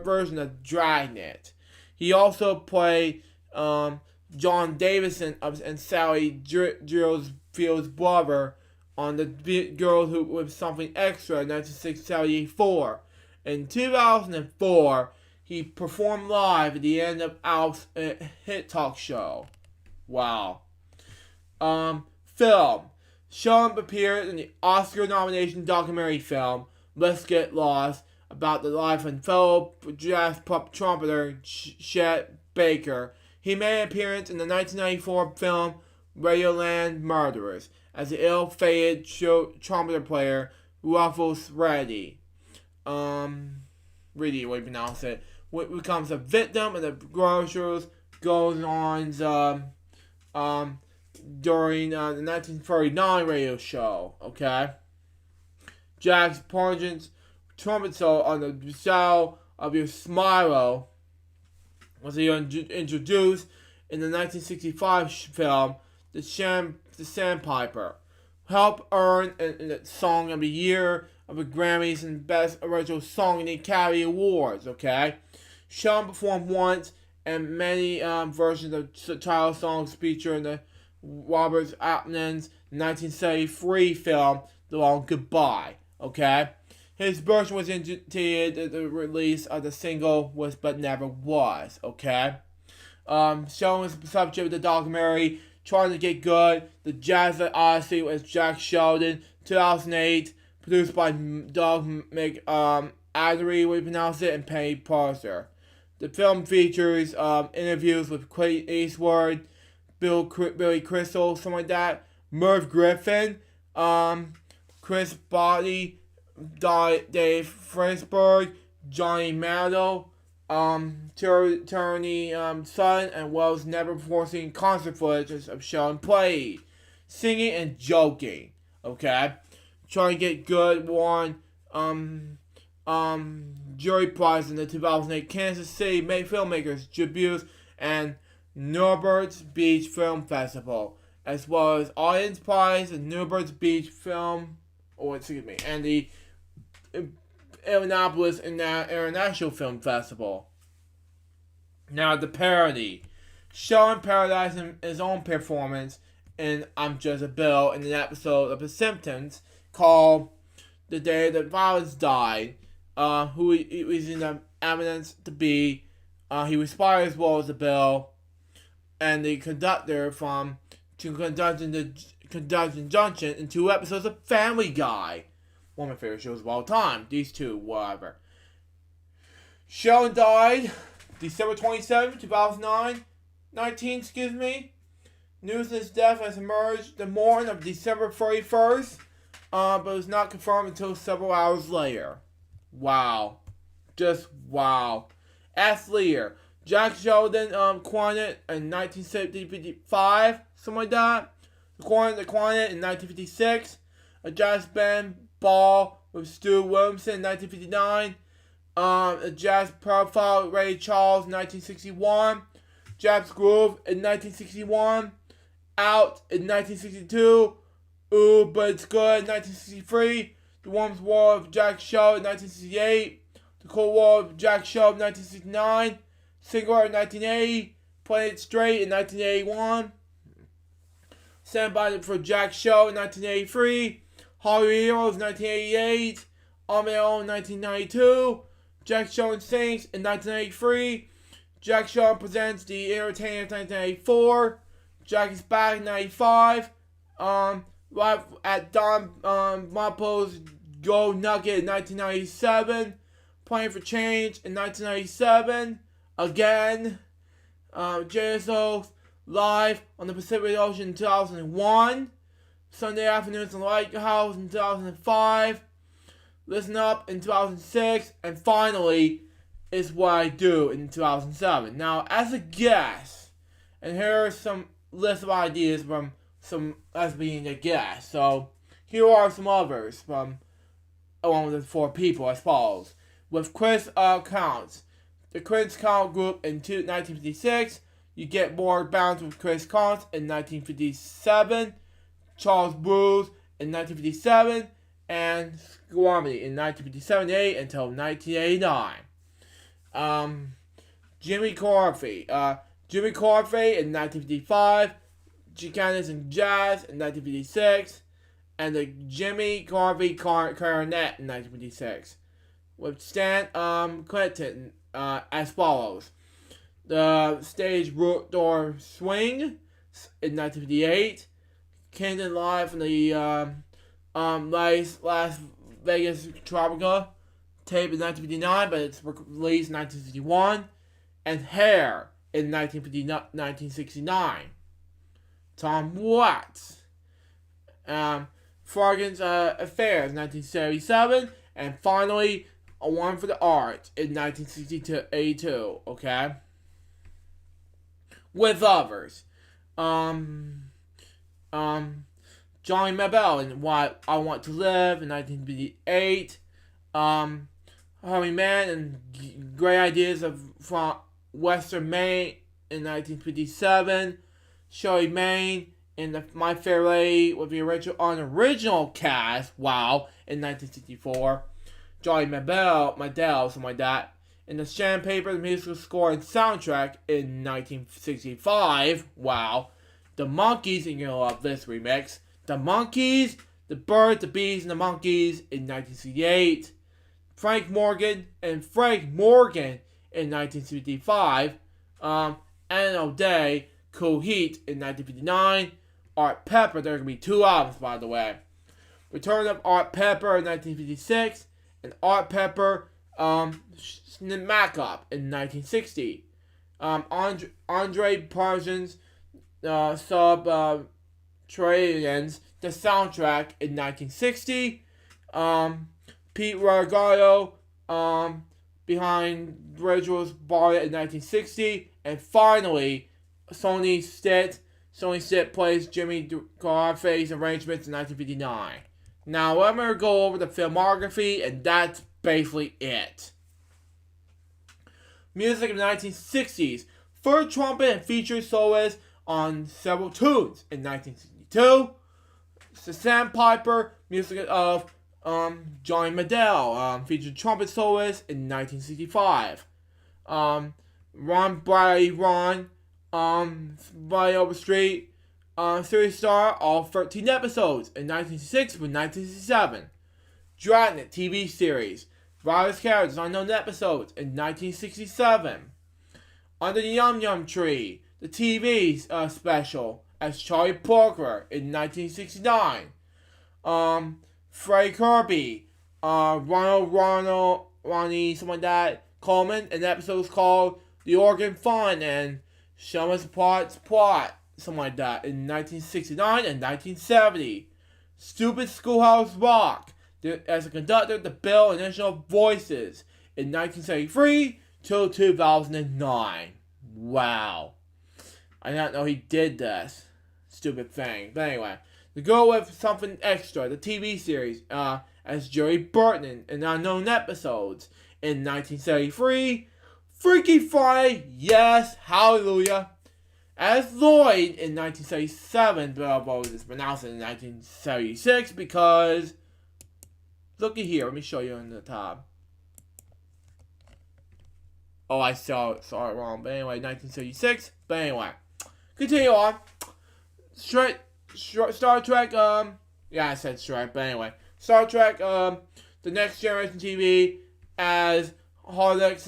version of Dragnet. He also played John Davison and Sally Field's brother on The Girl Who Was Something Extra in 1974. In 2004, he performed live at the end of Alf's hit talk show. Wow. Film. Sheldon appeared in the Oscar-nominated documentary film Let's Get Lost about the life of fellow jazz pop trumpeter Chet Baker. He made an appearance in the 1994 film Radioland Murderers as the ill-fated trumpeter player Ruffles Reddy. Really, way to pronounce it. Becomes a victim of the grocers goes on during the 1939 radio show. Okay, Jack's Pungent's trumpet solo on the Shadow of Your Smilo was introduced in the 1965 film The Sandpiper. Helped earn the Song of the Year of the Grammys and Best Original Song in the Academy Awards. Okay, Sheldon performed once and many versions of the title songs featured in the Robert Altman's 1973 film The Long Goodbye. Okay, his version was intended at the release of the single was but never was. Okay, Sheldon was the subject of the documentary Trying to Get Good, The Jazz Odyssey with Jack Sheldon, 2008, produced by Doug McAdary, we pronounce it, and Penny Parser. The film features interviews with Clint Eastwood, Billy Crystal, something like that, Merv Griffin, Chris Botti, Dave Frisberg, Johnny Maddow, Turney Son, and Wells never before seen concert footage of Sheldon played, singing and joking. Okay, Trying to Get Good won jury prize in the 2008 Kansas City Filmmakers Tribute and Newport Beach Film Festival, as well as audience prize in Newport Beach and the Indianapolis International Film Festival. Now the parody. Sheldon parodied his own performance in I'm Just a Bill in an episode of The Simpsons called The Day That Violence Died, who he was in the evidence to be. He was inspired as well as the Bill and the conductor from Conducting Junction in 2 episodes of Family Guy. One of my favorite shows of all time. These two, whatever. Sheldon died December 27, 2019, News of his death has emerged the morning of December 31st, but was not confirmed until several hours later. Wow. Just wow. Ask Lear. Jack Sheldon coined in 1955, something like that. The coined in 1956. A jazz band ball with Stu Williamson in 1959. A jazz profile with Ray Charles in 1961. Jazz Groove in 1961. Out in 1962. Ooh, but it's good in 1963. The Warm's War of Jack Sheldon in 1968. The Cold War of Jack Sheldon in 1969. Cigarette in 1980. Playing It Straight in 1981. Stand By for Jack Sheldon in 1983. Hollywood Heroes in 1988. On My Own in 1992. Jack Sheldon Sings in 1983. Jack Sheldon Presents The Entertainer in 1984. Jack is Back in 1995. Live at Don Mapo's Go Nugget in 1997. Playing for Change in 1997. Again. JSO Live on the Pacific Ocean in 2001. Sunday Afternoons in the Lighthouse in 2005. Listen Up in 2006. And finally, It's What I Do in 2007. Now, as a guest, and here are some list of ideas from some as being a guest. So, here are some others from along with the 4 people as follows. With Chris Counts. The Chris Count Group in 1956. You Get More Bounce with Chris Counts in 1957. Charles Bruce in 1957. And Squammy in 1957-8 until 1989. Jimmy Corfey. Jimmy Corfey in 1955. Chicanas and Jazz in 1956. And the Jimmy Corfey Clarinet in 1956. With Stan Clinton as follows. The Stage Door Swing in 1958. Canton Live from the Las Vegas Tropica tape in 1959, but it's released in 1961. And Hair in 1969. Tom Watts. Fargan's Affairs, 1977, and finally, A One for the Arts in 1982, okay? With others. Johnny Mabel in What I Want to Live in 1958, Harvey Man and Great Ideas from Western Maine in 1957, Shirley Maine in My Fair Lady with the original cast, wow, in 1964, Johnny Mabel, something like that, in the Sandpaper, the musical score and soundtrack in 1965, wow, The Monkees, and you're gonna love this remix, The Monkees, The Birds, the Bees, and the Monkees in 1968, Frank Morgan in 1955, Anna O'Day, Cool Heat in 1959, Art Pepper, there are going to be 2 albums, by the way. Return of Art Pepper in 1956, and Art Pepper, Smack Up in 1960. Andre Parsons, Traians, the soundtrack in 1960. Pete Ragato, behind Rituals Bar in 1960. And finally, Sonny Stitt plays Jimmy Garface's arrangements in 1959. Now, I'm going to go over the filmography, and that's basically it. Music in the 1960s. Third trumpet and featured soloist on several tunes in 1962. The Sandpiper, music of Johnny Medell, featured trumpet soloist in 1965. Ron Bradley By Overstreet, series star, all 13 episodes in 1966 through 1967. Dragnet TV series, various characters, unknown episodes in 1967. Under the Yum Yum Tree, the TV special as Charlie Parker in 1969. Fred Kirby, Ronnie, something like that, Coleman, an episode called The Organ Fund and Sherman's Plot, something like that, in 1969 and 1970. Stupid Schoolhouse Rock, as a conductor, the Bill and additional voices in 1973 till 2009. Wow. I did not know he did this. Stupid thing. But anyway, to go with something extra, the TV series, as Jerry Burton in unknown episodes in 1973. Freaky Friday, yes, hallelujah. As Lloyd in 1977, but I'll always pronounce it in 1976 because, looky here, let me show you on the top. Oh, I saw it wrong, but anyway, 1976, but anyway, continue on. Star Trek, yeah, I said Shrek, but anyway, Star Trek, the Next Generation TV, as Harlech's,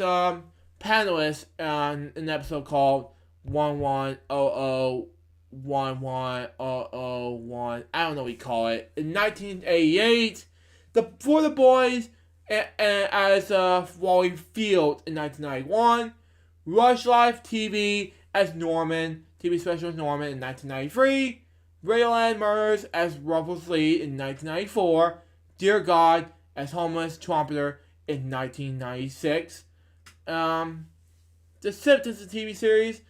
panelist on an episode called 1100110001. I don't know what you call it. In 1988, For the Boys as Wally Field in 1991. Rush Life TV as Norman, TV special as Norman in 1993. Radioland Murders as Ruffles Lee in 1994. Dear God as Homeless Trumpeter in 1996. The Simpsons, the TV series,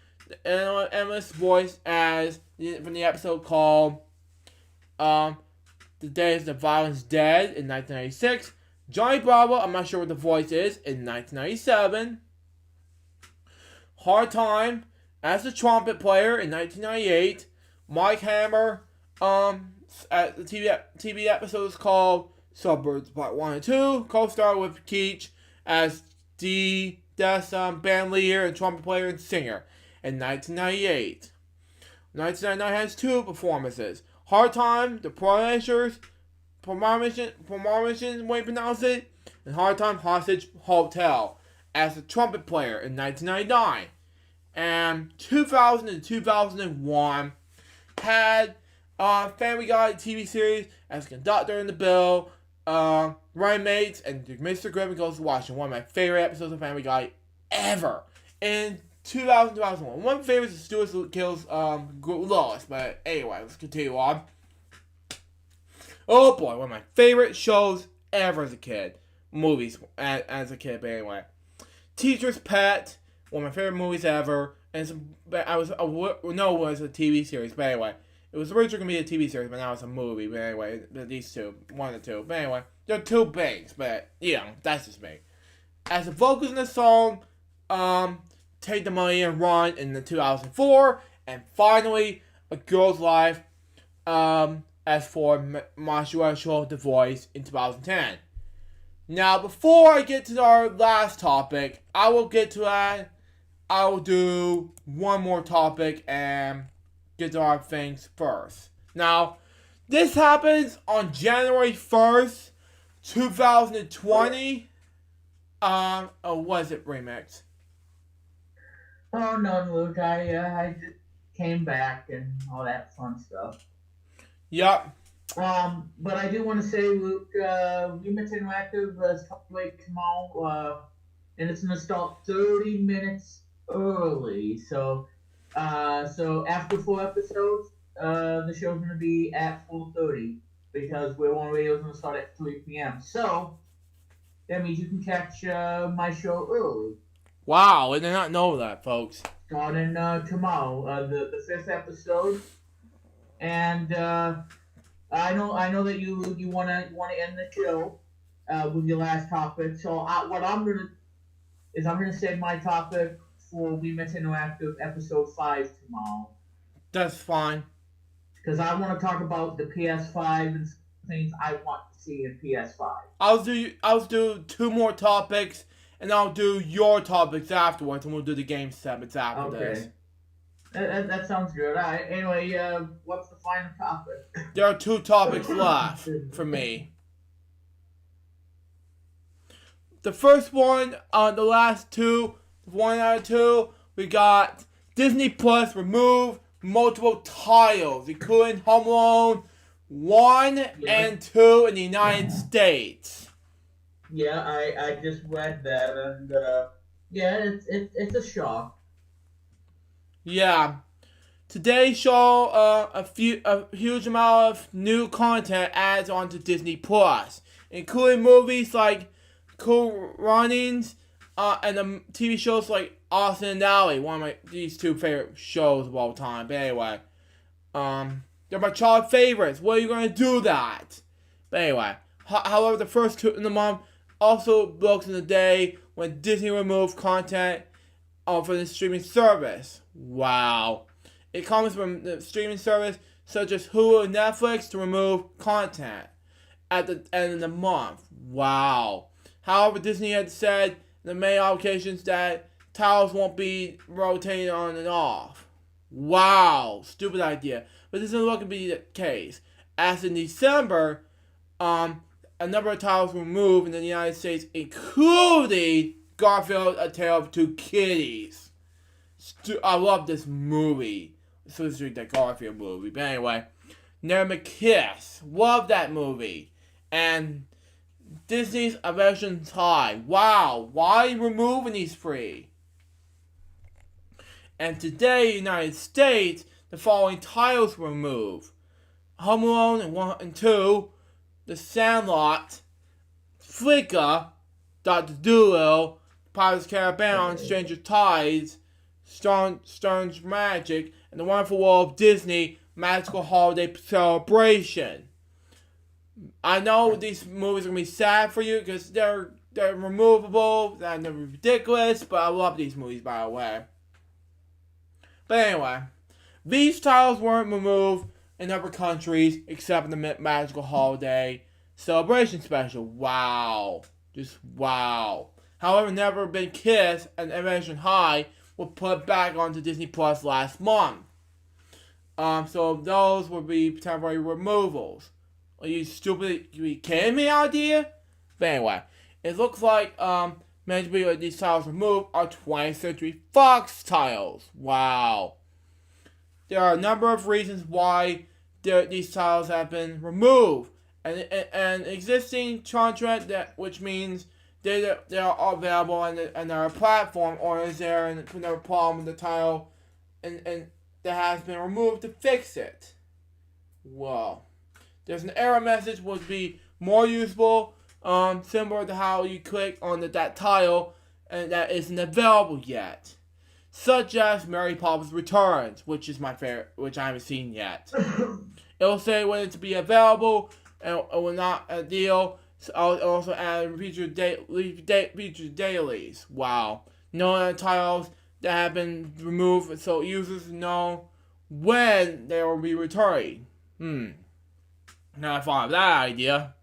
Emma's voice as from the episode called The Days of Violence Dead in 1996. Johnny Bravo, I'm not sure what the voice is, in 1997. Hard Time as the trumpet player in 1998. Mike Hammer, at the TV episodes called Suburbs Part 1 and 2. Co-star with Keach as band leader and trumpet player and singer in 1998. 1999 has 2 performances. Hard Time, The Promisers, Promotion, way to pronounce it, and Hard Time Hostage Hotel as the trumpet player in 1999. And 2000 and 2001 had Family Guy TV series as conductor in the bill, Ryan Mates, and Mr. Griffin Goes to Washington. One of my favorite episodes of Family Guy ever. In 2001. One of my favorites is Stuart Kills Lois, but anyway, let's continue on. Oh boy, one of my favorite shows ever as a kid. Movies as a kid, but anyway. Teacher's Pet, one of my favorite movies ever. And it was a TV series, but anyway. It was originally going to be a TV series, but now it's a movie. But anyway, these two, one of the two. But anyway, they're two bangs, but, that's just me. As the vocals in the song, Take the Money and Run in the 2004, and finally, A Girl's Life, as for Marshall The Voice in 2010. Now, before I get to our last topic, I will get to that. I will do one more topic and get to our things first. Now, this happens on January 1st, 2020. Was it Remix? Oh no, Luke. I just came back and all that fun stuff. Yup. But I do want to say, Luke, Remix Interactive is coming tomorrow, and it's gonna start 30 minutes early. So after 4 episodes, the show's gonna be at 4:30 because We're One Radio is gonna start at 3 p.m. So that means you can catch my show early. Wow, I did not know that, folks. Starting tomorrow, the 5th episode, and I know that you wanna end the show with your last topic. So what I'm gonna save my topic for Remix Interactive episode 5 tomorrow. That's fine. Because I want to talk about the PS5 and things I want to see in PS5. I'll do 2 more topics, and I'll do your topics afterwards, and we'll do the game segments after this. That sounds good. Anyway, what's the final topic? There are 2 topics left for me. The first one, the last 2, 1 out of 2, we got Disney Plus remove multiple titles, including Home Alone 1 and 2 in the United States. Yeah, I just read that, and it's a shock. Yeah. Today's show, a huge amount of new content adds onto Disney Plus, including movies like Cool Runnings, and the TV shows like Austin and Ally, one of these 2 favorite shows of all time. But anyway, they're my child favorites. What are you gonna do that? But anyway, however, the first 2 in the month also looks in the day when Disney removed content for the streaming service. Wow. It comes from the streaming service such as Hulu and Netflix to remove content at the end of the month. Wow. However, Disney had said in the main allocations that titles won't be rotated on and off. Wow. Stupid idea. But this doesn't look to be the case. As in December, a number of titles were removed in the United States, including Garfield, A Tale of Two Kitties. I love this movie. Especially the Garfield movie. But anyway, Never Kiss. Love that movie. And Disney's Aversions High. Wow. Why removing these 3? And today, United States, the following titles were removed: Home Alone 1 and 2, The Sandlot, Flicka, Dr. Dolittle, Pirates of the Caribbean, Stranger Tides, Strange Magic, and The Wonderful World of Disney Magical Holiday Celebration. I know these movies are going to be sad for you because they're removable, they're ridiculous, but I love these movies, by the way. But anyway, these titles weren't removed in other countries except in the Magical Holiday Celebration Special. Wow. Just wow. However, Never Been Kissed and Aversion High were put back onto Disney Plus last month. So those will be temporary removals. Are you stupid? Are you kidding me, idea? But anyway, it looks like meant to be these titles removed are 20th Century Fox titles. Wow. There are a number of reasons why these titles have been removed, and existing content which means they are available on our platform, or is there another problem with the title and that has been removed to fix it? Well, there's an error message would be more usable, similar to how you click on that title and that isn't available yet, such as Mary Poppins Returns, which is my favorite, which I haven't seen yet. It'll say when it's to be available and will not a deal. So I'll also add feature dailies. Wow, no other titles that have been removed, so users know when they will be returning. Now I thought of that idea.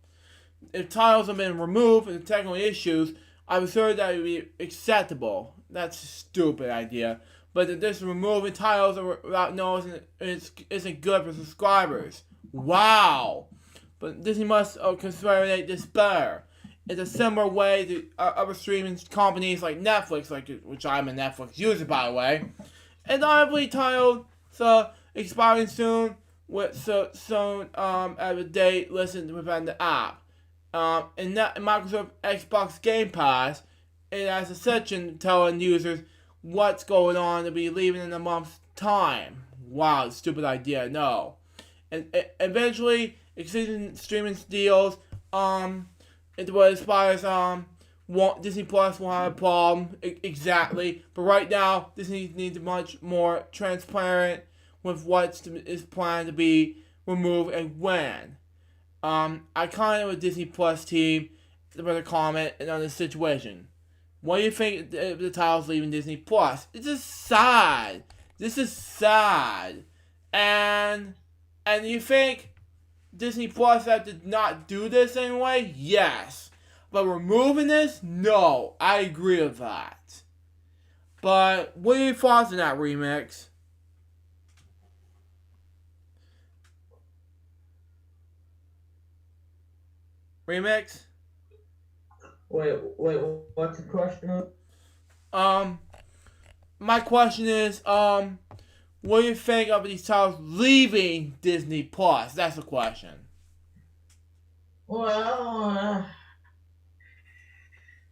If titles have been removed and technical issues, I was sure that would be acceptable. That's a stupid idea. But this removing titles without notice isn't good for subscribers. Wow. But Disney must consolidate this better. It's a similar way to other streaming companies like Netflix, which I'm a Netflix user, by the way. And obviously titled expiring soon at a date listed within the app. In Microsoft Xbox Game Pass, it has a section telling users what's going on to be leaving in a month's time. Wow, stupid idea, no. And eventually, existing streaming deals, it will expire, Disney Plus won't have a problem, exactly. But right now, Disney needs much more transparent with what is planned to be removed and when. I kind of a Disney Plus team for the comment on this situation. What do you think the title's leaving Disney Plus? It's just sad. This is sad. And you think Disney Plus have to not do this anyway? Yes. But removing this? No. I agree with that. But what are your thoughts on that remix? Remix? Wait, what's the question? My question is, what do you think of these titles leaving Disney Plus? That's the question. Well,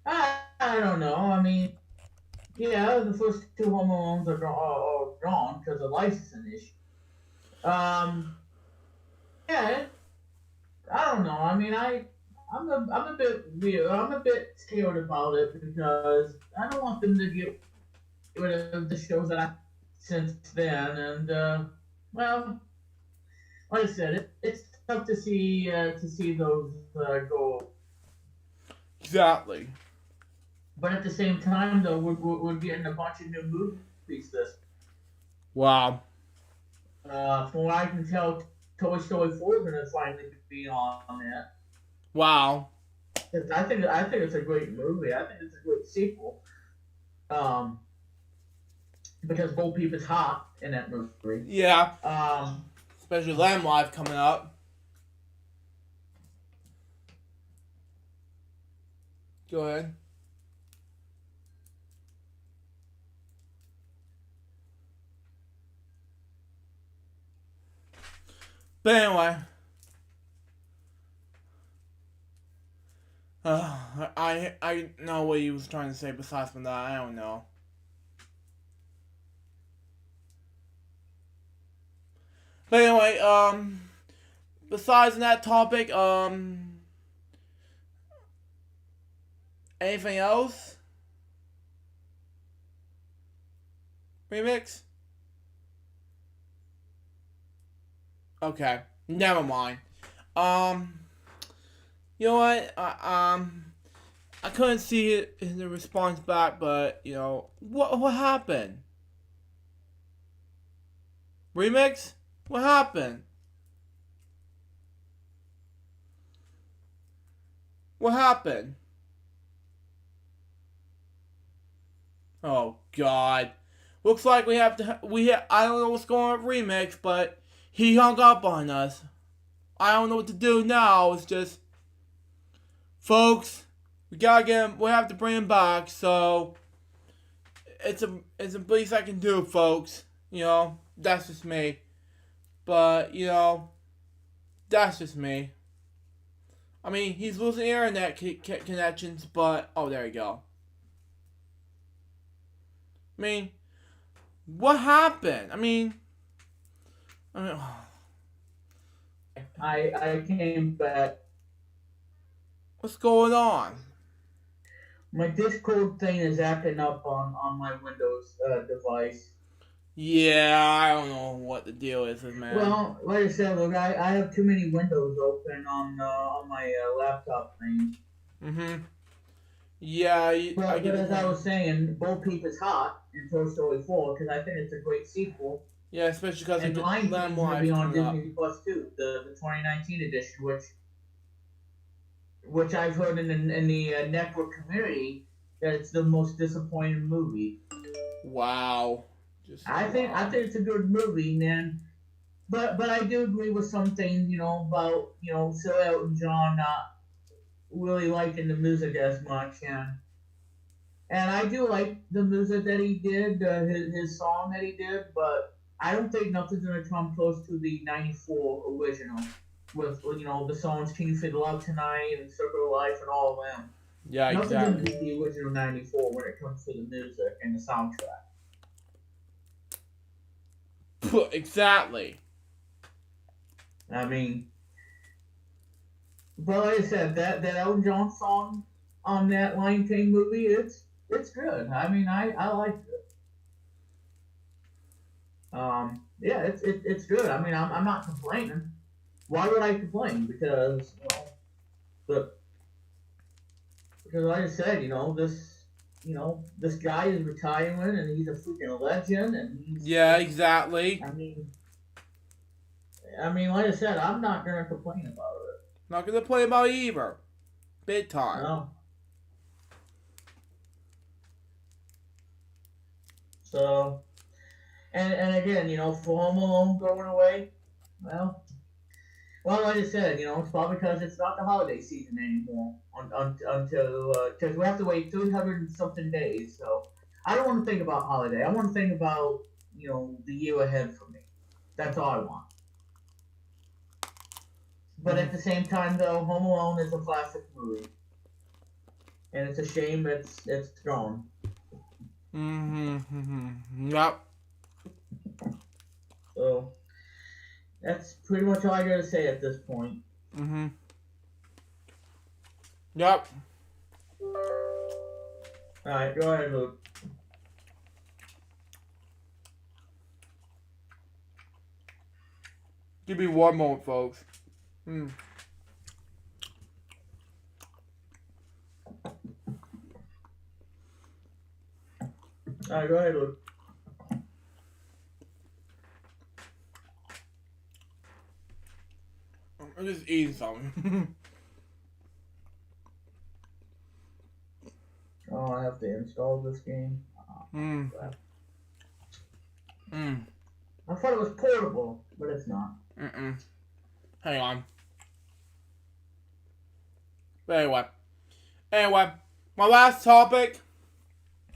I don't know. I mean, yeah, the first two Home Alones are gone because of licensing issue. Yeah, I don't know. I mean, I'm a bit weird. I'm a bit scared about it because I don't want them to get rid of the shows that I since then. And well, like I said, it's tough to see those go. Exactly. But at the same time, though, we're getting a bunch of new movies this. Wow. From what I can tell, Toy Story 4 is gonna finally be on that. Wow. I think it's a great movie. I think it's a great sequel. Because Bo Peep is hot in that movie. Yeah. Especially Lamb Life coming up. Go ahead. But anyway. I know what he was trying to say besides from that. I don't know. But anyway, besides that topic, anything else? Remix? Okay, never mind. You know what? I couldn't see it in the response back, but you know what happened? Remix? What happened? What happened? Oh God! Looks like we have to. I don't know what's going on with Remix, but he hung up on us. I don't know what to do now. It's just, folks, we gotta get him. We have to bring him back. So it's a least I can do, folks. You know, that's just me. But you know, That's just me. I mean, he's losing internet connections, but oh, there you go. I mean, what happened? I mean, I came back. what's going on? My Discord thing is acting up on my Windows device. Yeah, I don't know what the deal is, man. Well, like I said, look, I have too many windows open on my laptop thing. Mm-hmm. Yeah, But as I was saying, Bo Peep is hot in Toy Story 4 because I think it's a great sequel. Yeah, especially because And Lion King's going to be on Disney Plus too, the 2019 edition, which I've heard in the network community that it's the most disappointing movie. Wow. I think it's a good movie, man. But I do agree with some things, about Sir Elton John not really liking the music as much, and I do like the music that he did, his song that he did, but I don't think nothing's gonna come close to the '94 original with the songs "Can You Feel the Love Tonight" and "Circle of Life" and all of them. Yeah, Nothing's exactly. gonna beat the original '94 when it comes to the music and the soundtrack. Exactly. I mean, but like I said, that Elton John song on that Lion King movie, it's good. I mean, I liked it. Yeah, it's good. I mean, I'm not complaining. Why would I complain? Because like I said, this guy is retiring and he's a freaking legend, and exactly. I mean, like I said, I'm not gonna complain about it. Not gonna play about it either. Big time. No. So, and again, for Home Alone going away, well, like I said, it's probably because it's not the holiday season anymore until because we have to wait 300 and something days. So I don't want to think about holiday. I want to think about the year ahead for me. That's all I want. But at the same time, though, Home Alone is a classic movie, and it's a shame it's gone. Yep. So that's pretty much all I gotta say at this point. Yep. Alright, go ahead, Luke. Give me one moment, folks. Alright, go ahead, Luke. I'm just eating something. Oh, I have to install this game. I thought it was portable, but it's not. Hang on. But anyway, my last topic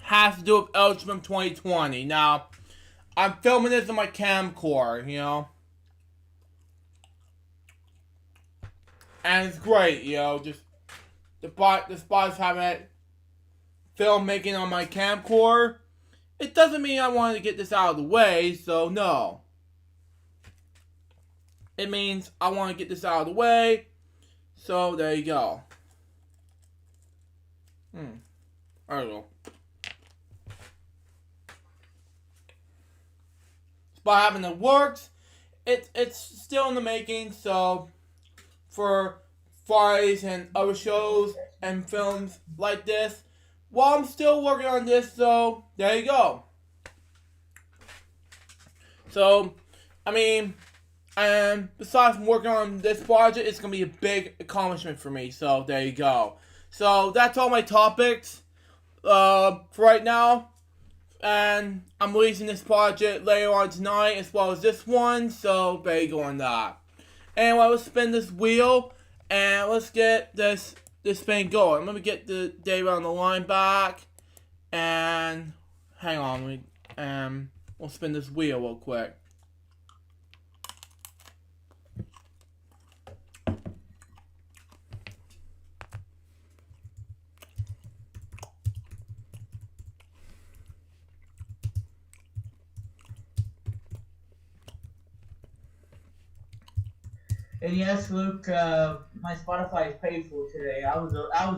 has to do with Ultimate 2020. Now, I'm filming this on my camcorder, and it's great, just despite having it filmmaking on my camcorder, it doesn't mean I wanted to get this out of the way, so no. It means I want to get this out of the way, so there you go. There we go. By having it works, it's still in the making, so for Fridays and other shows and films like this, while I'm still working on this, so there you go. So, I mean, and besides from working on this project, it's going to be a big accomplishment for me, so there you go. So, that's all my topics for right now. And I'm releasing this project later on tonight as well as this one, so there you go on that. Anyway, let's spin this wheel and let's get this thing going. Let me get the data on the line back, and hang on, we'll spin this wheel real quick. And yes, Luke, my Spotify is paid for today. I was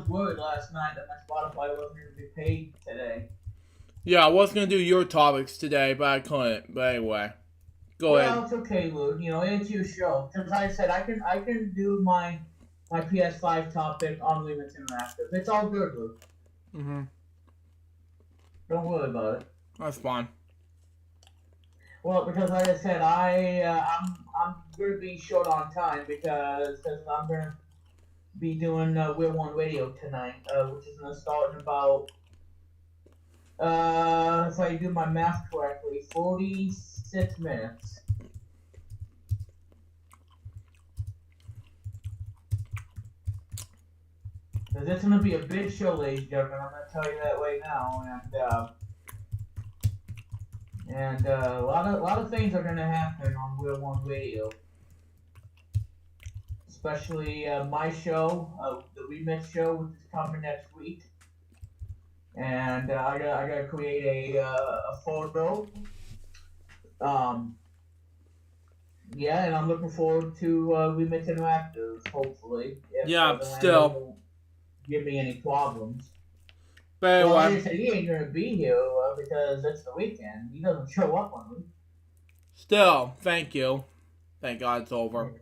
worried last night that my Spotify wasn't going to be paid today. Yeah, I was gonna do your topics today, but I couldn't. But anyway, go ahead. Well, it's okay, Luke. You know, it's your show. As I said, I can do my PS5 topic on Limits Interactive. It's all good, Luke. Mhm. Don't worry about it. That's fine. Well, because like I said, I'm gonna be short on time because I'm gonna be doing We're One Radio tonight, which is gonna start in about if I do my math correctly, 46 minutes. Because it's gonna be a big show, ladies and gentlemen. I'm gonna tell you that right now, and a lot of things are gonna happen on We're One Radio. Especially my show, the remix show, which is coming next week. And I gotta create a photo. Yeah, and I'm looking forward to Remix Interactive, hopefully. Yeah, still. Won't give me any problems. But Well, anyway, like I said, he ain't gonna be here because it's the weekend. He doesn't show up on week. still, thank you. Thank God it's over.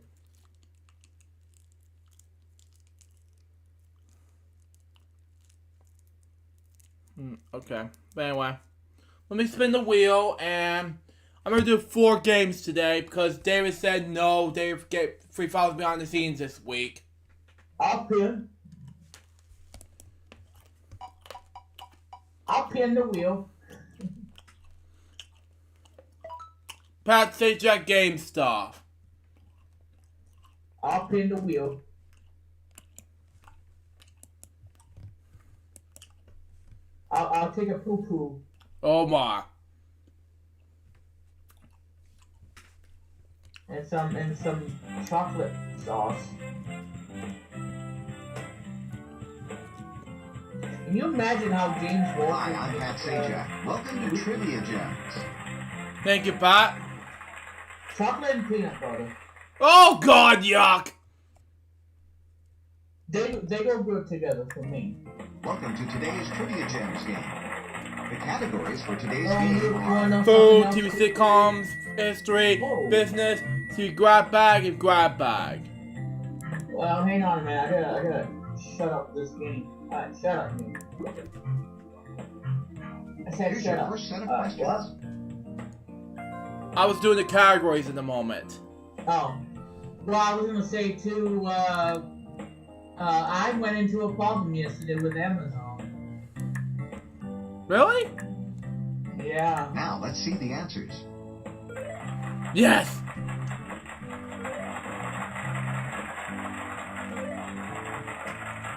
Okay. But anyway, let me spin the wheel, and I'm gonna do 4 games today because David said no. David get free files behind the scenes this week. I'll pin the wheel. Pat Sajak game stuff. I'll pin the wheel. I'll take a poo poo. Oh my. And some chocolate sauce. Can you imagine how James Wolfe? Hi, I'm Pat Sajak. Welcome to Trivia Gems. Thank you, Pat. Chocolate and peanut butter. Oh God, yuck. They go good together for me. Welcome to today's Trivia Gems game. The categories for today's You game are wanna know Food, something TV else? sitcoms, history, Whoa. business, TV grab bag, and grab bag. Well, hang on a minute. I gotta shut up this game. Alright, shut up, game. I said Here's shut your up. first set of What? questions. I was doing the categories in the moment. Oh. Well, I was gonna say too, I went into a problem yesterday with Amazon. Really? Yeah. Now, let's see the answers. Yes.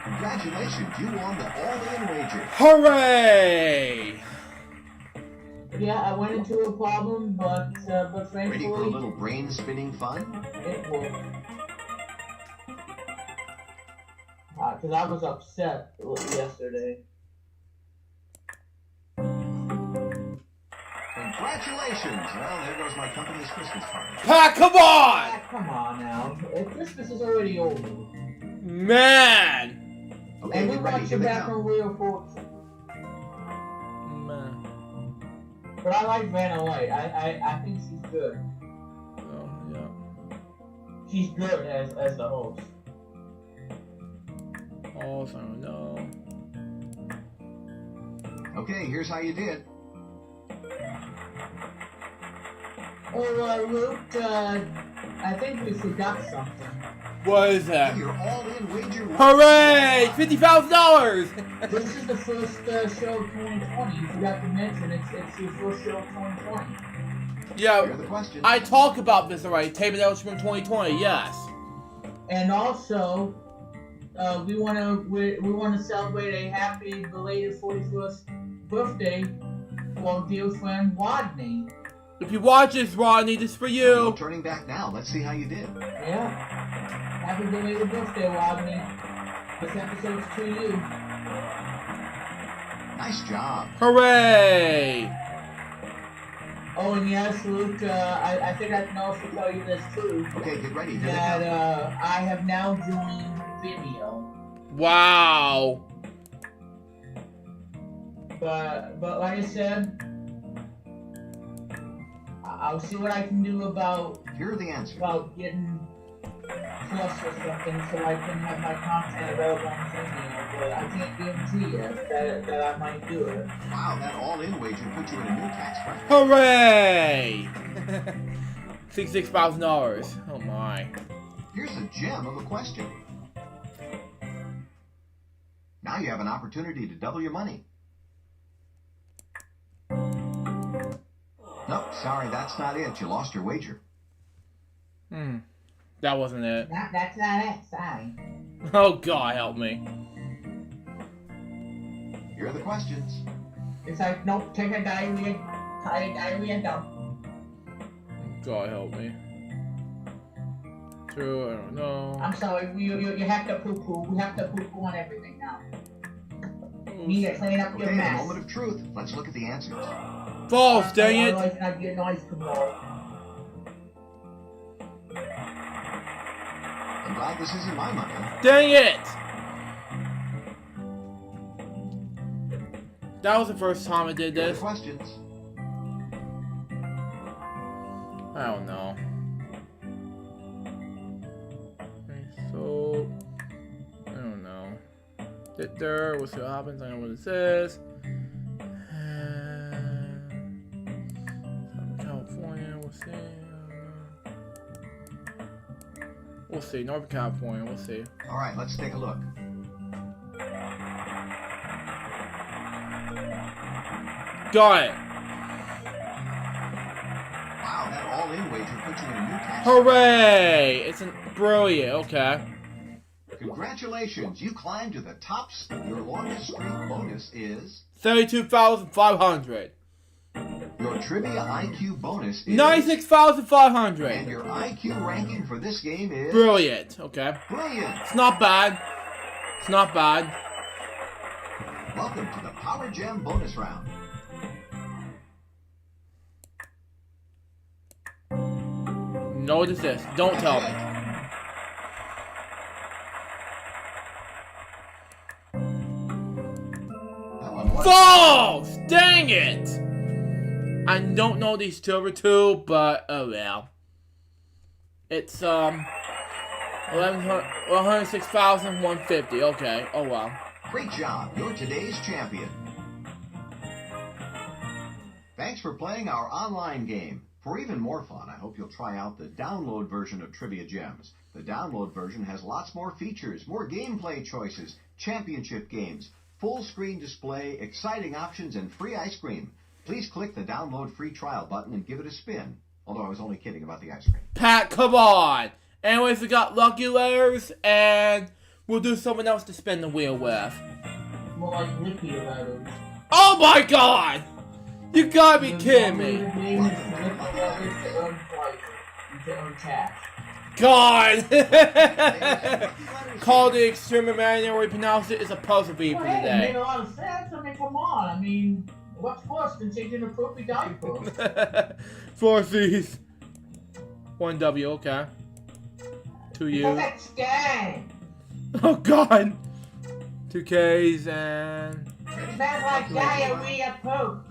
Congratulations, you won the all-in wager. Hooray! Yeah, I went into a problem, but Ready for a thankfully little brain-spinning fun? it worked. Because I was upset yesterday. Congratulations! Well, there goes my company's Christmas party. Pat, come on! Ah, come on now. Christmas is already over. Man! Okay, And we get ready, watch here you they back come. on Wheel of Fortune. Man. But I like Vanna White. I think she's good. Oh, yeah. She's good as the host. Awesome, no. Okay, here's how you did. Oh, Luke, I think we forgot something. What is that? Your all-in wager. Hooray! $50,000! This is the first show of 2020. You forgot to mention it's your first show of 2020. Here Yeah, are the questions. I talk about this already. Taping out from 2020, yes. And also, we want to celebrate a happy belated 41st birthday for our dear friend Rodney. If you watch this, Rodney, this is for No you. turning back now. Let's see how you did. Yeah. Happy belated birthday, Rodney. This episode's to you. Nice job. Hooray! Oh, and yes, Luke, I think I can also tell you this too. Okay, get ready. Here they That come. I have now joined Vimeo. Wow. But like I said, I'll see what I can do about Here are the answers. getting Plus or something so I can have my content available on Vimeo. But I can't guarantee yet that I might do it. Wow, that all-in wager put you in a new tax bracket. Hooray! $66,000. Oh my. Here's a gem of a question. Now you have an opportunity to double your money. Nope, sorry, that's not it. You lost your wager. That wasn't it. That's not it, sorry. Oh God, help me. Here are the questions. It's like, nope, take a diarrhea, go. God help me. True, I don't know. I'm sorry, you have to poo-poo. We have to poo-poo on everything now. You need to clean up your Okay, the mess. moment of truth. Let's look at the answers. False, dang it! Otherwise, not your noise control. I'm glad this isn't my money. Dang it! That was the first time I did Here are the this. questions. I don't know. Okay, so I don't know. Get there. We'll see what happens. I know what it says. Southern California. We'll see. We'll see. Northern California. We'll see. All right, let's take a look. Got it. Wow, that all-in wager put you in a new tax. Hooray! It's brilliant. Okay. Congratulations, you climbed to the top. Your longest streak bonus is 32,500. your trivia IQ bonus is 96,500. and your IQ ranking for this game is Brilliant. Okay. brilliant. It's not bad. It's not bad. Welcome to the Power Gem bonus round. Notice this. Don't tell me. That one was False! Dang it! I don't know these two over two, but oh well. It's 106,150. Okay. Oh well. great job. You're today's champion. Thanks for playing our online game. For even more fun, I hope you'll try out the download version of Trivia Gems. The download version has lots more features, more gameplay choices, championship games, full screen display, exciting options, and free ice cream. Please click the download free trial button and give it a spin. Although I was only kidding about the ice cream. Pat, come on! Anyways, we got lucky letters, and we'll do someone else to spin the wheel with. More like lippy letters. Oh my god! You gotta be kidding me! The name is lippy letters to earn prizes, to earn cash. God! Call the extreme manual we pronounce it is a puzzle bee for Well, hey, it made today. a lot of sense. I mean, come on. I mean, what's worse than changing a poopy diaper? 4 C's. 1 W, okay. 2 U. Let's go. Oh god! 2 K's and... Smells like diarrhea poop.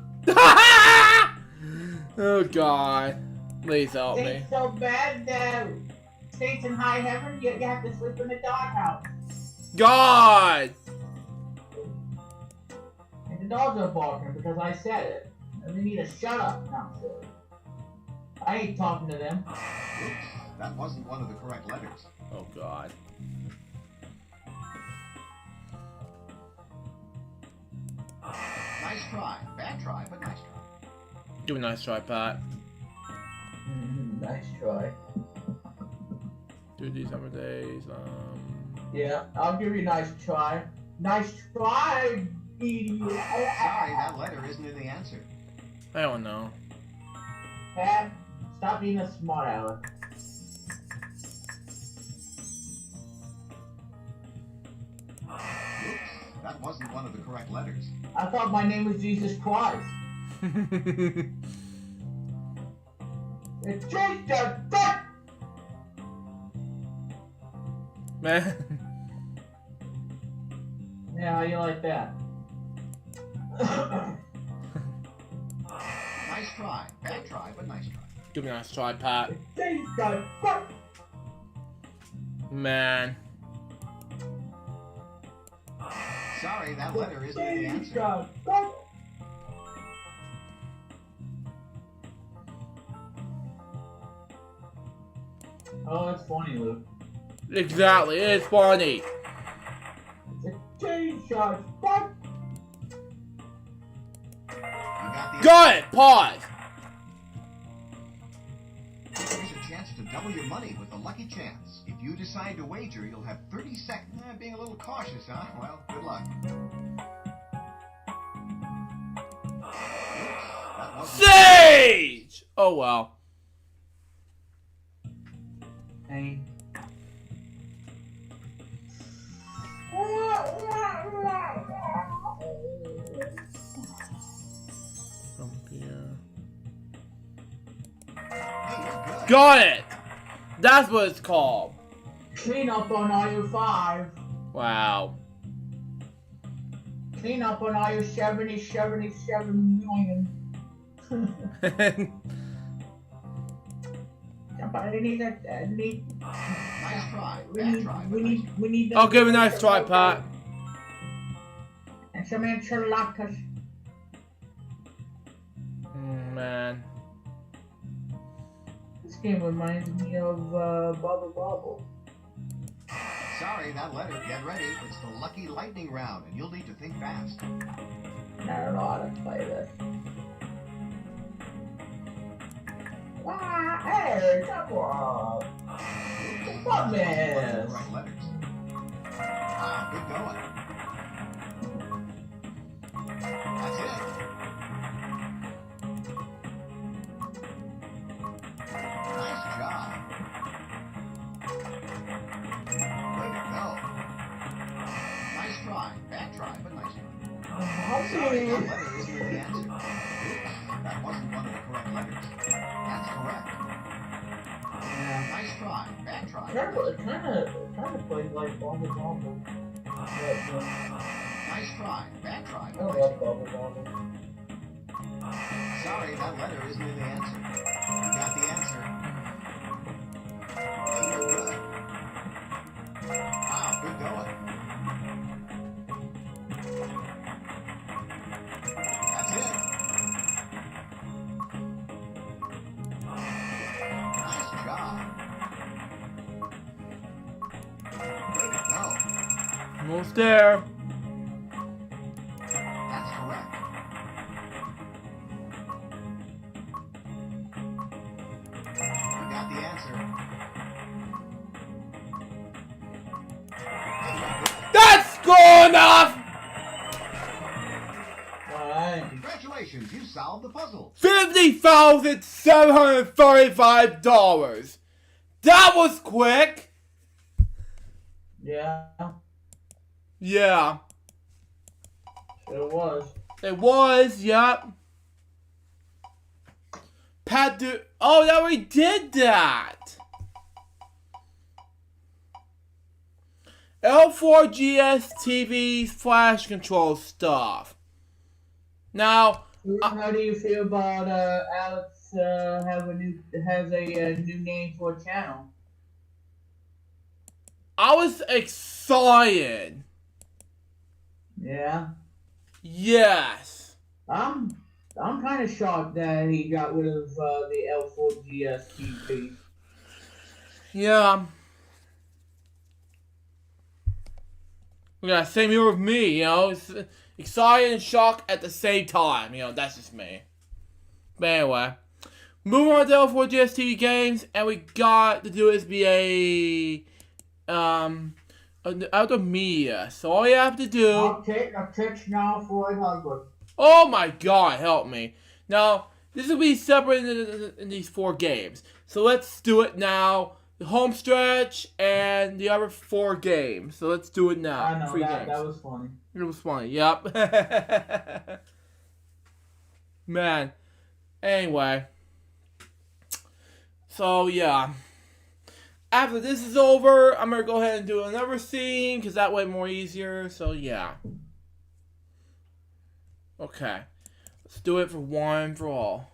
Oh god. Please help me. It's so bad that states in high heaven, you have to sleep in the doghouse. God! And the dogs are barking because I said it. And they need to shut up. No, I'm sorry. I ain't talking to them. Oops, that wasn't one of the correct letters. Oh god. Nice try. Bad try, but nice try. Do a nice try, Pat. Nice try. Do these summer days, Yeah, I'll give you a nice try. Nice try, idiot. Sorry, that letter isn't in the answer. I don't know. Pat, stop being a smart aleck. Oops, that wasn't one of the correct letters. I thought my name was Jesus Christ. It's just a fuck. Man. Yeah, how you like that? Nice try. Bad try, but nice try. Give me a nice try, Pat. It's just a fuck. Man. Sorry, that letter isn't the It's answer. just a fuck. Oh, that's funny, Luke. Exactly, it's funny. It's just a fuck. You got the Got it! Pause! Here's a chance to double your money with a lucky chance. If you decide to wager, you'll have 30 seconds. Being a little cautious, huh? Well, good luck. Oops, that wasn't- Sage! Oh well. Hey. From here. Hey, you're good. Got it! That's what it's called. Clean up on aisle 5. Wow. Clean up on aisle 77 million. Somebody needs a Nice try. we Bad need try, but we nice need we need I'll give it a nice try, Pat. and some enchiladas. Man. This game reminds me of Bubble Bobble. Sorry, that letter. Get ready. It's the lucky lightning round, and you'll need to think fast. I don't know how to play this. Ah, hey, come on. What Those are the man? right letters. Wow, good going. That's it. Nice job. Way to go. Nice try. Bad try, but nice try. Sorry, that letter isn't the answer. Oops, that wasn't one of the correct letters. That's correct. Yeah. Nice try. Bad try. It kind of plays like Bubble Bobble. Nice try. Bad try, I but nice love try. Bubble Bobble. Sorry, that letter isn't the answer. You got the answer. Hey, you're good. Wow, good going. That's it. Nice job. Way to go. Almost there. That's correct. You got the answer. Hey, you're good. That's good enough! Alright. Congratulations, you solved the puzzle. $50,735. That was quick. Yeah, Yeah, it was. it was. Yep. Pat, oh, yeah, we did that. L4GS TV flash control stuff. Now, How do you feel about Alex has a new name for a channel? I was excited. Yeah, Yes. I'm kind of shocked that he got rid of the L4GS TV. Yeah. Yeah, same here with me, you know. It's excited and shocked at the same time. You know, that's just me. But anyway. Moving on to L4GS TV games, and we got the USB out of media. So all you have to do... I'll text now for $800. Oh my god, help me. Now, this will be separate in these 4 games. So let's do it now. The home stretch and the other 4 games. So let's do it now. I know, 3 that games. was funny. It was funny, yep. Man. Anyway. So yeah. After this is over, I'm gonna go ahead and do another scene because that way more easier. So yeah. Okay. Let's do it for one and for all.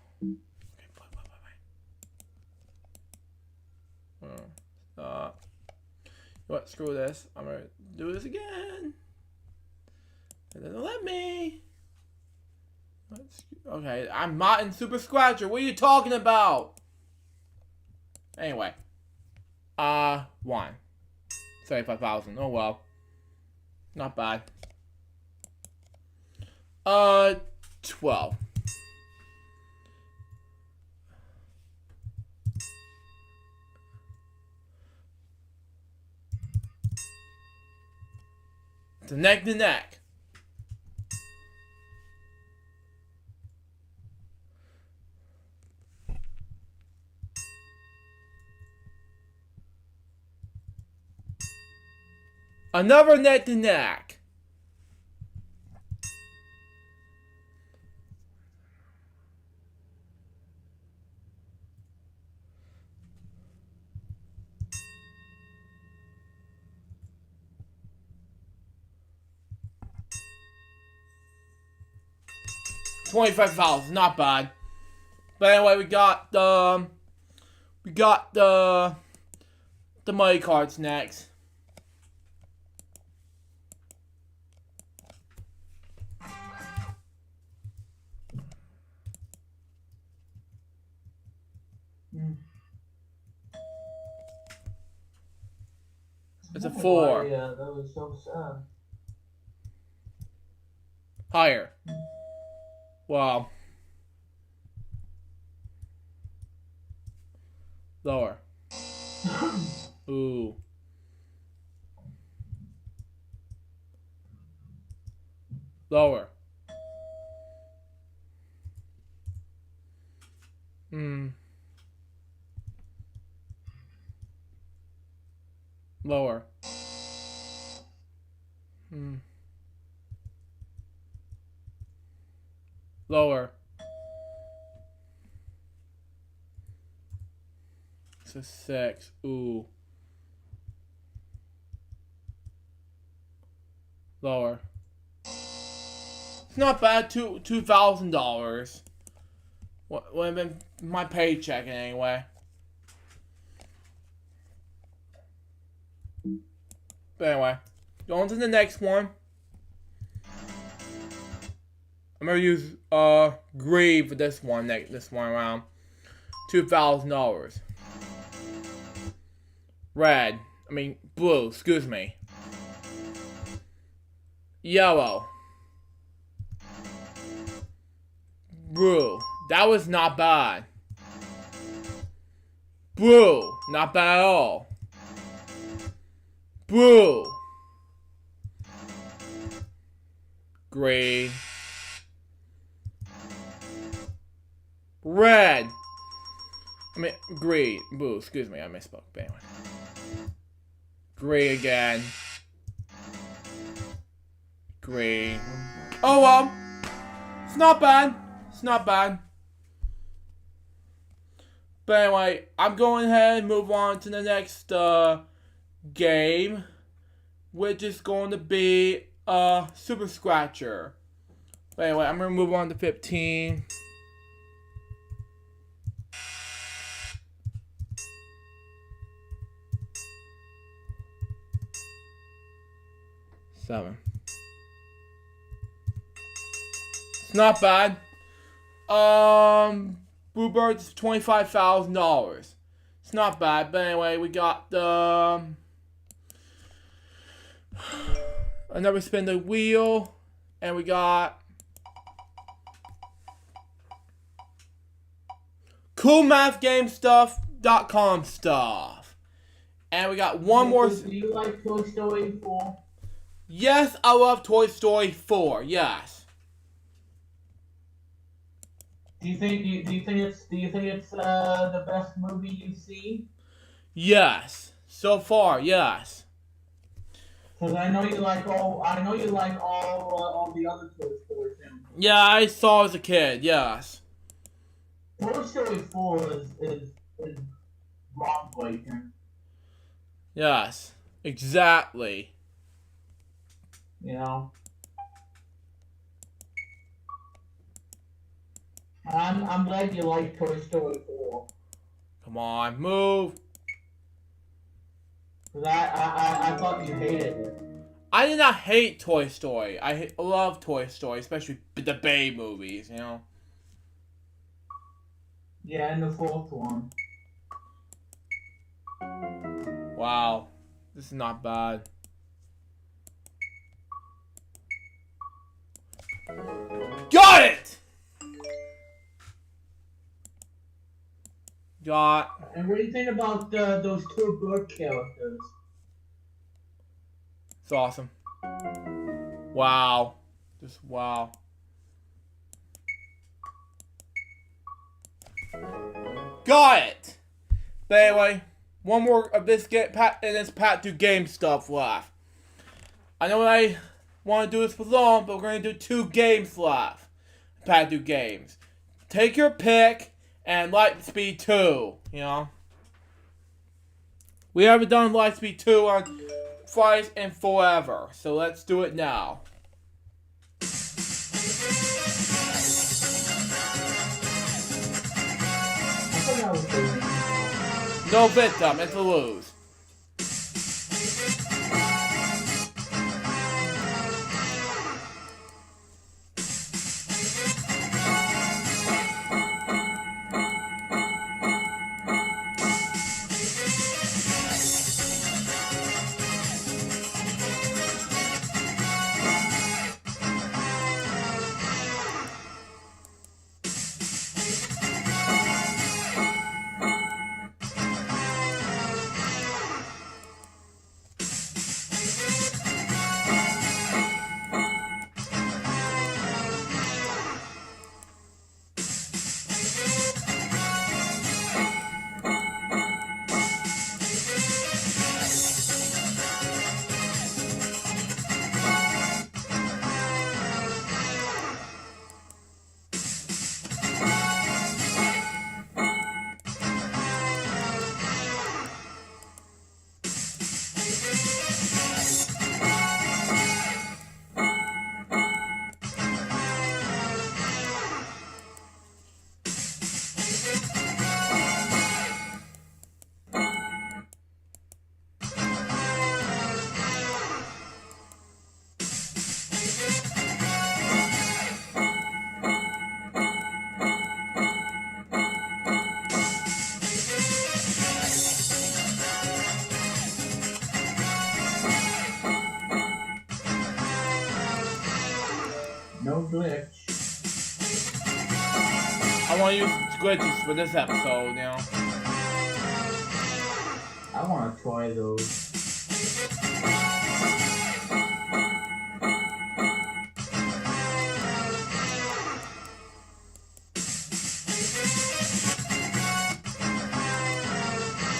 Okay, you know what? Screw this. I'm gonna do this again. It doesn't let me. Okay, I'm not in Super Scratcher. What are you talking about? Anyway. 75,000. Oh well. Not bad. 12. It's a neck to neck. Another neck to neck. $25,000, not bad. But anyway, we got the money cards next. It's a 4. Yeah, that was so sad. Higher. Wow. Lower. Ooh. Lower. Lower. Lower. It's a 6. Ooh. Lower. It's not bad. $2,000. What would have been my paycheck anyway. But anyway, going to the next one. I'm gonna use green for this one around. $2,000. Blue, excuse me. Yellow. Blue. That was not bad. Blue. Not bad at all. Blue. Green. Red. Green. Blue. Excuse me, I misspoke. But anyway. Green again. Green. Oh well. It's not bad. It's not bad. But anyway, I'm going ahead and move on to the next game, which is going to be Super Scratcher. But anyway, I'm going to move on to 15. $7. It's not bad. Bluebird's $25,000. It's not bad, but anyway, we got the another spin the wheel, and we got coolmathgamestuff.com stuff, and we got one more. Do you like Toy Story 4? Yes, I love Toy Story 4. Yes. Do you think it's the best movie you've seen? Yes. So far, yes. Because I know you like all the other Toy Story films. Yeah, I saw as a kid. Yes. Toy Story 4 is groundbreaking. Yes, exactly. You know, I'm glad you like Toy Story 4. Come on, move. Cause I thought you hated it. I did not hate Toy Story. I love Toy Story, especially the Bay movies, you know? Yeah, and the fourth one. Wow. This is not bad. Got it! Got. And what do you think about those two bird characters? It's awesome. Wow. Just wow. Got it! But anyway, one more of this Pat do game stuff left. I know I want to do this for long, but we're going to do 2 games left. Pat do games. Take your pick and Lightspeed 2, you know? We haven't done Lightspeed 2 on Fridays in forever, so let's do it now. No victim, it's a lose. No glitch. I want to use glitches for this episode, you know? I want to try those.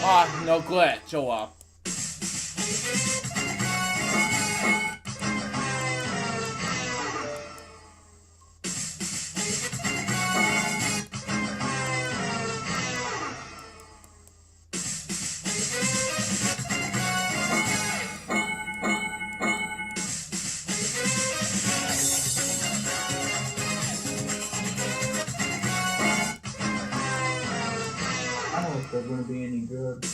Ah, no glitch, oh well. I don't know if they're going to be any good.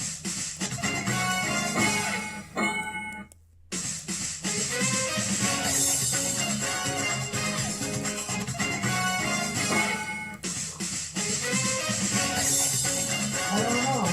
I don't know.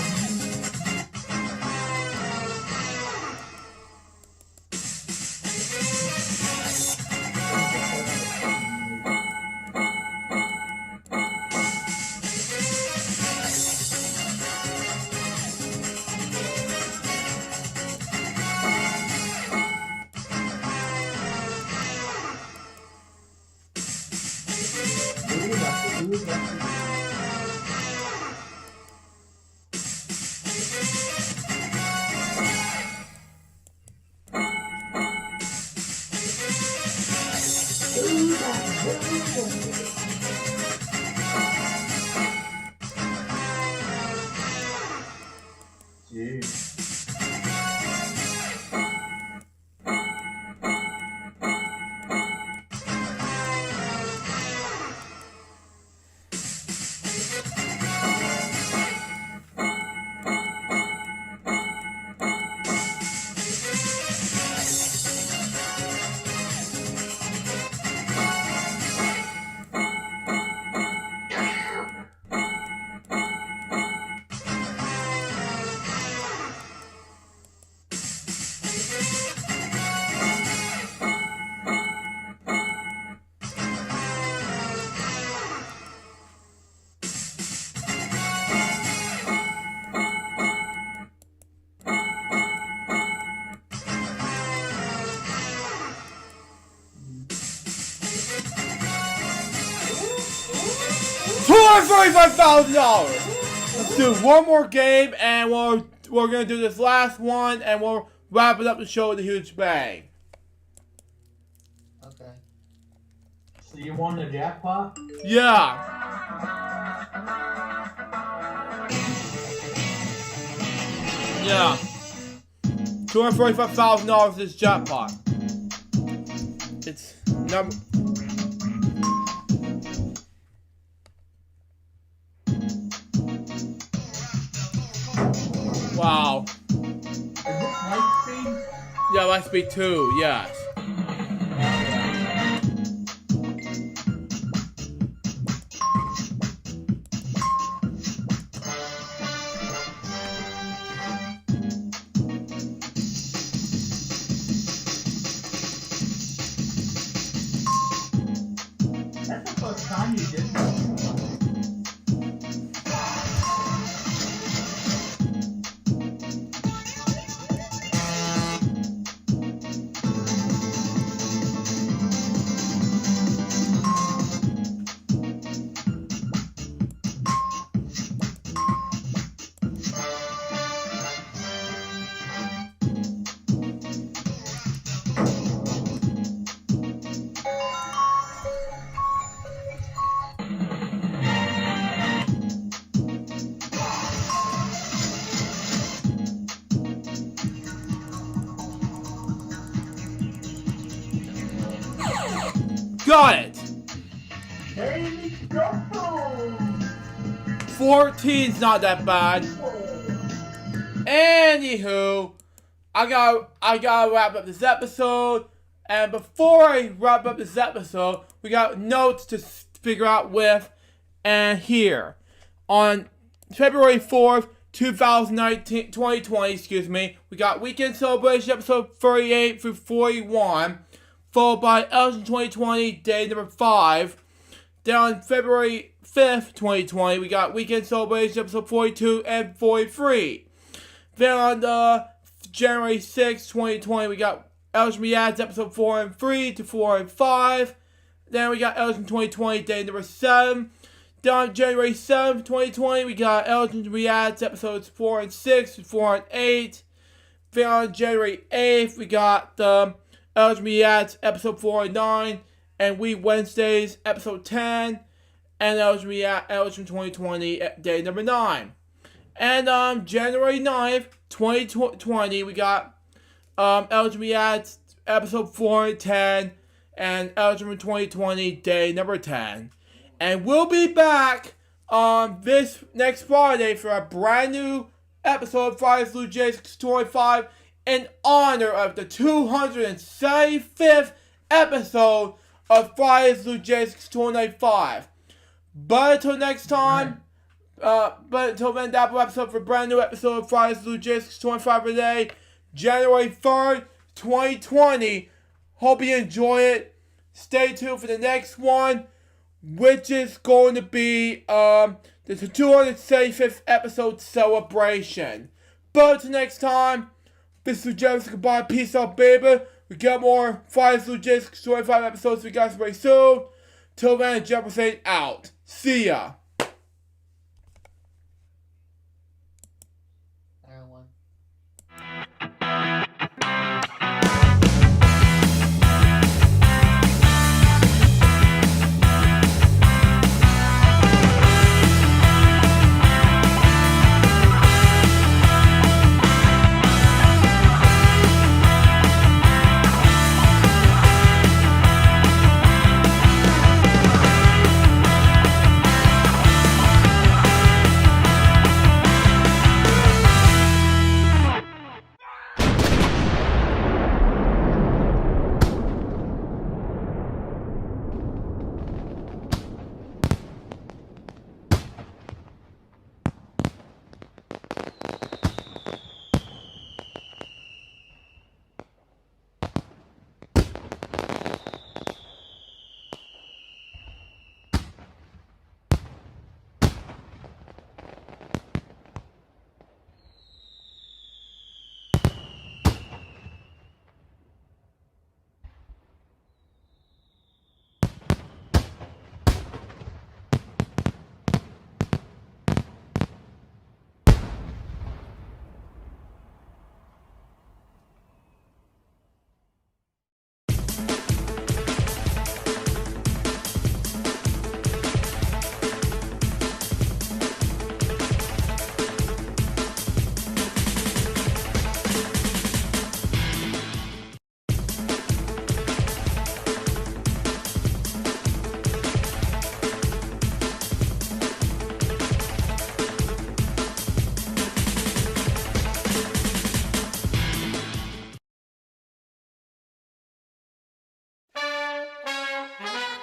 $245,000. Let's do one more game, and we're gonna do this last one, and we'll wrap it up the show with a huge bang. Okay. So you won the jackpot? Yeah. Yeah. $245,000 is jackpot. It's number. Wow. Is this Lightspeed? Yeah, Lightspeed 2, yes. That's the first time you did this. Got it. There we go. 14's not that bad. Anywho, I gotta wrap up this episode. And before I wrap up this episode, we got notes to figure out with and here. On February 4th, 2020, we got Weekend Celebration episode 38 through 41, followed by Elgin 2020 day number 5. Then on February 5th, 2020, we got Weekend Celebration episode 42 and 43. Then on January 6th, 2020, we got Elgin Reacts episode 4 and 3 to 4 and 5. Then we got Elgin 2020 day number 7. Then on January 7th, 2020, we got Elgin Reacts episodes 4 and 6 to 4 and 8. Then on January 8th, we got the Elgin Reacts episode 4 and 9. And Week Wednesdays episode 10. And Elgin 2020 day number 9. And January 9th, 2020, we got Elgin Reacts episode 4 and 10. And Elgin 2020 day number 10. And we'll be back this next Friday for a brand new episode of Friday's LukeJ62895 in honor of the 275th episode of Friday's LukeJ62895. But until next time, until then, that will episode for a brand new episode of Friday's LukeJ625 today, January 3rd, 2020. Hope you enjoy it. Stay tuned for the next one, which is going to be the 275th episode celebration. But until next time, this is Jefferson. Goodbye. Peace out, baby. We got more Friday's LukeJ625 episodes for you guys very soon. Till then, Jefferson out. See ya.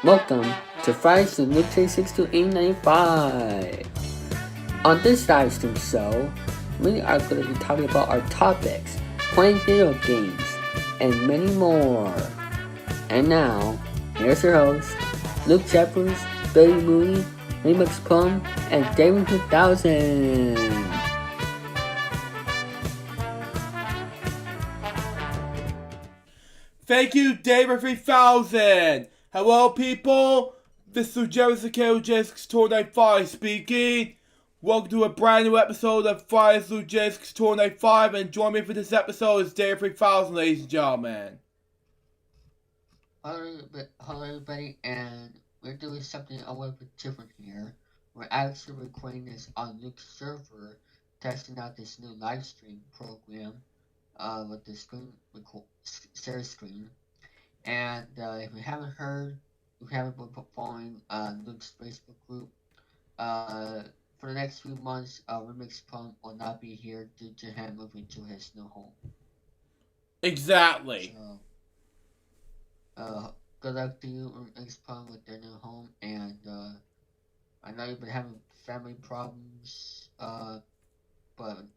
Welcome to Fridays with LukeJ62895. On this live stream show, we are going to be talking about our topics, playing video games, and many more. And now, here's your host, Luke Jeffers, Billy Mooney, Remix Plum, and David 2000. Thank you, David 3000. Hello, people. This is LukeJ62895 speaking. Welcome to a brand new episode of Fridays LukeJ62895, and join me for this episode is David 3000, ladies and gentlemen. Hello everybody, and we're doing something a little bit different here. We're actually recording this on Luke's server, testing out this new live stream program with the share screen. And if you haven't heard, if you haven't been following Luke's Facebook group, for the next few months, Remix Punk will not be here due to him moving to his new home. Exactly. So, good luck to you, Remix Punk, with their new home. And I know you've been having family problems, but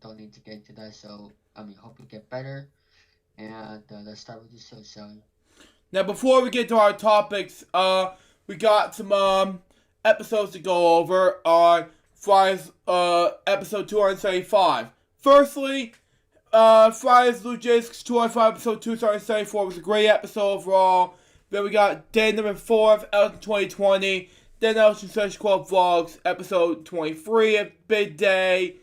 don't need to get into that. So, hope you get better. And let's start with the show, Sally. Now, before we get to our topics, we got some episodes to go over on Friday's episode 275. Firstly, Friday's LukeJ62895 episode 274 was a great episode overall. Then we got day number 4 of Elton 2020. Then Elton Search Club Vlogs episode 23 of Big Day.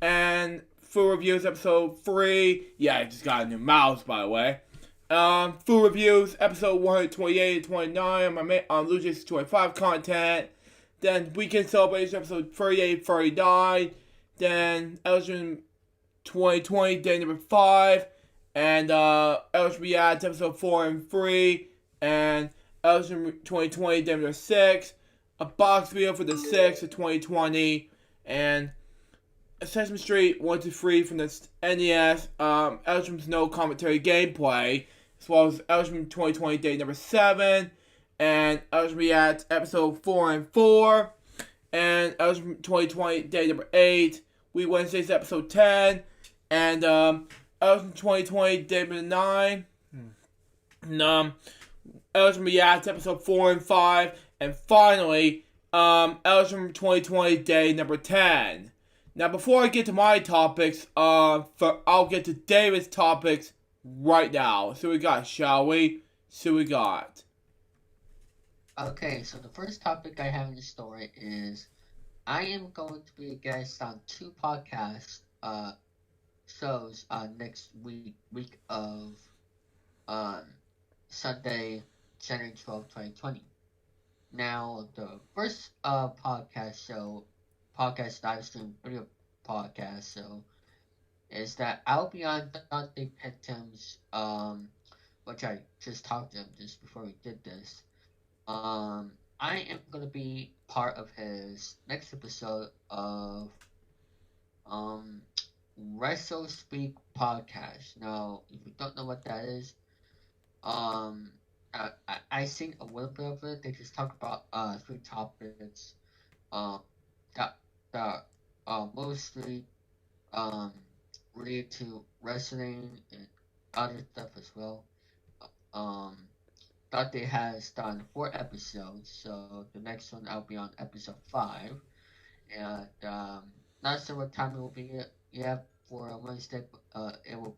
And Food Reviews episode 3. Yeah, I just got a new mouse, by the way. Food Reviews episode 128 and 29 on LukeJ62895 content. Then Weekend Celebration episode 38 39. Then Elton 2020 day number 5. And Elton Reacts episode 4 and 3. And Elton 2020 day number 6. A box video for the 6th of 2020. And Sesame Street 1 to 3 from the NES, Eltram's No Commentary Gameplay, as well as Eltram 2020 Day number 7, and Eltram Reacts Episode 4 and 4, and Eltram 2020 Day number 8, We Wednesdays Episode 10, and Eltram 2020 Day number 9, and Eltram Reacts Episode 4 and 5, and finally, Eltram 2020 Day number 10. Now, before I get to my topics, I'll get to David's topics right now. So we got, shall we? Okay, so the first topic I have in the story is I am going to be a guest on 2 podcast shows next week of Sunday, January 12, 2020. Now, the first podcast live stream video podcast show is that I'll be on Dante Pentim's which I just talked to him just before we did this. I am gonna be part of his next episode of Wrestle Speak podcast. Now, if you don't know what that is, I seen a little bit of it. They just talk about 3 topics that mostly related to wrestling and other stuff as well. Dante has done 4 episodes, so the next one I'll be on episode 5, and not sure what time it will be yet for Wednesday. But it will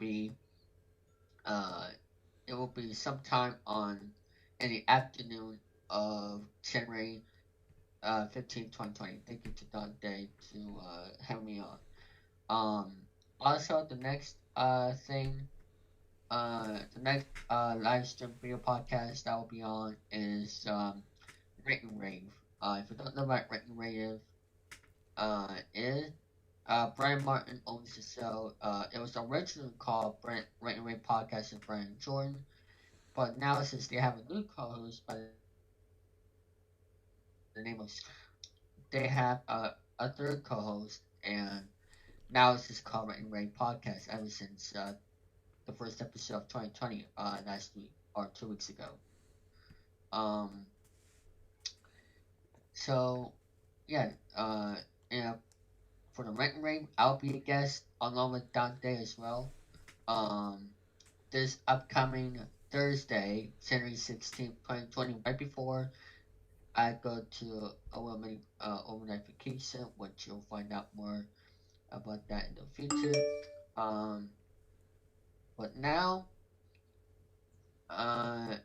be sometime in the afternoon of January 15, 2020. Thank you to Dante to have me on. Also, the next live stream video podcast that will be on is Rant and Rave. If you don't know what Rant and Rave is, Brian Martin owns the show. It was originally called Rant and Rave Podcast with Brian Jordan, but now since they have a new co-host by the name of, they have a third co-host, and now it's just called Rant and Rave Podcast ever since the first episode of 2020 last week or 2 weeks ago. So, yeah, and for the rent and rave, I'll be a guest along with Dante as well. Um, this upcoming Thursday, January 16th, 2020, right before I go to overnight vacation, which you'll find out more about that in the future. Um, but now, uh,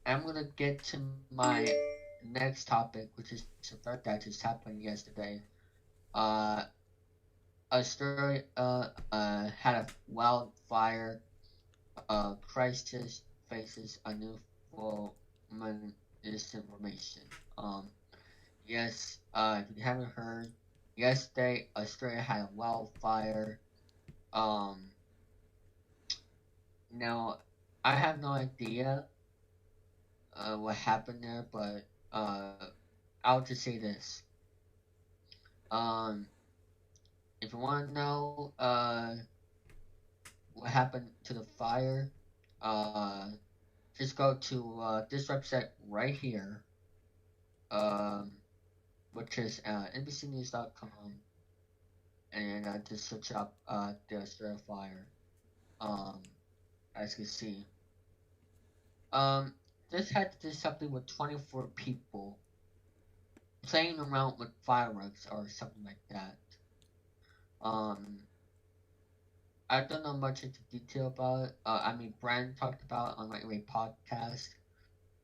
I'm gonna get to my next topic, which is a event that just happened yesterday. Uh, Australia had a wildfire. Crisis faces a new full misinformation. Yes. If you haven't heard, yesterday Australia had a wildfire. Um, Now I have no idea what happened there, but I'll just say this. Um, if you want to know what happened to the fire, uh, just go to this website right here, um, which is NBCnews.com, and just search up the Australia fire. Um, as you can see, um, this had to do something with 24 people playing around with fireworks or something like that. Um, I don't know much into detail about it. I mean, Brand talked about it on my podcast,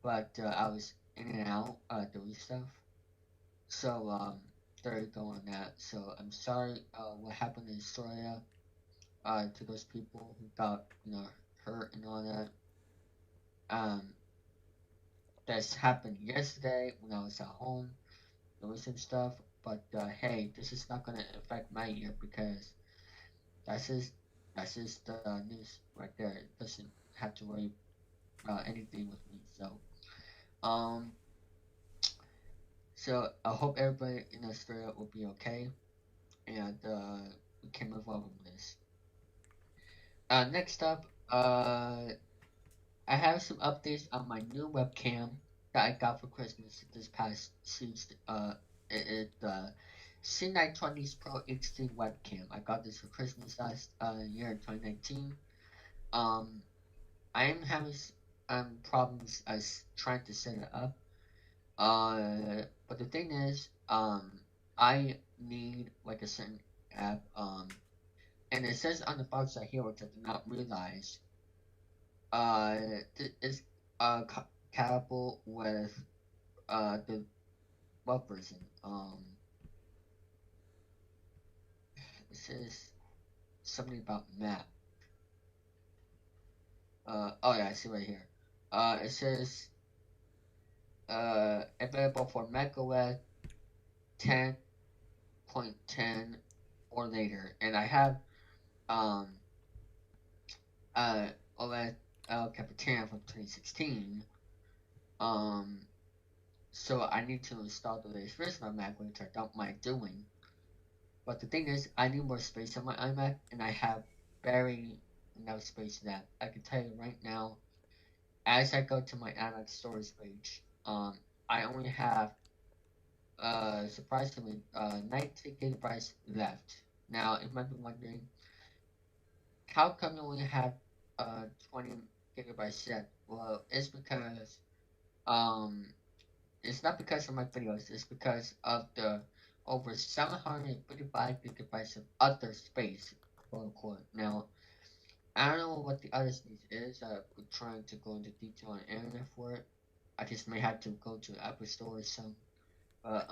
but I was in and out doing stuff. So there you go on that. So I'm sorry what happened in Australia to those people who got hurt and all that. Um, that's happened yesterday when I was at home doing some stuff. But hey, this is not gonna affect my year because that's just that's just the news right there. It doesn't have to worry about anything with me. Um, so I hope everybody in Australia will be okay, and we can move on from this. Next up, I have some updates on my new webcam that I got for Christmas this past Tuesday. The C920s Pro HD webcam. I got this for Christmas last year in 2019. Um, I am having problems as trying to set it up. But the thing is, I need like a certain app. And it says on the box right here, which I did not realize. Uh, it's compatible with the web version. It says something about map. Oh yeah, I see right here. It says available for macOS 10.10 or later, and I have um uh OS Capitan from 2016. Um, so I need to install the latest version of Mac, which I don't mind doing. But the thing is, I need more space on my iMac, and I have barely enough space for that. I can tell you right now, as I go to my iMac storage page, I only have surprisingly 19 gigabytes left. Now, you might be wondering, how come you only have 20 gigabytes left? Well, it's because um it's not because of my videos, it's because of the over 755 gigabytes of other space, quote unquote. Now, I don't know what the other space is. I'm trying to go into detail on the internet for it. I just may have to go to the Apple Store or some. But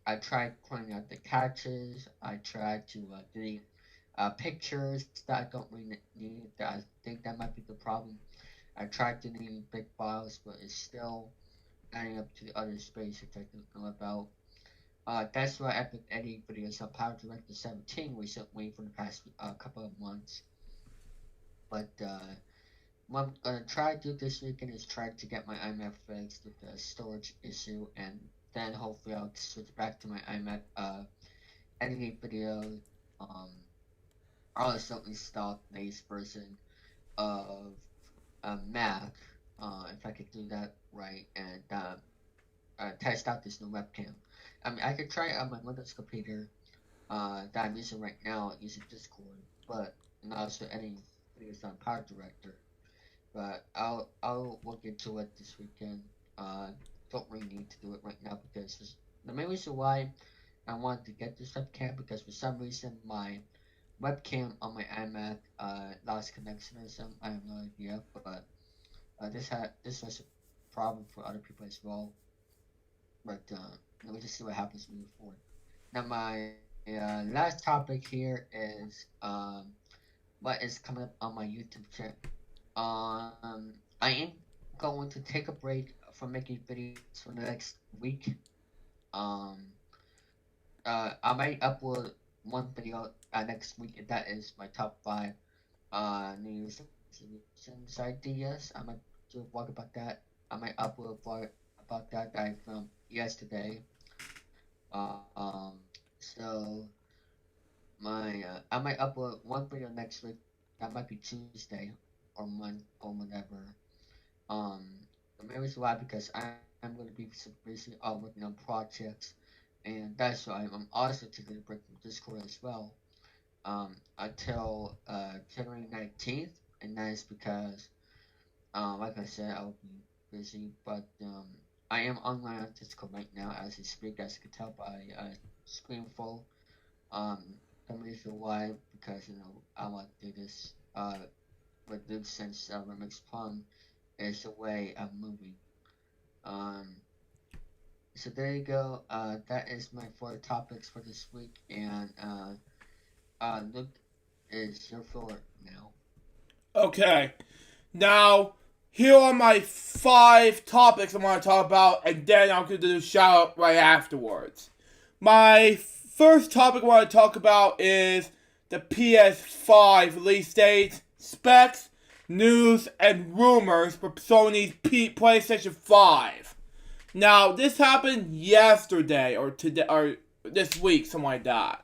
I tried pointing out the catches. I tried to delete pictures that I don't really need. That I think that might be the problem. I tried deleting big files, but it's still adding up to the other space which I don't know about. That's why I've been editing videos on Power Director 17 recently for the past couple of months. But what I'm gonna try to do this weekend is try to get my iMac fixed with the storage issue, and then hopefully I'll switch back to my iMac editing videos. Um, I'll also install the latest version of Mac, if I could do that right, and test out this new webcam. I mean, I could try it on my Windows computer that I'm using right now using Discord, but not also any videos on Power Director. But I'll look into it this weekend. Don't really need to do it right now because the main reason why I wanted to get this webcam because for some reason my webcam on my iMac lost connection or something. I have no idea, but this was a problem for other people as well. But let me just see what happens moving forward. Now my last topic here is what is coming up on my YouTube channel. I am going to take a break from making videos for the next week. Um, I might upload one video next week, and that is my top 5 New Year's resolutions ideas. I might do a vlog about that. I might upload a vlog about that I filmed yesterday. So I might upload one video next week. That might be Tuesday or Monday or whatever. The main reason why because I'm going to be basically working on projects, and that's why I'm also taking a break from Discord as well. Until January 19th, and that is because like I said, I'll be busy, but I am online on Discord right now as I speak, as you can tell by screen full. The reason why, because I want to do this with Luke since Remix Plum is the way I'm moving. So there you go. That is my 4 topics for this week, and Luke, is your floor now. Okay. Now, here are my 5 topics I want to talk about, and then I'm going to do a shout out right afterwards. My first topic I want to talk about is the PS5 release date, specs, news, and rumors for Sony's PlayStation 5. Now, this happened yesterday or today or this week, something like that.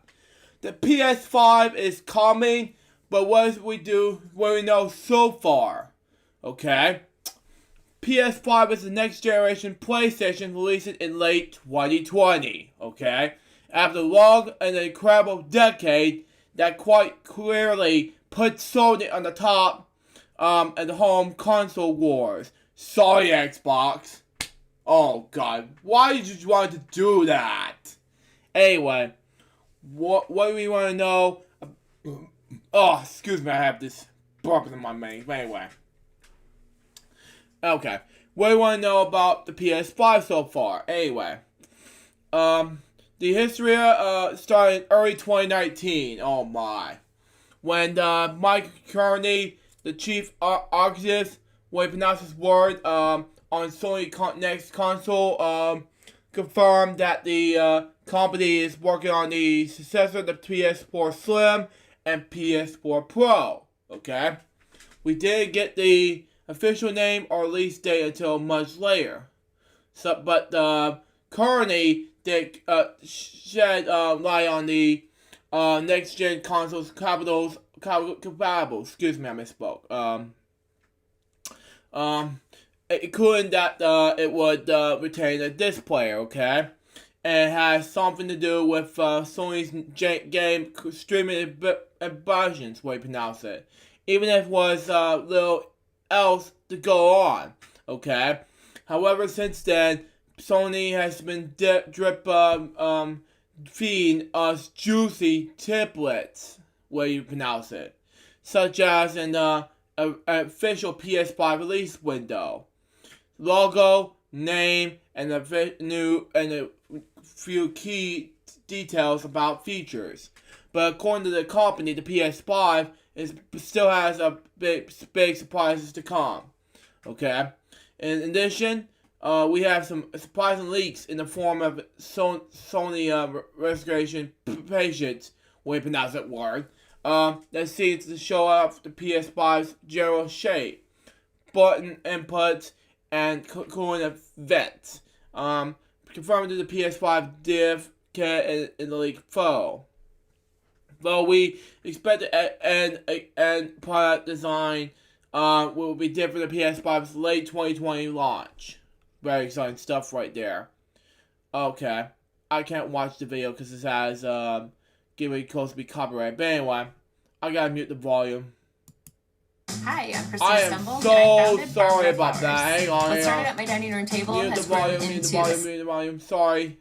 The PS5 is coming, but what we know so far? Okay. PS5 is the next generation PlayStation releasing in late 2020. Okay. After a long and incredible decade that quite clearly puts Sony on the top in the home console wars. Sorry, Xbox. Oh god, why did you want to do that? Anyway, what do we want to know? Oh, excuse me, I have this burping in my mouth. Anyway. Okay, what do you want to know about the PS5 so far? Anyway, the history started in early 2019. Oh my. When Mike Kearney, the chief architect, when he pronounced his word, on Sony next console, confirmed that the company is working on the successor of the PS4 Slim and PS4 Pro. Okay, we didn't get the official name or release date until much later. So, but Kearney did shed light on the next gen consoles compatible. Excuse me, I misspoke. Including that it would retain a disc player, okay? And it has something to do with Sony's game streaming versions, way you pronounce it. Even if it was little else to go on, okay? However, since then, Sony has been feeding us juicy tidbits, way you pronounce it, such as an official PS5 release window, logo, name, and a few key details about features. But according to the company, the PS5 still has a big surprises to come. Okay. In addition, we have some surprising leaks in the form of Sony restoration patience, when you pronounce that word, that seems to show off the PS5's general shape, button inputs, and cooling vents. Confirmed to the PS5 div kit in the leak photo. Though we expect the end product design will be different than PS5's late 2020 launch. Very exciting stuff right there. Okay. I can't watch the video because it has, getting close to be copyrighted. But anyway, I gotta mute the volume. Hi, I'm Christine I am Stumble, so and I founded sorry Farm about Flowers. that. Hang on, What hang started on. at my dining room table Mute the has grown volume, mute into the volume, mute the volume. Sorry.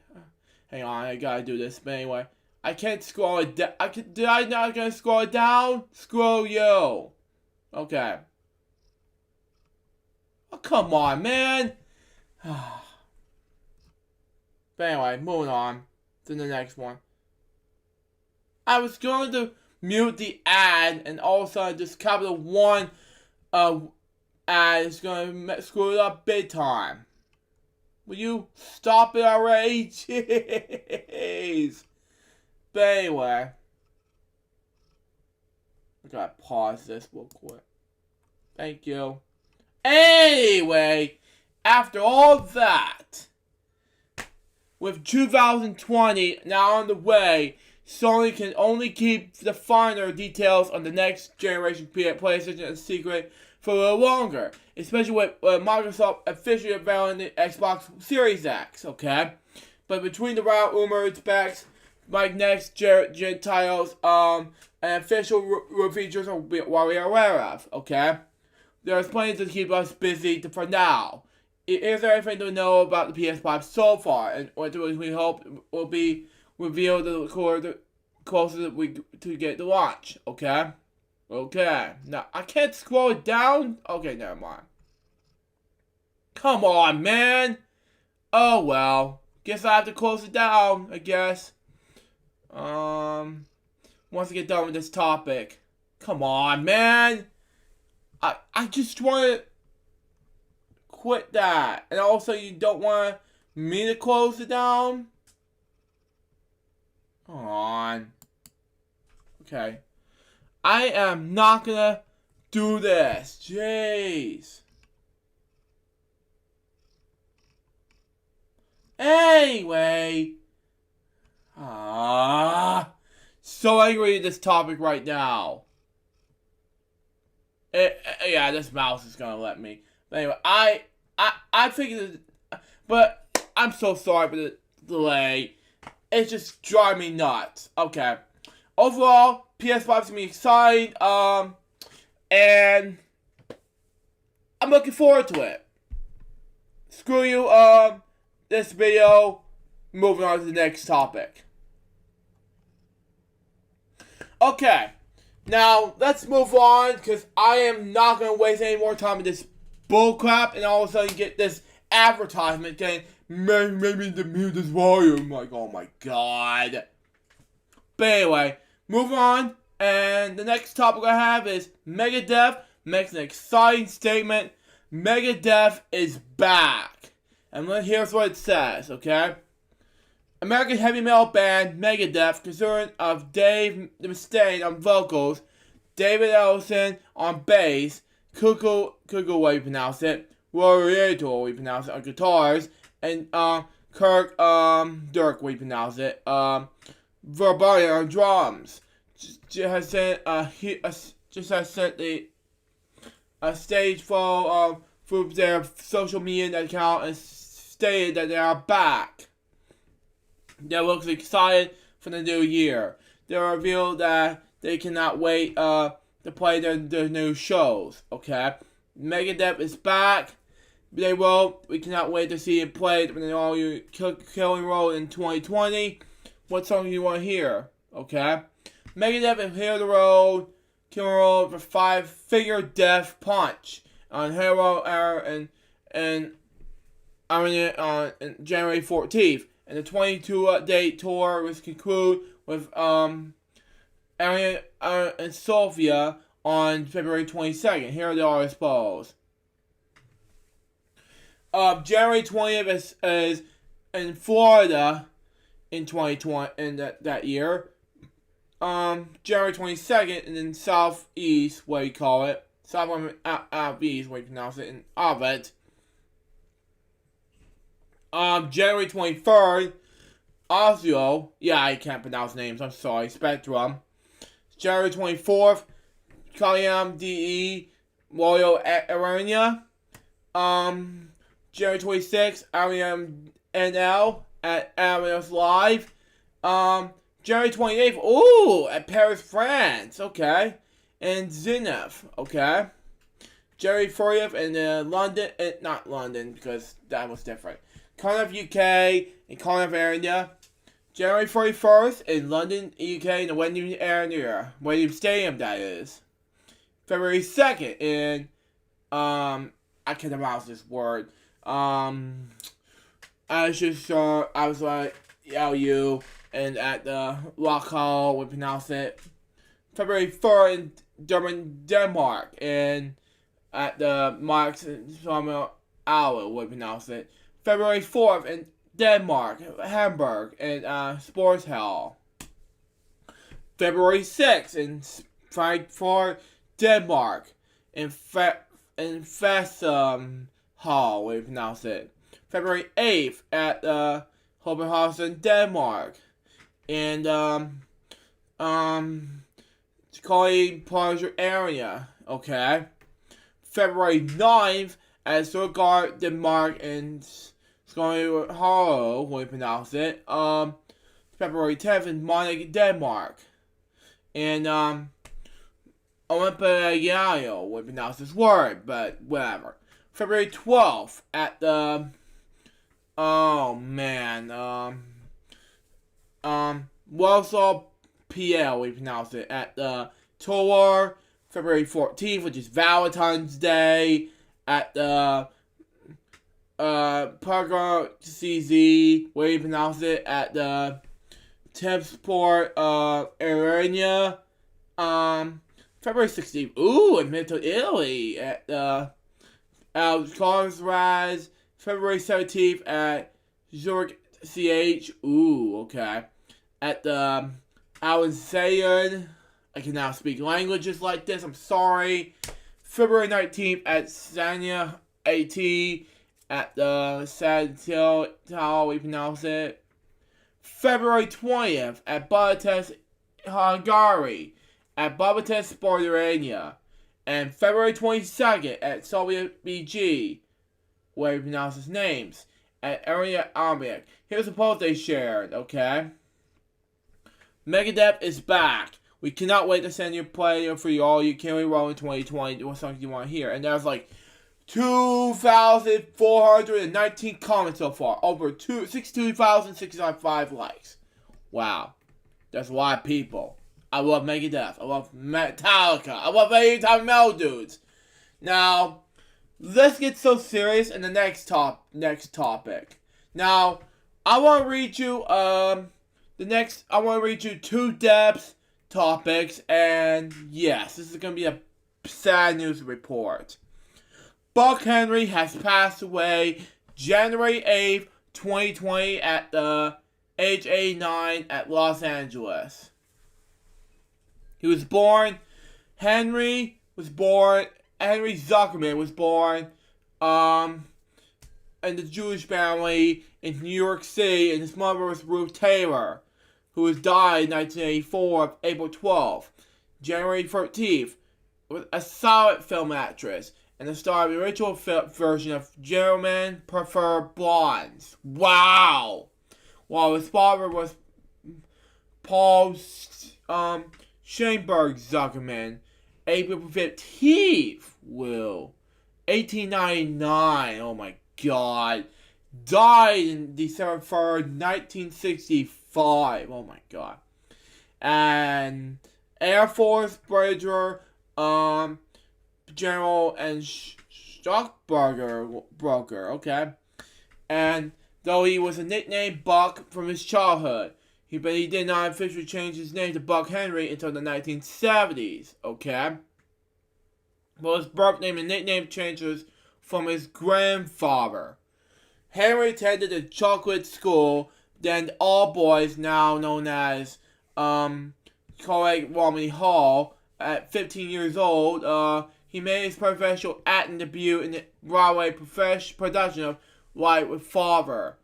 Hang on, I gotta do this. But anyway, I can't scroll it down. Did I not gonna scroll it down? Scroll you. Okay. Oh, come on, man. But anyway, moving on to the next one. I was going to mute the ad, and all of a sudden, this Capital One ad is going to screw it up big time. Will you stop it already? Jeez. But anyway, I gotta pause this real quick. Thank you. Anyway, after all that, with 2020 now on the way, Sony can only keep the finer details on the next generation PlayStation a secret for a little longer, especially with Microsoft officially unveiling the Xbox Series X, okay? But between the rumored specs, like next gen titles, and official features what we are aware of, okay? There's plenty to keep us busy for now. Is there anything to know about the PS5 so far, and what we hope will be revealed the closer we to get the launch, okay? Okay, now I can't scroll it down? Okay, never mind. Come on, man! Oh well, guess I have to close it down, I guess. Once I get done with this topic. Come on, man! I just want to quit that. And also, you don't want me to close it down? Come on. Okay. I am not gonna do this. Jeez. Anyway. So angry at this topic right now. Yeah, this mouse is gonna let me. But anyway, I figured, but I'm so sorry for the delay. It's just driving me nuts. Okay. Overall, PS5's gonna be exciting. And I'm looking forward to it. Screw you. This video. Moving on to the next topic. Okay. Now, let's move on, because I am not going to waste any more time with this bullcrap, and all of a sudden get this advertisement saying, maybe to mute this volume. Like, oh my god. But anyway, moving on, and the next topic I have is Megadeth makes an exciting statement. Megadeth is back. And here's what it says, okay? American heavy metal band Megadeth, concerned of Dave Mustaine on vocals, David Ellison on bass, Kuku, what you pronounce it, Roriator, we pronounce it, on guitars, and Kirk, Dirk, we pronounce it, Verbali on drums. Just has sent a stage photo through their social media account and stated that they are back. They look excited for the new year. They revealed that they cannot wait to play their new shows. Okay, Megadeth is back. We cannot wait to see it played when all you Killing Road in 2020. What song do you want to hear? Okay, Megadeth is Hero the Road, Killing Road for 5-Figure Death Punch on Hero Hour and on January 14th. And the 22-date tour was concluded with Arian and Sophia on February 22nd. Here they are as follows. January 20th is in Florida in 2020 in that year. January 22nd and in Southeast, what you call it. Southeast, what you pronounce it, in Ovid. January 23rd, Oslo. Yeah, I can't pronounce names. I'm sorry. Spectrum. January 24th, Kaliam DE Royal Arena. January 26th, Ariam NL at Amiens Live. January 28th, ooh, at Paris, France, okay. And Zenith, okay. January 30th in London, not London, because that was different. Cardiff, UK, and Cardiff area. January 31st in London, UK, in the Wembley area. Wembley Stadium, that is. February 2nd in, I can't pronounce this word. I was like, LU, and at the Rock Hall, we pronounce it. February 3rd in Durban, Denmark, and at the Marks Summer Hour, we pronounce it. February 4th in Denmark, Hamburg, and Sports Hall. February 6th in Frankfurt, Denmark, in Festum Hall, we pronounce it. February 8th at Copenhagen, Denmark, and Colleen Pleasure area, okay. February 9th at Stuttgart, Denmark, and Skåne Hollow, we pronounce it. February 10th in Munich, Denmark, and Olympia, we pronounce this word, but whatever. February 12th at the Warsaw, PL, we pronounce it, at the Tour. February 14th, which is Valentine's Day, at the Parker CZ, where you pronounce it, at the Tempsport Arena. February 16th, ooh, in Midtown, Italy, at the Alcatraz. February 17th at Zurich CH, ooh, okay. At the Alan, I can now speak languages like this, I'm sorry. February 19th at Sanya AT, at the Sadtil Tower, we pronounce it. February 20th at Budapest, Hungary, at Budapest Sport Arena. And February 22nd at Soviet BG, where we pronounce his names, at Area Armic. Here's the post they shared, okay? Megadeth is back. We cannot wait to send you a player for you all. You can't wait roll in 2020. What songs you want to hear? And there's like 2,419 comments so far. Over 62,605 likes. Wow. That's a lot of people. I love Megadeth. I love Metallica. I love any type of metal dudes. Now, let's get so serious in the next topic. Now, I want to read you two depth topics, and yes, this is going to be a sad news report. Buck Henry has passed away January 8th, 2020 at the age 89 at Los Angeles. Henry Zuckerman was born in the Jewish family in New York City, and his mother was Ruth Taylor, who was died in 1984 April 12th. January 13th, was a solid film actress and the star of the original version of Gentlemen Prefer Blondes. Wow! While his father was Paul Schoenberg Zuckerman, April 15th, 1899, oh my god, died in December 3rd, 1965, oh my god. And Air Force Brigadier, General and stockbroker, okay? And though he was a nickname Buck from his childhood, he did not officially change his name to Buck Henry until the 1970s, okay? Well, his birth name and nickname changes from his grandfather. Henry attended a chocolate school, then all boys, now known as Colleague Romney Hall. At 15 years old, he made his professional acting debut in the Broadway production of Light with Father,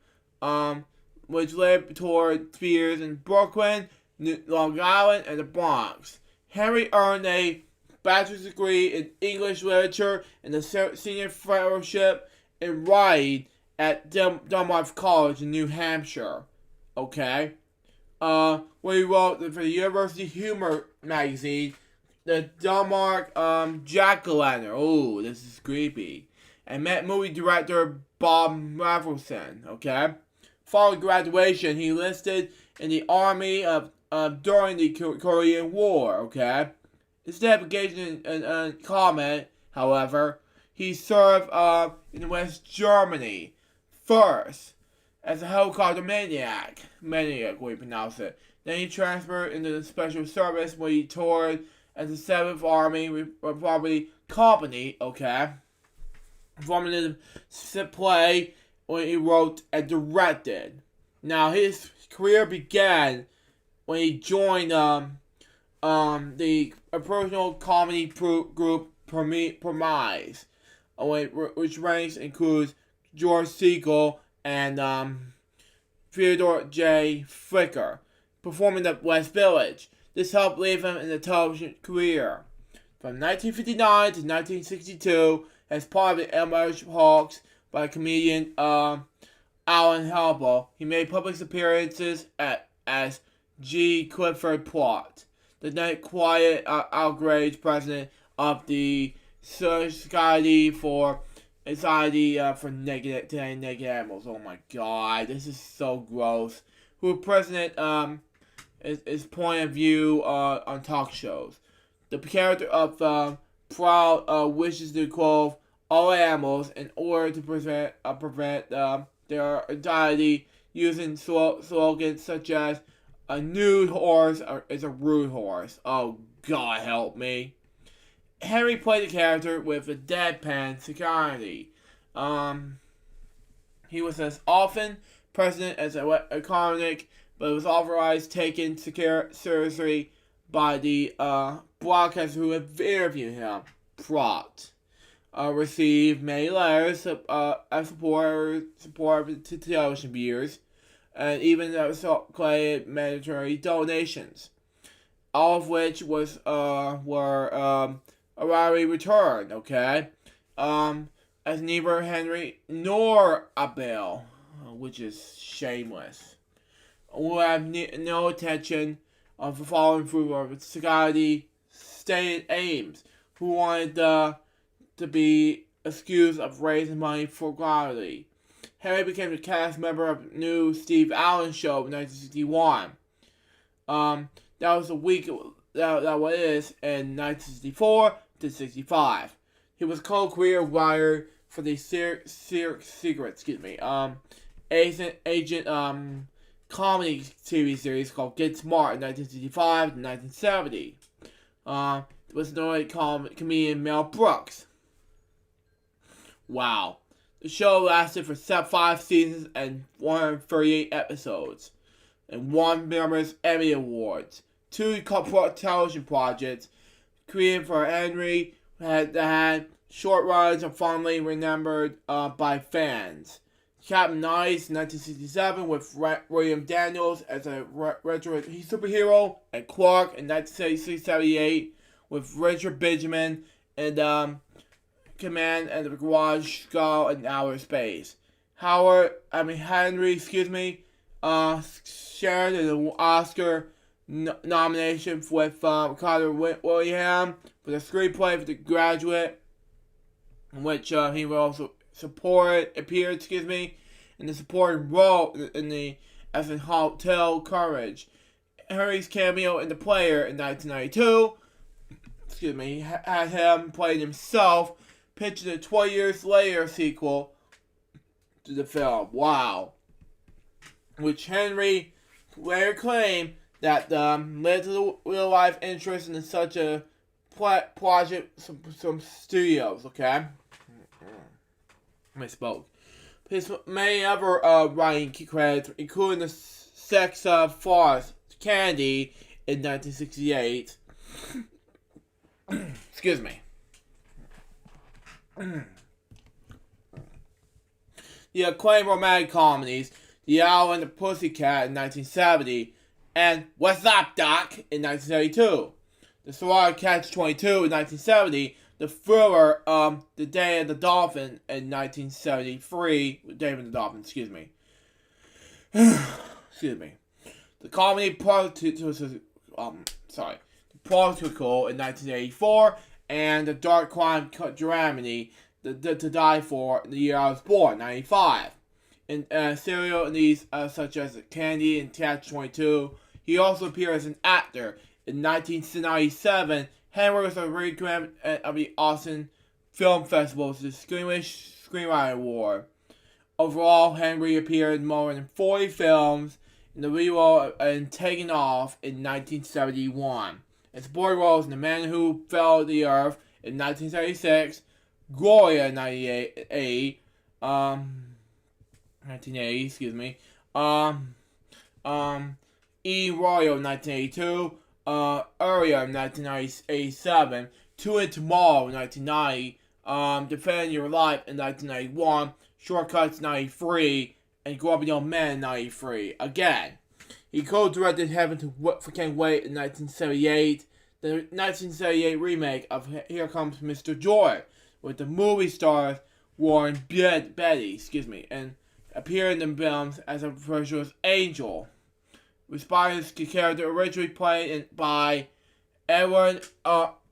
which led toward theaters in Brooklyn, Long Island, and the Bronx. Henry earned a bachelor's degree in English literature and a senior fellowship in writing at Dunmore College in New Hampshire. Okay? Where he wrote for the University Humor magazine, the Dunmore Jack-o'-lantern. Oh, this is creepy. And met movie director Bob Rafelson. Okay? Following graduation, he enlisted in the army during the Korean War. Okay? Instead of engaging in comment, however, he served in West Germany first as a helicopter maniac, we pronounce it. Then he transferred into the Special Service where he toured as the 7th Army Republic Company, okay? Performing the play when he wrote and directed. Now, his career began when he joined the personal comedy group Premise, which ranks includes George Segal and Theodore J. Fricker, performing at West Village. This helped lead him in the television career. From 1959 to 1962, as part of the Emerge Hawks by comedian Alan Halbel, he made public appearances as G. Clifford Plot, the then quiet, outraged president of the Society for Negative Animals. Oh my god, this is so gross. Who president his point of view on talk shows. The character of Proud wishes to quote all animals in order to prevent their entirety, using slogans such as a nude horse is a rude horse. Oh god help me. Henry played the character with a deadpan security. He was as often present as a comic, but was authorized taken seriously by the broadcaster who interviewed him. Prot received many letters of support to television viewers, and even claimed mandatory donations, all of which were rarely returned. Okay, as neither Henry nor Abel, which is shameless, will have no attention of following through of society stated aims, who wanted to be accused of raising money for charity. Henry became the cast member of the new Steve Allen show in 1961. That was a week that was in 1964 to 65. He was co-career writer for the agent comedy TV series called Get Smart in 1965 to 1970. It was annoyed comedian Mel Brooks. Wow. The show lasted for 5 seasons and 138 episodes, and won numerous Emmy Awards. 2 television projects created for Henry had short runs and fondly remembered by fans. Captain Nice in 1967 with William Daniels as a retro superhero, and Clark in 1976-78 with Richard Benjamin and Command and the Garage Skull in Outer Space. Henry, shared an Oscar nomination with Carter William for the screenplay for The Graduate, in which he will also appeared in the supporting role as in Hotel Courage. Henry's cameo in The Player in 1992, had him playing himself, pitching a 20 years later sequel to the film. Wow. Which Henry later claimed that led to the real life interest in such a project some studios, okay? Misspoke. His many other writing credits, including The Sex Farce Candy in 1968. Excuse me. The acclaimed romantic comedies The Owl and the Pussycat in 1970 and What's Up, Doc in 1972. The Sorority Catch-22 in 1970 the thriller The Day of the Dolphin in 1973. Day of the Dolphin, excuse me. Excuse me. The comedy Practical in 1984, and the dark crime dramedy To Die For in the year I was born, 95. In serial these such as Candy and Catch-22. He also appeared as an actor. In 1997, Henry was a recipient of the Austin Film Festival's Distinguished Screenwriter Award. Overall, Henry appeared in more than 40 films in the role and Taking Off in 1971. His supporting roles in The Man Who Fell to the Earth in 1976, Gloria in 1980, excuse me, E. Royal in 1982, Uriah in 1987, Two and Tomorrow in 1990, Defend Your Life in 1991, Shortcuts 93, and Grow Up Young Men in 93. Again, he co-directed Heaven Can't Wait in 1978, the 1978 remake of Here Comes Mr. Joy, with the movie stars Warren Beatty, and appeared in the films as a virtuous angel. Responding to character originally played by Edward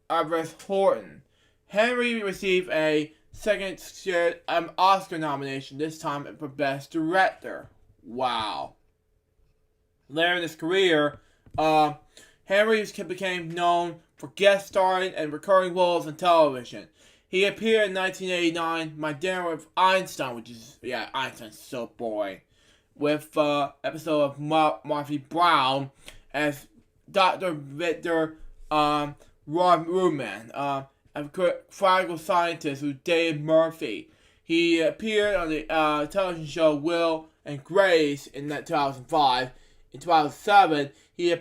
Everett Horton. Henry received a second Oscar nomination, this time for Best Director. Wow. Later in his career, Henry became known for guest starring and recurring roles on television. He appeared in 1989, My Dinner with Einstein, which is, Einstein's so boring, with episode of Murphy Brown as Dr. Victor Ron Ruman, a practical scientist who dated Murphy. He appeared on the television show Will and Grace in 2005. In 2007, he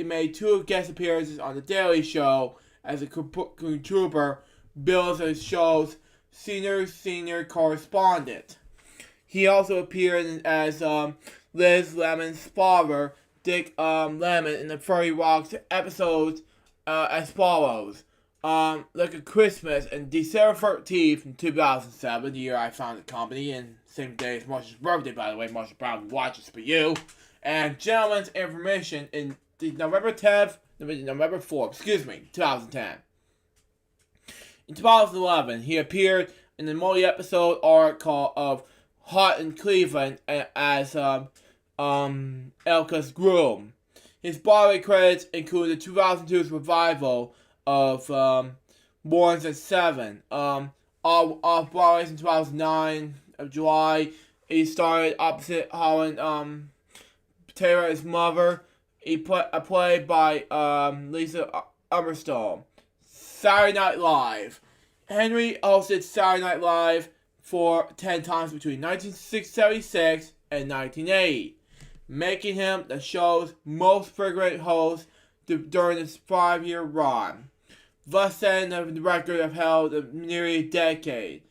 made 2 guest appearances on The Daily Show as a contributor, billed as the show's senior correspondent. He also appeared as Liz Lemon's father, Dick Lemon, in the 30 Rock's episodes as follows. Look at Christmas and December 13th from 2007, the year I founded the company, and same day as Marshall's birthday, by the way. Marshall Brown watches for you. And Gentleman's Information in November 4th, 2010. In 2011, he appeared in the multi-episode arc of Hot in Cleveland as Elka's groom. His Broadway credits include the 2002's revival of Born at 7. Off Broadway in 2009 of July, he starred opposite Holland Taylor, his mother. He a play by Lisa Umberstone. Saturday Night Live. Henry hosted Saturday Night Live for 10 times between 1976 and 1980, making him the show's most frequent host during its 5-year run, thus setting the record of held nearly a decade.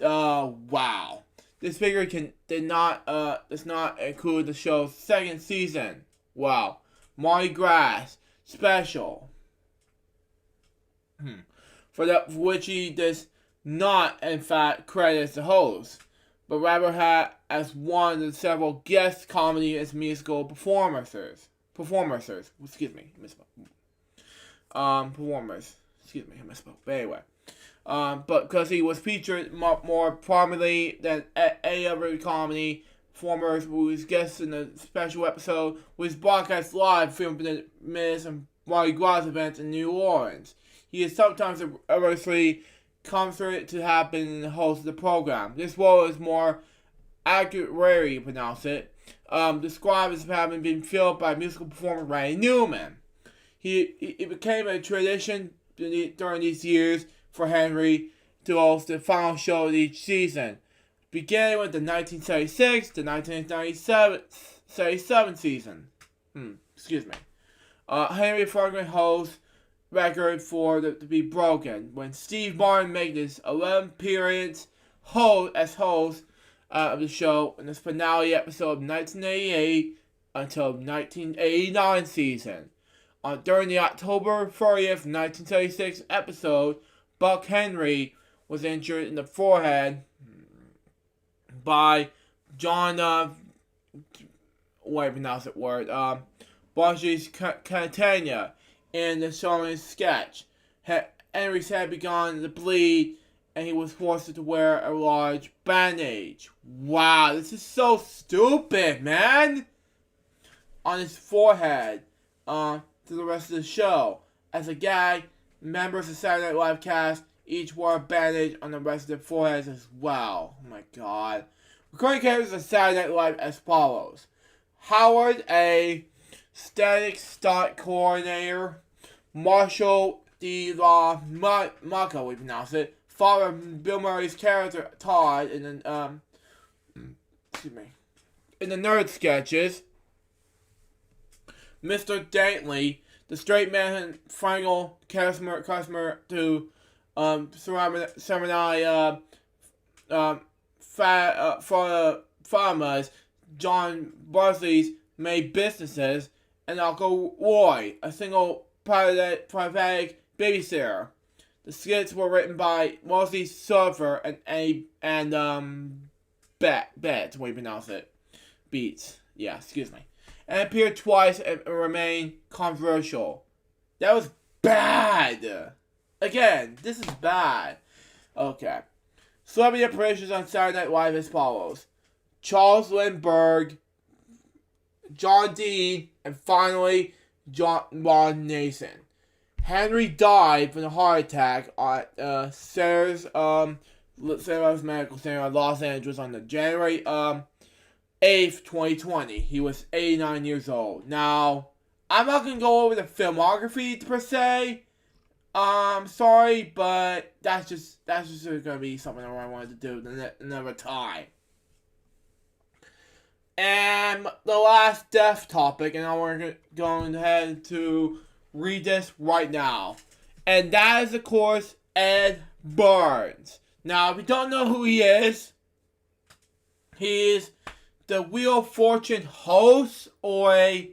Wow. This figure does not include the show's second season. Wow. Mardi Gras special. For which he does not, in fact, credit as the host, but rather had as one of the several guest comedy and musical performers. Performers. But anyway. But because he was featured more prominently than any other comedy performers who was guests in the special episode, was broadcast live filmed in the minutes and Mardi Gras events in New Orleans. He is sometimes erroneously considered to have been the host of the program. This role is more accurately pronounced described as having been filled by musical performer Randy Newman. It became a tradition during these years for Henry to host the final show of each season, beginning with the 1976 to 1977 season. Henry frequently hosts record to be broken when Steve Martin made his 11 appearance as host of the show in the finale episode of 1988 until 1989 season. During the October 30th, 1976 episode, Buck Henry was injured in the forehead by John, wait, pronounce that word, Borges Catania in the showing sketch. Henry's head began to bleed, and he was forced to wear a large bandage. Wow, this is so stupid, man! On his forehead, through the rest of the show. As a gag, members of Saturday Night Live cast each wore a bandage on the rest of their foreheads as well. Oh my god. Recurring characters of Saturday Night Live as follows. Howard, a static stunt coordinator. Marshall de la Maca, we pronounce it. Father Bill Murray's character Todd in the nerd sketches. Mr. Dantley, the straight man final customer to ceremony farmers, John Barsley's made businesses, and Uncle Roy, a single private babysitter. The skits were written by Mostly Surfer and Bet, we pronounce it. Beats. Yeah, excuse me. And appeared twice and remained controversial. That was bad! Again, this is bad. Okay. Celebrity apparitions on Saturday Night Live as follows. Charles Lindbergh, John Dean, and finally, Ron Nason. Henry died from a heart attack at Sarah's Medical Center in Los Angeles on the January 8th, 2020. He was 89 years old. Now, I'm not going to go over the filmography per se. Sorry, but that's just going to be something I wanted to do another time. And the last death topic, and now we're going ahead to read this right now. And that is, of course, Ed Burns. Now, if you don't know who he is the Wheel of Fortune host, or a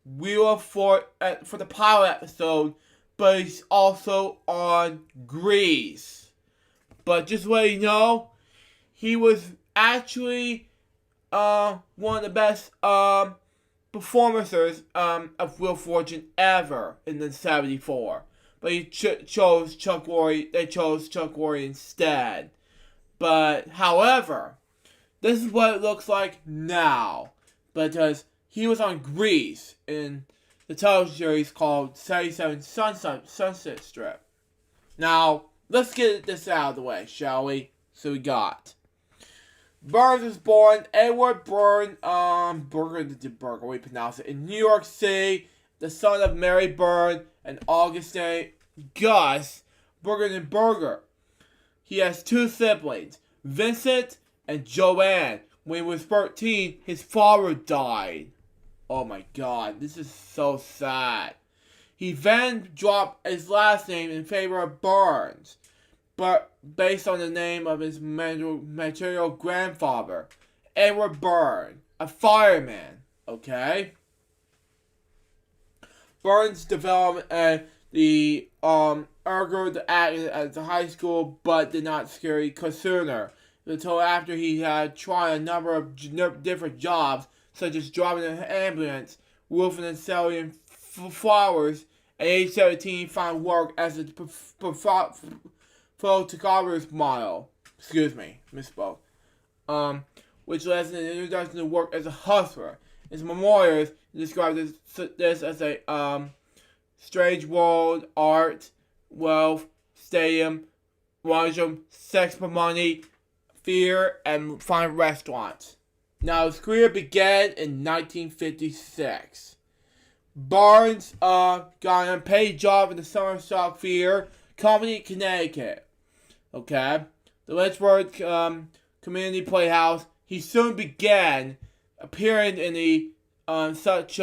Wheel of for the pilot episode, but he's also on Grease. But just to let you know, he was actually one of the best performers of Wheel of Fortune ever in the 74. But he chose Chuck Lorre. They chose Chuck Lorre instead. But however, this is what it looks like now, because he was on Grease in the television series called 77 Sunset Strip. Now, let's get this out of the way, shall we? So we got Burns was born Edward Burger, we pronounce it, in New York City, the son of Mary Byrne and Augustine Gus Burger. He has two siblings, Vincent and Joanne. When he was 13, his father died. Oh my god, this is so sad. He then dropped his last name in favor of Burns, but based on the name of his material grandfather, Edward Byrne, a fireman, okay? Burns developed the act at the high school, but did not secure sooner, until after he had tried a number of different jobs, such as driving an ambulance, roofing and selling flowers. At age 17, he found work as a photographer's model. Excuse me, misspoke. Which led to an introduction to work as a hustler. His memoirs described this as a strange world, art, wealth, stadium, lingerie, sex for money, fear, and fine restaurants. Now, his career began in 1956. Barnes got an unpaid job in the Summer Stock Theater Company in Connecticut. Okay? The Lynchburg Community Playhouse. He soon began appearing in the such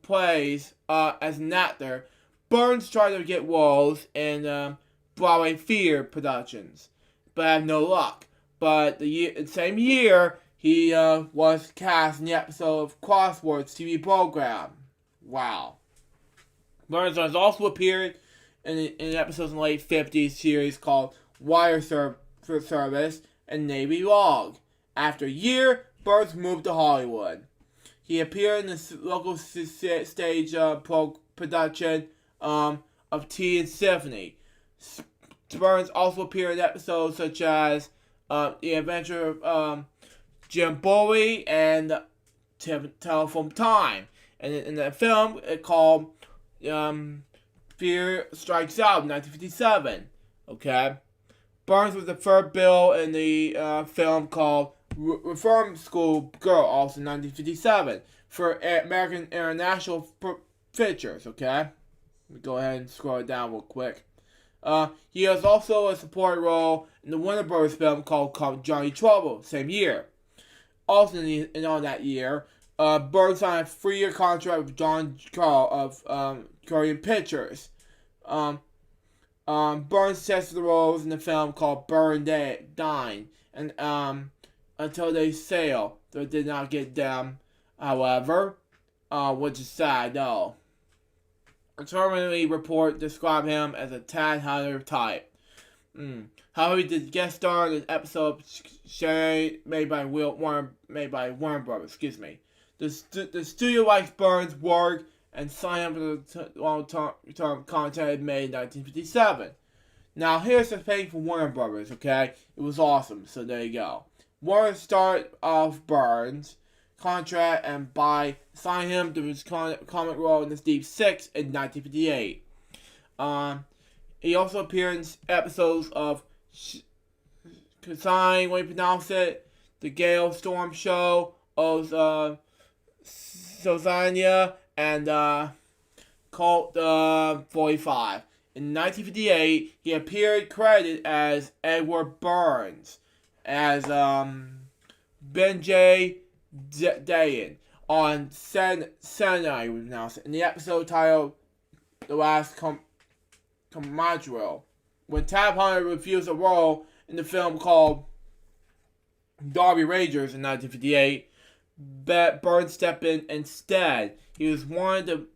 plays as an actor. Burns tried to get roles in Broadway theater productions, but had no luck. But the same year, he was cast in the episode of Crosswords TV program. Wow. Burns has also appeared in episodes in the late 50s series called Wire Service and Navy Log. After a year, Burns moved to Hollywood. He appeared in the local stage production of Tea and Symphony. Burns also appeared in episodes such as The Adventure of Jim Bowie and Telephone Time. And in the film called Fear Strikes Out in 1957. Okay? Burns was the third Bill in the film called Reform School Girl, also in 1957, for American International Pictures. Okay? Let me go ahead and scroll it down real quick. He has also a supporting role in the Warner Bros. Film called Johnny Trouble, same year. Also in all that year, Burns signed a 3-year contract with John Carl of Korean Pictures. Burns tested the roles in the film called Burn Dine, and until they sail, they did not get them, however, which is sad though. A terminally report described him as a Tad Hunter type. How he did guest star in an episode made by Warner Brothers. Excuse me. The studio likes Burns' work and signed him for the long-term contract made in 1957. Now here's the thing for Warner Brothers. Okay, it was awesome. So there you go. Warner started off Burns' contract and by signing him to his comic role in the Deep Six in 1958. He also appeared in episodes of Consign, when you pronounce it, The Gale Storm Show, of Sozania, and Cult 45. In 1958, he appeared credited as Edward Burns, as Ben J. Dayan on Senai, we pronounce it, in the episode titled The Last Comadril, when Tab Hunter refused a role in the film called Derby Rangers in 1958, Burns stepped in instead. He was wanted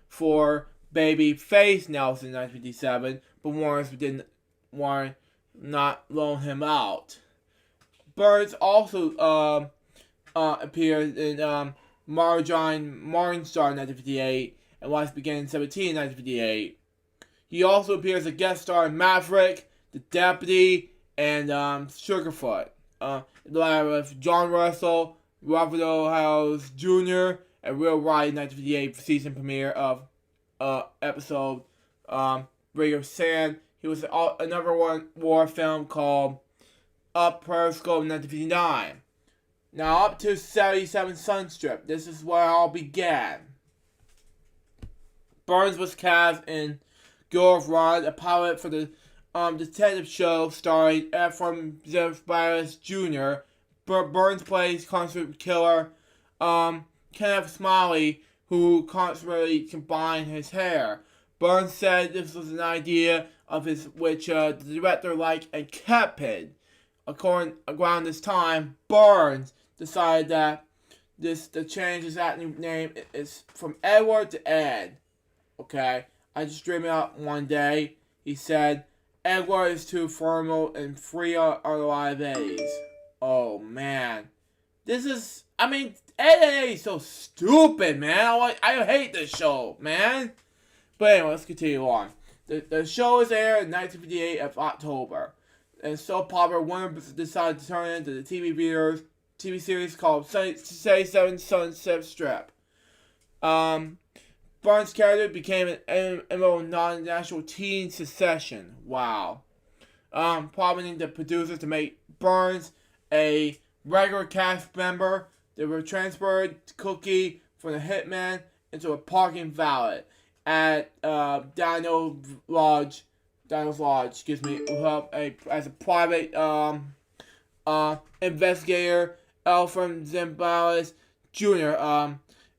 for Baby Face Nelson in 1957, but Warner didn't not loan him out. Burns also appeared in Marjorie Morningstar in 1958 and Life Began in 17 in 1958. He also appears as a guest star in Maverick, The Deputy, and Sugarfoot. With John Russell, Robert Howes Jr., and Real Ride in 1958 season premiere of episode Ring of Sand. He was in another war film called Up Periscope in 1959. Now up to 77 Sunstrip. This is where it all began. Burns was cast in Girl of Rod, a pilot for the detective show starring Ephraim Zephyros Jr. Burns plays consummate killer Kenneth Smiley, who constantly combined his hair. Burns said this was an idea of his which the director liked and kept it. Around this time, Burns decided that the change his acting name is from Edward to Ed. Okay, I just dreamed it up one day. He said, Edward is too formal and free are the liabilities. Oh man, this is. I mean, Ed is so stupid, man. I hate this show, man. But anyway, let's continue on. The show is aired in 1958 of October. And so popular, Warner decided to turn it into the TV series called 77 Sunset Strip. Burns' character became an non-national teen sensation. Wow. Prompting the producers to make Burns a regular cast member. They were transferred Cookie from the Hitman into a parking valet at Dino's Lodge, excuse me, as a private investigator. Alfred Zimbalist Jr.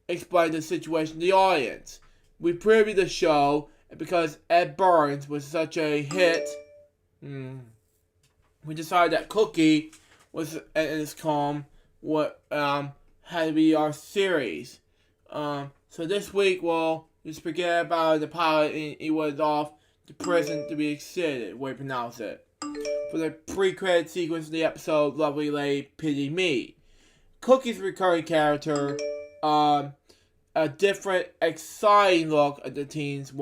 Explained the situation to the audience. We previewed the show because Ed Burns was such a hit. We decided that Cookie was in his calm what had to be our series. So this week we'll just forget about the pilot and he was off to prison to be executed, way to pronounce it. For the pre-credit sequence of the episode, Lovely Lady Pity Me. Cookie's recurring character, a different, exciting look at the teens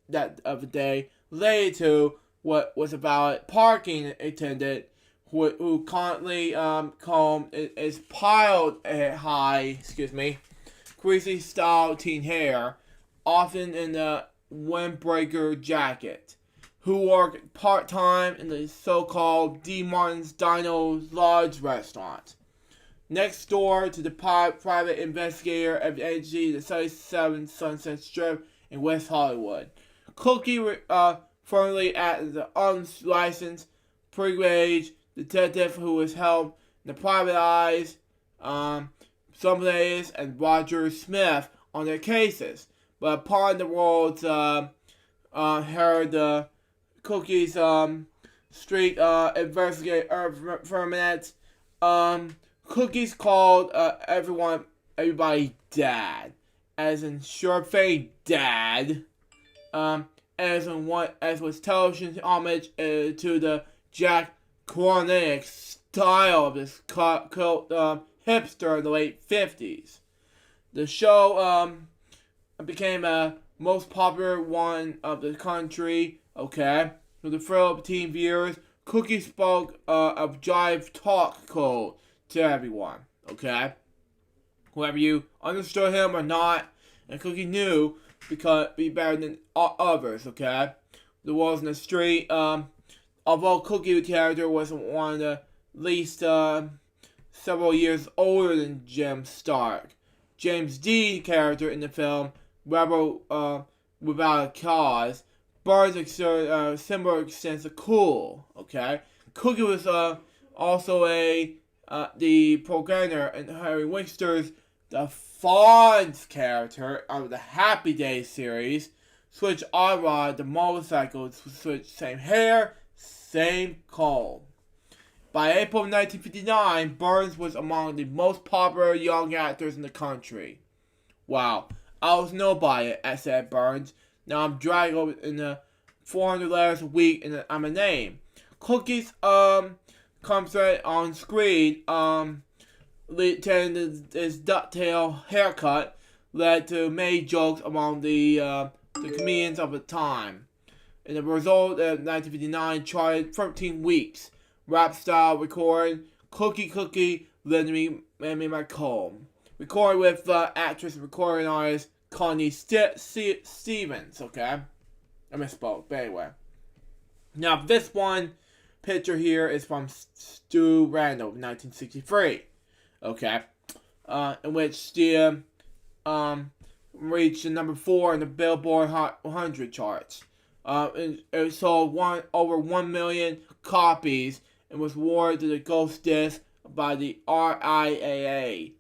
that of the day, related to what was about parking attendant who constantly is piled high, greasy style teen hair, often in a windbreaker jacket, who worked part-time in the so-called D. Martin's Dino's Lodge restaurant, next door to the private investigator of the agency, the 77 Sunset Strip in West Hollywood. Cookie, formerly as the unlicensed, pre-wage detective who was held in the private eyes, Somedays and Roger Smith on their cases. But upon the world's heard Cookie's street investigator ferment, Cookie's called everybody Dad, as in short fame Dad, as was television's homage to the Jack Kornick style of this cult hipster in the late 50s. The show became a most popular one of the country, okay? For the thrill of teen viewers, Cookie spoke of jive talk code to everyone, okay? Whether you understood him or not, and Cookie knew because be better than others, okay? The walls in the street, although Cookie the character was one of the least several years older than Jim Stark. James Dean character in the film Rebel Without a Cause, Burns exerted a similar sense of cool, okay? Cookie was also the programmer in Harry Winchester's The Fonz character out of the Happy Days series. Switch Odd the motorcycle, switch same hair, same comb. By April 1959, Burns was among the most popular young actors in the country. Wow, I was nobody, said Burns. Now I'm dragging over in the 400 letters a week and I'm a name. Cookie's comes right on screen, tending his ducktail haircut led to many jokes among the comedians of the time. And the result of 1959 charted 13 weeks. Rap style recording, Cookie, lend me my comb. Recorded with actress and recording artist Connie Stevens, okay? I misspoke, but anyway. Now, this one picture here is from Stu Randall, 1963, okay? In which Stu reached number 4 in the Billboard Hot 100 charts. It sold over 1 million copies and was awarded to the Ghost Disc by the RIAA.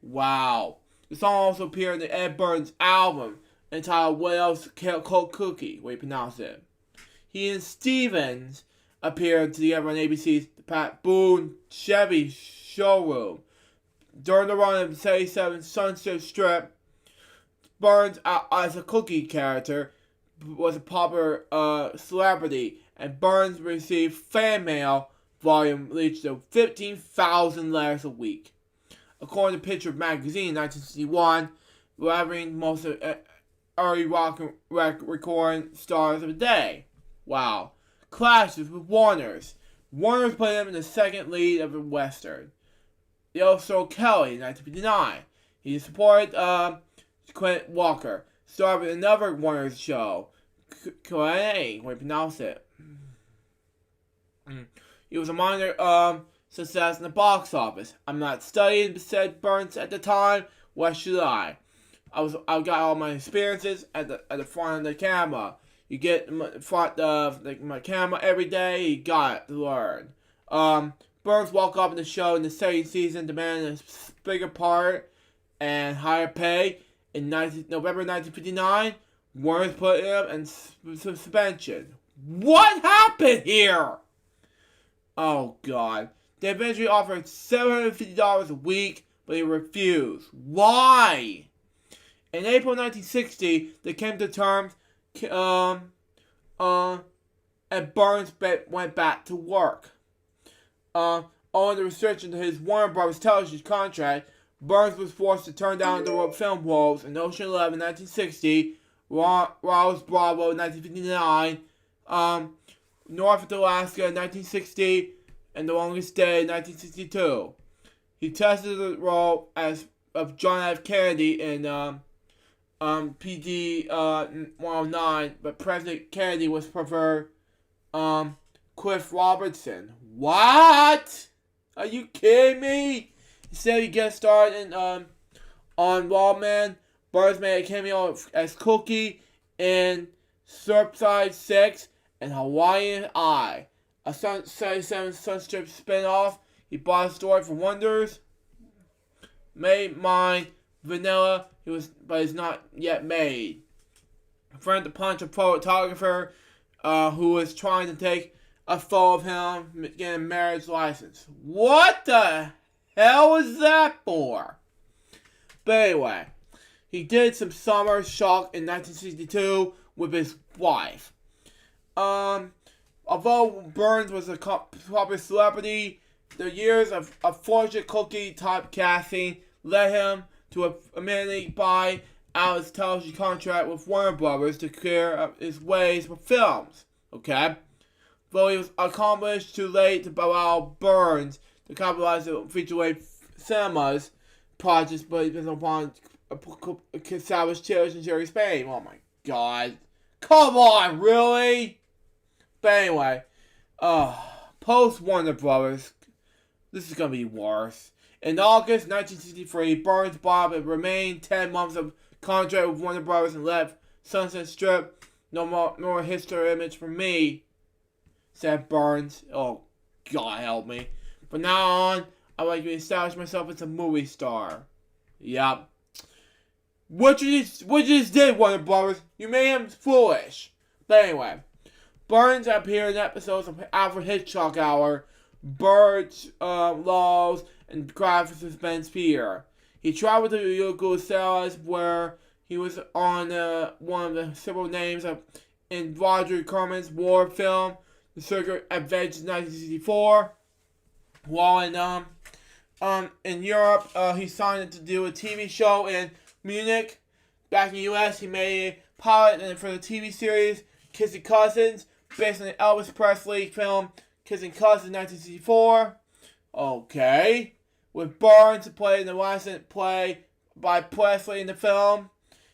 Wow. The song also appeared in the Ed Burns album entitled What Else Called Cookie, way you pronounce it. He and Stevens appeared together on ABC's The Pat Boone Chevy Showroom. During the run of the 77 Sunset Strip, Burns, as a Cookie character, was a popular celebrity, and Burns received fan mail volume reached to 15,000 letters a week. According to Picture magazine in 1961, rivaling most of early rock recording stars of the day. Wow. Clashes with Warner's. Warner's put him in the second lead of a Western. Also Kelly in 1959. He supported Quentin Walker. Starred in another Warner's show. Q&A, we pronounce it. He was a minor success in the box office. I'm not studying, said Burns at the time. What should I? I got all my experiences at the front of the camera. You get in front of my camera every day. You got it to learn. Burns walked up in the show in the second season, demanding a bigger part and higher pay. In November 1959, Warner put him in suspension. What happened here? Oh, God. They eventually offered $750 a week, but he refused. Why? In April 1960, they came to terms and Burns went back to work. Owing the restriction to his Warner Brothers television contract, Burns was forced to turn down the film roles in Ocean 11, 1960, Rose Bravo, 1959, North Alaska, 1960, and The Longest Day, 1962. He tested the role of John F. Kennedy in PD 109, but President Kennedy was preferred Cliff Robertson. What? Are you kidding me? Instead, he guest starred in on Lawman. Burns made a cameo as Cookie in Surfside 6 and Hawaiian Eye, a 77 Sunstrip spin-off. He bought a story for Wonders. Made mine vanilla. But it's not yet made. A friend to punch a photographer who was trying to take a photo of him getting a marriage license. What the hell was that for? But anyway, he did some Summer Shock in 1962 with his wife. Although Burns was a popular celebrity, the years of fortunate cookie type casting led him to immediately buy out his television contract with Warner Brothers to clear his ways for films. Okay? Though he was accomplished too late to allow Burns to capitalize the feature-length cinemas projects, but he's been upon Savage Chairs and Jerry Spain. Oh my god. Come on, really? But anyway, post Warner Brothers, this is gonna be worse. In August 1963, Burns bought and remained 10 months of contract with Warner Brothers and left Sunset Strip. No more history image for me, said Burns. Oh, God help me. From now on, I'd like to establish myself as a movie star. Yup. What you just did, Warner Brothers. You made him foolish. But anyway, Burns appeared in episodes of Alfred Hitchcock Hour, Birds, Laws, and Cry for Suspense Fear. He traveled to Yugoslavia, where he was on one of the several names in Roger Corman's war film, The Secret Adventures 1964. While in Europe, he signed to do a TV show in Munich. Back in the US, he made a pilot for the TV series Kissing Cousins, based on the Elvis Presley film Kissing Cousins 1964. Okay. With Burns to play in the licensed play by Presley in the film.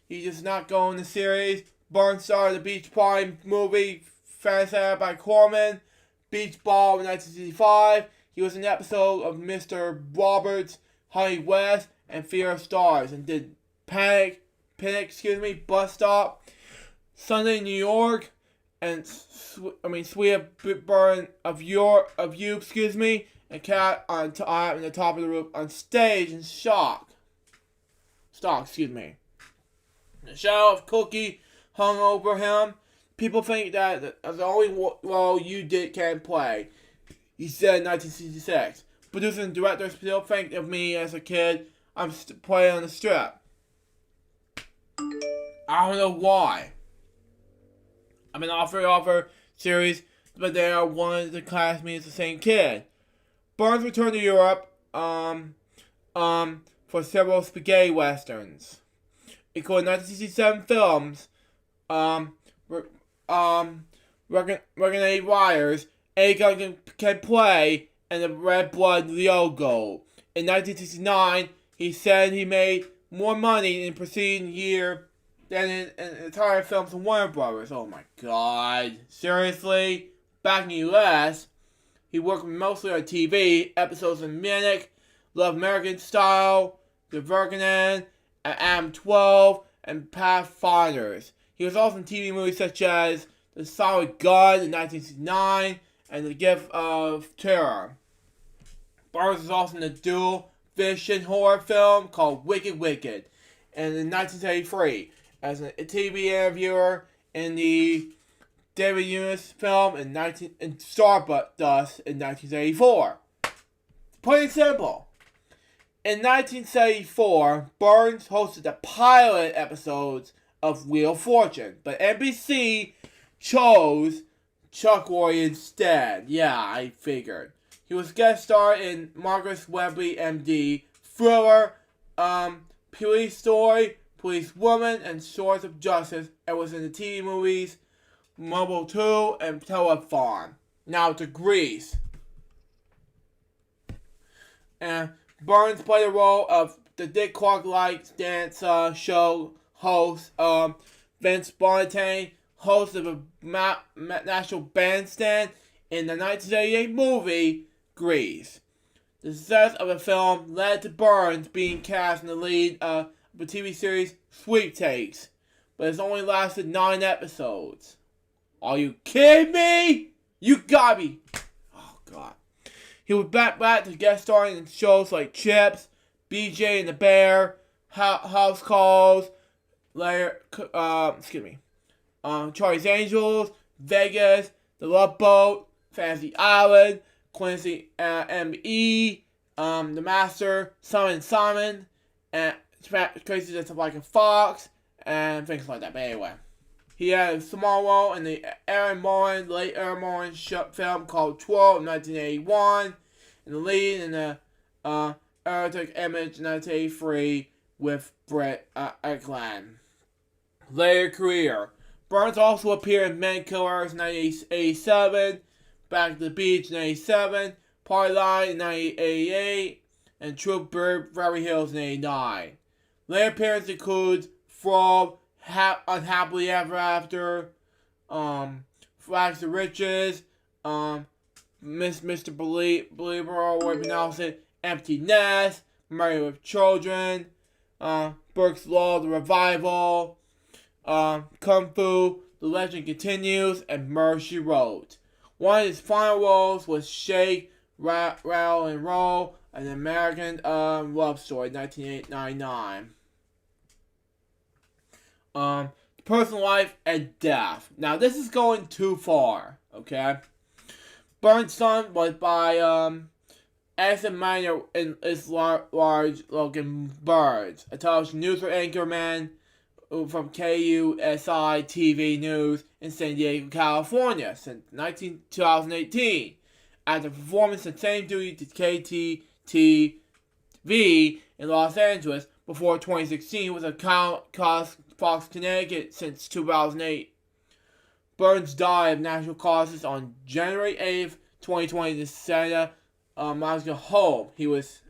He does not go in the series. Burns starred in the Beach Party movie fantasized by Corman, Beach Ball in 1965. He was in an episode of Mr. Roberts, Honey West, and Fear of Stars, and did Panic, Bus Stop, Sunday in New York, and Sweet Burn of You, and Cat on the top of the roof on stage in Stock. The shadow of Cookie hung over him. People think that the only role you can play, he said in 1966. Producers and directors still think of me as a kid. I'm playing on the strip. I don't know why. I've been offered series, but they are wanting to class me as the same kid. Burns returned to Europe for several spaghetti westerns, including 1967 films, Renegade Riders, A Gun Can Play, and The Red Blood logo. In 1969, he said he made more money in the preceding year than in entire films from Warner Brothers. Oh my god. Seriously? Back in the US, he worked mostly on TV, episodes of Munich, Love American Style, The Virgin, Adam 12, and Pathfinders. He was also in TV movies such as The Solid God in 1969 and The Gift of Terror. Burns was also in a dual fiction horror film called Wicked Wicked, and in 1973 as a TV interviewer in the David Eunice film in Stardust in 1974. Plain simple. In 1974, Burns hosted the pilot episodes of Wheel of Fortune, but NBC chose Chuck Lorre instead. Yeah, I figured. He was guest star in Margaret Webley, M.D., Thriller, Police Story, Police Woman, and Swords of Justice, and was in the TV movies Mobile 2 and Telephone. Now to Grease. And Burns played the role of the Dick Clark-like dance show host, Vince Bonatane, host of a National Bandstand in the 1988 movie Grease. The success of the film led to Burns being cast in the lead of the TV series Sweepstakes, but it's only lasted 9 episodes. Are you kidding me? You got me. Oh, God. He was back to guest starring in shows like Chips, BJ and the Bear, House Calls, Charlie's Angels, Vegas, The Love Boat, Fantasy Island, Quincy M.E., The Master, Simon, and Crazy Just Like a Fox, and things like that. But anyway, he had a small role in the late Aaron Morin film called 12 in 1981, and the lead in the erotic image 1983 with Brett Eklund. Later career. Burns also appeared in Men Killers in 1987, Back to the Beach in 1987, Party Line in 1988, and True Beverly Hills in 1989. Later appearances include Frog, Unhappily Ever After, Flags of Riches, Mr. Believer, or whatever you pronounce it, Empty Nest, Married with Children, Burke's Law, The Revival, Kung Fu, The Legend Continues, and Murder, She Wrote. One of his final roles was Shake, Rattle, and Roll, an American love story, 1999. Personal life and death. Now, this is going too far, okay? Burns' son was by Edison Minor in his large Logan Burns, a television news anchorman from KUSI TV News in San Diego, California since 2018. After performance in same duty to KTTV in Los Angeles before 2016 with a Fox Connecticut since 2008. Burns died of natural causes on January 8th, 2020 in Santa Monica home. He was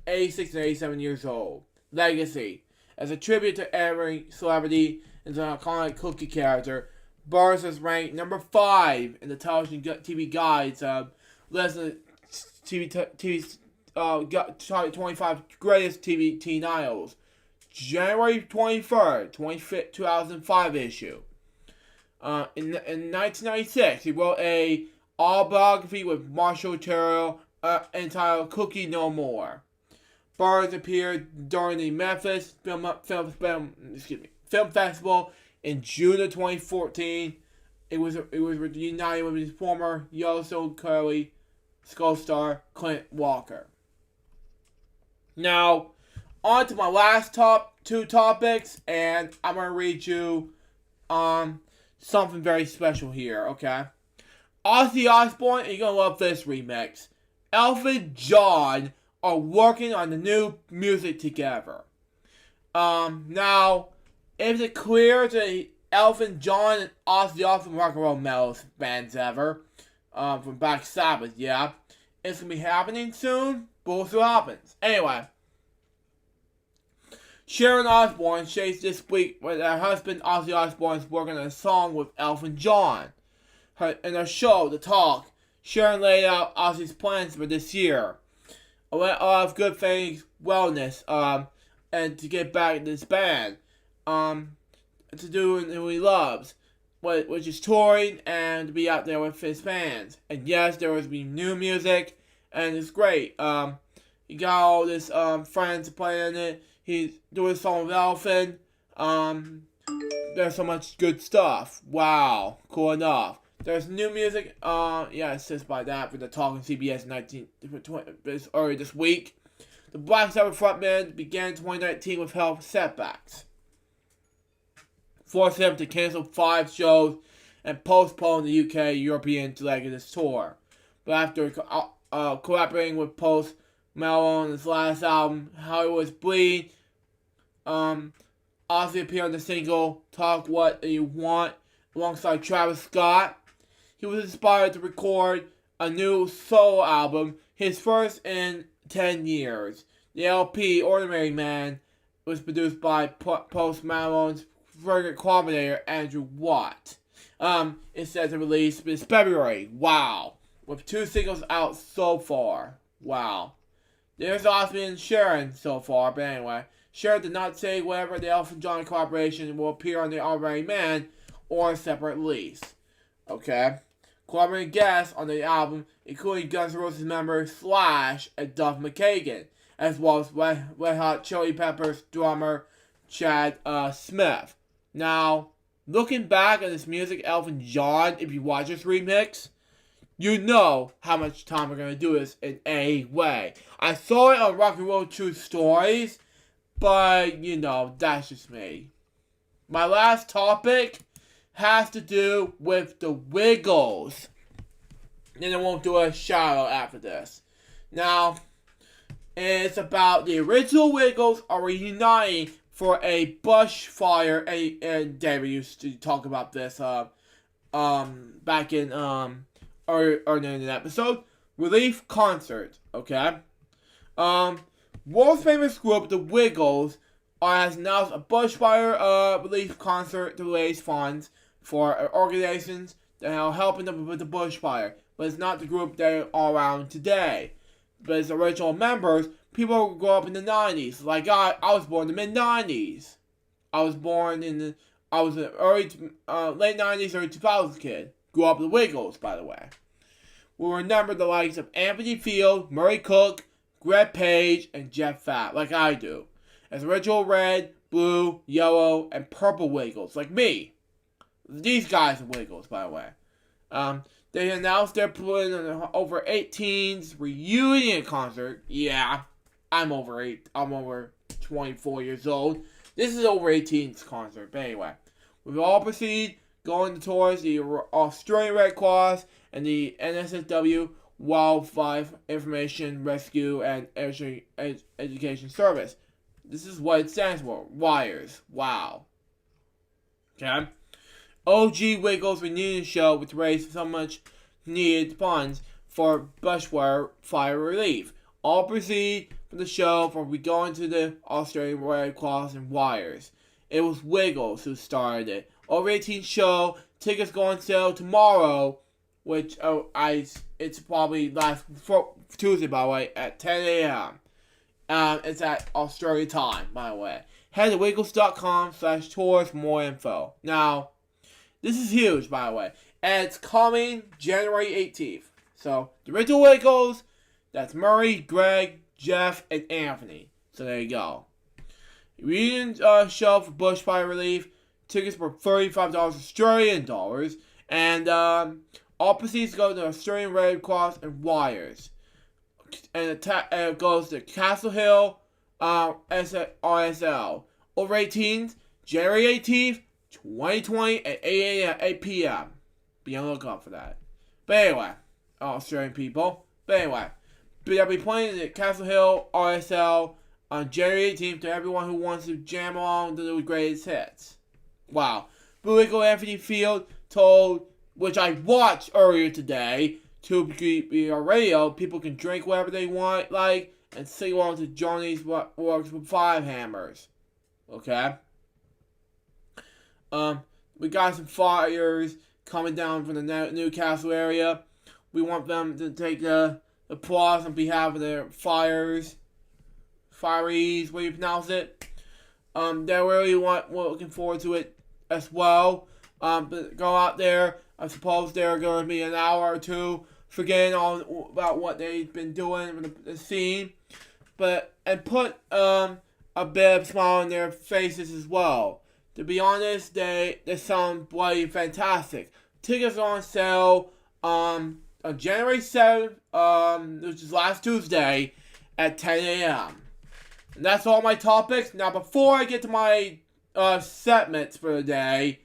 86 and 87 years old. Legacy. As a tribute to every celebrity and an iconic cookie character, Burns was ranked number 5 in the television TV Guide's list of TV 25 greatest TV teen idols. January 23rd, 2005 issue. In 1996, he wrote a autobiography with Marshall Terrell entitled Cookie No More. Burns appeared during the Memphis Film Festival in June of 2014. It was reunited with his former Yellowstone Curly Skull star Clint Walker. Now, on to my last two topics, and I'm going to read you something very special here, okay? Ozzy Osbourne, you're going to love this remix. Elton John are working on the new music together. Now, is it clear that Elton John and Ozzy Osbourne rock and roll metal bands ever? From Black Sabbath, yeah. It's going to be happening soon, but we'll see what happens. Anyway. Sharon Osbourne shares this week with her husband Ozzy Osbourne is working on a song with Elton John. In her show, The Talk, Sharon laid out Ozzy's plans for this year. A lot of good things, wellness, and to get back to this band. To do what he loves, which is touring and to be out there with his fans. And yes, there will be new music, and it's great. He got all this friends playing it. He's doing a song with Elfin. There's so much good stuff. Wow, cool enough. There's new music. Yeah, it says by that for the Talk on CBS earlier this week. The Black Sabbath frontman began 2019 with health setbacks, forced him to cancel 5 shows and postponed the UK European leg of this tour. But after collaborating with Post Malone on his last album, Hollywood's Bleed, Ozzy appeared on the single Talk What You Want alongside Travis Scott. He was inspired to record a new solo album, his first in 10 years. The LP, Ordinary Man, was produced by Post Malone's favorite collaborator, Andrew Watt. It's set to release this February. Wow. With 2 singles out so far. Wow. There's Ozzy and Sharon so far, but anyway. Sharon did not say whether the Elton John collaboration will appear on the Ordinary Man or a separate release. Okay. Collaborating guests on the album, including Guns N' Roses member Slash and Duff McKagan, as well as Red Hot Chili Peppers drummer Chad Smith. Now, looking back at this music, Elton John, if you watch this remix, you know how much time we're going to do this in a way. I saw it on Rock and Roll True Stories, but, you know, that's just me. My last topic has to do with the Wiggles. Then I won't do a shout out after this. Now, it's about the original Wiggles are reuniting for a bush fire, and David used to talk about this back in earlier in the episode. Relief concert, okay? World famous group The Wiggles has announced a bushfire relief concert to raise funds for organizations that are helping them with the bushfire. But it's not the group that are around today. But its original members, people who grew up in the 90s. Like I was born in the mid-90s. I was an late 90s, early 2000s kid. Grew up with the Wiggles, by the way. We remember the likes of Anthony Field, Murray Cook, Greg Page, and Jeff Fatt, like I do. As original red, blue, yellow, and purple Wiggles, like me. These guys are Wiggles, by the way. They announced they're putting an over 18s reunion concert. Yeah, I'm over 24 years old. This is over 18s concert, but anyway. We all proceed going towards the Australian Red Cross and the NSSW Wildlife Information Rescue and Education Service. This is what it stands for. WIRES. Wow. Okay. OG Wiggles reunion show with raise so much needed funds for bushfire relief. All proceed from the show for we going to the Australian Red Cross and WIRES. It was Wiggles who started it. Over 18 show, tickets go on sale tomorrow, which it's probably last Tuesday, by the way, at 10 a.m. It's at Australia time, by the way. Head to wiggles.com/tours for more info. Now, this is huge, by the way, and it's coming January 18th. So, the original Wiggles, that's Murray, Greg, Jeff, and Anthony. So, there you go. Reunion show for bushfire relief. Tickets for $35 Australian dollars. And all proceeds go to Australian Red Cross and WIRES. And it goes to Castle Hill RSL. Over 18s, January 18th, 2020 at 8 p.m. Be on the lookout for that. But anyway, Australian people. But anyway, they'll be playing at Castle Hill RSL on January 18th to everyone who wants to jam along to the greatest hits. Wow. Blue Eagle Anthony Field told, which I watched earlier today, to be on radio, people can drink whatever they want, like, and sing along to Johnny's Works with Five Hammers. Okay? We got some fires coming down from the Newcastle area. We want them to take the applause on behalf of their fireys, what do you pronounce it? They really we're looking forward to it as well. But go out there. I suppose they're going to be an hour or two forgetting all about what they've been doing in the scene, and put a bit of smile on their faces as well. To be honest, they sound bloody fantastic. Tickets are on sale on January 7th, which is last Tuesday, at 10 a.m. And that's all my topics. Now, before I get to my segments for the day,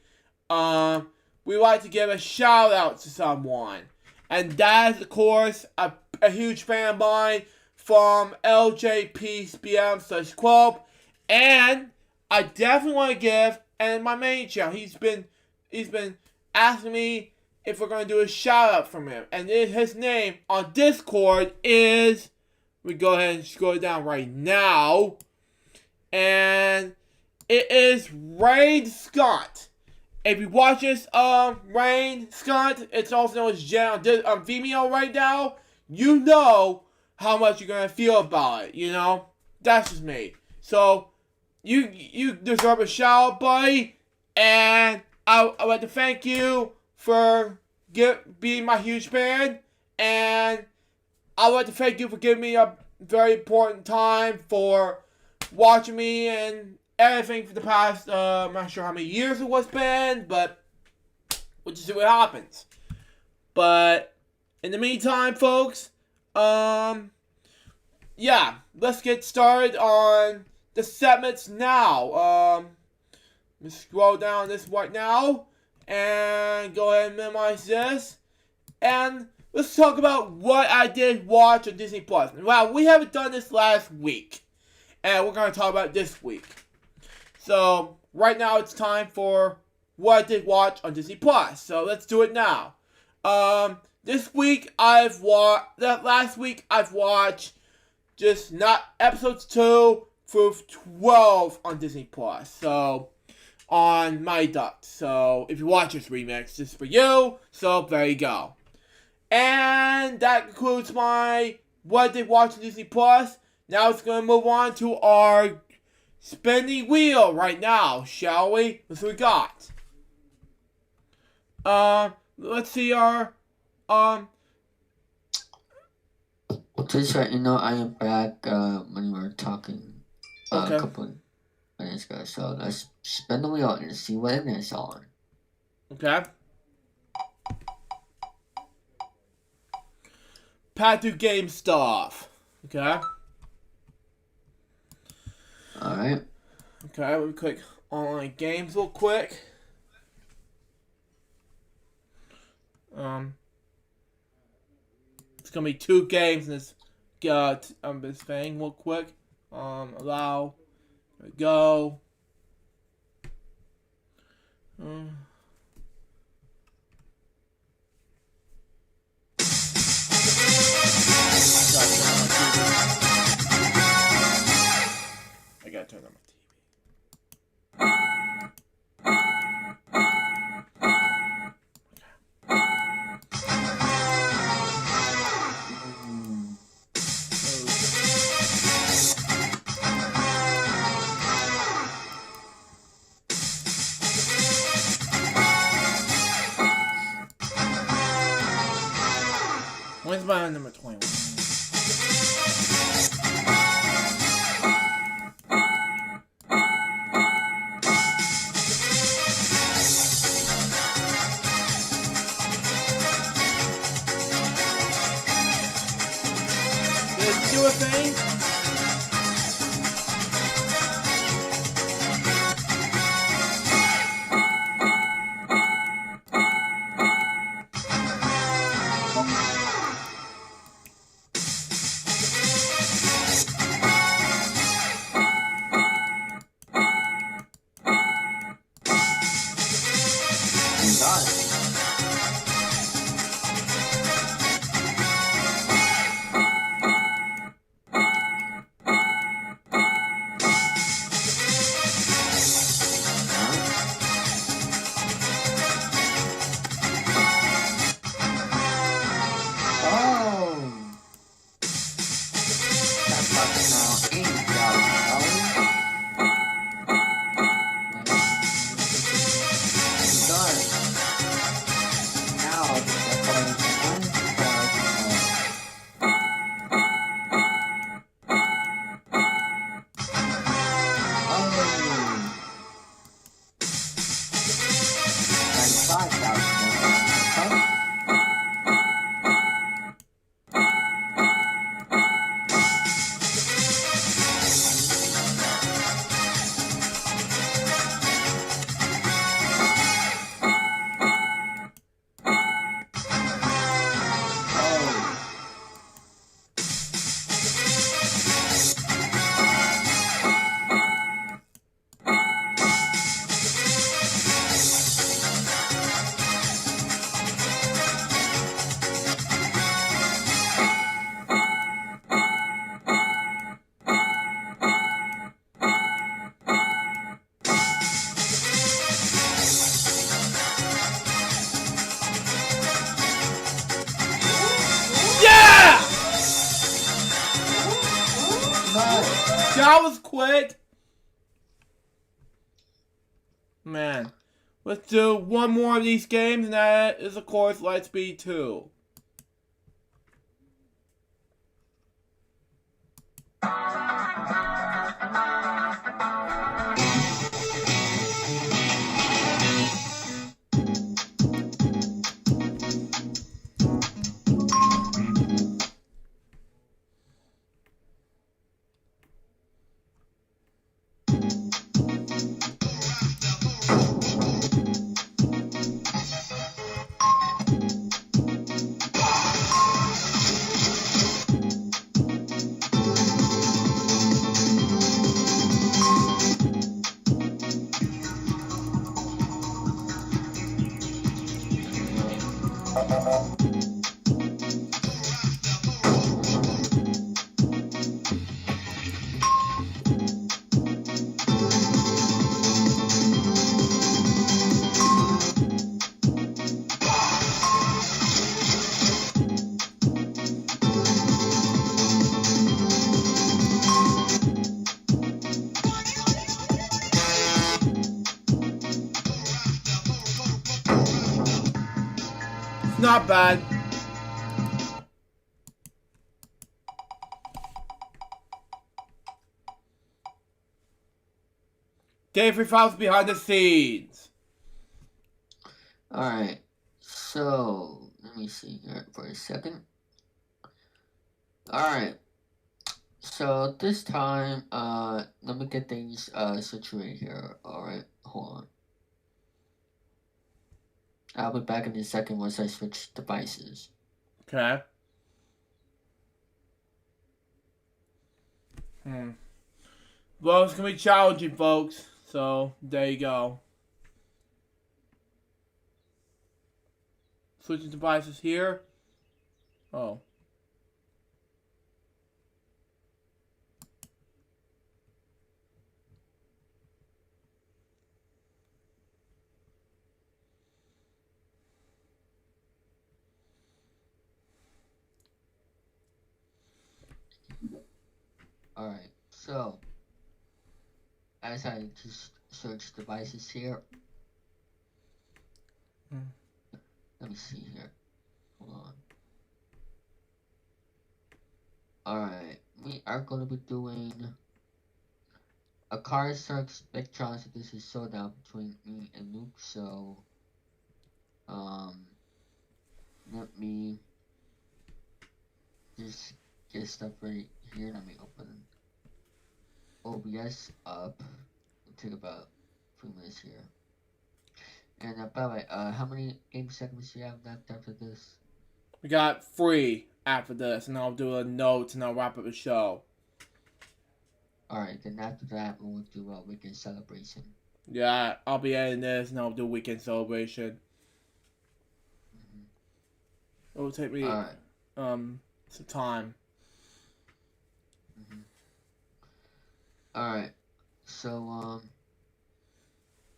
we like to give a shout out to someone. And that is, of course, a huge fan of mine from LJPSBM/Club. And I definitely want to give, and my main channel, he's been asking me if we're going to do a shout out from him. And his name on Discord is, we go ahead and scroll down right now. And it is Rain Scott. If you watch this, Rain Scott, it's also known as Jen on Vimeo right now, you know how much you're going to feel about it, you know? That's just me. So, you deserve a shout out, buddy. And I'd like to thank you for being my huge fan. And I'd like to thank you for giving me a very important time for watching me and everything for the past, I'm not sure how many years it was been, but we'll just see what happens. But in the meantime, folks, yeah, let's get started on the segments now. Let's scroll down this right now and go ahead and minimize this. And let's talk about what I did watch on Disney Plus. Wow, we haven't done this last week, and we're going to talk about it this week. So, right now it's time for what I did watch on Disney Plus. So, let's do it now. Last week I've watched just not episodes 2 through 12 on Disney Plus. So, on my duct. So, if you watch this remix, this is for you. So, there you go. And that concludes my what I did watch on Disney Plus. Now it's going to move on to our spinning wheel right now, shall we? What's we got? Let's see our, Just let you know, I am back when we were talking Okay. a couple minutes ago. So let's spin the wheel and see what it is on. Okay. Pat do game stuff. Okay. Alright. Okay, let me click online games real quick. It's gonna be 2 games in this this thing real quick. Allow. There we go. I gotta turn on my TV. When's my number 21? Did it do a thing? Bye. That was quick. Man. Let's do one more of these games, and that is, of course, Lightspeed 2. Not bad. Dave Files behind the scenes. Alright, so let me see here for a second. Alright, so this time, let me get things situated here. Alright, hold on. I'll be back in a second once I switch devices. Okay. Well, it's gonna be challenging, folks. So, there you go. Switching devices here. Oh. Alright, so as I just search devices here, let me see here. Hold on. Alright, we are going to be doing a car search spectron. So this is showdown between me and Luke. So, let me just get stuff ready here. Let me open OBS up. It'll take about 3 minutes here. And by the way, how many game segments do you have left after this? We got 3 after this, and I'll do a note and I'll wrap up the show. Alright, then after that, we'll do a weekend celebration. Yeah, I'll be editing this and I'll do weekend celebration. It will take me some time. Alright, so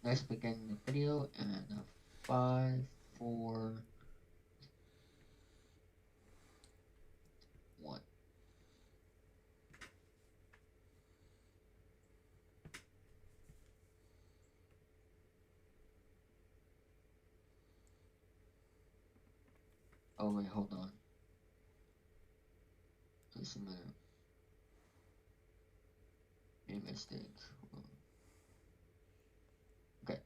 let's begin the video in 5, 4, 1. Oh wait, hold on. Just a minute. Made a mistake. Hold on. Okay.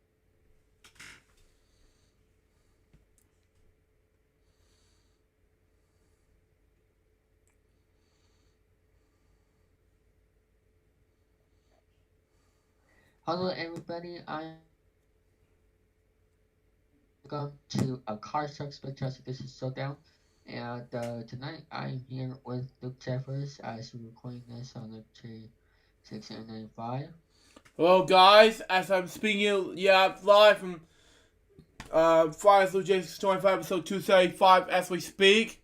Hello everybody, welcome to a car truck spectrum. This is Showdown, and tonight I'm here with LukeJ62895 as we're recording this on LukeJ62895. Hello guys, as I'm speaking, live from Friday's LukeJ62895 episode 275 as we speak.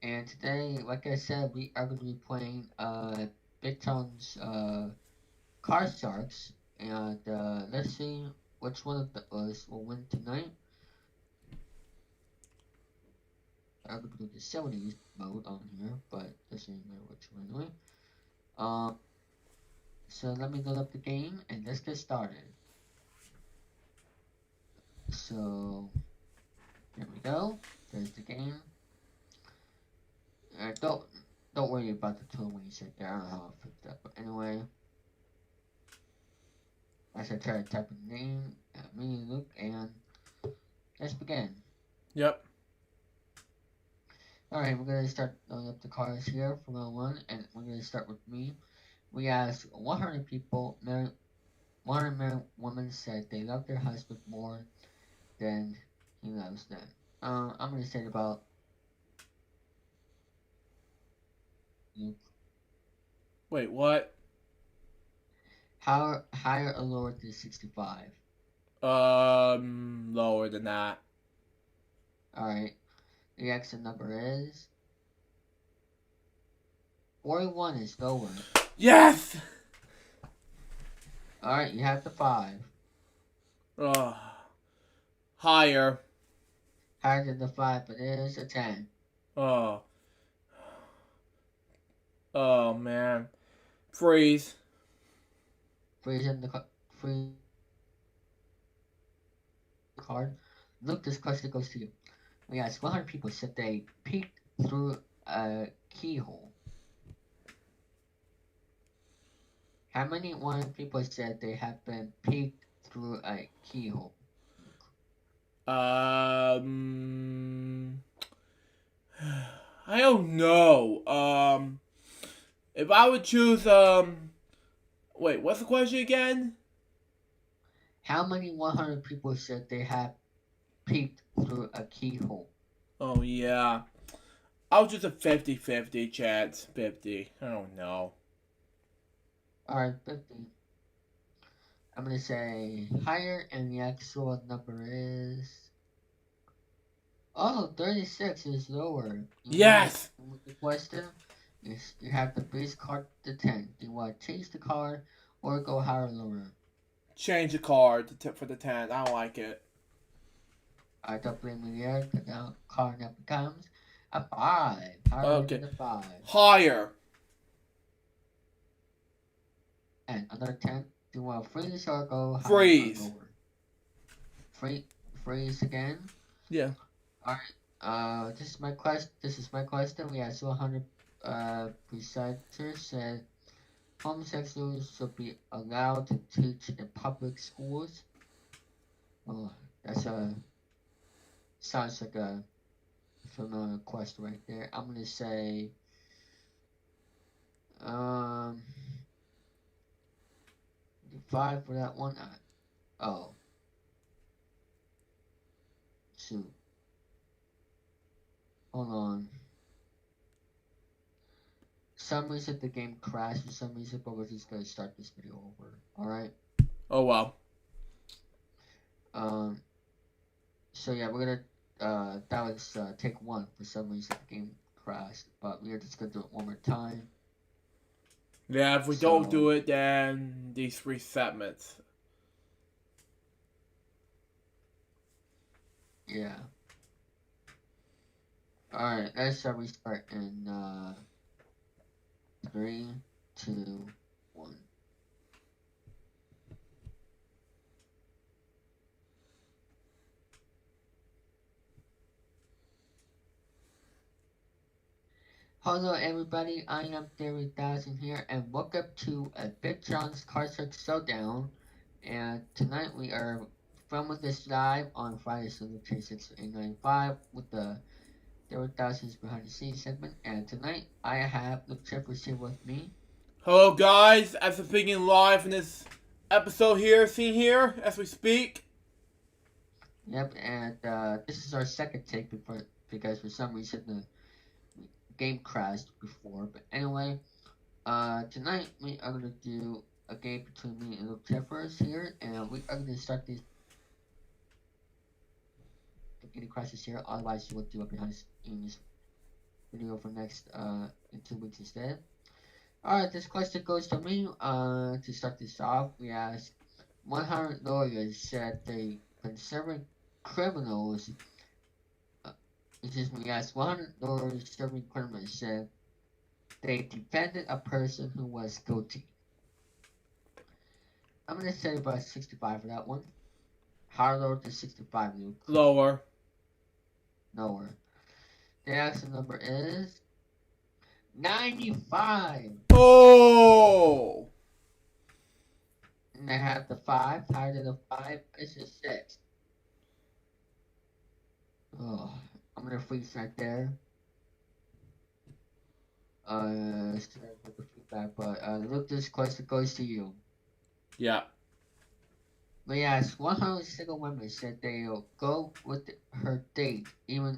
And today, like I said, we are going to be playing Bigton's Car Sharks, and let's see which one of us will win tonight. I'm gonna do the 70s mode on here, but this ain't matter which one anyway. So let me load up the game and let's get started. So there we go. There's the game. Don't worry about the tool when you sit there. I don't know how to fix that, but anyway. As I try to type a name, me, Luke, and let's begin. Yep. Alright, we're gonna start loading up the cars here for round 1, and we're gonna start with me. We asked 100 people, 100 married women said they love their husband more than he loves them. I'm gonna say about Luke. Wait, what? Higher or lower than 65? Lower than that. Alright, the exit number is 41 is lower. Yes! Alright, you have the 5. Higher. Higher than the 5, but it is a 10. Oh. Oh, man. Freeze. Freeze in the free card. Look, this question goes to you. We asked 100 people said they peeked through a keyhole. How many 100 people said they have been peeked through a keyhole? I don't know. If I would choose, wait, what's the question again? How many 100 people said they have peeked through a keyhole? Oh, yeah. I'll choose a 50-50 chance. 50. I don't know. Alright, 50. I'm gonna say higher, and the actual number is... Oh, 36 is lower. Yes! The question is, you have the base card to 10. Do you want to change the card or go higher or lower? Change the card for the 10. I don't like it. I don't blame you there. The card now becomes a 5. Higher Okay. than the 5. Higher. And another 10. Do you want to freeze or go higher Freeze. or lower? Freeze again. Yeah. Alright. This is my question. We have 100 presenters said homosexuals should be allowed to teach in public schools. Oh, sounds like a familiar question right there. I'm gonna say, 5 for that one. Oh, shoot. Hold on. For some reason the game crashed for some reason, but we're just gonna start this video over. Alright? Oh, well. So yeah, we're gonna, that was take 1. For some reason the game crashed, but we're just gonna do it one more time. Yeah, if we don't do it, then these resetments. Yeah. Alright, let's restart in 3, 2, 1. Hello everybody, I am Theory1000 here, and welcome to a Big John's Card Trick Showdown. And tonight we are filming this live on Friday, so LukeJ62895 with the Theory1000's Behind the Scenes segment. And tonight I have LukeJ62895 here with me. Hello guys, as we're speaking live in this episode here, seen here, as we speak. Yep, and this is our second take because for some reason the game crashed before. But anyway, tonight we are going to do a game between me and LukeJ here, and we are going to start this. Any crashes here, otherwise you will do a behind the scenes video for next in 2 weeks instead. Alright, this question goes to me. To start this off, we asked 100 lawyers said they conservative criminals Excuse me, yes, $100 serving criminals said they defended a person who was guilty. I'm gonna say about 65 for that one. Higher lower to 65, Luke? Lower. Lower. The actual number is 95. Oh! And I have the 5. Higher than the 5 is a 6. Oh, I'm gonna freeze right there. Sorry for the feedback, but Luke, this question goes to you. Yeah. But yes, 100 single women said they'll go with her date, even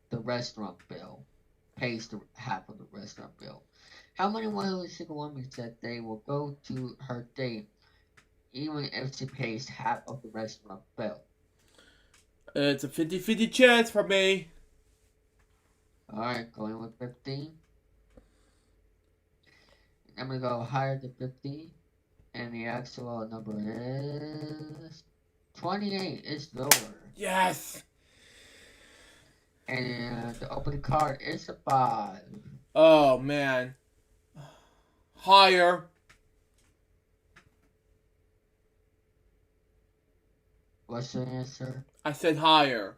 the restaurant bill pays the half of the restaurant bill. How many 100 single women said they will go to her date, even if she pays half of the restaurant bill? It's a 50-50 chance for me. Alright, going with 15. I'm gonna go higher than 50. And the actual number is 28. It's lower. Yes. And the opening card is a 5. Oh, man. Higher. What's the answer? I said higher.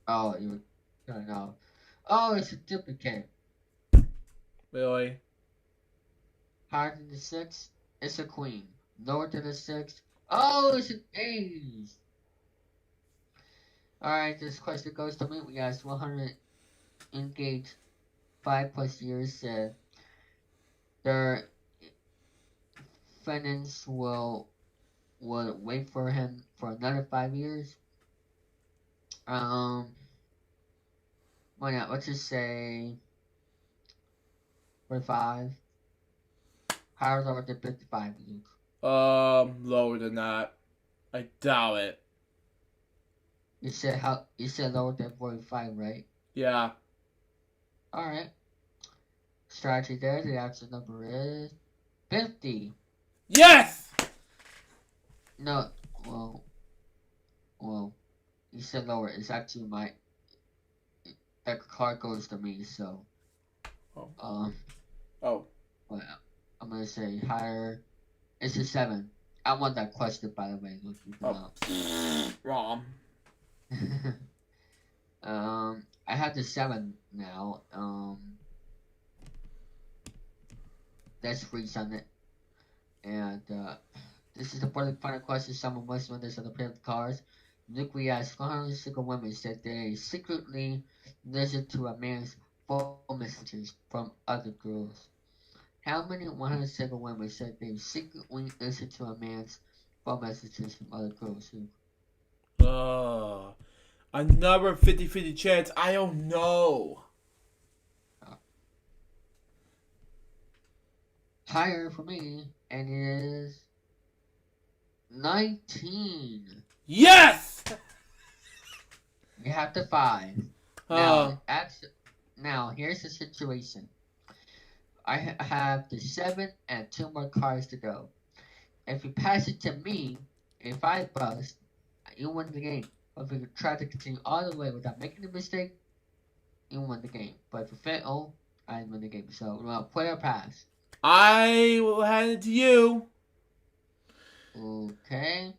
Oh, you don't know. Oh, it's a duplicate. Really? Higher than the 6, it's a queen. Lower than the 6, oh, it's an ace. Alright, this question goes to me. We asked 100 engaged 5+ years said their defendants will wait for him for another 5 years. Why not? Let's just say 45. Higher or lower than 55, Luke? Lower than that. I doubt it. You said lower than 45, right? Yeah. Alright. Strategy there. The actual number is 50. Yes! No, well, you said lower. It's actually that card goes to me, so. Oh. Well, I'm gonna say higher. It's a 7. I won that question, by the way. Wrong. I have the 7 now. Let's freeze on it. And, this is the final question. Someone must win this on the play of the cards. Luke, we asked 100 single women said they secretly listened to a man's phone messages from other girls. How many 100 single women said they secretly listened to a man's phone messages from other girls? Another 50-50 chance. I don't know. Higher for me, and it is 19. Yes! You have the 5. Now, here's the situation. I have the 7 and 2 more cards to go. If you pass it to me, if I bust, you win the game. But if you try to continue all the way without making a mistake, you win the game. But if you fail, I win the game. So, play or pass? I will hand it to you. Okay.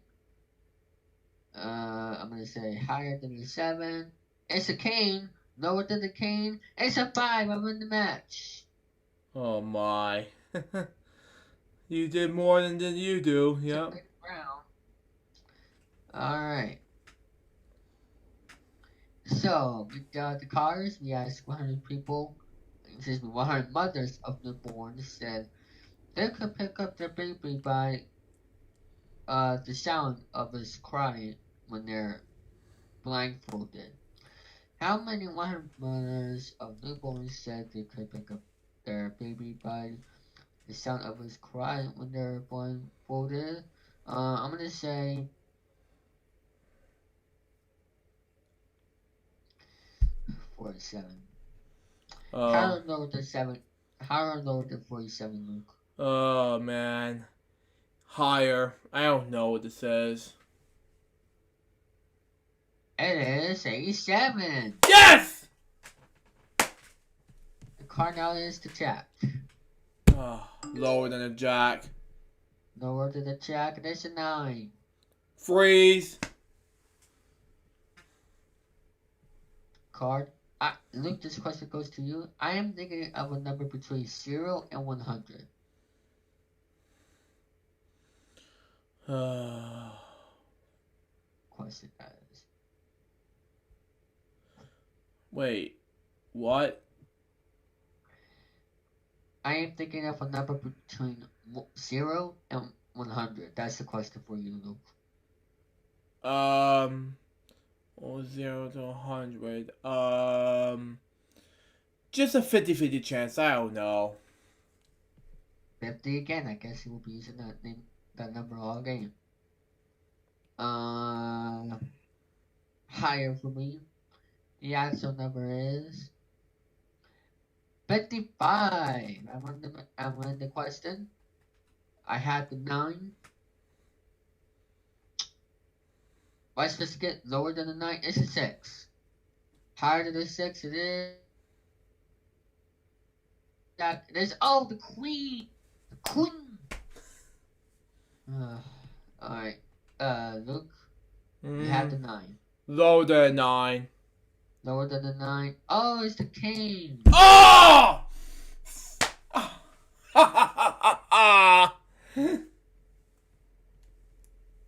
I'm gonna say higher than the 7. It's a cane. Lower than the cane. It's a 5. I win the match. Oh my. You did more than you do. Yep. Alright. So, we got the cards. We asked 100 people, 100 mothers of newborns said they could pick up their baby by the sound of his crying when they're blindfolded. How many 100 mothers of newborns said they could pick up their baby by the sound of his crying when they're blindfolded? I'm gonna say 47. How lower than 7? How lower than 47, Luke? Oh man. Higher. I don't know what this says. It is 87. Yes! The card now is the jack. Oh, lower than a jack. Lower to the jack, it is a 9. Freeze. Card. Luke, this question goes to you. I am thinking of a number between 0 and 100. Question is. Wait, what? I am thinking of a number between 0 and 100. That's the question for you, Luke. 0 to 100. Just a 50-50 chance. I don't know. 50 again. I guess you will be using that number all game. Higher for me. The actual number is 55. I won the question. I had the 9. Let's just get lower than the 9. It's a 6. Higher than the 6, it is. It is. Oh, the queen. The queen. Alright. Luke, you have the 9. Lower than 9. Lower than the 9. Oh, it's the king. Oh!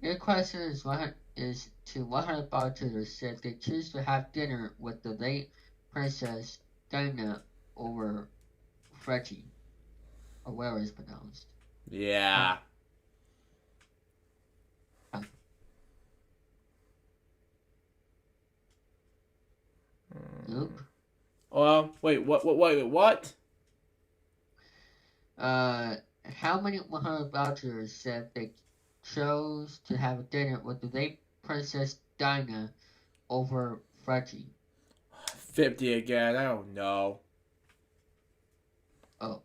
Your question is to 100 vouchers if they choose to have dinner with the late Princess Diana over Freddy, or whatever it's pronounced. Yeah. Luke? Wait, what? How many 100 vouchers said they chose to have dinner with the late Princess Diana over Freddy? 50 again. I don't know. Oh.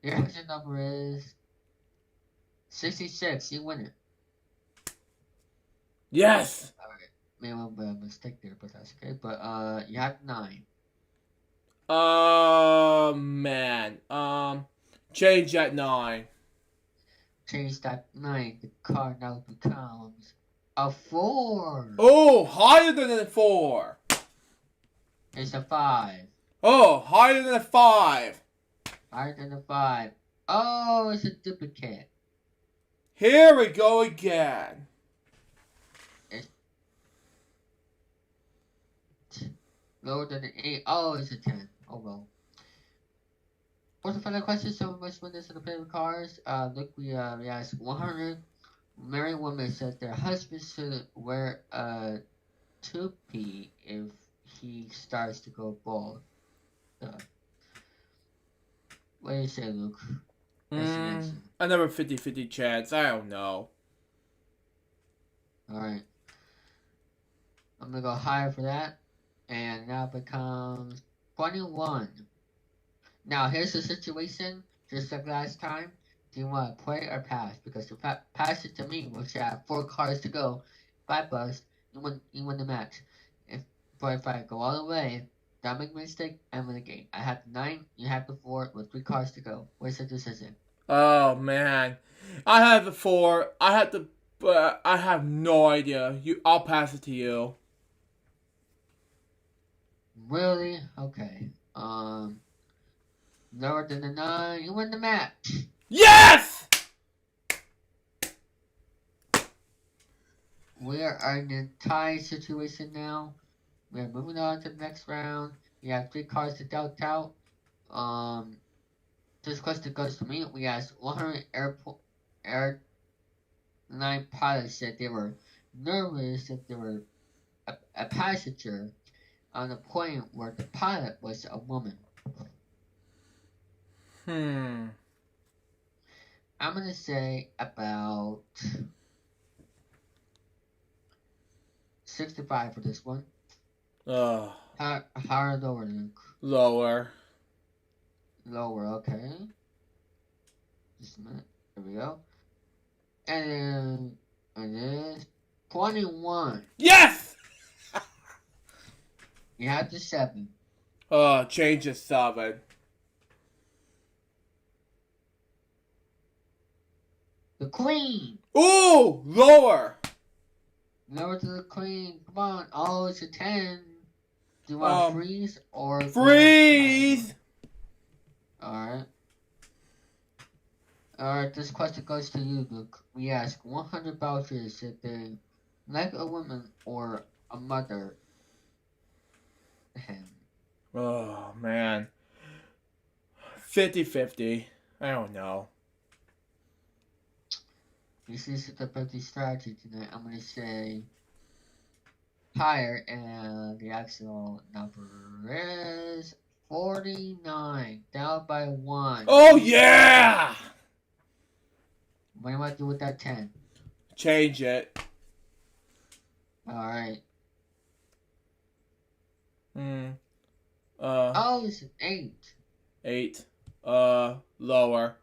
Your answer number is 66. You win it. Yes! Alright. Maybe a little bit of a mistake there, but that's okay. But, you have 9. Man. Change that 9. Change that 9. The card now becomes a 4. Oh, higher than a 4. It's a 5. Oh, higher than a 5. Higher than a 5. Oh, it's a duplicate. Here we go again. Lower than an 8. Oh, it's a 10. Oh well. What's the final question? So much winners in the play of cards. Look, we asked 100 married women said their husband should wear a toupee if he starts to go bald. What do you say, Luke? Another 50-50 chance. I don't know. Alright. I'm gonna go higher for that. And now it becomes 21. Now here's the situation, just like last time. Do you want to play or pass? Because to pass it to me, which I have 4 cards to go. If I bust, you win the match. But if I go all the way, don't make a mistake, I win the game. I have the 9, you have the 4, with 3 cards to go. What's the decision? Oh man, I have the 4. I have no idea. I'll pass it to you. Really? Okay. Lower than the 9, you win the match. Yes! We are in a tie situation now. We are moving on to the next round. We have 3 cards to dealt out. This question goes to me. We asked 100 airline pilots said they were nervous if they were a passenger on a plane where the pilot was a woman. I'm gonna say about 65 for this one. Higher or lower, Luke? Lower. Lower, okay. Just a minute. There we go. And then It is 21. Yes! You have the 7. Change to 7. The Queen. Ooh! Lower! Lower to the Queen. Come on. Oh, it's a 10. Do you want freeze or freeze? Alright. Alright, this question goes to you, Luke. We ask 100 vouchers if they like a woman or a mother. Oh, man. 50-50. I don't know. This is the 50 strategy tonight. I'm going to say higher, and the actual number is 49. Down by 1. Oh, yeah! What do you want to do with that 10? Change it. Alright. Oh, it's an 8. 8. Lower.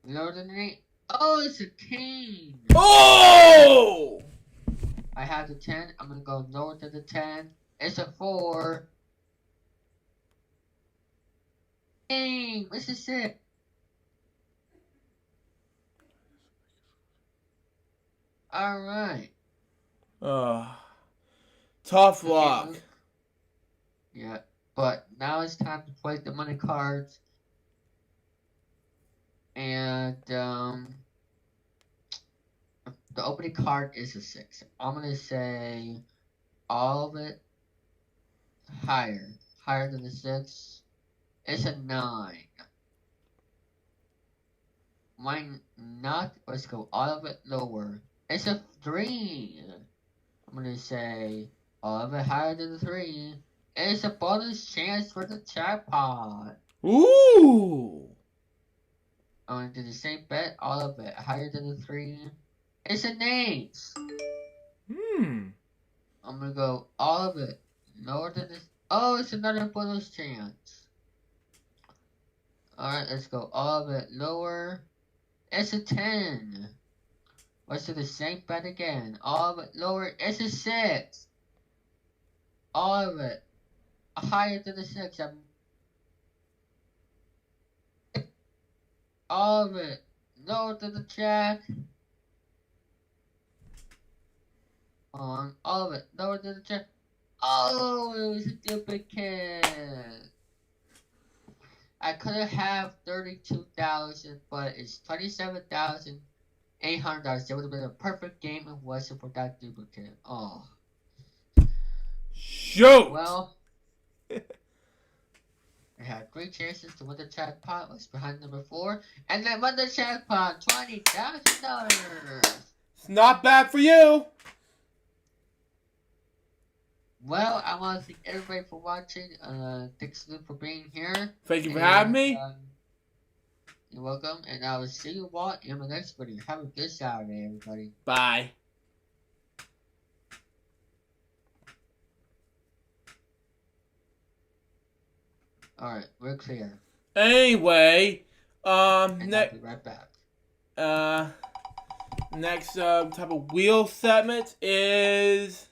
Lower than an 8? Oh, it's a king. Oh! I have the 10. I'm going to go lower than the 10. It's a 4. King. It's a 6. Alright. Tough luck. Yeah, but now it's time to play the money cards. And, the opening card is a 6. I'm going to say all of it higher. Higher than the 6. It's a 9. Mine not. Let's go all of it lower. It's a 3. I'm going to say all of it higher than the 3. It's a bonus chance for the jackpot. Ooh! I'm going to do the same bet. All of it higher than the 3. It's an 8. I'm going to go all of it lower than this. Oh, it's another bonus chance. Alright, let's go all of it lower. It's a 10. Let's do the same bet again. All of it lower. It's a 6. All of it higher than the 6. All of it lower than the jack. All of it lower than the jack. Oh, it was a duplicate. I could have 32,000, but it's $27,800. It would have been a perfect game if it wasn't for that duplicate. Oh. Shoot! Well, I had 3 chances to win the jackpot. Was behind number 4, and I won the jackpot, $20,000. It's not bad for you. Well, I want to thank everybody for watching. Thanks Luke for being here. Thank you for having me. You're welcome, and I will see you all in the next video. Have a good Saturday, everybody. Bye. Alright, we're clear. Anyway, And I'll be right back. next type of wheel segment is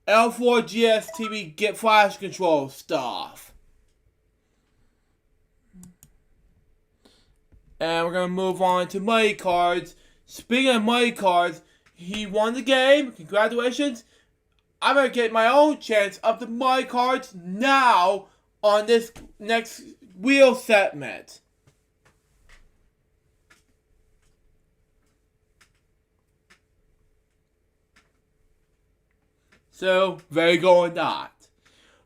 L4GS TV Get Flash Control stuff. And we're going to move on to Money Cards. Speaking of Money Cards, he won the game. Congratulations. I'm going to get my own chance of the Money Cards now on this next wheel segment. So, very good or not.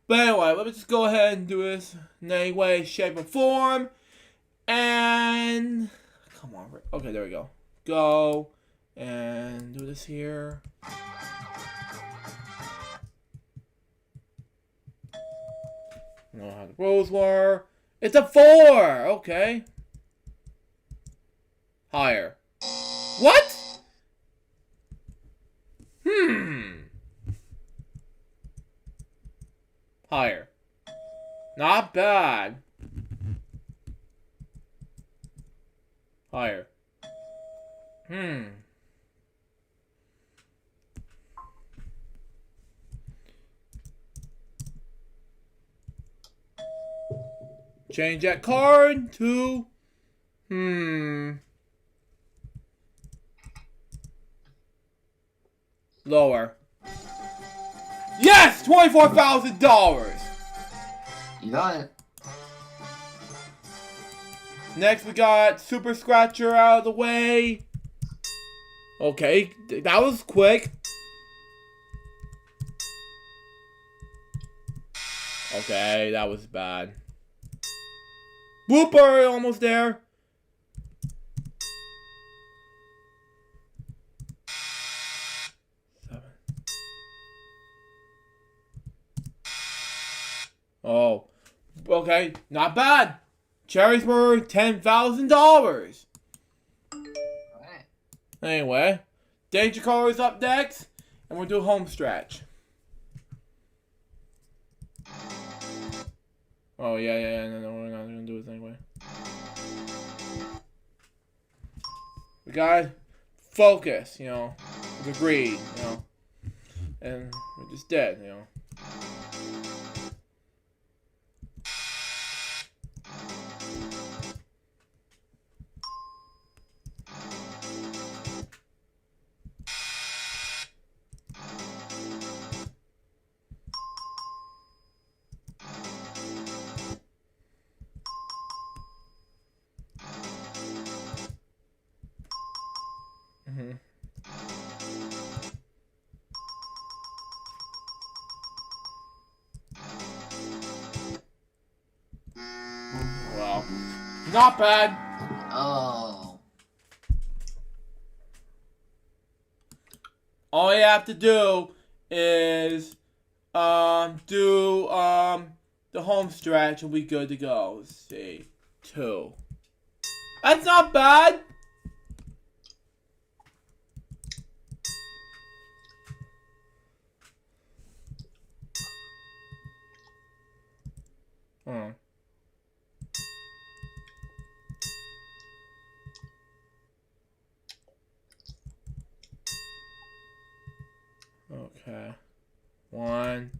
But anyway, let me just go ahead and do this in any way, shape, or form. And come on. Okay, there we go. Go and do this here. I don't know how the rules were. It's a 4! Okay. Higher. What? Higher. Not bad. Higher. Change that card to... Lower. Yes! $24,000! You got it. Next, we got Super Scratcher out of the way. Okay, that was quick. Okay, that was bad. Whooper, almost there. Oh, okay, not bad. Cherries were $10,000. Alright. Anyway, Danger Color is up next, and we'll do home stretch. Oh, yeah, no, we're not gonna do this anyway. We gotta focus, you know, with greed, you know, and we're just dead, you know. Well, not bad. Oh. All you have to do is do the home stretch and we good to go. Let's see. 2. That's not bad. Okay. 1.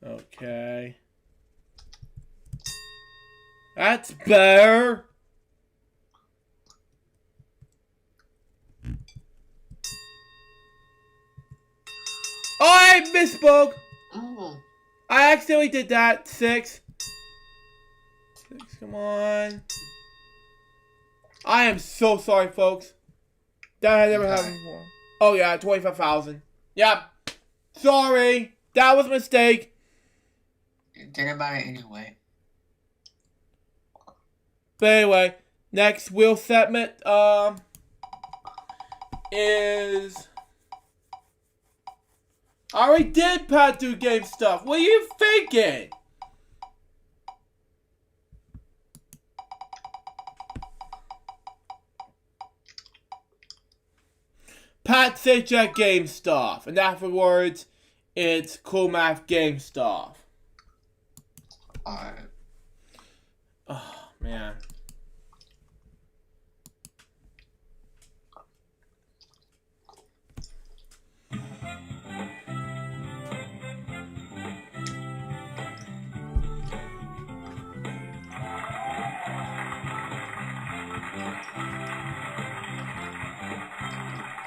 Okay. That's better. Oh, I misspoke. Oh. I accidentally did that. 6. 6, come on. I am so sorry, folks. That had never happened before. Oh, yeah, 25,000. Yep. Sorry. That was a mistake. It didn't matter anyway. But anyway, next wheel segment is... I already did Pat Do Game stuff. What are you thinking? Pat Sajak Game Stuff. And afterwards, it's Cool Math Game Stuff. Alright. Oh, man.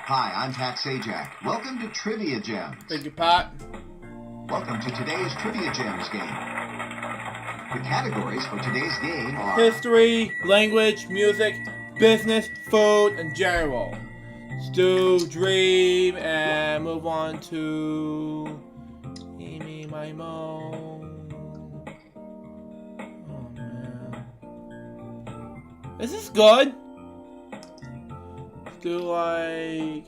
Hi, I'm Pat Sajak. Welcome to Trivia Gems. Thank you, Pat. Welcome to today's Trivia Gems game. The categories for today's game are History, language, music, business, food, and general. Stew, dream, and move on to... Amy, my mo. Oh, man. Is this good? Let's do, like...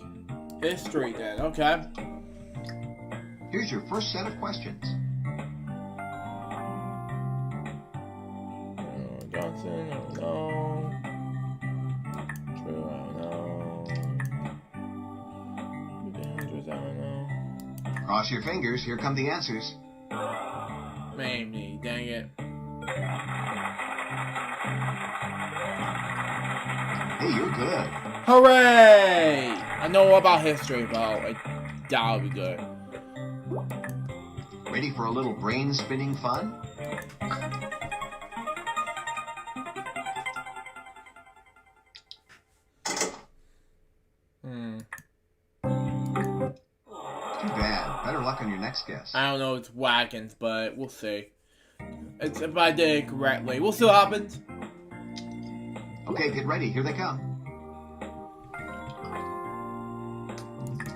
history, then. Okay. Here's your first set of questions. Johnson, I don't know. True, I don't know. Andrews, I don't know. Cross your fingers. Here come the answers. Maybe, dang it. Hey, you're good. Hooray! I know about history, but I doubt it'll be good. Ready for a little brain spinning fun? Too bad. Better luck on your next guess. I don't know, it's wagons, but we'll see. It's if I did it correctly. We'll see what happens. Okay, get ready. Here they come.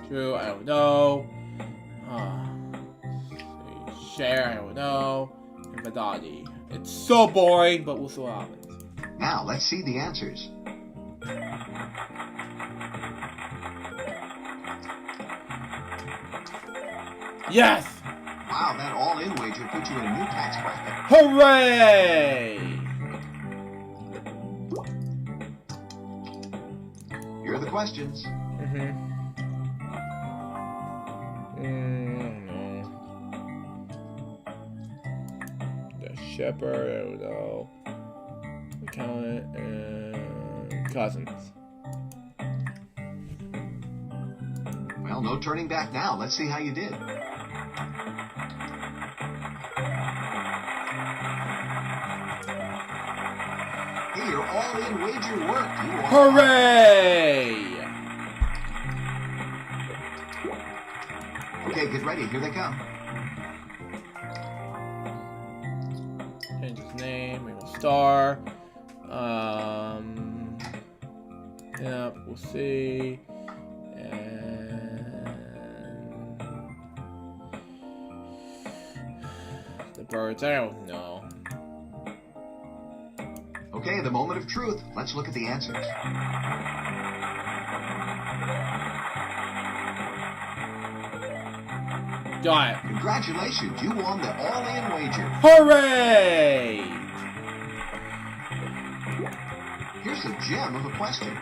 True, I don't know. Share, I don't know. And Vidati. It's so boring, but we'll see what happens. Now, let's see the answers. Yes! Wow, that all-in wager put you in a new tax bracket. Hooray! Here are the questions. The shepherd, I don't know. Accountant and cousins. Well, no turning back now. Let's see how you did. Hey, your all-in wager worked. You won. Hooray! Okay, get ready. Here they come. Change his name, we will star. Yeah, we'll see. And the birds, I don't know. Okay, the moment of truth. Let's look at the answers. Got it. Congratulations, you won the all-in wager. Hooray! Here's a gem of a question.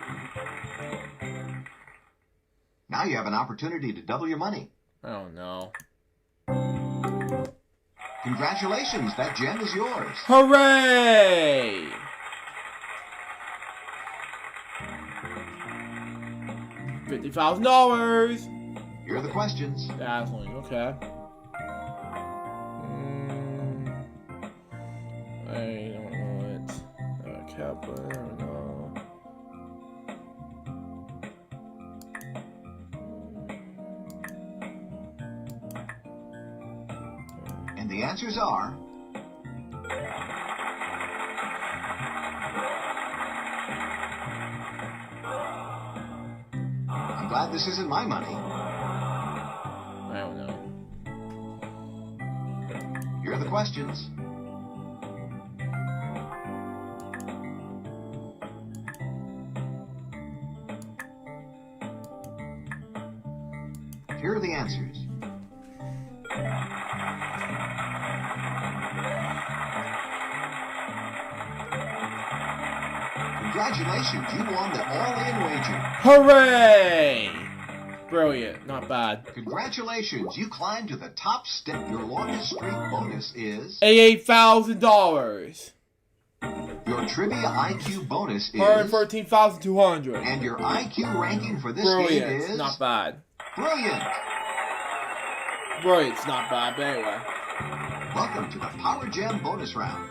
Now you have an opportunity to double your money. I don't know. Congratulations, that gem is yours. Hooray! $50,000. Here are the questions. Dazzling, okay. I don't know it. Kaplan, I don't know. And the answers are... I'm glad this isn't my money. I don't know. Here are the questions. Here are the answers. Congratulations, you won the all-in wager. Hooray! Brilliant, not bad. Congratulations, you climbed to the top step. Your longest streak bonus is... $88,000. Your trivia IQ bonus is... 113,200. And your IQ ranking for this game Brilliant, is... not bad. Brilliant! Brilliant's not bad, but anyway. Welcome to the Power Gem bonus round.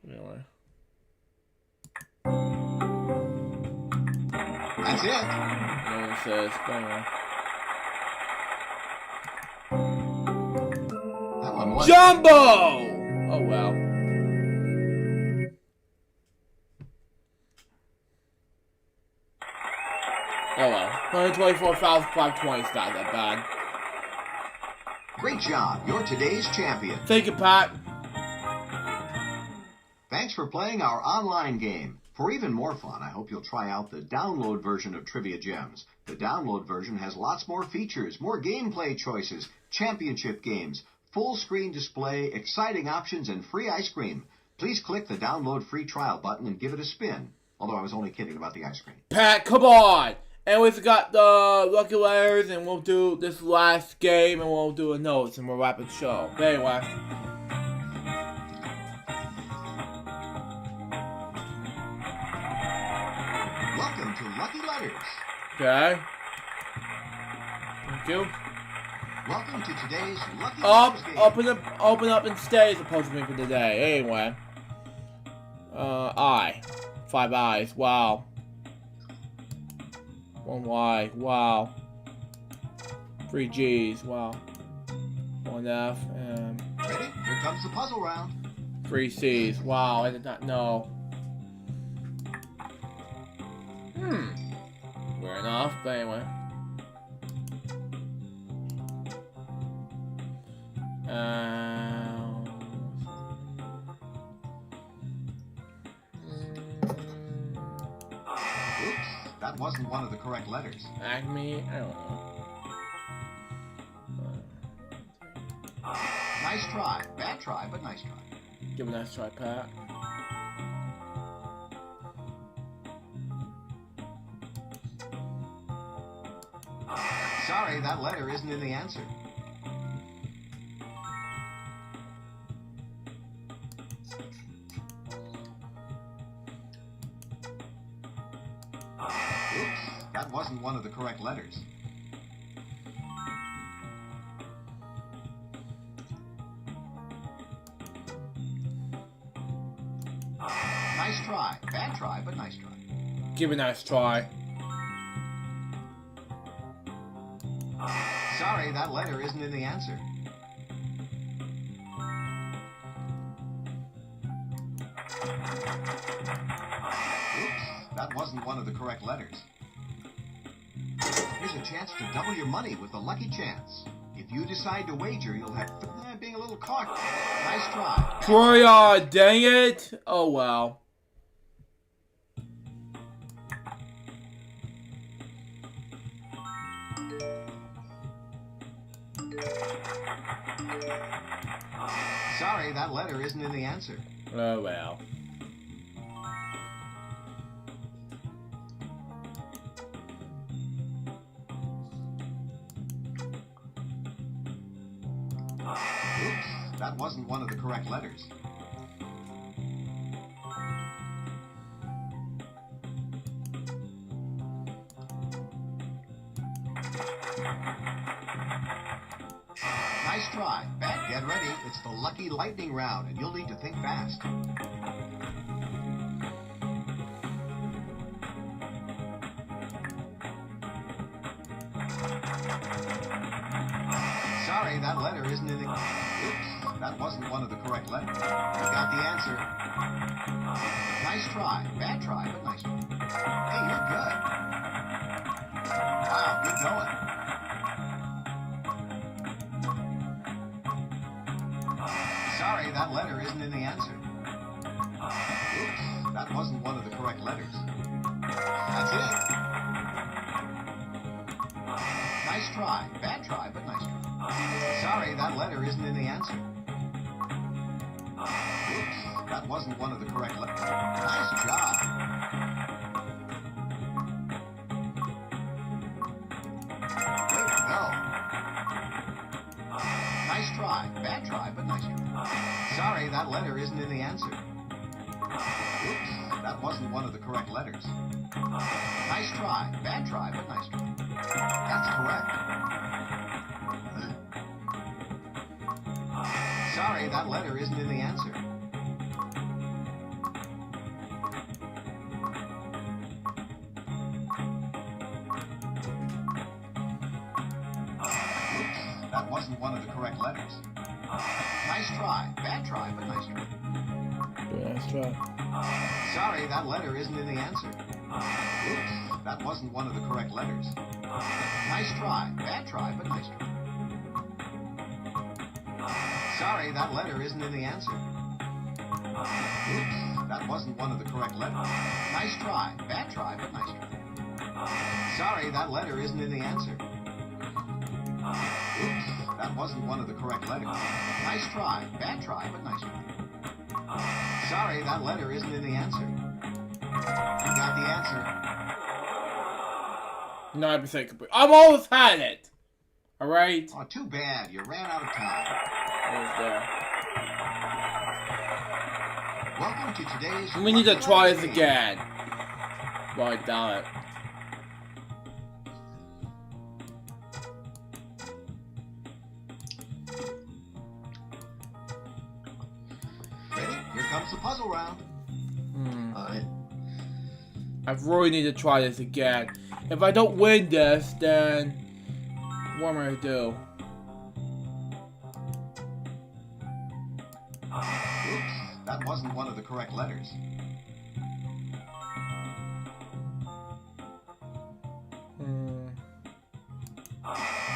Anyway. That's it. No one says, but anyway. That one was... Jumbo! Oh well. Oh well. 124,520 is not that bad. Great job. You're today's champion. Thank you, Pat. Thanks for playing our online game. For even more fun, I hope you'll try out the download version of Trivia Gems. The download version has lots more features, more gameplay choices, championship games, full screen display, exciting options, and free ice cream. Please click the download free trial button and give it a spin. Although I was only kidding about the ice cream. Pat, come on! And we've got the lucky letters, and we'll do this last game, and we'll do a notes, and we'll wrap up the show. But anyway. lucky letters. Okay. Thank you. Welcome to today's lucky letters game. Open up and stay is supposed to be for today. Anyway. I. 5 I's. Wow. 1 Y. Wow. 3 G's. Wow. 1 F and Ready? Here comes the puzzle round. 3 C's. Wow, I did not know. Fair enough, but anyway. Oops, that wasn't one of the correct letters. Acme? I don't know. Nice try. Bad try, but nice try. Give a nice try, Pat. Sorry, that letter isn't in the answer. Oops, that wasn't one of the correct letters. Nice try. Bad try, but nice try. Give a nice try. Sorry, that letter isn't in the answer. Oops, that wasn't one of the correct letters. Here's a chance to double your money with a lucky chance. If you decide to wager, you'll have being a little cocky. Nice try. Troy, dang it! Oh wow. Sorry, that letter isn't in the answer. Oh well. Oops, that wasn't one of the correct letters. Nice try. Get ready. It's the lucky lightning round, and you'll need to think fast. Sorry, that letter isn't in the... Oops, that wasn't one of the correct letters. You got the answer. Nice try. Bad try, but nice try. Hey, you're good. Wow, good going. Sorry, that letter isn't in the answer. Oops, that wasn't one of the correct letters. That's it. Nice try. Bad try, but nice try. Sorry, that letter isn't in the answer. Oops, that wasn't one of the correct letters. Nice job. Way to go. Nice try. Bad try, but nice try. Sorry, that letter isn't in the answer. Oops, that wasn't one of the correct letters. Nice try. Bad try, but nice try. That's correct. Sorry, that letter isn't in the answer. Oops, that wasn't one of the correct letters. Nice try. Bad try, but nice try. Yeah, nice try. Sorry, that letter isn't in the answer. Oops, that wasn't one of the correct letters. Nice try. Bad try, but nice try. Sorry, that letter isn't in the answer. Oops, that wasn't one of the correct letters. Nice try. Bad try, but nice try. Sorry, that letter isn't in the answer. Oops, that wasn't one of the correct letters. Nice try. Bad try, but nice try. Sorry, that letter isn't in the answer. You got the answer. 9% complete. I've always had it! Alright? Oh, too bad. You ran out of time. There. Welcome to today's... We need to Lucky try Letters this game. again. Well, I doubt it. the puzzle round. Alright. I really need to try this again. If I don't win this, then what am I gonna do? Oops, that wasn't one of the correct letters.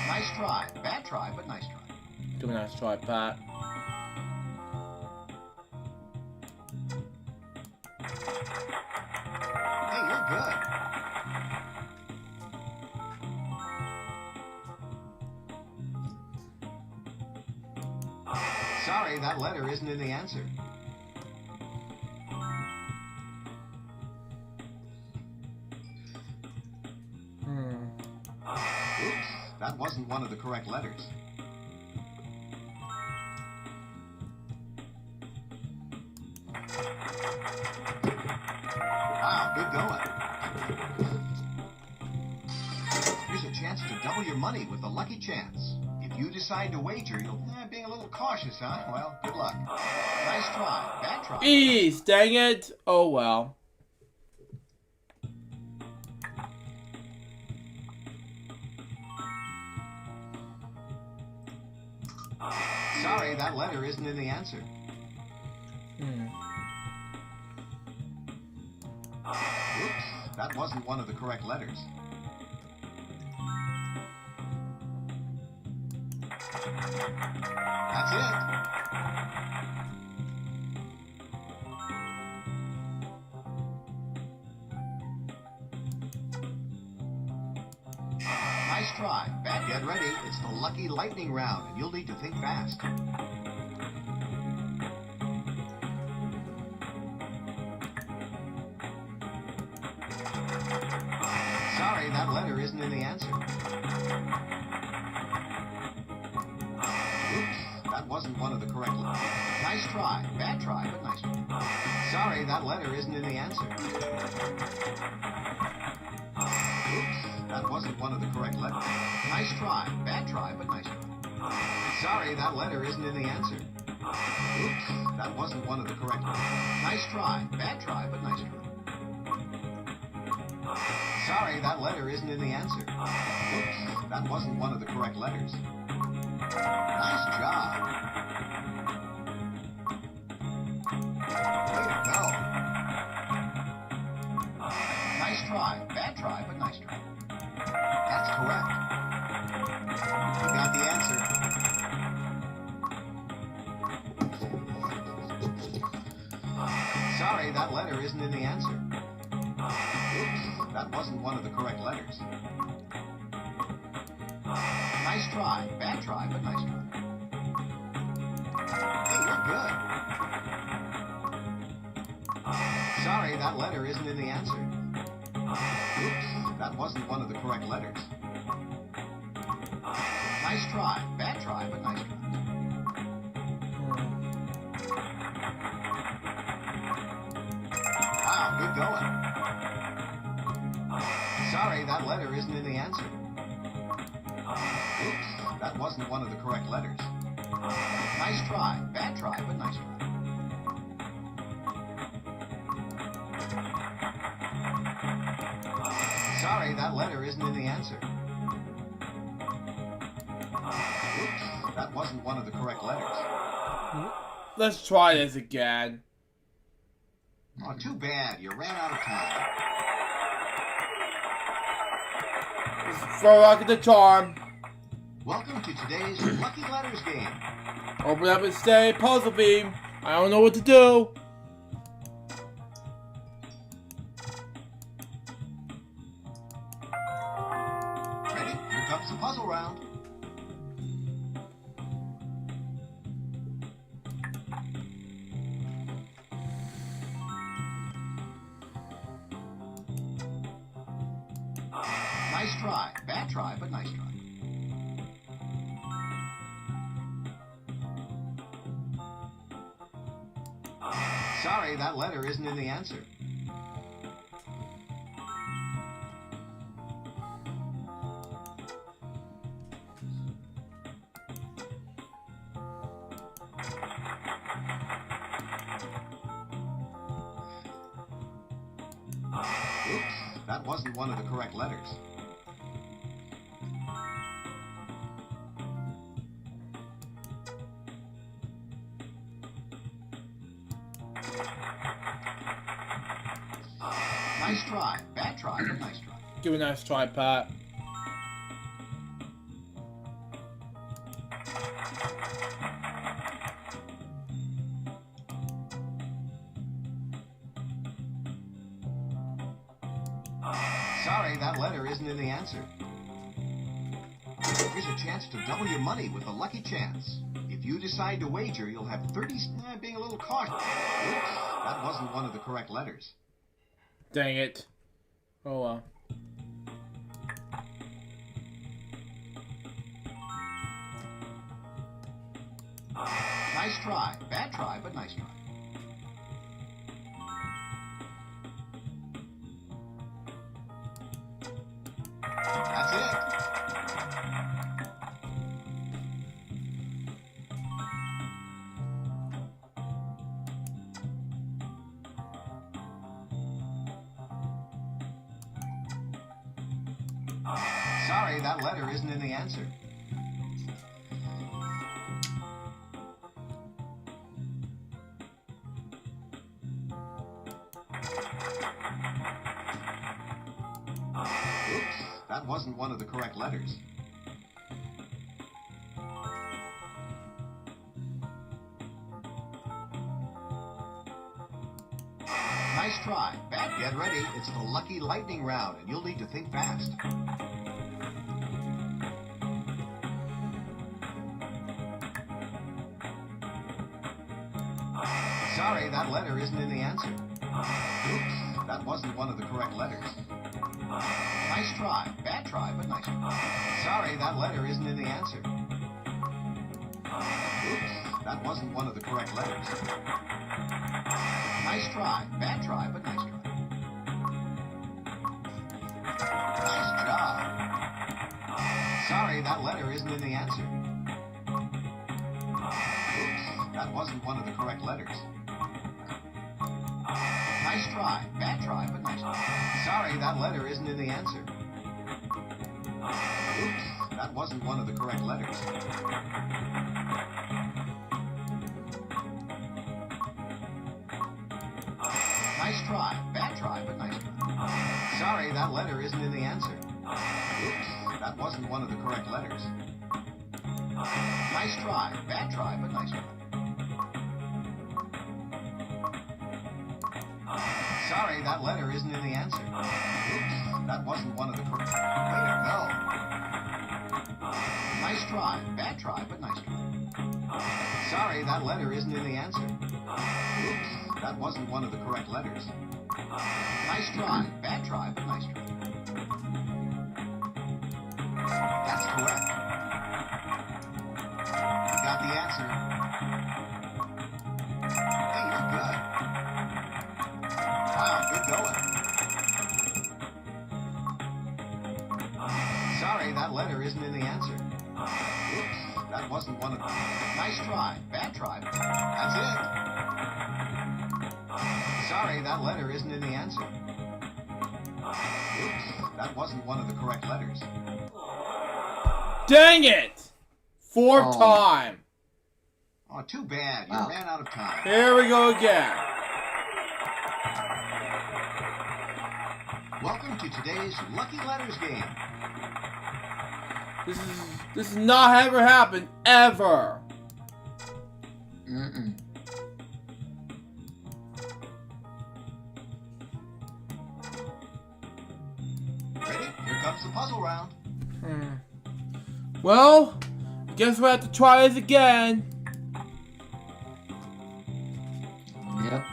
Nice try. Bad try, but nice try. Do a nice try, Pat. Hey, you're good. Sorry, that letter isn't in the answer. Oops, that wasn't one of the correct letters. Wow, good going. Here's a chance to double your money with the Lucky Chance. If you decide to wager, you'll being a little cautious, huh? Well, good luck. Nice try. Bad try. Ease, dang it. Oh well. Sorry, that letter isn't in the answer. Oops, that wasn't one of the correct letters. That's it. Nice try. Bad, get ready. It's the lucky lightning round, and you'll need to think fast. Sorry, that letter isn't in the answer. Oops, that wasn't one of the correct letters. Nice try. Bad try, but nice try. Sorry, that letter isn't in the answer. Oops, that wasn't one of the correct letters. Nice try. Bad try, but nice try. Sorry, that letter isn't in the answer. Oops, that wasn't one of the correct letters. Nice try. Bad try, but nice try. Sorry, that letter isn't in the answer. Oops, that wasn't one of the correct letters. Nice job. Way to go. Nice try. Bad try, but nice try. That's correct. You got the answer. Sorry, that letter isn't in the answer. Oops, that wasn't one of the correct letters. Nice try. Bad try, but nice try. Hey, you're good. Sorry, that letter isn't in the answer. Oops, that wasn't one of the correct letters. Nice try. Bad try, but nice try. Wow, good going. Sorry, that letter isn't in the answer. Oops, that wasn't one of the correct letters. Nice try. Bad try, but nice try. Sorry, that letter isn't in the answer. Oops, that wasn't one of the correct letters. Let's try this again. Oh, too bad. You ran out of time. Throw rocket the charm. Welcome to today's Lucky Letters game. Open up and say puzzle beam. I don't know what to do. Ready? Here comes the puzzle round. Nice try. Bad try, but nice try. Sorry, that letter isn't in the answer. Oops, that wasn't one of the correct letters. Nice try. Bad try, but nice try. Give it a nice try, Pat. Sorry, that letter isn't in the answer. Here's a chance to double your money with a lucky chance. If you decide to wager, you'll have 30... being a little cautious. Oops, that wasn't one of the correct letters. Dang it. Oh well. Nice try. Bad try, but nice try. That's it. Sorry, that letter isn't in the answer. Oops, that wasn't one of the correct letters. Nice try. Bad. Get ready. It's the lucky lightning round, and you'll need to think fast. Sorry, that letter isn't in the answer. Oops, that wasn't one of the correct letters. Nice try. Bad try, but nice try. Sorry, that letter isn't in the answer. Oops, that wasn't one of the correct letters. Nice try. Bad try, but nice try. Nice job. Sorry, that letter isn't in the answer. Oops, that wasn't one of the correct letters. Nice try. Bad try, but nice try. Sorry, that letter isn't in the answer. Oops, that wasn't one of the correct letters. Nice try. Bad try, but nice try. Sorry, that letter isn't in the answer. Oops, that wasn't one of the correct letters. Nice try. Bad try, but nice try. Sorry, that letter isn't in the answer. Oops, that wasn't one of the correct... Way to go. Nice try. Bad try, but nice try. Sorry, that letter isn't in the answer. Oops, that wasn't one of the correct letters. Nice try. Bad try, but nice try. That's correct. You got the answer. Hey, you're good. Wow, good going. Sorry, that letter isn't in the answer. Oops, that wasn't one of them. Nice try. Bad try. That's it. Sorry, that letter isn't in the answer. Oops, that wasn't one of the correct letters. Dang it! Fourth Oh. time. Oh, too bad. You Wow. ran out of time. Here we go again. Welcome to today's Lucky Letters game. This has not ever happened ever. Mm-mm. Ready? Here comes the puzzle round. Well, I guess we'll have to try this again. Yep.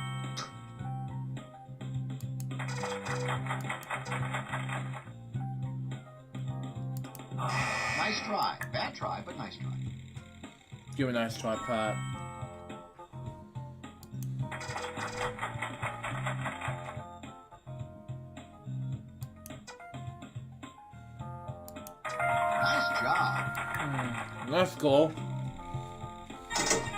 Nice try. Bad try, but nice try. Give it a nice try, Pat. Nice job. Let's go.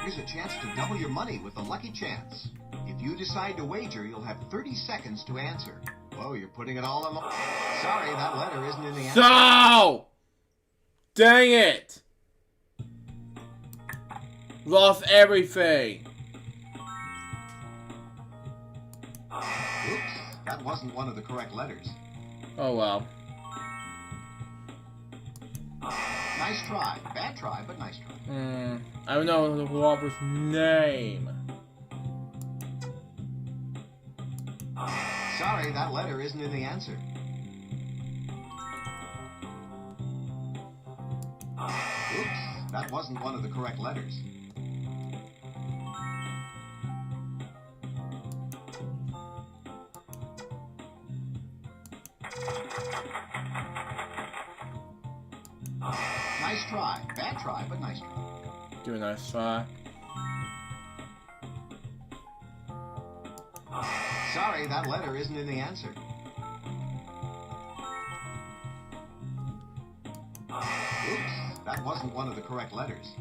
Here's a chance to double your money with a lucky chance. If you decide to wager, you'll have 30 seconds to answer. Whoa, you're putting it all in. Sorry, that letter isn't in the answer. So! Dang it! Lost everything. Oops, that wasn't one of the correct letters. Oh well. Nice try. Bad try, but nice try. I don't know the Whopper's name. Sorry, that letter isn't in the answer. Oops, that wasn't one of the correct letters. Nice try. Bad try, but nice try. Do a nice try. Sorry, that letter isn't in the answer. Oops, that wasn't one of the correct letters.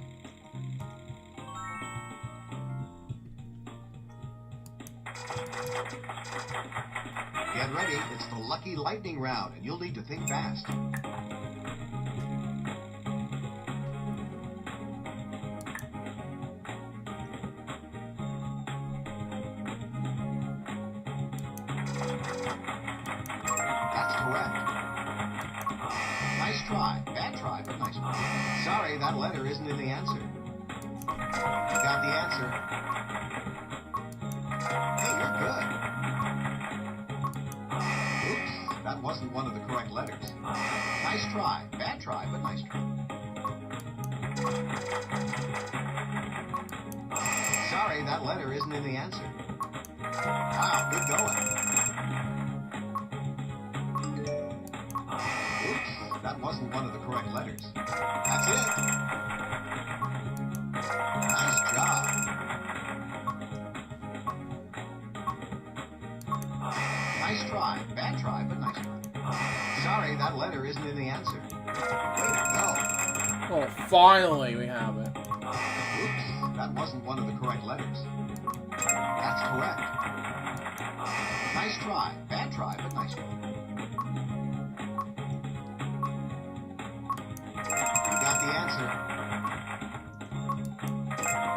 Get ready, it's the lucky lightning round, and you'll need to think fast. That's correct. Nice try. Bad try, but nice try. Sorry, that letter isn't in the answer. You got the answer. Hey, you're good. Oops, that wasn't one of the correct letters. Nice try. Bad try, but nice try. Sorry, that letter isn't in the answer. Wow, good going. Oops, that wasn't one of the correct letters. That's it. Nice job. Nice try. Bad try, but nice try. Sorry, that letter isn't in the answer. Way to go. Well, finally we have it. Oops, that wasn't one of the correct letters. That's correct. Nice try. Bad try, but nice try. You got the answer.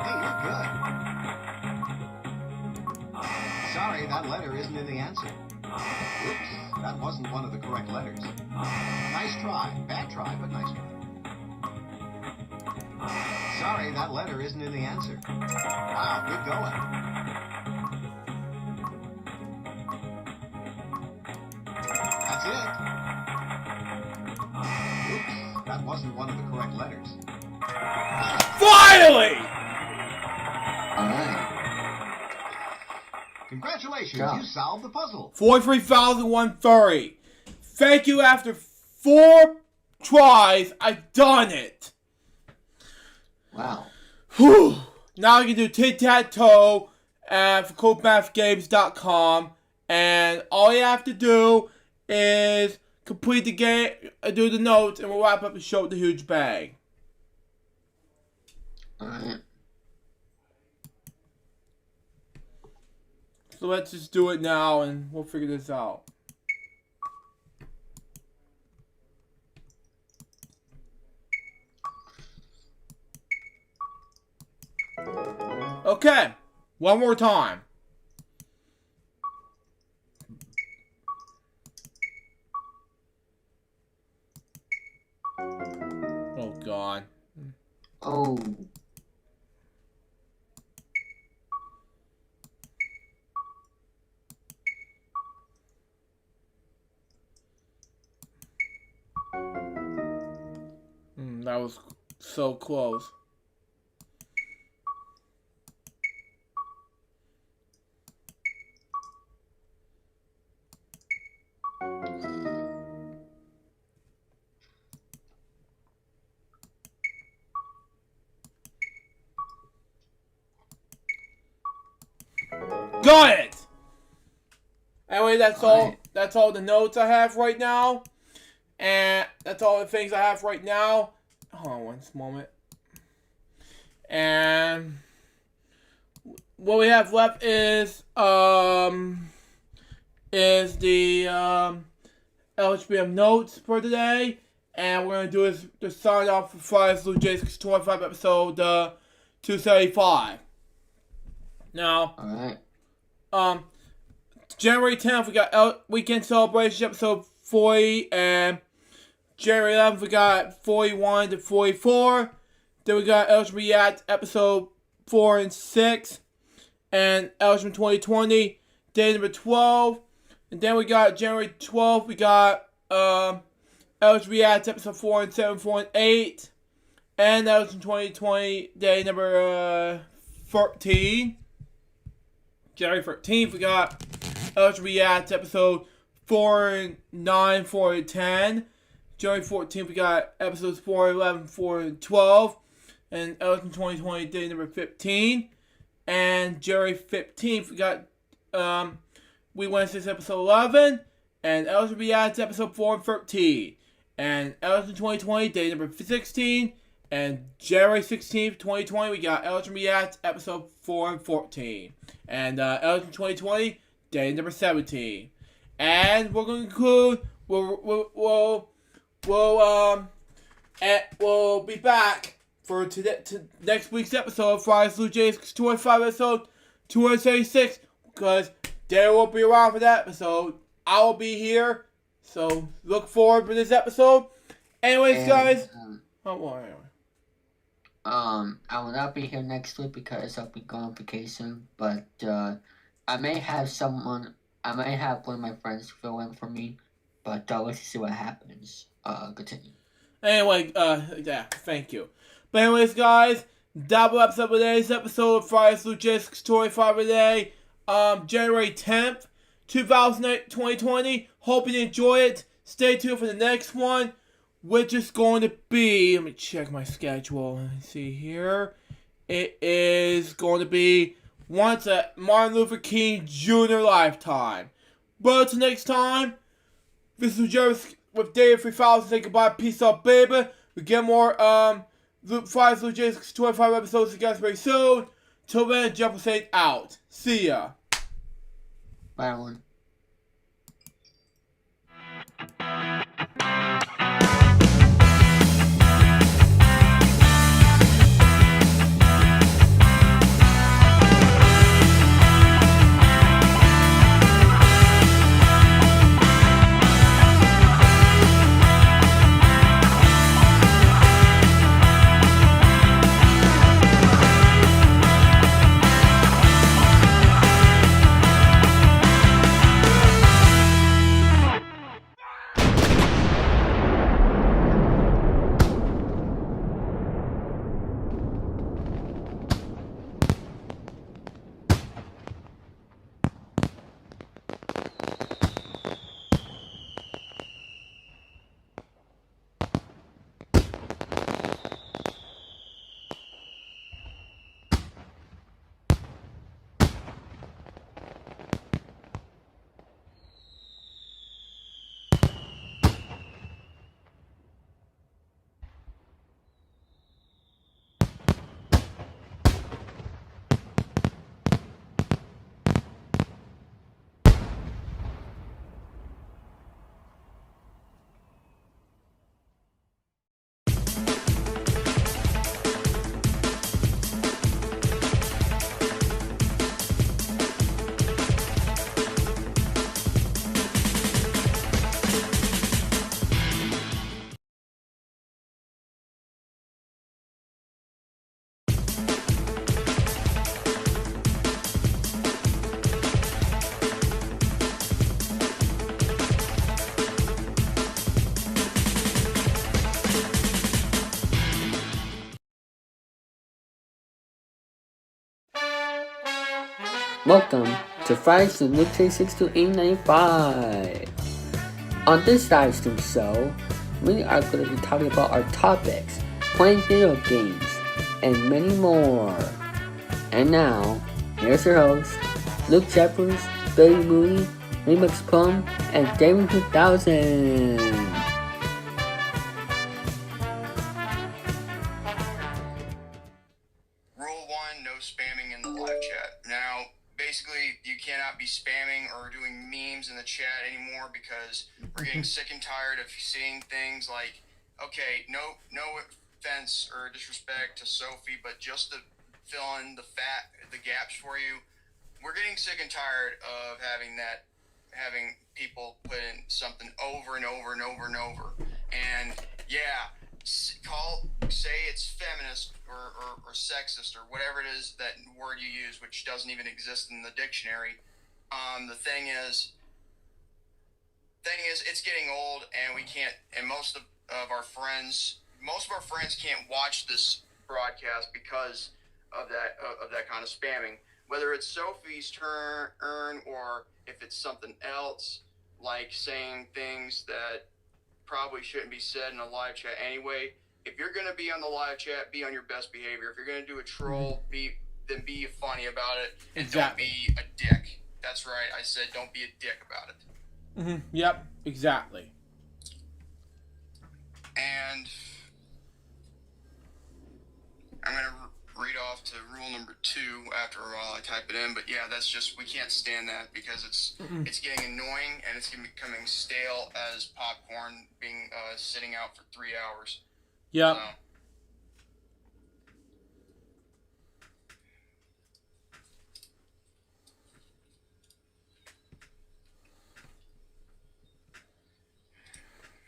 Hey, you're good. Sorry, that letter isn't in the answer. Oops, that wasn't one of the correct letters. Nice try. Bad try, but nice try. Sorry, that letter isn't in the answer. Wow, good going. That's it. Oops, that wasn't one of the correct letters. Finally! Alright. Congratulations, Yeah. you solved the puzzle. 43,130. Thank you. After 4 tries, I've done it. Wow. Whew. Now you can do tic-tac-toe for CodeMathGames.com, and all you have to do is complete the game, do the notes, and we'll wrap up the show with the huge bang. Alright. So let's just do it now, and we'll figure this out. Okay, one more time. Oh God. Oh. That was so close. Got it! Anyway, that's all. That's all the notes I have right now. And that's all the things I have right now. Hold on one moment. And what we have left is is the LHBM notes for today. And we're going to do is the sign off for Friday's LukeJ62895 episode 275. Now, Alright. January 10th, we got Weekend Celebration episode 40, and January 11th, we got 41 to 44. Then we got Elgin React episode 4 and 6, and Elgin 2020, day number 12. And then we got January 12th, we got Elgin React episode 4 and 7, 4 and 8, and Elgin 2020, day number 13. January 13th, we got Elgin React episode 4 and 9, 4 and 10. January 14th, we got episodes 4 and 11, 4 and 12. And Elgin 2020, day number 15. And January 15th, we got We Wednesday's episode 11. And Elgin React episode 4 and 13. And Elgin 2020, day number 16. And January 16th, 2020, we got Elgin React episode 4 and 14. And Elgin 2020, day number 17. And we're going to conclude, we'll be back for next week's episode of Friday's LukeJ62895 episode 276, because Dare won't be around for that episode. I will be here, so look forward for this episode. Anyways, guys. I will not be here next week because I'll be going on vacation, but I may have one of my friends fill in for me, but let's see what happens. Continue. Anyway, yeah, thank you. But anyways, guys, that will wrap up today's episode of Friday's LukeJ62895 today, January 10th, 2020. Hope you enjoy it. Stay tuned for the next one, which is going to be, let me check my schedule and see here. It is going to be once a Martin Luther King Jr. lifetime. But until next time, this is Jervis with Dave 3000. Say goodbye, peace out, baby. We get more Friday's LukeJ62895 episodes to you guys very soon. Till then, Jeff will say out. See ya. Bye, everyone. Welcome to Friday's LukeJ62895. On this live stream show, we are going to be talking about our topics, playing video games, and many more. And now, here's your host, Luke Jeffers, Billy Mooney, Remix Plum, and Damon 2000. Rule 1, no spamming in the live chat. Now, basically, you cannot be spamming or doing memes in the because we're getting sick and tired of seeing things like, okay, no offense or disrespect to Sophie, but just to fill in the gaps for you, we're getting sick and tired of having people put in something over and over and over and over. And yeah, say it's feminist or sexist or whatever it is, that word you use, which doesn't even exist in the dictionary. The thing is, it's getting old, and we can't. And most of our friends can't watch this broadcast because of that kind of spamming. Whether it's Sophie's turn or if it's something else, like saying things that probably shouldn't be said in a live chat anyway. If you're gonna be on the live chat, be on your best behavior. If you're gonna do a troll, be funny about it, and Exactly. Don't be a dick. That's right, I said don't be a dick about it. Yep, exactly. And I'm gonna read off to rule number 2 after a while I type it in. But yeah, that's just, we can't stand that because it's getting annoying and it's becoming stale as popcorn being sitting out for 3 hours. Yep. So.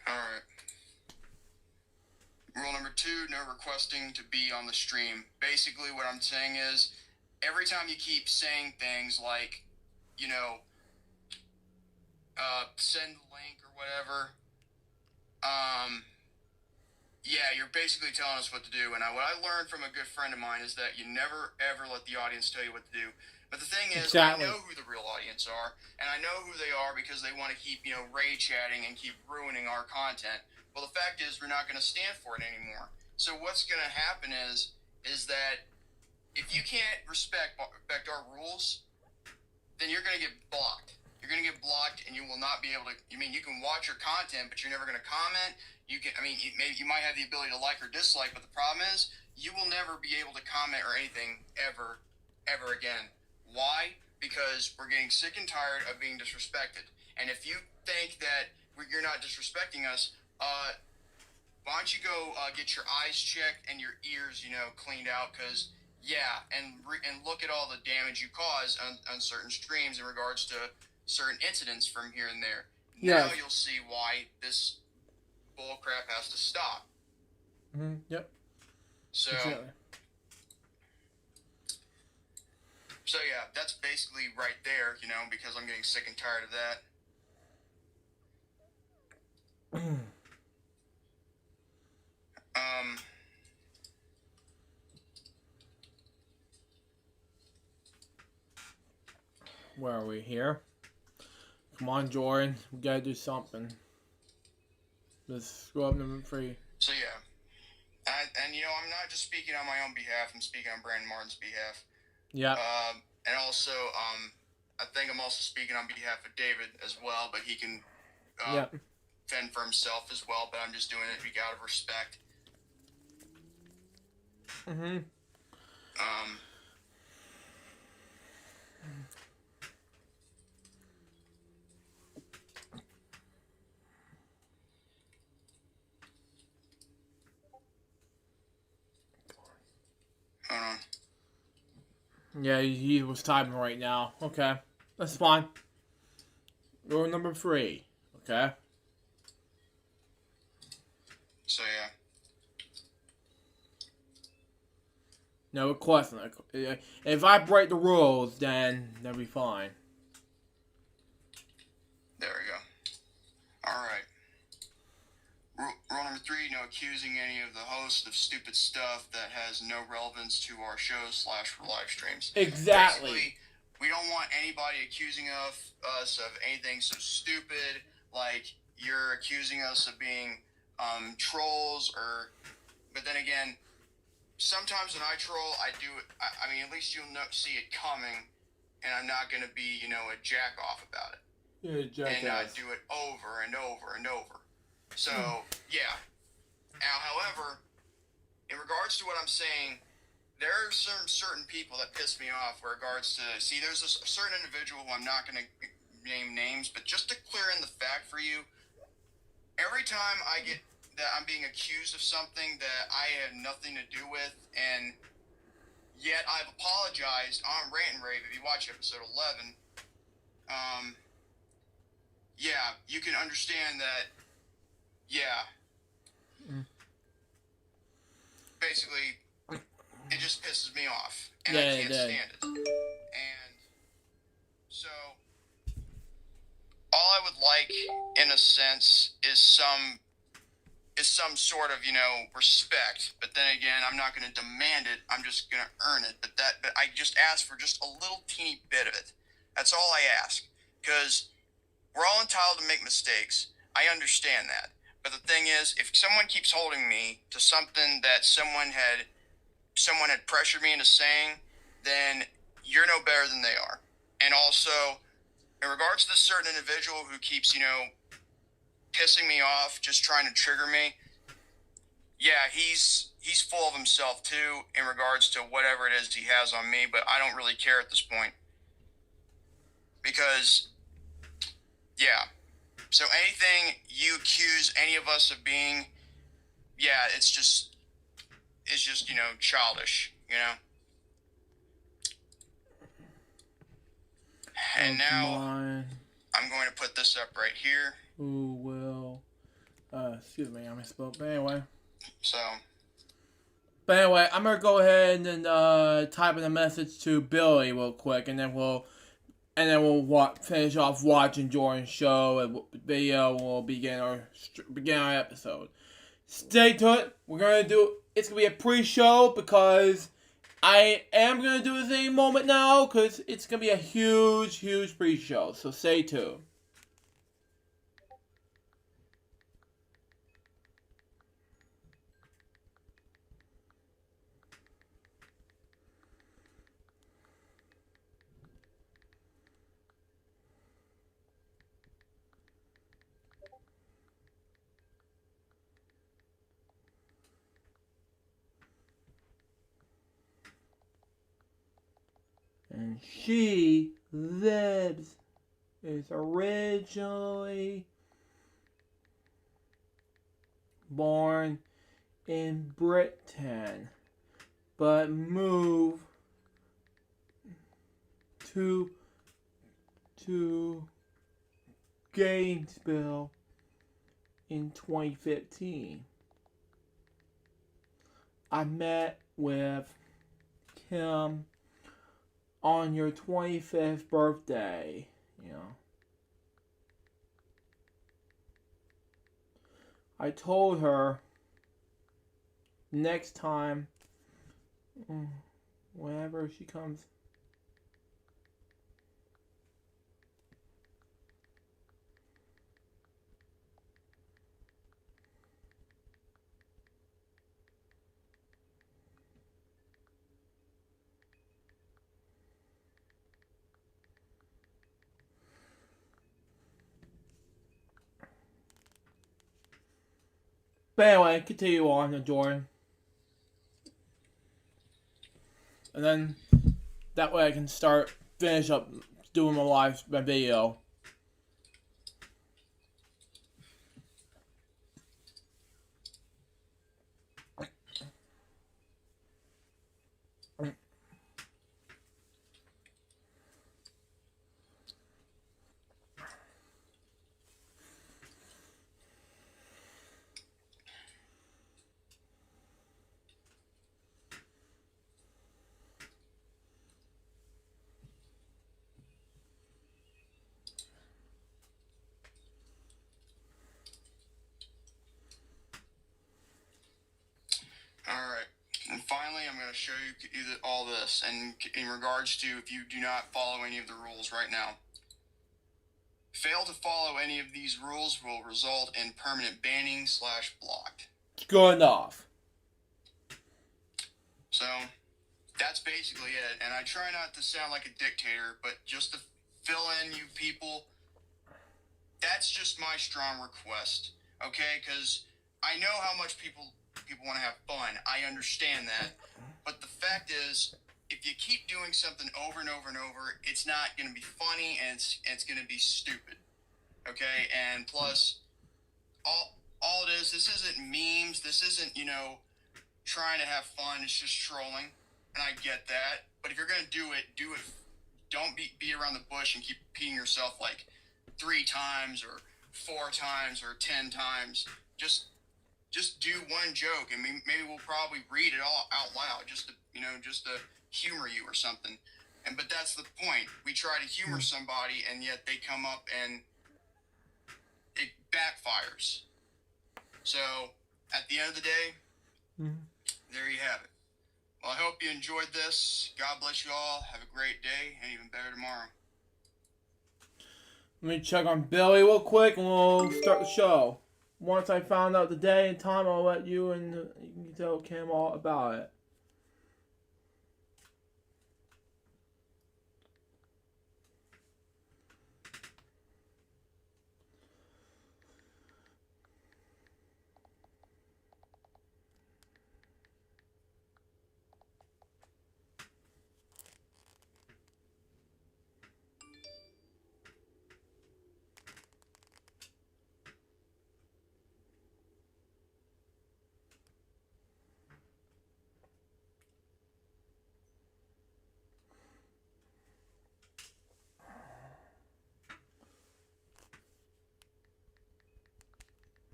Alright. Rule number 2, no requesting to be on the stream. Basically what I'm saying is, every time you keep saying things like, send the link or whatever, yeah, you're basically telling us what to do. And what I learned from a good friend of mine is that you never ever let the audience tell you what to do. But the thing is, Exactly. I know who the real audience are, and I know who they are because they want to keep, raid chatting and keep ruining our content. Well, the fact is, we're not going to stand for it anymore. So what's going to happen is that if you can't respect our rules, then you're going to get blocked. You're going to get blocked, and you will not be able to. You can watch your content, but you're never going to comment. You might have the ability to like or dislike, but the problem is, you will never be able to comment or anything ever again. Why? Because we're getting sick and tired of being disrespected. And if you think that you're not disrespecting us, why don't you go get your eyes checked and your ears, cleaned out? Because and look at all the damage you cause on certain streams in regards to certain incidents from here and there. Yes. Now you'll see why this bull crap has to stop. Yep. So. Exactly. So yeah, that's basically right there, because I'm getting sick and tired of that. Where are we here? Come on, Jordan. We gotta do something. Let's scroll up number 3. So yeah, and I'm not just speaking on my own behalf. I'm speaking on Brandon Martin's behalf. Yeah. And also, I think I'm also speaking on behalf of David as well, but he can fend for himself as well. But I'm just doing it out of respect. Yeah, he was typing right now. Okay, that's fine. Rule number 3. Okay. So yeah. No requesting. If I break the rules, then that'll be fine. There we go. All right. Rule number 3, no accusing any of the hosts of stupid stuff that has no relevance to our shows / live streams. Exactly. Basically, we don't want anybody accusing us of anything so stupid, like you're accusing us of being trolls, but then again, sometimes when I troll, I do it, at least you'll see it coming, and I'm not going to be, a jack off about it. Yeah, and do it over and over and over. So, yeah. Now, however, in regards to what I'm saying, there are certain people that piss me off with regards to, there's a certain individual who I'm not going to name names, but just to clear in the fact for you, every time I get that I'm being accused of something that I had nothing to do with, and yet I've apologized on Rant and Rave. If you watch episode 11, yeah, you can understand that. Yeah, basically, it just pisses me off, and I can't stand it. And so, all I would like, in a sense, is some sort of, respect. But then again, I'm not going to demand it. I'm just going to earn it. But I just ask for just a little teeny bit of it. That's all I ask. Because we're all entitled to make mistakes. I understand that. But the thing is, if someone keeps holding me to something that someone had pressured me into saying, then you're no better than they are. And also, in regards to this certain individual who keeps, pissing me off, just trying to trigger me, yeah, he's full of himself too in regards to whatever it is he has on me, but I don't really care at this point. Because, yeah. So anything you accuse any of us of being, yeah, it's just, childish, And now, I'm going to put this up right here. Who will, excuse me, I misspoke, but anyway. So. But anyway, I'm going to go ahead and type in a message to Billy real quick, and then we'll finish off watching Jordan's show, and the video will begin our episode. Stay tuned. It's going to be a pre-show because I am going to do this any moment now because it's going to be a huge, huge pre-show. So stay tuned. And she is originally born in Britain, but moved to Gainesville in 2015. I met with Kim on your 25th birthday, I told her next time, whenever she comes, but anyway, continue on, Jordan. And then, that way I can finish up doing my video. Alright, and finally I'm going to show you all this, and in regards to if you do not follow any of the rules right now. Fail to follow any of these rules will result in permanent banning / blocked. Good enough. So, that's basically it, and I try not to sound like a dictator, but just to fill in you people, that's just my strong request, okay? Because I know how much people want to have fun. I understand that. But the fact is, if you keep doing something over and over and over, it's not going to be funny, and it's going to be stupid. Okay, and plus, all it is, this isn't memes. This isn't, trying to have fun. It's just trolling, and I get that. But if you're going to do it, do it. Don't be around the bush and keep repeating yourself like 3 times or 4 times or 10 times. Just do one joke, and maybe we'll probably read it all out loud, just to humor you or something. But that's the point. We try to humor somebody, and yet they come up and it backfires. So at the end of the day, there you have it. Well, I hope you enjoyed this. God bless you all. Have a great day, and even better tomorrow. Let me check on Billy real quick, and we'll start the show. Once I found out the day and time, I'll let you can tell Cam all about it.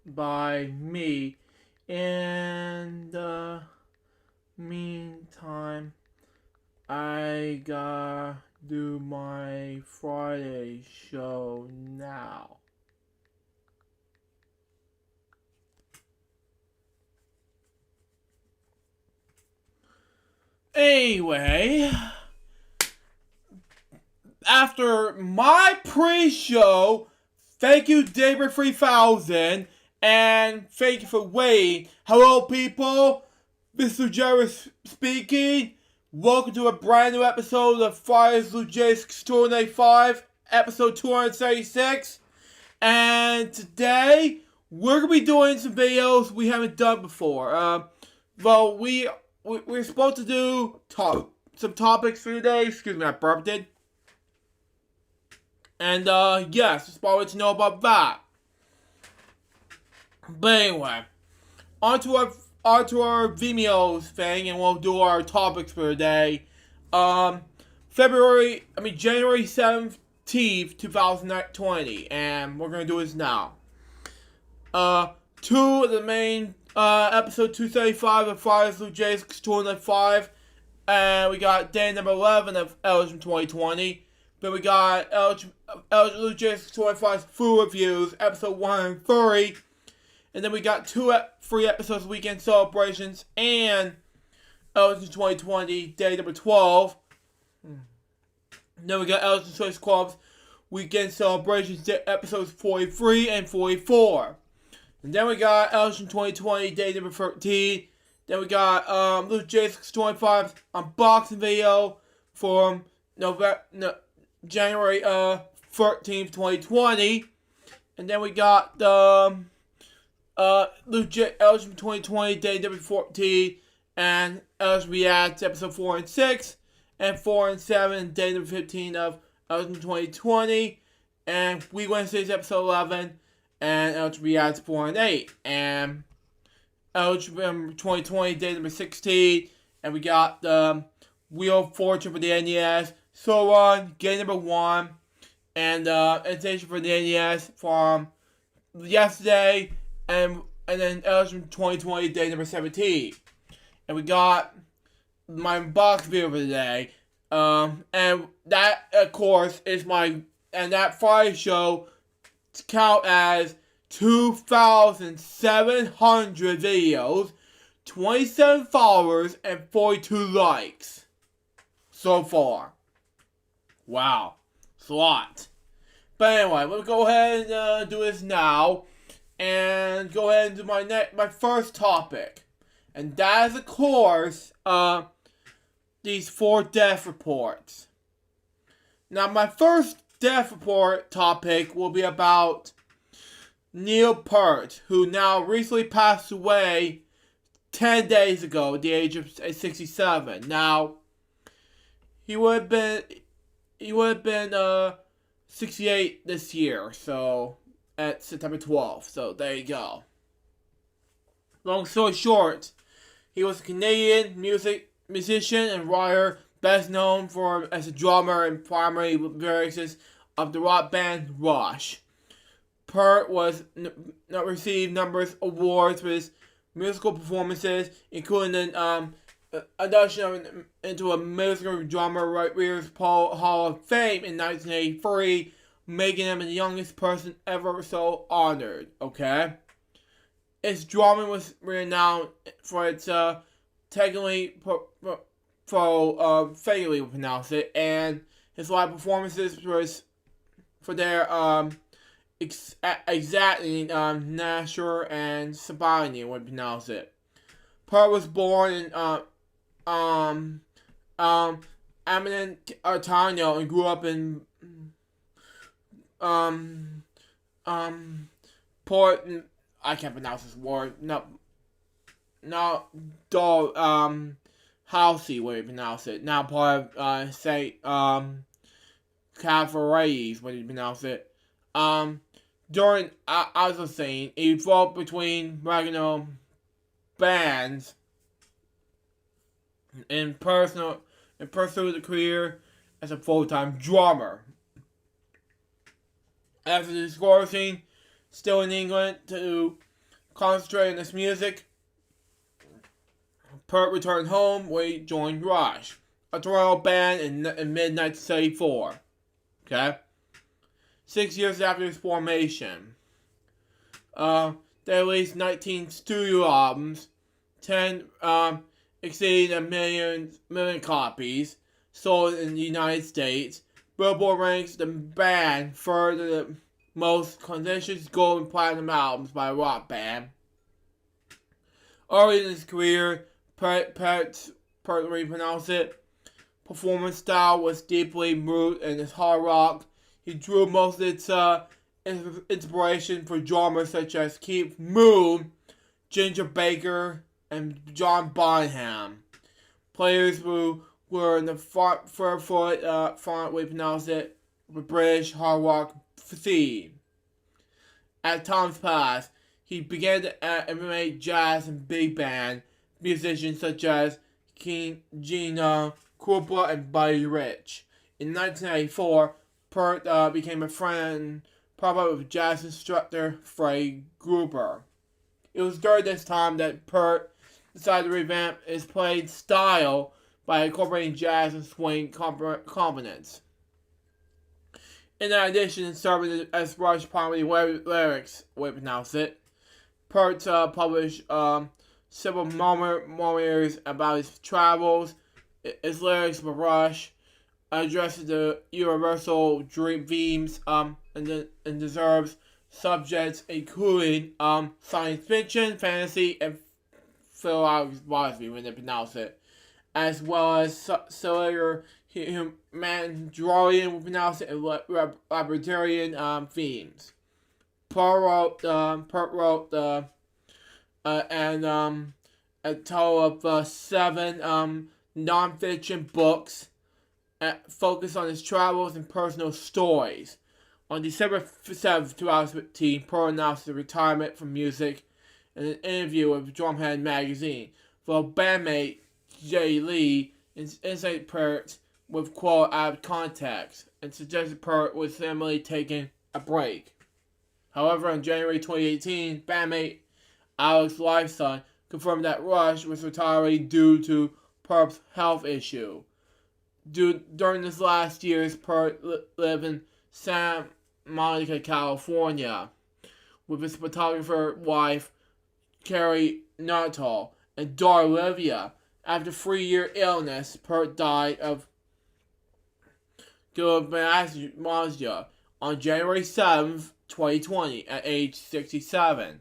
By me. In the meantime, I gotta do my Friday show now. Anyway, after my pre-show, thank you David3000, and thank you for waiting. Hello people, this is LukeJ speaking. Welcome to a brand new episode of Friday's LukeJ62895, episode 236. And today, we're going to be doing some videos we haven't done before. Well, we're supposed to do some topics for today. Excuse me, I burped it. And, yes, just wanted to know about that. But anyway, onto our Vimeo's thing, and we'll do our topics for today. January 17th, 2020, and we're gonna do this now. Two of the main, episode 235 of Friday's LukeJ62895, and we got day number 11 of Eligible 2020. Then we got LukeJ625's Food Reviews, episode 130. And then we got 2 free episodes of Weekend Celebrations and Eligible 2020, day number 12. And then we got Eligible Choice Club's Weekend Celebrations, episodes 43 and 44. And then we got Eligible 2020, day number 13. Then we got LukeJ625's unboxing video from January 13th, 2020. And then we got the Eligible 2020, day number 14, and Eligible Reacts, episode 4 and 6, and 4 and 7, day number 15 of Eligible 2020, and Week Wednesday's episode 11, and Eligible Reacts 4 and 8, and Eligible 2020, day number 16, and we got the Wheel of Fortune for the NES, So on, game number 1, and edition for the NES from yesterday, and then Eligible 2020, day number 17. And we got my box video for today. And that, of course, is that Friday show to count as 2,700 videos, 27 followers, and 42 likes so far. Wow. It's a lot. But anyway, let's go ahead and do this now. And go ahead and do my first topic. And that is, of course, these 4 death reports. Now, my first death report topic will be about Neil Peart, who now recently passed away 10 days ago at the age of 67. Now, he would have been 68 this year. So at September 12th. So there you go. Long story short, he was a Canadian musician and writer, best known as a drummer and primary lyricist of the rock band Rush. Pert received numerous awards for his musical performances, including an induction into a musical drummer writers Hall of Fame in 1983, making him the youngest person ever so honored. Okay, his drumming was renowned for its technically fairly pronounce it, and his live performances was for their exactly natural and sobriety would pronounce it. Pert was born in Edmonton, Ontario, and grew up in Port. I can't pronounce this word. Halsey way you pronounce it. Now part of St. Catharines way you pronounce it. During as I was saying, he evolved between regional bands and pursued a career as a full-time drummer. After discoursing, still in England to concentrate on his music, Pert returned home where he joined Rush, a Toronto band in mid-1974. Okay? 6 years after his formation. They released 19 studio albums, 10 exceeding a million copies sold in the United States. Billboard ranks the band for the most contentious gold and platinum albums by a rock band. Early in his career, Pert's performance style was deeply rooted in his hard rock. He drew most of its inspiration for drummers such as Keith Moon, Ginger Baker, and John Bonham. Players who were in the front we pronounce it, the British hard rock scene. As times passed, he began to emulate jazz and big band musicians such as Gina Krupa and Buddy Rich. In 1994, Pert became a friend probably with jazz instructor Fred Gruber. It was during this time that Pert decided to revamp his playing style by incorporating jazz and swing components. In addition to serving as Rush primary lyrics, we pronounce it, Pert published several memoirs about his travels. His lyrics for Rush addresses the universal themes and deserves subjects including science fiction, fantasy, and philosophy when they pronounce it, as well as cellular humanitarian, we pronounce it, and libertarian themes. Pert wrote a total of 7 non-fiction books focused on his travels and personal stories. On December 7, 2015, Pert announced his retirement from music in an interview with Drumhead magazine. For bandmate Jay Lee insighted Pert with quote out of context and suggested Pert was simply taking a break. However, in January 2018, bandmate Alex Lifeson confirmed that Rush was retiring due to Pert's health issue. During this last year, Pert lived in Santa Monica, California, with his photographer wife, Carrie Nuttall, and daughter Olivia. After 3-year illness, Pert died of Gilbert on January 7th, 2020, at age 67.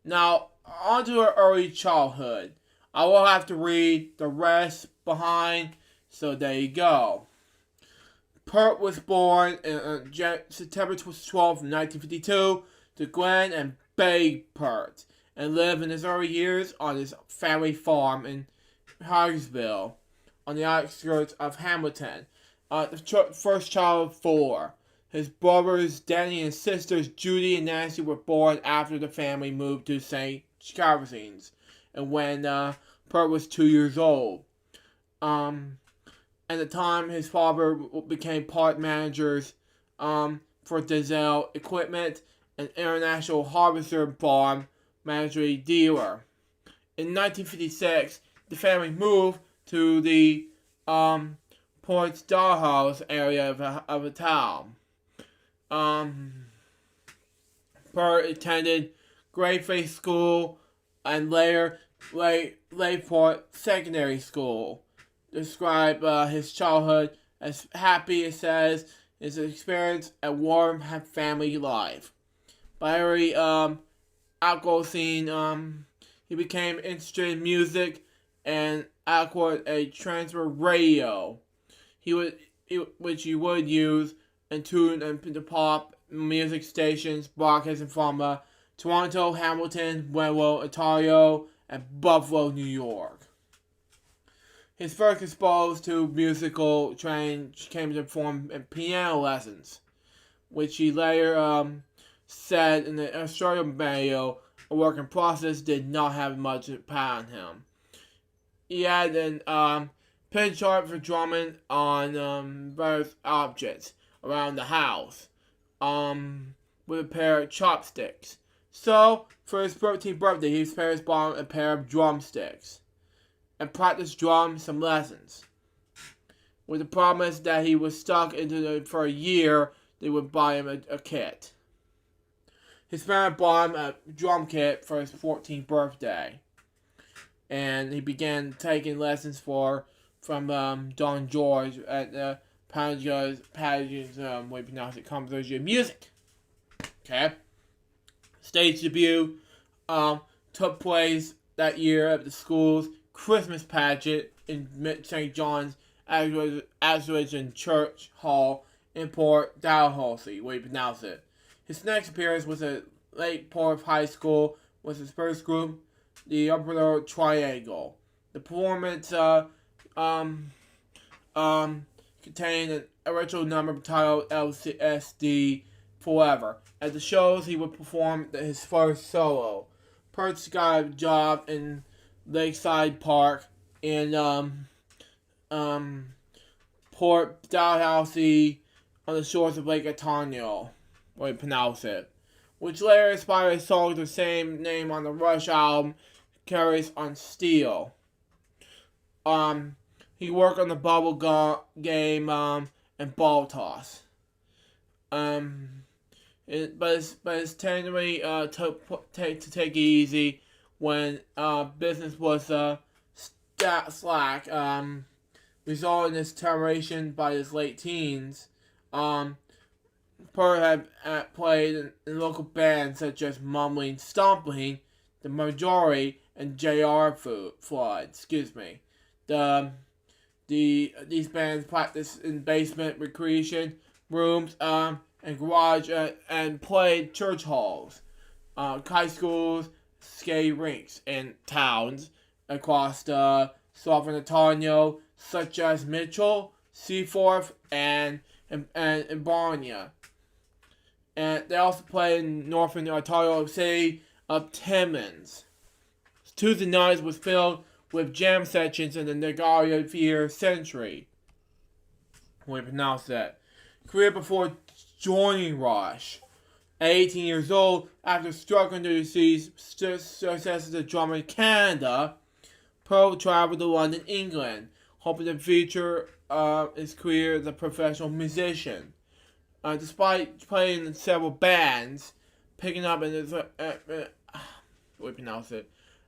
Now, on to her early childhood. I will have to read the rest behind, so there you go. Pert was born on September 12, 1952, to Glenn and Bay Pert, and lived in his early years on his family farm in Harrisville. on the outskirts of Hamilton. The first child of 4. His brothers Danny and sisters Judy and Nancy were born after the family moved to St. Catharines, and when Bert was 2 years old. At the time, his father became part managers for Diesel Equipment, an international harvester farm machinery dealer. In 1956, the family moved to the Port Starhouse area of the town. Bert attended Greyface School and later Layport Secondary School. Described his childhood as happy, it says, his experience a warm family life. Very outgoing, he became interested in music and acquired a transfer radio. Which he would use and tune into pop music stations broadcasting from Toronto, Hamilton, Wentworth, Ontario, and Buffalo, New York. His first exposure to musical training came to form in piano lessons, which he later said in the Australian radio, a work in process, did not have much impact on him. He had an pinch art for drumming on various objects around the house with a pair of chopsticks. So, for his 13th birthday, his parents bought him a pair of drumsticks and practiced some lessons, with the promise that he was stuck for a year, they would buy him a kit. His parents bought him a drum kit for his 14th birthday, and he began taking lessons from Don George at the Page's way to pronounce it, Composition Music. Okay. Stage debut took place that year at the school's Christmas pageant in St. John's Anglican Church Hall in Port Dalhousie, way to pronounce it. His next appearance was at Lake Port High School with his first group, the Upper Triangle. The performance contained an original number titled LCSD Forever. At the shows, he would perform his first solo. Perch got a job in Lakeside Park in Port Dalhousie on the shores of Lake Ontario, way to pronounce it, which later inspired a song with the same name on the Rush album, Carries on Steel. He worked on the bubble game and ball toss. But his tendency to take it easy when business was slack, resulting in his termination by his late teens. Pert had played in local bands such as Mumbling Stomping, The Majority, and J.R. Flood. These bands practiced in basement recreation rooms and garage and played church halls, high schools, skate rinks in towns across southern Ontario, such as Mitchell, Seaforth, and Barnia. And they also played in northern Ontario city of Timmins. Tuesday nights was filled with jam sessions in the Niagara Theatre Century. We pronounce that. Career before joining Rush. At 18 years old, after struggling to receive success as a drummer in Canada, Pearl traveled to London, England, hoping to feature his career as a professional musician. Despite playing in several bands, picking up in his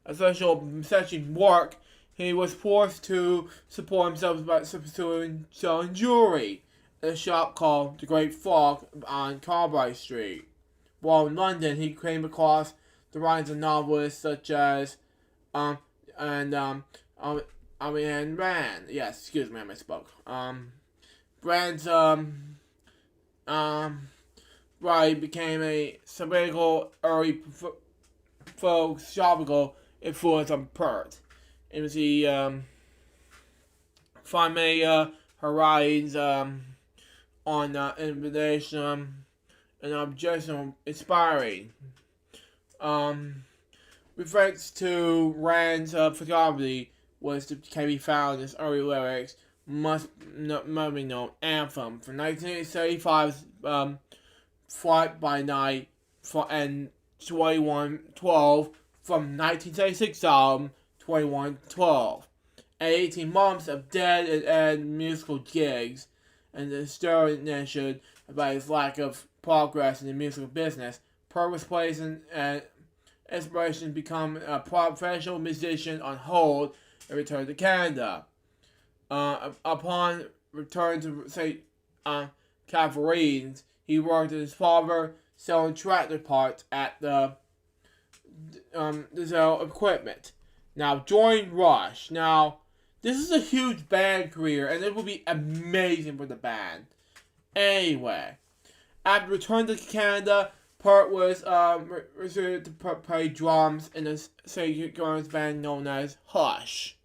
essential session work, he was forced to support himself by selling jewelry at a shop called The Great Frog on Carby Street. While in London, he came across the writings of novelists such as Rand. Yes, excuse me, I misspoke. Rand's writing became a satirical, early philosophical influence on Pert. It was the horizons on invitation and objection inspiring. Reference to Rand's photography can be found in his early lyrics. Must be known anthem from 1975's Flight by Night and 2112 from 1976 album 2112. And 18 months of dead and musical gigs, and the distortion about his lack of progress in the musical business. Purpose placing and inspiration become a professional musician on hold and return to Canada. Upon return to St. Catharines, he worked with his father selling tractor parts at the sale equipment. Now, join Rush. Now, this is a huge band career, and it will be amazing for the band. Anyway, after returning to Canada, Pert was reserved to play drums in a St. John's band known as Hush.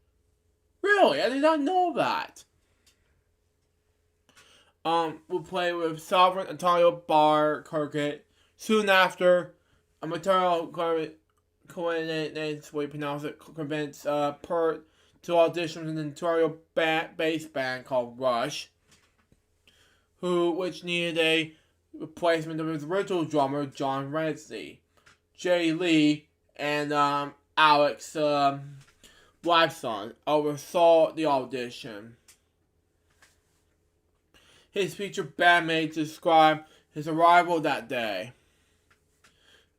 Really? I did not know that. Will play with Sovereign Antonio Bar Kirkett. Soon after, a material coordinates, we pronounce it, convinced Pert to audition in an Ontario bass band called Rush, which needed a replacement of his original drummer, John Ramsey. Jay Lee and Alex Lifeson oversaw the audition. His future bandmates described his arrival that day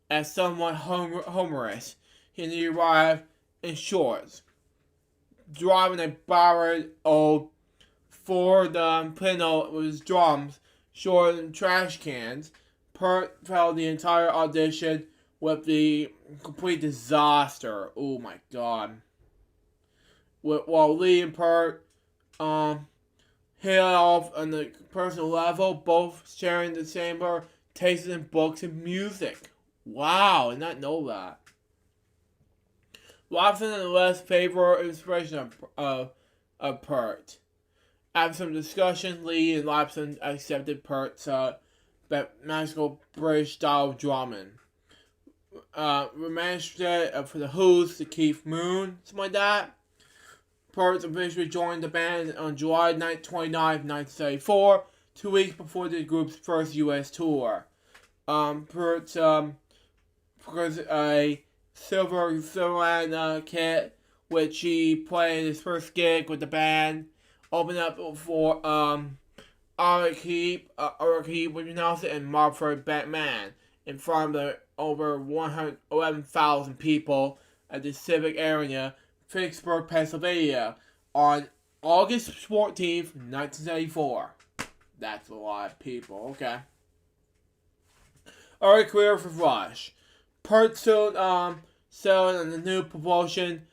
as somewhat humorous. He arrived in shorts, driving a borrowed old Ford Pinto with his drums, shorts, and trash cans. Pert felt the entire audition with the complete disaster. Oh my god. While Lee and Pert hit off on the personal level, both sharing the same tastes in books and music. Wow, I did not know that. Lobson and the less favorable inspiration of Pert. After some discussion, Lee and Lobson accepted Pert's magical British style of drumming. Remanaged it for the Who's to Keith Moon, something like that. Pert eventually joined the band on July 29, 1974, 2 weeks before the group's first U.S. tour. Pert was a silver kit, which he played his first gig with the band, opened up for Eric Heap, we pronounce it, and Marford Batman, in front of the over 111,000 people at the Civic Arena, Vicksburg, Pennsylvania, on August 14th, 1974. That's a lot of people, okay. Early career for Rush. Pert soon settled in the new promotion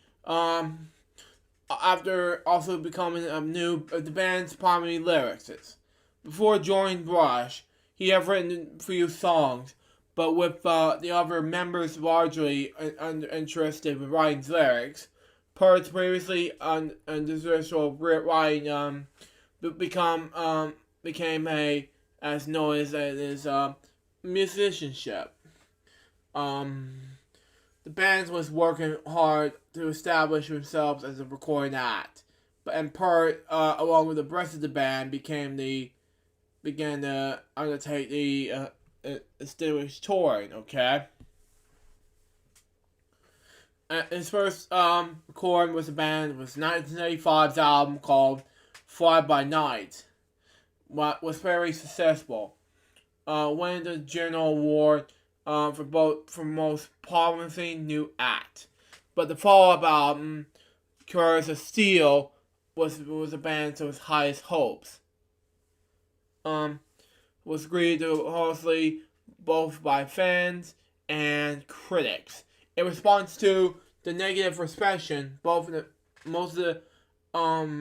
after also becoming the band's primary lyricist. Before joining Rush, he had written a few songs, but with the other members largely uninterested with writing lyrics, Pert's previously unsuccessful writing became as known as his musicianship. The band was working hard to establish themselves as a recording act, and Pert, along with the rest of the band, began to undertake the distinguished touring. Okay. His first recording with the band was 1985's album called Fly by Night, what was very successful, winning the General Award for most promising new act. But the follow-up album, Curse of Steel, was the band's highest hopes. Was greeted closely both by fans and critics. In response to the negative reception, most of the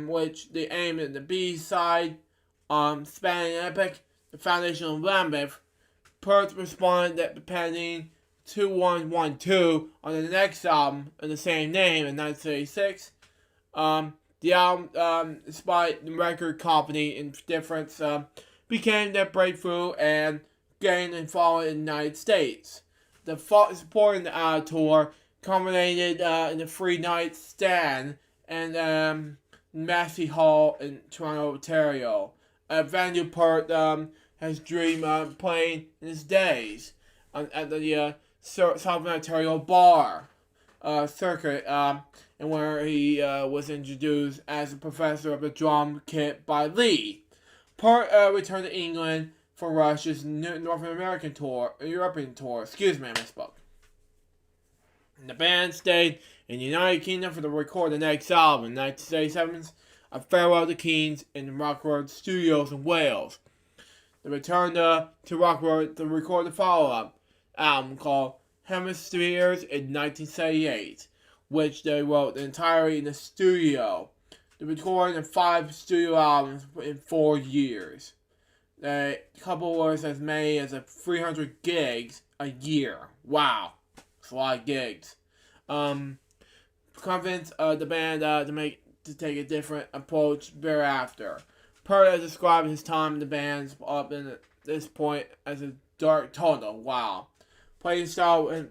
which they aimed at the B-side, Spanning Epic, the Foundation of Lambeth, Pert responded that depending 2112 on the next album of the same name in 1986, The album, despite the record company indifference, became their breakthrough and gained a following in the United States. The supporting tour culminated in the 3-night stand and Massey Hall in Toronto, Ontario. A venue Pert has dreamed of playing in his days at the Southern Ontario bar circuit, and where he was introduced as a professor of the drum kit by Lee. Pert returned to England for Rush's North American tour, European tour. Excuse me, I misspoke. The band stayed in the United Kingdom for the record the next album, 1977's A Farewell to Keynes in Rockwood Studios in Wales. They returned to Rockwood to record the follow-up album called Hemispheres in 1978, which they wrote entirely in the studio. They recorded 5 studio albums in 4 years. The couple was as many as 300 gigs a year. Wow. It's a lot of gigs. Convinced the band to take a different approach thereafter. Pert has described his time in the band up in this point as a dark tunnel. Wow. Playing style and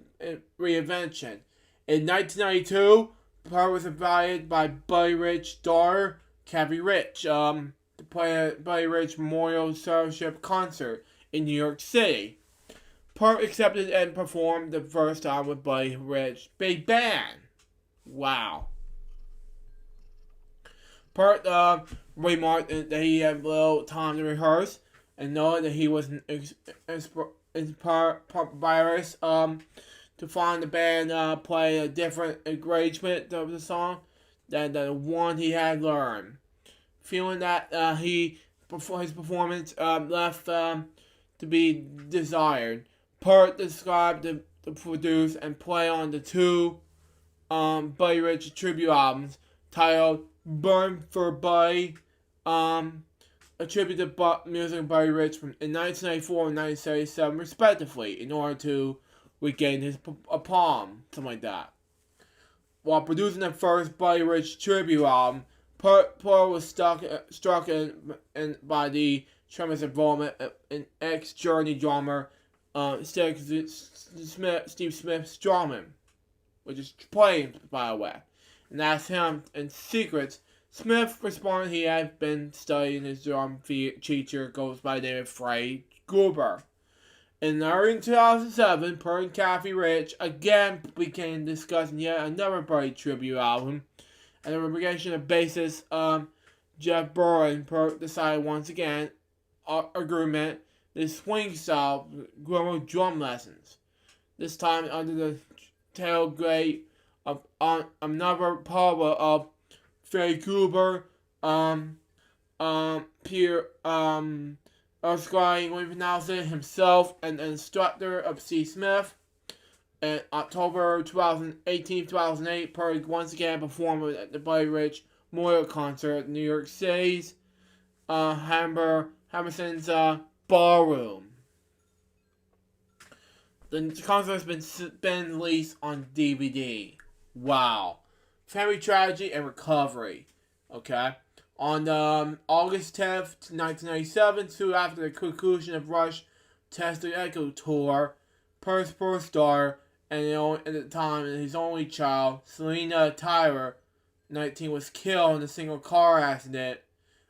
reinvention. In 1992, Pert was invited by Buddy Rich's daughter, Kathy Rich, to play a Buddy Rich Memorial Fellowship concert in New York City. Pert accepted and performed the first time with Buddy Rich Big Band. Wow. Pert remarked that he had little time to rehearse, and knowing that he was inspired to find the band play a different arrangement of the song than the one he had learned. Feeling that his performance left to be desired, Pert described to produce and play on the 2 Buddy Rich tribute albums titled Burn for Buddy, a tribute to music Buddy Rich in 1994 and 1977 respectively, in order to regain his palm, something like that. While producing the first Buddy Rich tribute album, Pert was struck by the tremendous involvement in ex-Journey drummer Steve Smith's drumming, which is playing, by the way, and asked him in secret. Smith responded he had been studying his drum teacher, goes by the name of Frey Gruber. In early 2007, Pert and Kathy Rich again began discussing yet another Buddy tribute album, and the reputation of bassist Jeff Burr and Pert decided once again agreement the swing style Gruber drum lessons. This time under the tailgate of another power of Frey Gruber, Pierre Erskine, we pronounce it himself, and instructor of C. Smith. In October 2008, Pert once again performed at the Buddy Rich Memorial Concert at New York City's Hammerson's Ballroom. The concert has been released on DVD. Wow. Family Tragedy and Recovery. Okay. On August 10th, 1997, soon after the conclusion of Rush Tested Echo Tour, Pert's first daughter, and at the time his only child, Selena Tyler, 19, was killed in a single car accident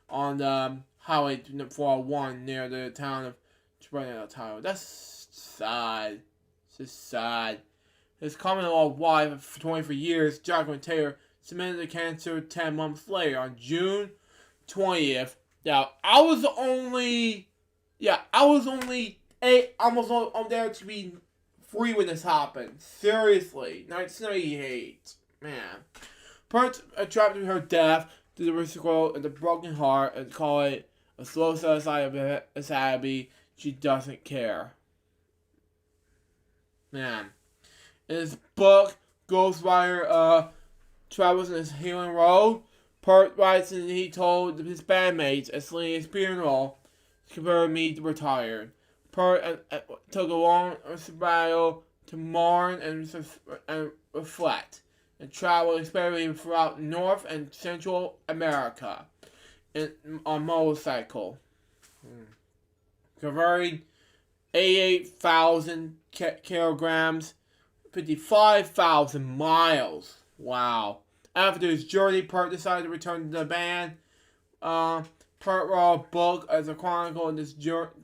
on the Highway 401 near the town of Toronto, Ontario. That's sad. It's just sad. His common-law wife of 23 years, Jacqueline Taylor, submitted to cancer 10 months later on June 20th. Now, I was only 8, almost on there to be free when this happened. Seriously. 1998. Man. Pert attributed her death to the risk of the broken heart and call it a slow society. She doesn't care. Man. In his book, Ghostwriter Travels in His Healing Road, Pert writes that he told his bandmates at Selena's funeral, "Consider me retired." Pert took a long sabbatical to mourn and reflect. and traveled especially throughout North and Central America on motorcycle. Converting 88,000 kilograms, 55,000 miles. Wow. After his journey, Pert decided to return to the band. Pert wrote a book as a chronicle of this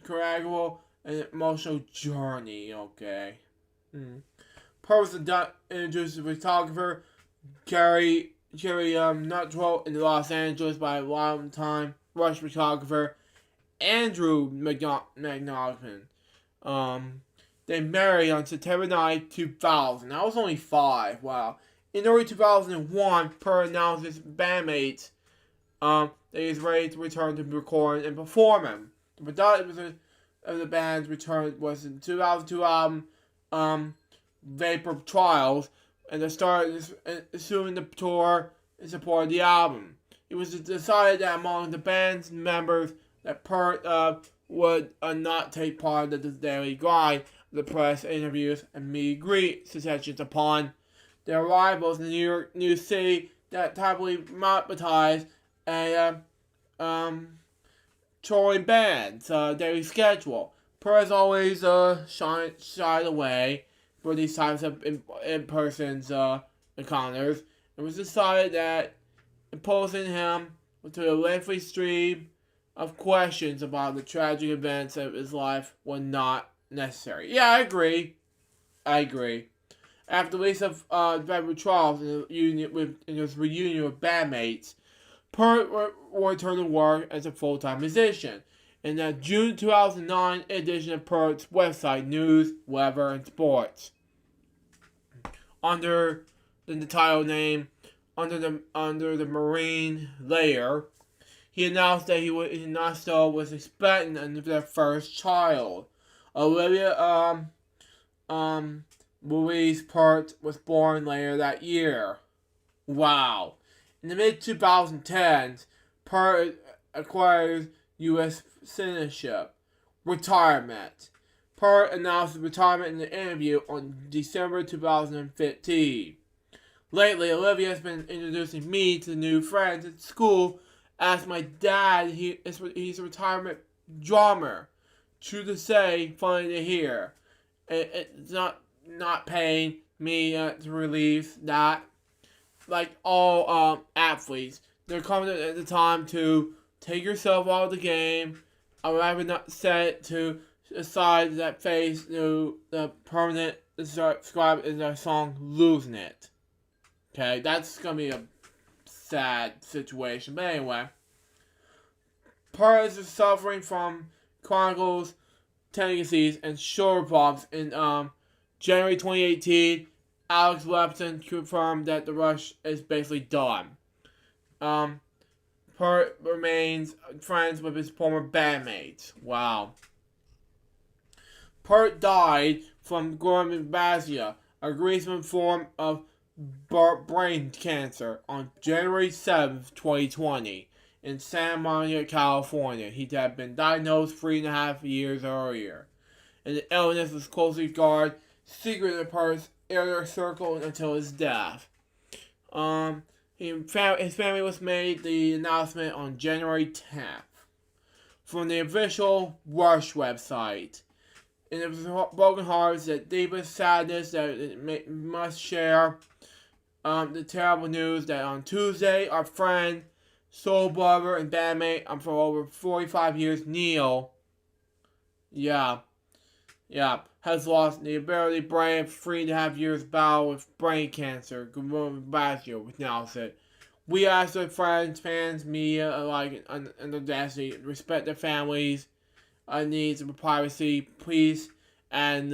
gradual and emotional journey. Okay. Pert was introduced to photographer Jerry Nuttrell in Los Angeles by a longtime Rush photographer Andrew McNaughton. They married on September 9, 2000. I was only 5. Wow. In early 2001, Pert announced his bandmates that he was ready to return to record and performing. The production of the band's return was the 2002 album Vapor Trials, and they started assuming the tour in support of the album. It was decided that among the band's members that Pert would not take part in the daily grind of the press interviews and meet and greet sessions upon their arrivals in New York City that typically monetized a touring band's daily schedule. Pert has always shied away for these types of in-person encounters. It was decided that imposing him to a lengthy stream of questions about the tragic events of his life were not necessary. Yeah, I agree. After the release of Vapor Trials in his reunion with bandmates, Pert returned to work as a full-time musician. In the June 2009 edition of Pert's website, News, Weather, and Sports, under the title name Under the Marine Layer, he announced that he was expecting their first child. Olivia Louise Pert was born later that year. Wow. In the mid-2010s, Pert acquired U.S. citizenship. Retirement. Pert announced his retirement in an interview on December 2015. Lately, Olivia has been introducing me to new friends at school as my dad. He's a retirement drummer. True to say, funny to hear. It's not paying me to release that. Like all athletes, they're coming at the time to take yourself out of the game. I would rather not set to aside that face to the permanent described in their song "Losing It." Okay, that's gonna be a sad situation. But anyway, Pert is suffering from chronicles, tendencies, and shoulder problems. In January 2018, Alex Lipton confirmed that the Rush is basically done. Pert remains friends with his former bandmates. Wow. Pert died from glioblastoma, a gruesome form of brain cancer, on January 7th, 2020, in Santa Monica, California. He had been diagnosed 3.5 years earlier, and the illness was closely guarded secret in Pert's inner circle until his death. His family was made the announcement on January 10th from the official Rush website. And it was broken hearts, the deepest sadness that it must share the terrible news that on Tuesday, our friend, soul brother, and bandmate for over 45 years, Neil, has lost the ability to brave 3.5 years battle with brain cancer, glioblastoma, which now said. We ask our friends, fans, media alike, and the audacity to respect their families' needs of privacy, peace, and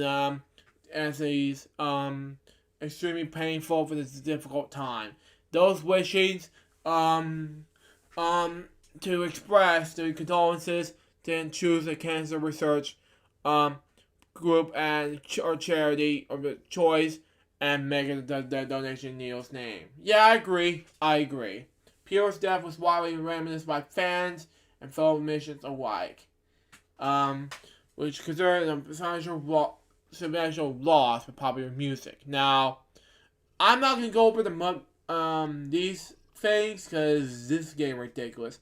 as these extremely painful for this difficult time. Those wishings to express their condolences to choose a cancer research group and or charity of the choice and make the donation in Neil's name. Yeah, I agree. Pierre's death was widely reminisced by fans and fellow musicians alike, which considered a substantial loss for popular music. Now, I'm not gonna go over these things because this game ridiculous.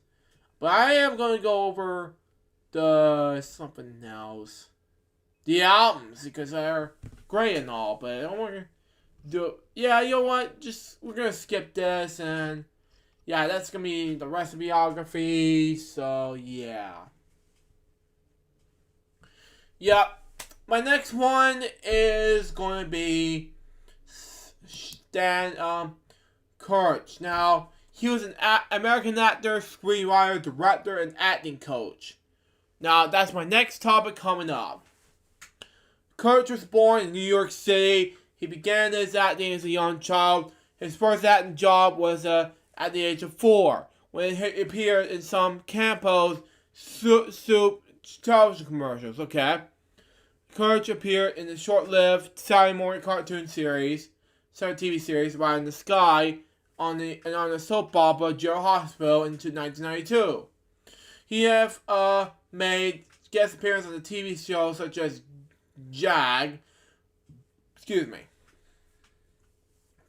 But I am gonna go over the something else, the albums, because they're great and all. But I don't want to do. Yeah, you know what? We're gonna skip this, and yeah, that's gonna be the rest of the biography. So yeah. Yep. My next one is going to be Stan Kurtz. Now, he was an American actor, screenwriter, director, and acting coach. Now, that's my next topic coming up. Kurtz was born in New York City. He began his acting as a young child. His first acting job was at the age of 4, when he appeared in some Campos soup television commercials. Okay. Kurtz appeared in the short-lived Saturday morning cartoon series, TV series, Ride in the Sky, on the soap opera General Hospital in 1992. He have made guest appearances on the TV shows such as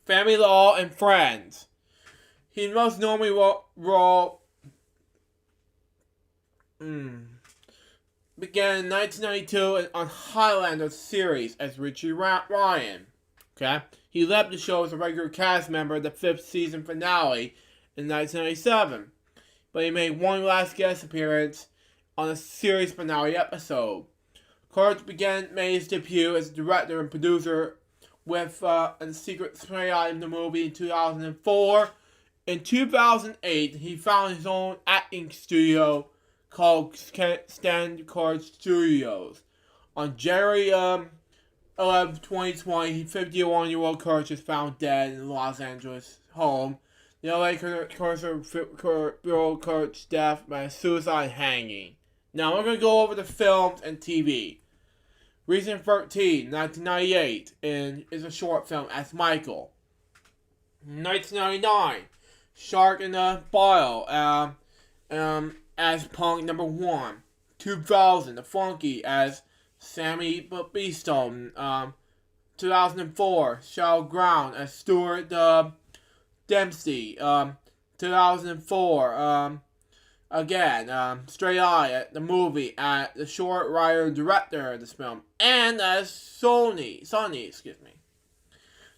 Family Law, and Friends. He most normally began in 1992 on Highlander series as Richie Ryan. Okay, he left the show as a regular cast member of the 5th season finale in 1997, but he made one last guest appearance on the series finale episode. Kurtz made his debut as a director and producer with a secret play in the movie in 2004. In 2008, he founded his own acting studio called Stan Kurtz Studios. On January 11, 2020, 51-year-old Kurtz was found dead in the Los Angeles home. The LA Kurtz death by suicide hanging. Now we're going to go over the films and TV. Region 13, 1998, is a short film as Michael. 1999, Shark in the Bottle, as Punk number 1. 2000, The Funky as Sammy Beestone. 2004, Shell Ground as Stuart Dempsey. 2004, Straight Eye at the movie at the short writer and director of this film, and as Sonny,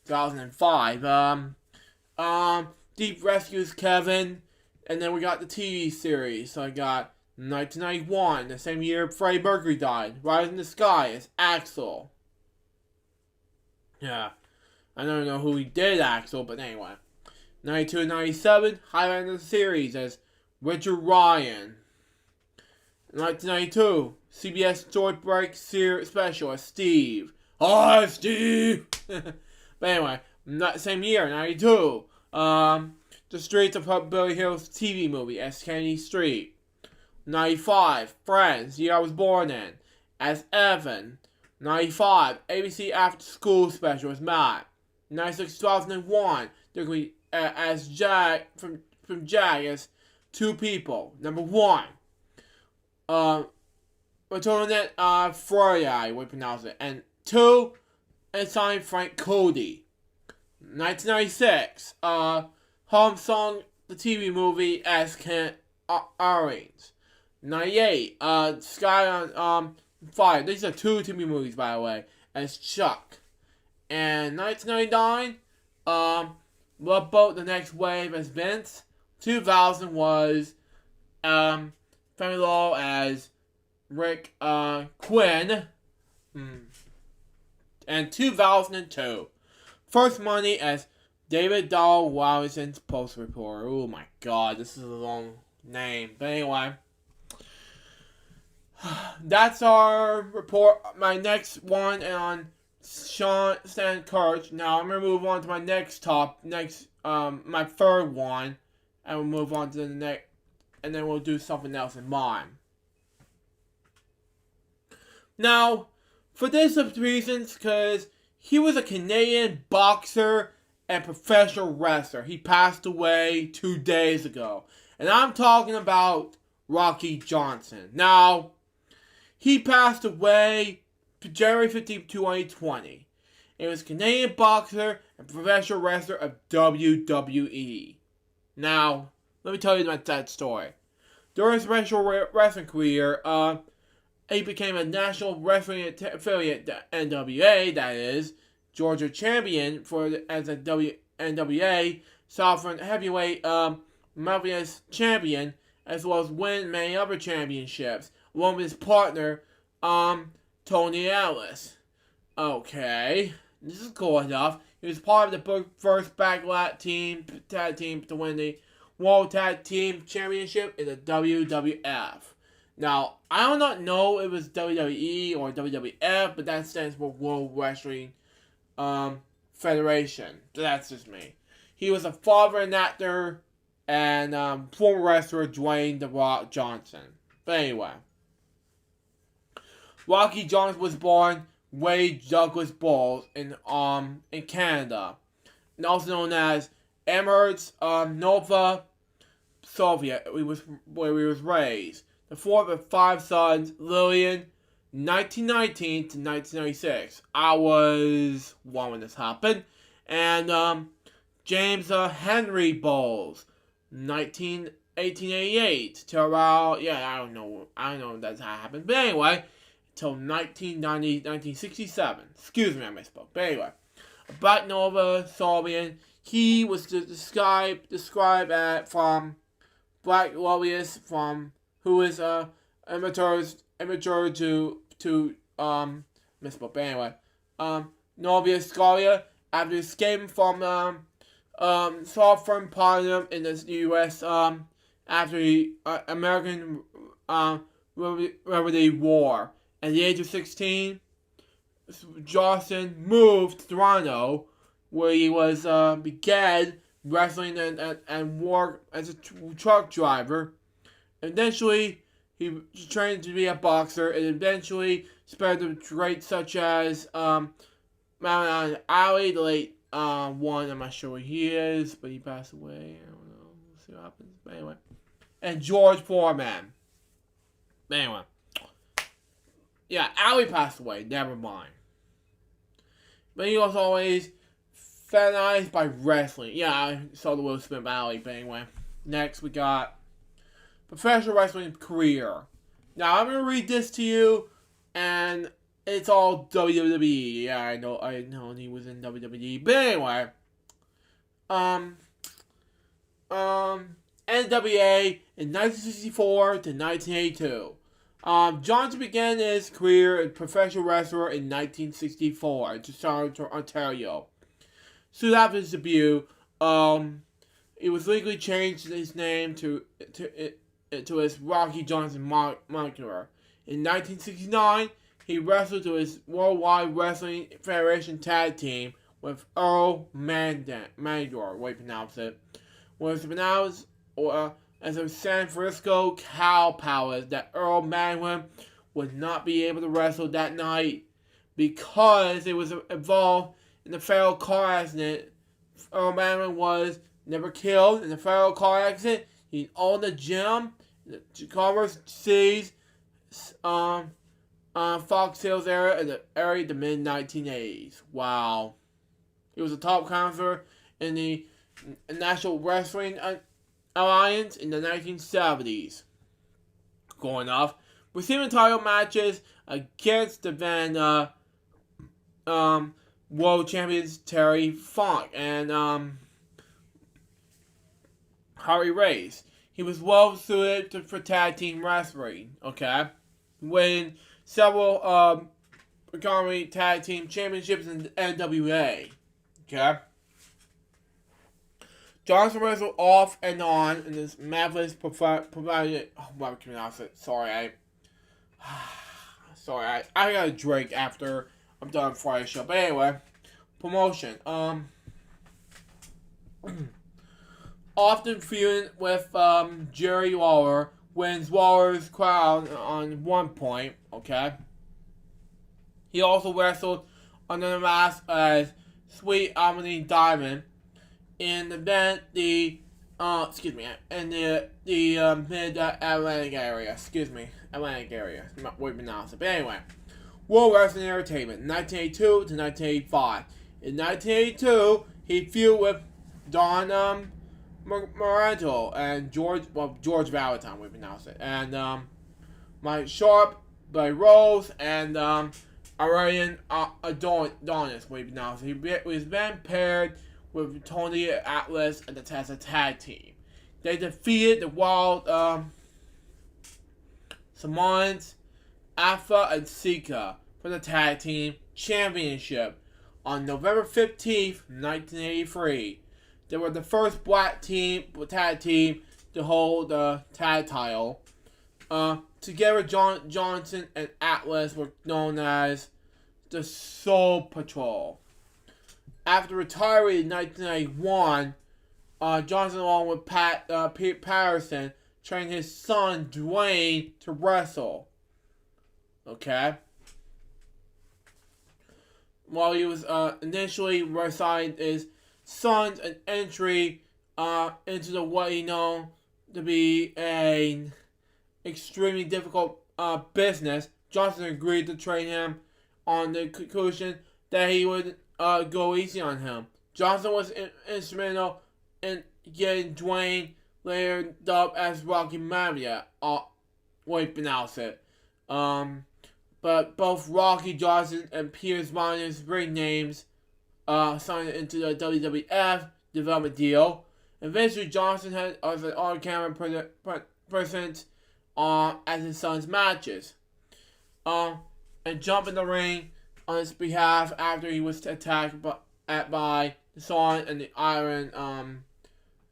2005, Deep Rescues Kevin, and then we got the TV series. So I got 1991, the same year Freddie Mercury died, Rise in the Sky as Axel. Yeah, I don't know who he did Axel, but anyway. 92 and 97, Highlander series as Richard Ryan. 1992, CBS Joy Break special as Steve. Hi, Steve! But anyway, same year, 92, The Streets of Beverly Hills TV movie as Kennedy Street. 95, Friends, year I was born in, as Evan. 95, ABC After School special as Matt. 96, 2001, as Jag from Jag as two people. Number 1, Antoinette Freya, we pronounce it, and 2, assigned Frank Cody. 1996, Home Song, the TV movie as Kent Orange. 98, Sky on Fire. These are 2 TV movies, by the way, as Chuck. And 1999, Love Boat, The Next Wave as Vince. 2000 was Family Law as Rick Quinn. And 2002, First Money as David Dahl Wallace's Post Reporter. Oh my god, this is a long name. But anyway, that's our report. My next one on Stan Kurtz. Now I'm gonna move on to my my third one, and we'll move on to the next, and then we'll do something else in mine. Now, for this reasons, because he was a Canadian boxer and professional wrestler. He passed away 2 days ago, and I'm talking about Rocky Johnson. Now, he passed away January 15, 2020. He was a Canadian boxer and professional wrestler of WWE. Now, let me tell you about that story. During his professional wrestling career, he became a national wrestling affiliate, NWA, that is, Georgia champion as a NWA Sovereign Heavyweight Memphis champion, as well as win many other championships, along with his partner, Tony Ellis. Okay, this is cool enough. He was part of the first Backlash tag team to win the World Tag Team Championship in the WWF. Now, I do not know if it was WWE or WWF, but that stands for World Wrestling Federation. So that's just me. He was a father and actor and former wrestler Dwayne "The Rock" Johnson. But anyway, Rocky Johnson was born Wade Douglas Bowles in Canada, and also known as Amherst, Nova Soviet, where he was raised. The fourth of five sons, Lillian, 1919 to 1996. I was one when this happened. And James Henry Bowles, 1888 to around, I don't know if that's how it happened. But anyway, until 1967. Excuse me, I misspoke. But anyway, about Nova Soviet, he was described from Black Lobbyists who is immature to misspoke. But anyway, Novia Scolia, after escaping from Southern Parliament in the U.S. After the American Revolutionary War. At the age of 16, Johnson moved to Toronto, where he was began wrestling and worked as a truck driver. Eventually, he trained to be a boxer, and eventually spread the traits such as Mount Ali, the late one. I'm not sure where he is, but he passed away. I don't know. We'll see what happens. But anyway, and George Foreman. But anyway, Ali passed away. Never mind. But he was always fanatized by wrestling. I saw the Will Smith Ali. But anyway, next we got professional wrestling career. Now I'm gonna read this to you, and it's all WWE. I know he was in WWE. But anyway, NWA in 1964 to 1982. Johnson began his career as a professional wrestler in 1964 in Toronto, Ontario. Soon after his debut, he was legally changed his name to his Rocky Johnson moniker. In 1969, he wrestled to his Worldwide Wrestling Federation tag team with Earl Mandor, way to pronounce it, was pronounced as a San Francisco Cow Palace that Earl Manwin would not be able to wrestle that night because it was involved in the fatal car accident. Earl Manwin was never killed in the fatal car accident. He owned a gym in the Commerce City's Fox Hills area in the mid-1980s. Wow. He was a top counselor in the National Wrestling Alliance in the 1970s. Going off, receiving title matches against the then world champions Terry Funk and Harry Race. He was well suited for tag team wrestling. Okay, winning several economy tag team championships in the NWA. Okay. Johnson wrestled off and on in this Memphis provided. Oh, what can I say? Sorry, I got a drink after I'm done Friday's show. But anyway, promotion. Often feuding with Jerry Lawler, wins Lawler's crown on one point. Okay. He also wrestled under the mask as Sweet Albany Diamond. In the event, in the mid Atlantic area. Atlantic area. Not way pronounce it. But anyway, World Wrestling Entertainment, 1982 to 1985. In 1982, he feuded with Don Marento and George Valentine, we pronounce it, and Mike Sharp, Buddy Rose, and Arian Adonis, we pronounce it. He was then paired with Tony Atlas and the Tessa Tag Team. They defeated the Wild Samoans, Alpha and Sika for the Tag Team Championship on November 15th, 1983. They were the first black tag team to hold the tag title. Together, Johnson and Atlas were known as the Soul Patrol. After retiring in 1991, Johnson, along with Pete Patterson, trained his son Dwayne to wrestle. Okay. While he was initially resigned his son's an entry into the what he known to be an extremely difficult business, Johnson agreed to train him on the conclusion that he would go easy on him. Johnson was instrumental in getting Dwayne later dubbed as Rocky Maivia, way pronounce it. But both Rocky Johnson and Piers Minor's ring names signed into the WWF development deal. Eventually, Johnson had as an on-camera presence at his son's matches, and jumped in the ring on his behalf after he was attacked by the Song and the Iron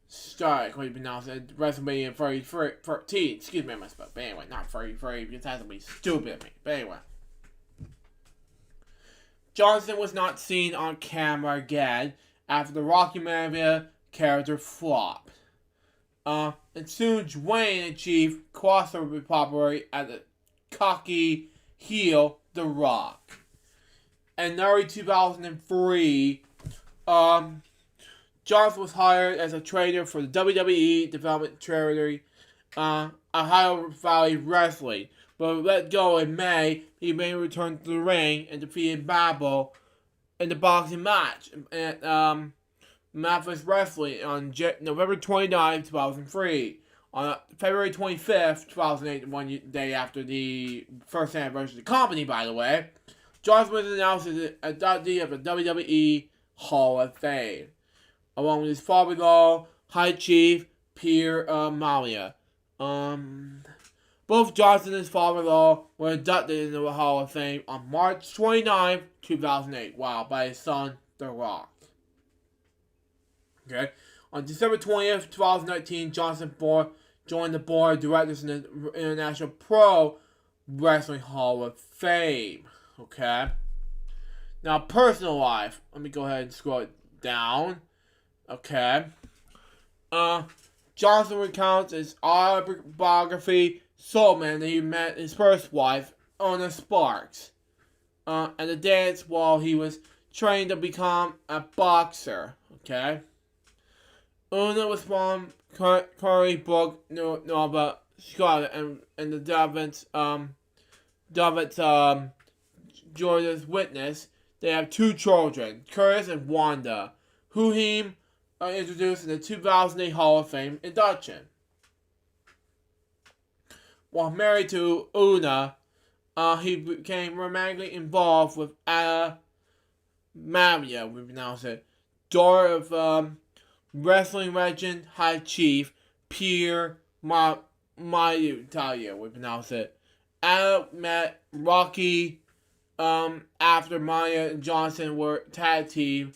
Strike, what you pronounce it, WrestleMania 13. Excuse me, I messed up. But anyway, not 33, because that's gonna be stupid of me. But anyway. Johnson was not seen on camera again after the Rocky Maivia character flopped. And soon Dwayne achieved crossover popularity as the cocky heel, The Rock. In early 2003, Johnson was hired as a trainer for the WWE development charity, Ohio Valley Wrestling, but let go in May. He may return to the ring and defeated Babel in the boxing match at Memphis Wrestling on November 29, 2003. On February 25th, 2008, one day after the first anniversary of the company, by the way, Johnson was announced as a adoptee of the WWE Hall of Fame, along with his father-in-law, High Chief Pierre Malia. Both Johnson and his father-in-law were inducted into the Hall of Fame on March 29, 2008. Wow, by his son, The Rock. Okay. On December 20th, 2019, Johnson joined the board of directors in the International Pro Wrestling Hall of Fame. Okay. Now, personal life. Let me go ahead and scroll it down. Okay. Johnson recounts his autobiography, Soul Man, that he met his first wife, Ona Sparks, at a dance while he was trained to become a boxer. Okay. Una was from Curry Brook, Nova Scarlet, and the Davids, Georgia's witness. They have two children, Curtis and Wanda, who he introduced in the 2008 Hall of Fame induction. While married to Una, he became romantically involved with Anna Maria, we pronounce it, daughter of wrestling legend High Chief Pierre Maivia, we pronounce it. Anna met Rocky after Maya and Johnson were tag team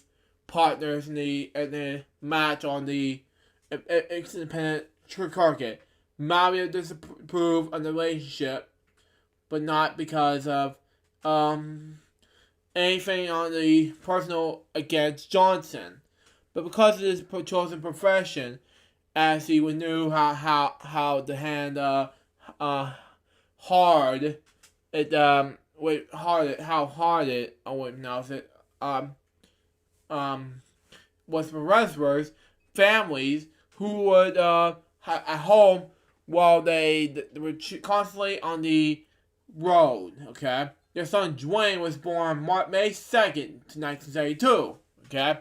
partners in the match on the independent circuit. Maria disapproved of the relationship, but not because of anything on the personal against Johnson, but because of his chosen profession, as he knew how the hand hard it I wouldn't pronounce it was for wrestlers families who would at home while they were constantly on the road. Okay, Their son Dwayne was born May 2nd, 1972. Okay,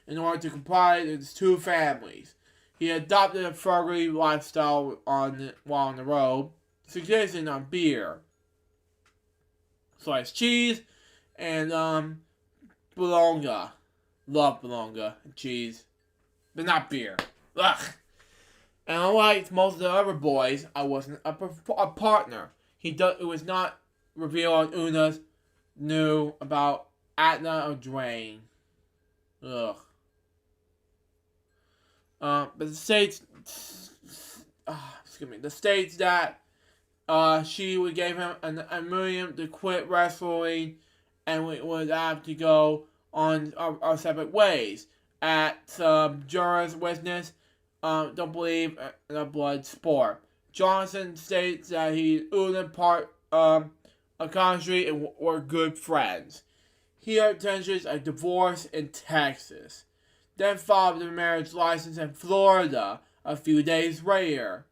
in order to comply with his two families, he adopted a frugal lifestyle while on the road, focusing on beer, sliced cheese, and bologna. Love bologna and cheese, but not beer. Ugh. And unlike most of the other boys, I wasn't a partner. It was not revealed Una's knew about Atna or Dwayne. Ugh. But the states that she would give him a million to quit wrestling, and we would have to go on our separate ways. At jurors' witness, don't believe in a blood sport. Johnson states that he Una part a country and were good friends. He obtained a divorce in Texas, then filed the marriage license in Florida a few days later.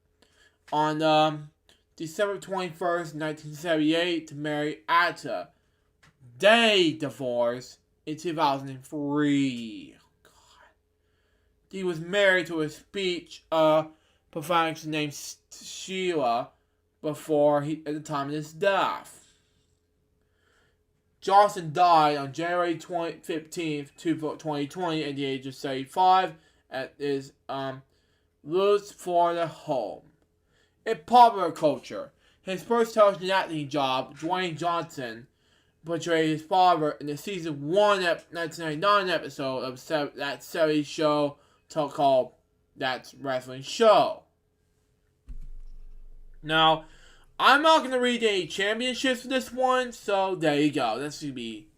On December 21st, 1978, to marry Atta. They divorced in 2003. God. He was married to a speech pathologist named Sheila at the time of his death. Johnson died on January 15th, 2020 at the age of 75 at his Lewis, Florida home. In popular culture, his first television acting job, Dwayne Johnson, portrayed his father in the season 1 1999 episode of that 70s show called That's Wrestling Show. Now, I'm not going to read any championships for this one, so there you go. This should be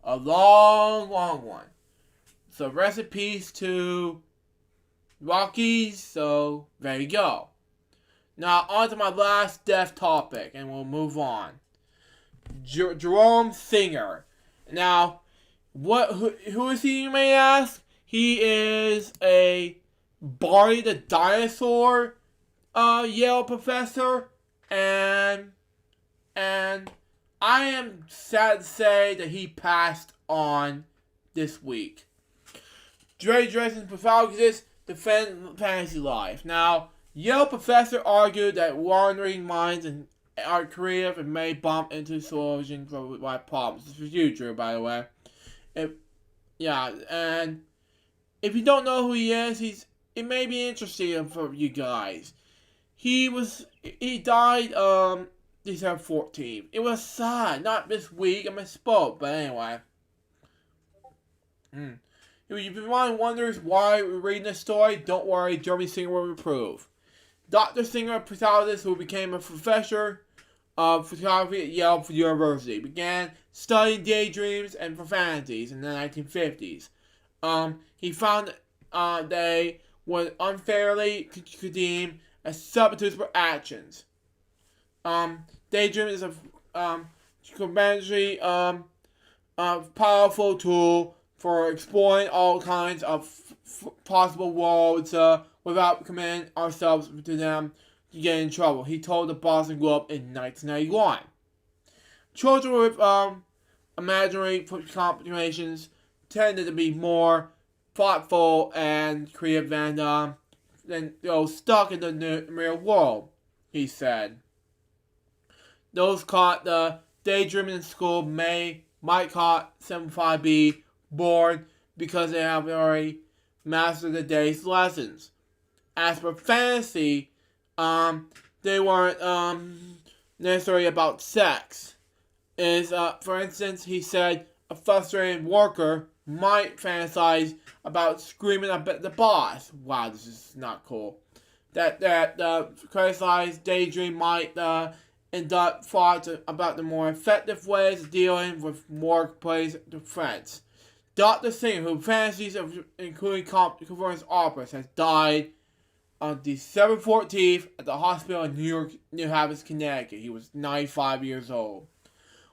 a long, long one. So rest in peace to Rockies, so there you go. Now, on to my last death topic, and we'll move on. Jerome Singer. Now, who is he, you may ask? He is a Barney the Dinosaur Yale professor, and I am sad to say that he passed on this week. Dre Dresden's pathologist defend fantasy life. Now, Yale professor argued that wandering minds are creative and may bump into solutions for life problems. This was you, Drew, by the way. And if you don't know who he is, it may be interesting for you guys. He died December 14th. It was sad, not this week. I misspoke, but anyway. If you've been wondering why we're reading this story, don't worry, Jeremy Singer will approve. Dr. Singer, a pathologist who became a professor of photography at Yale University, began studying daydreams and profanities in the 1950s. He found they were unfairly deemed as substitutes for actions. Daydream is a tremendously powerful tool for exploring all kinds of possible worlds without committing ourselves to them to get in trouble, he told the Boston Globe in 1991. Children with imaginary combinations tended to be more thoughtful and creative than those stuck in the real world, he said. Those caught the daydreaming in school might caught 75B bored because they have already mastered the day's lessons. As for fantasy, they weren't necessarily about sex. For instance, he said a frustrated worker might fantasize about screaming up at the boss. Wow, this is not cool. That criticized daydream might induct thoughts about the more effective ways of dealing with workplace threats. Dr. Singer, who fantasies of including conference operas, has died on December 14th at the hospital in New Haven, Connecticut. He was 95 years old.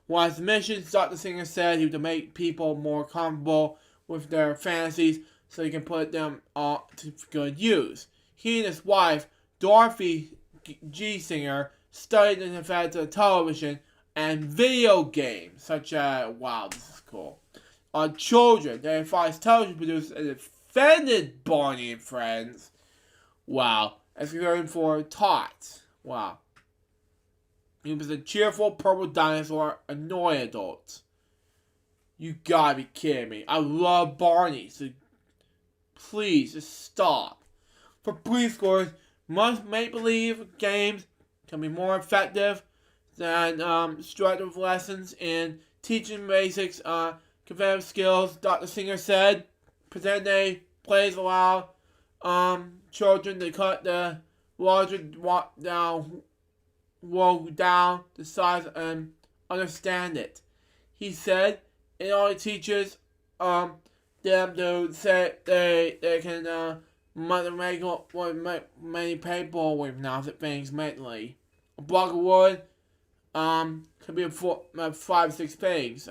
One of his missions, Dr. Singer said he would make people more comfortable with their fantasies so he can put them to good use. He and his wife, Dorothy G. Singer, studied the effects of television and video games, such as, wow, this is cool, on children. They advise television producers and offended Barney and Friends. Wow. As concern for tots. Wow. He was a cheerful purple dinosaur, annoy adults. You gotta be kidding me. I love Barney, so please just stop. For preschoolers, most make-believe games can be more effective than instructive lessons in teaching basics, competitive skills. Dr. Singer said, present day plays allow children to cut the larger down the size and understand it. He said it only teaches them to say they can make many people with nothing things mentally. A block of wood could be 5 6 things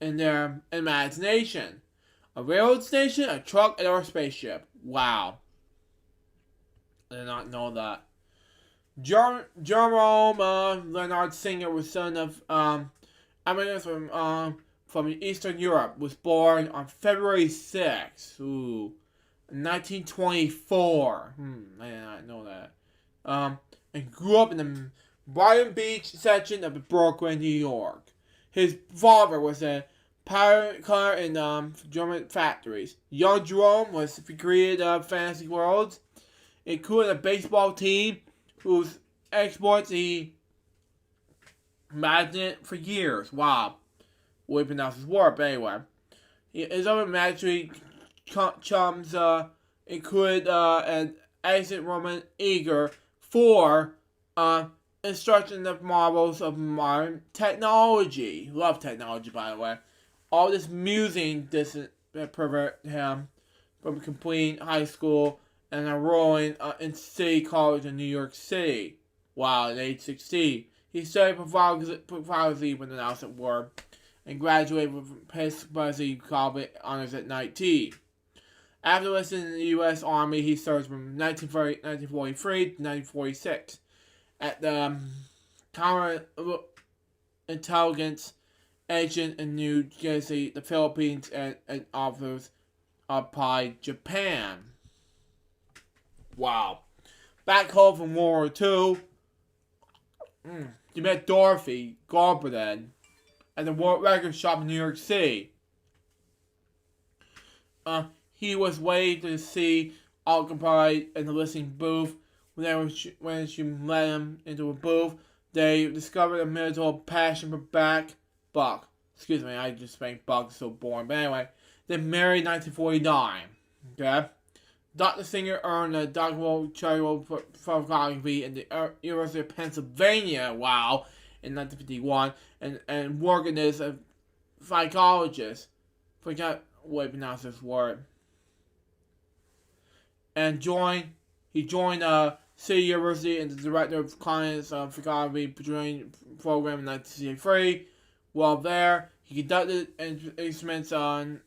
in their imagination. A railroad station, a truck, or a spaceship. Wow. I did not know that. Jerome Leonard Singer was son of immigrants from Eastern Europe. Was born on February 6, 1924. I did not know that. And grew up in the Brighton Beach section of Brooklyn, New York. His father was a pirate cutter in German factories. Young Jerome was created fantasy worlds, including a baseball team whose exploits he imagined for years. Wow. We pronounce his word, but anyway. His other imaginary chums include an ancient Roman eager for instruction of marvels of modern technology. Love technology, by the way. All this musing doesn't prevent him from completing high school and enrolling in City College in New York City. Wow, at age 16. He studied prophecy with an announced word and graduated with Presbyterian College honors at 19. After enlisting in the U.S. Army, he served from 1943 to 1946 at the counterintelligence agent in New Jersey, the Philippines, and officers of Japan. Wow. Back home from World War II, he met Dorothy Garberden at the World Record Shop in New York City. He was waiting to see occupied in the listening booth. When she led him into a booth, they discovered a mutual passion for Buck. Excuse me, I just think Buck is so boring. But anyway, they married in 1949. Okay? Dr. Singer earned a doctoral charitable photography in the University of Pennsylvania, wow, in 1951, and worked as a psychologist. Forget what I pronounce this word. And he joined City University and the director of clients photography program in 1963. While there, he conducted experiments on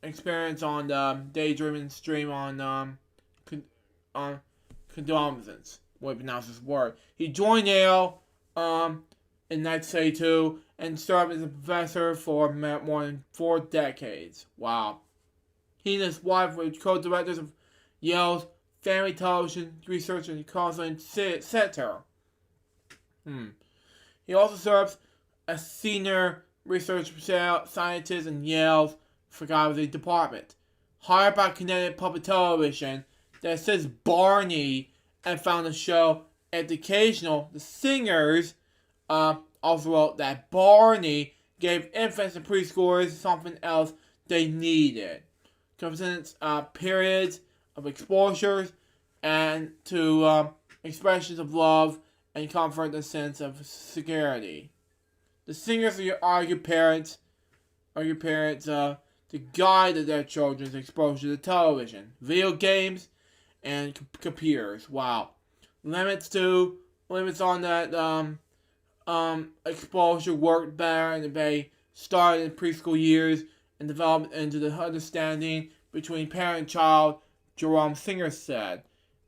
the daydreaming stream on condolences. What I pronounce this word. He joined Yale in 1972 and served as a professor for more than 4 decades. Wow. He and his wife were co-directors of Yale's Family Television Research and Counseling Center. He also serves as senior research scientist in Yale's photography department. Hired by Connecticut Public Television that assists Barney and found the show educational. The Singers also wrote that Barney gave infants and preschoolers something else they needed. Consistent periods of exposures and to expressions of love and comfort and a sense of security. The Singers are your parents to guide their children's exposure to television, video games, and computers. Wow. Limits on that exposure worked better, and they started in preschool years and developed into the understanding between parent and child, Jerome Singer said.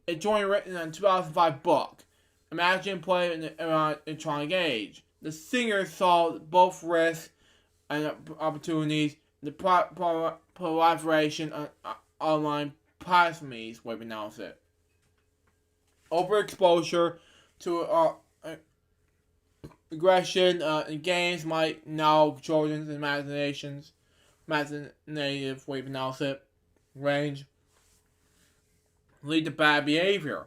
A joint written in a 2005 book, Imagine Play in the Electronic Age. the singers saw both risks and opportunities in the proliferation of online blasphemies, we pronounce it. Overexposure to aggression in games might now children's imaginative, we pronounce it, range, lead to bad behavior.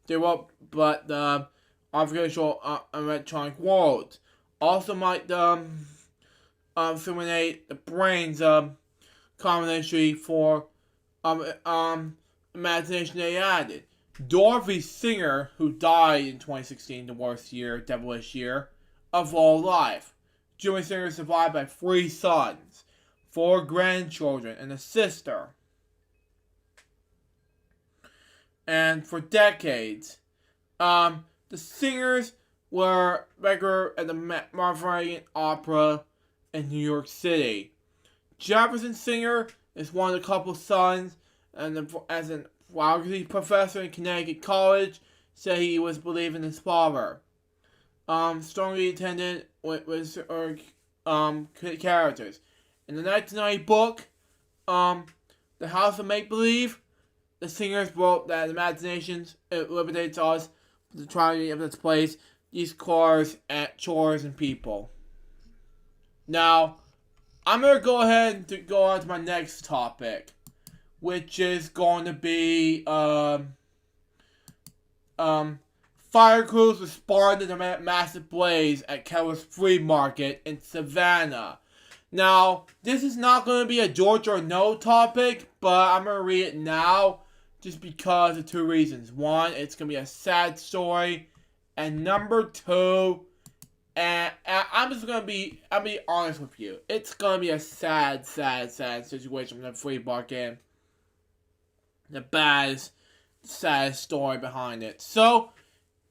But the artificial electronic world also might simulate the brain's combination for imagination they added. Dorothy Singer, who died in 2016, the worst year, devilish year of all life. Julie Singer is survived by 3 sons, 4 grandchildren, and a sister. And for decades, the Singers were regular at the Marvin Opera in New York City. Jefferson Singer is one of the couple's sons, and as an biology professor in Connecticut College, said he was believing his father. Strongly attended with characters. In the 1990 book, The House of Make-Believe, the Singers wrote that imaginations liberates us from the tragedy of this place, these cars, chores, and people. Now, I'm going to go ahead and go on to my next topic, which is going to be fire crews responded to a massive blaze at Keller's Flea Market in Savannah. Now, this is not going to be a George or No topic, but I'm going to read it now just because of 2 reasons. One, it's going to be a sad story, and number 2, and I'll be honest with you, it's going to be a sad situation with the Flea Market. The saddest story behind it. So,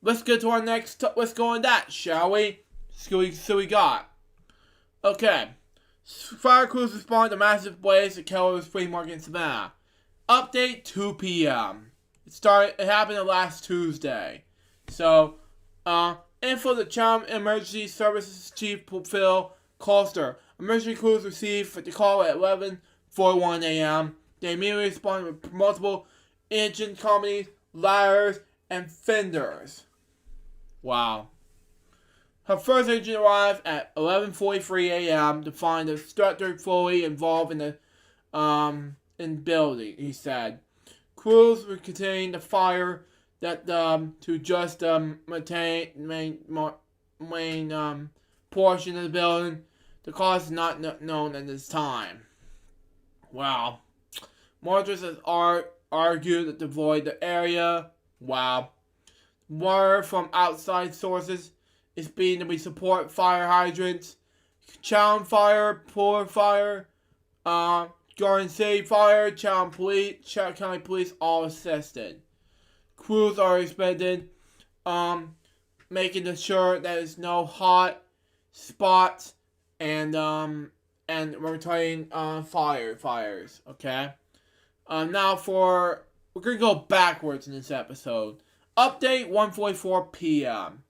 let's get to our next, let's go on that, shall we? So we got. Okay. Fire crews respond to massive blaze at Keller's Flea Market in Savannah. Update 2 p.m. It happened last Tuesday. So, info the Channel Emergency Services Chief Phil Colster. Emergency crews received the call at 11:41 a.m. They immediately responded with multiple engine companies, ladders, and fenders. Wow. Her first engine arrived at 11:43 a.m. to find the structure fully involved in the building, he said. Crews were containing the fire that to just main portion of the building. The cause is not known at this time. Wow. Marchers has argued that to avoid the area. Wow. Water from outside sources is being to support fire hydrants, Chown Fire, Poor Fire, Garden City Fire, Chown County Police all assisted. Crews are expected, making sure that there's no hot spots and retarding fires. Okay. Now we're gonna go backwards in this episode. Update 1:44 p.m.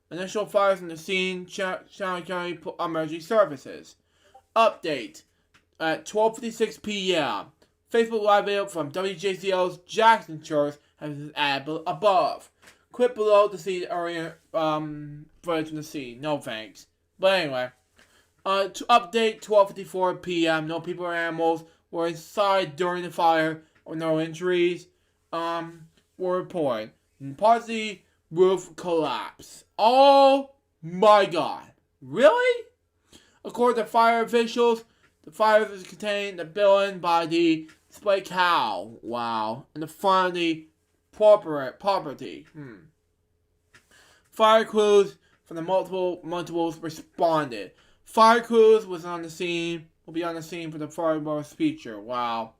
Initial fires on the scene, Shannon County Emergency Services. Update at 12:56 p.m. Facebook Live video from WJCO's Jackson Church has been added above. Click below to see the area footage from the scene. No thanks. But anyway, to update 12:54 p.m. No people or animals were inside during the fire, or no injuries were reported. And part of the roof collapsed. Oh my god. Really? According to fire officials, the fire was contained in the building by the display cow. Wow. In the front of the property. Fire crews from the multiples responded. Fire crews will be on the scene for the fireworks feature. Wow.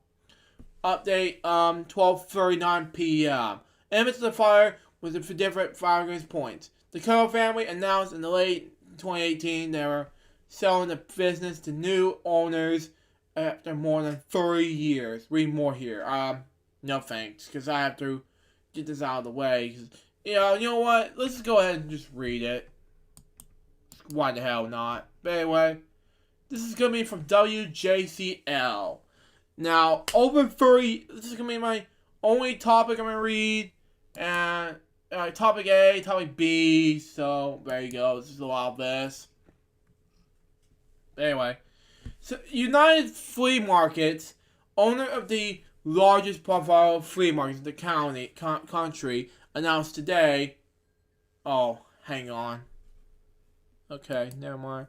Update 12:39 p.m. Image of the fire was for different fire points. The Keller family announced in the late 2018 they were selling the business to new owners after more than 30 years. Read more here. No thanks, because I have to get this out of the way. You know what? Let's just go ahead and just read it. Why the hell not? But anyway, this is gonna be from WJCL. Now, over 30. This is gonna be my only topic I'm gonna read, and topic A, topic B. So there you go. This is a lot of this. Anyway, so United Flea Markets, owner of the largest portfolio of flea markets in the country, announced today. Oh, hang on. Okay, never mind.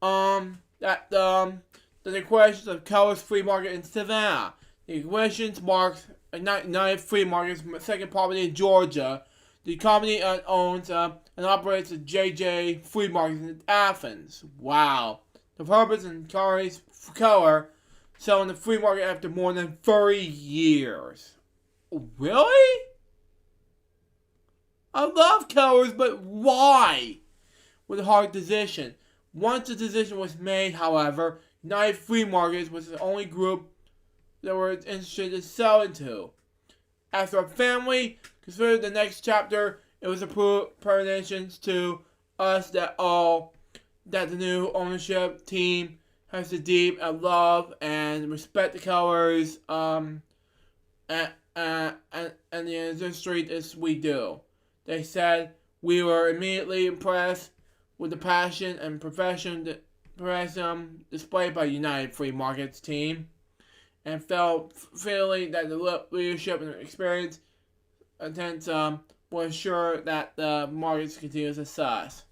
That the equations of Keller's Flea Market in Savannah. The equations marks United Flea Market's second property in Georgia. The company owns and operates the JJ Flea Market in Athens. Wow. The purpose and Keller selling the flea market after more than 30 years. Really? I love Keller's, but why? With a hard decision. Once the decision was made, however, United Flea Markets was the only group that were interested in selling to. After a family considered the next chapter, it was approved permissions to us that the new ownership team has to deep love and respect the Kellers and the industry as we do. They said we were immediately impressed with the passion and professionalism displayed by United Flea Markets team, and felt feeling that the leadership and experience intents will ensure that the markets continue to success.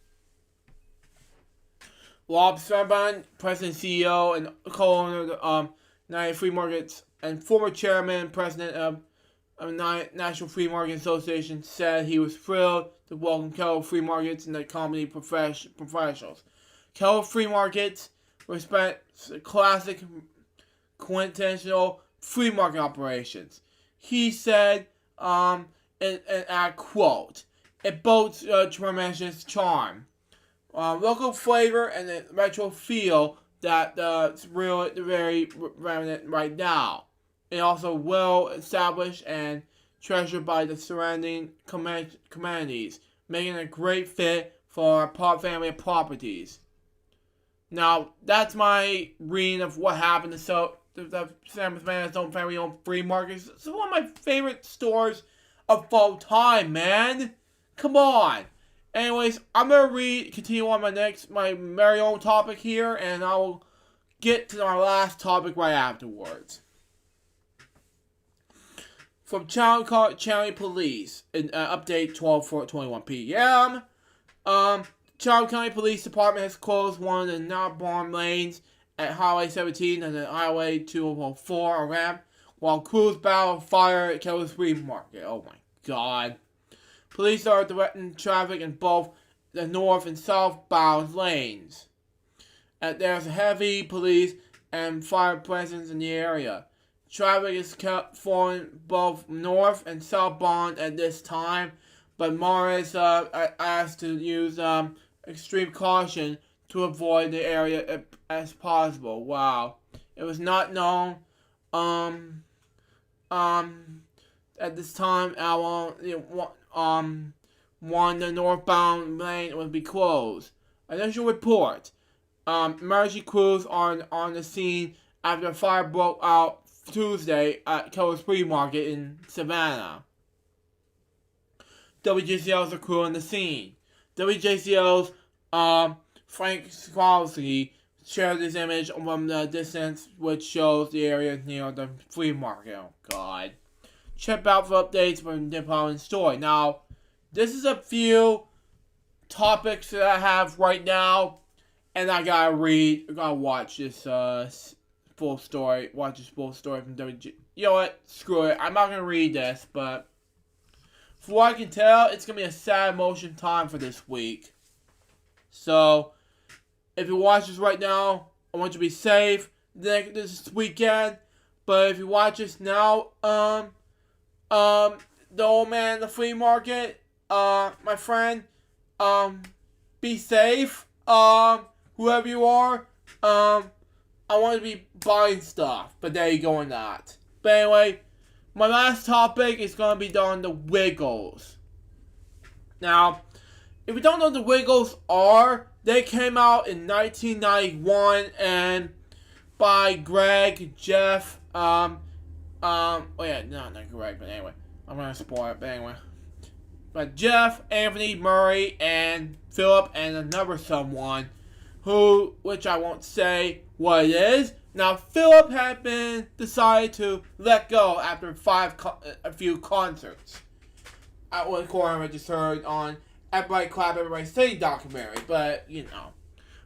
Rob Serban, President, CEO, and co-owner of United Flea Markets and former chairman and president of National Flea Market Association, said he was thrilled to welcome Keller Flea Markets and the company professionals. Keller Flea Markets respects classic, quintessential flea market operations. He said, and I quote, "It boasts tremendous charm, local flavor, and a retro feel that's really very relevant right now. It also well established and treasured by the surrounding communities, making a great fit for our family of properties." Now, that's my reading of what happened to the San Francisco family-owned flea markets. It's one of my favorite stores of all time, man. Come on. Anyways, I'm gonna continue on my very own topic here, and I will get to my last topic right afterwards. From Channel County Police, in update 12/4/21 p.m. Charles County Police Department has closed one of the northbound lanes at Highway 17 and the Highway 204 ramp while crews battle fire at Keller's Flea Market. Oh my god. Police are directing traffic in both the north and southbound lanes. There's heavy police and fire presence in the area. Traffic is kept flowing both north and southbound at this time, but Morris asked to use extreme caution to avoid the area as possible. Wow. It was not known at this time the northbound lane would be closed. Initial report. Emergency crews are on the scene after a fire broke out Tuesday at Keller's Flea Market in Savannah. WJCL's crew on the scene. WJCL's Frank Squalsky shared this image from the distance, which shows the area near the flea market. Oh god. Check out for updates from the following story. Now, this is a few topics that I have right now, and I gotta watch this full story. Watch this full story from WJ. You know what? Screw it. I'm not gonna read this, but from what I can tell, it's gonna be a sad emotion time for this week. So, if you watch this right now, I want you to be safe this weekend. But if you watch this now, the old man in the flea market, my friend, be safe. Whoever you are, I want to be buying stuff, but there you go on that. But anyway, my last topic is going to be on the Wiggles. Now, if you don't know what the Wiggles are, they came out in 1991 and by Greg, Jeff, oh yeah, no, not Greg, but anyway, I'm gonna spoil it, but anyway. But Jeff, Anthony, Murray, and Philip, and another someone, which I won't say what it is. Now, Philip had been decided to let go after a few concerts. At one corner, I just heard on Everybody Clap, Everybody Sing documentary, but, you know.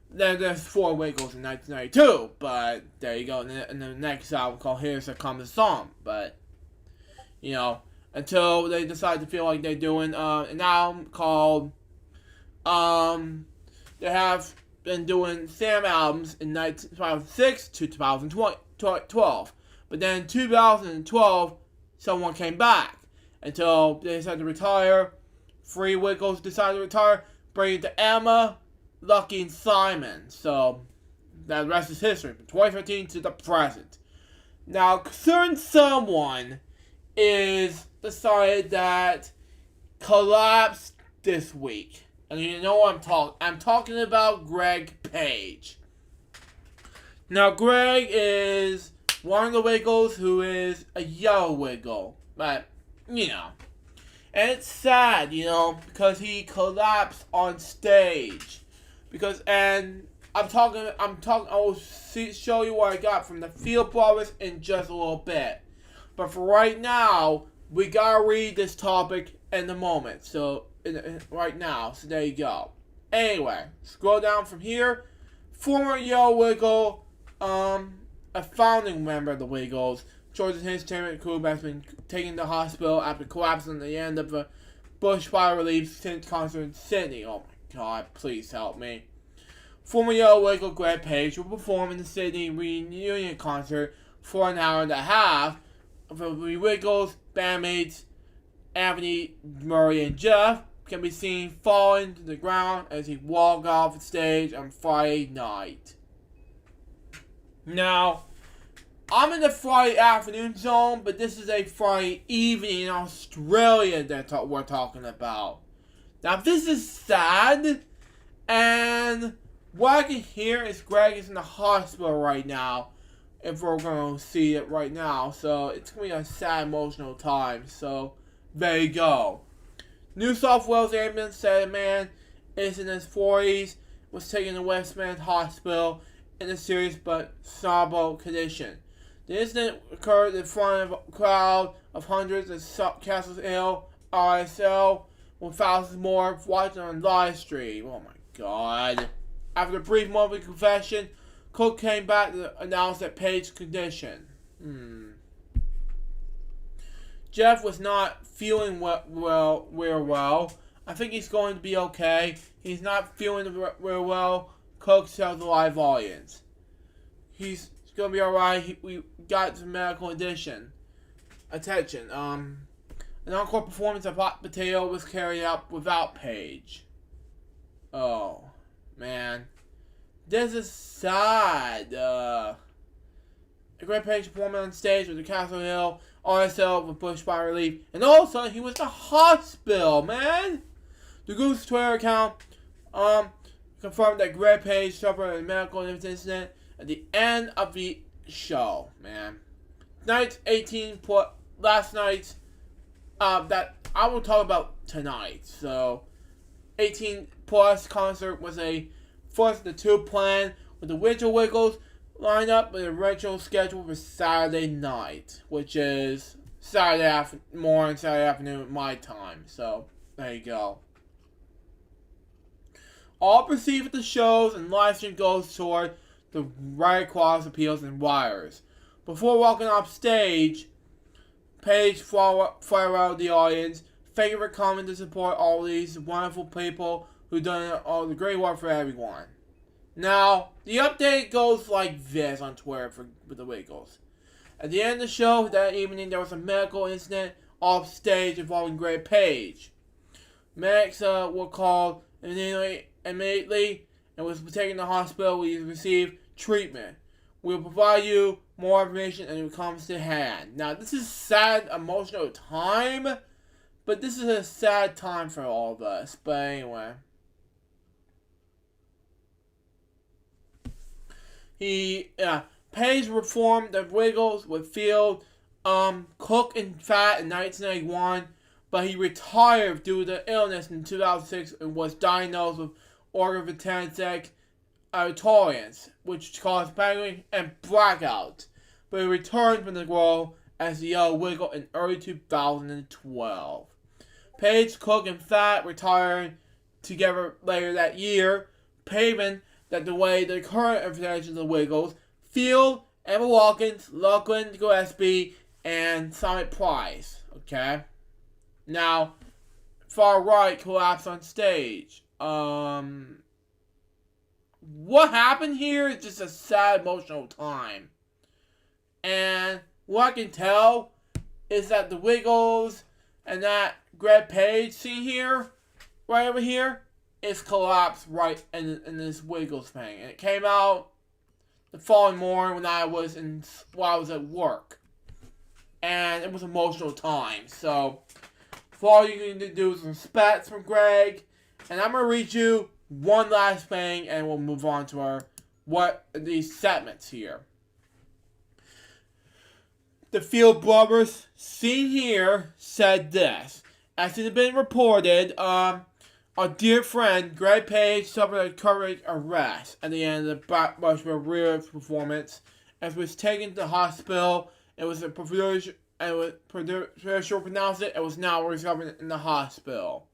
Then there's 4 Wiggles in 1992, but there you go. And the next album called Here's a Common Song, but, you know, until they decide to feel like they're doing an album called, they have been doing Sam albums in 2006 to 2012, but then in 2012, someone came back until they decided to retire. 3 Wiggles decided to retire, bringing it to Emma, Lucky, and Simon. So, the rest is history from 2015 to the present. Now, certain someone is decided that collapsed this week. And you know what I'm talking about Greg Page. Now, Greg is one of the Wiggles who is a yellow Wiggle. But, you know. And it's sad, you know, because he collapsed on stage. I will show you what I got from the Field Brothers in just a little bit. But for right now, we gotta read this topic in the moment. So, right now. So, there you go. Anyway, scroll down from here. Former Yellow Wiggle, a founding member of the Wiggles, George's entertainment crew has been taken to the hospital after collapsing at the end of a bushfire relief concert in Sydney. Oh my God, please help me. Former Yellow Wiggle Greg Page will perform in the Sydney reunion concert for an hour and a half. The Wiggles bandmates Anthony, Murray, and Jeff can be seen falling to the ground as he walked off the stage on Friday night. Now, I'm in the Friday afternoon zone, but this is a Friday evening in Australia that we're talking about. Now, this is sad, and what I can hear is Greg is in the hospital right now, if we're going to see it right now. So, it's going to be a sad, emotional time. So, there you go. New South Wales ambulance said a man is in his 40s, was taken to Westmead Hospital in a serious but stable condition. The incident occurred in front of a crowd of hundreds at Castle Hill RSL, with thousands more watching on live stream. Oh my God. After a brief moment of confession, Cook came back to announce that Page's condition. Jeff was not feeling well. I think he's going to be okay. He's not feeling real well. Cook tells the live audience. He's going to be alright. We got some medical attention. An encore performance of Hot Potato was carried out without Page. Oh, man. This is sad. A great Page performing on stage with the Castle Hill RSL with bushfire relief. And also, he was in the hospital, man. The Goose Twitter account confirmed that Greg Page suffered a medical incident at the end of the show, man. Last night's, that I will talk about tonight. So, 18 Plus concert was a first of the 2 planned with the Winter Wiggles lined up with the original schedule for Saturday night, which is Saturday afternoon at my time. So, there you go. All proceed with the shows and live stream goes toward the Red Cross Appeals and Wires. Before walking off stage, Page farewelled the audience. Thank you for coming to support all these wonderful people who done all the great work for everyone. Now, the update goes like this on Twitter with the Wiggles. At the end of the show that evening, there was a medical incident off stage involving Greg Page. Medics were called immediately and was taken to the hospital where he received treatment. We will provide you more information as it comes to hand. Now, this is sad, emotional time, but this is a sad time for all of us. But anyway. Page reformed the Wiggles with Field, Cook, and Fat in 1991, but he retired due to illness in 2006 and was diagnosed with organ-retentive intolerance, which caused pain and blackout. But he returned from the role as the Yellow Wiggle in early 2012. Page, Cook, and Fat retired together later that year, paving that the way the current representation of the Wiggles, Field, Emma Watkins, Lachlan Gillespie, and Summit Price. Okay? Now, far right collapsed on stage. What happened here is just a sad, emotional time. And what I can tell is that the Wiggles and that Greg Page scene here, right over here, is collapsed right in this Wiggles thing. And it came out the following morning when I was at work. And it was an emotional time. So, for all you need to do is respect from Greg. And I'm going to read you one last thing and we'll move on to these segments here. The Field brothers, seen here, said this. As it had been reported, our dear friend Greg Page suffered a cardiac arrest at the end of the Blackbush Rear performance and was taken to the hospital. It was a professional pronounced it. It was now recovered in the hospital.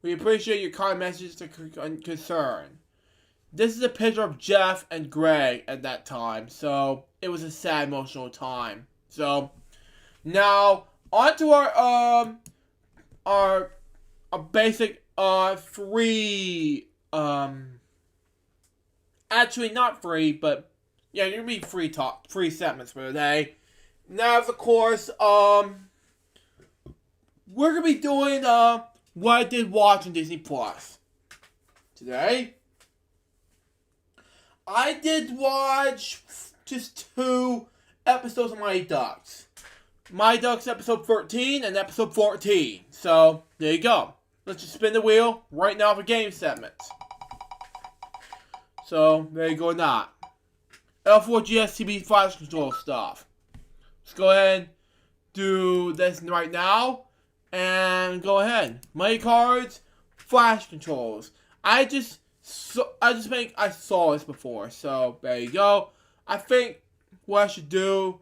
We appreciate your kind message and concern. This is a picture of Jeff and Greg at that time, so it was a sad, emotional time. So, now, on to our basic, free, actually not free, but, yeah, you're gonna be free segments for today. Now, of course, we're gonna be doing, what I did watch on Disney Plus. Today, I did watch just 2 episodes of Mighty Ducks. Mighty Ducks episode 13 and episode 14. So, there you go. Let's just spin the wheel right now for game segments. So, there you go not. L4 GSTB flash control stuff. Let's go ahead and do this right now. And go ahead. Mighty cards, flash controls. I saw this before. So, there you go. I think what I should do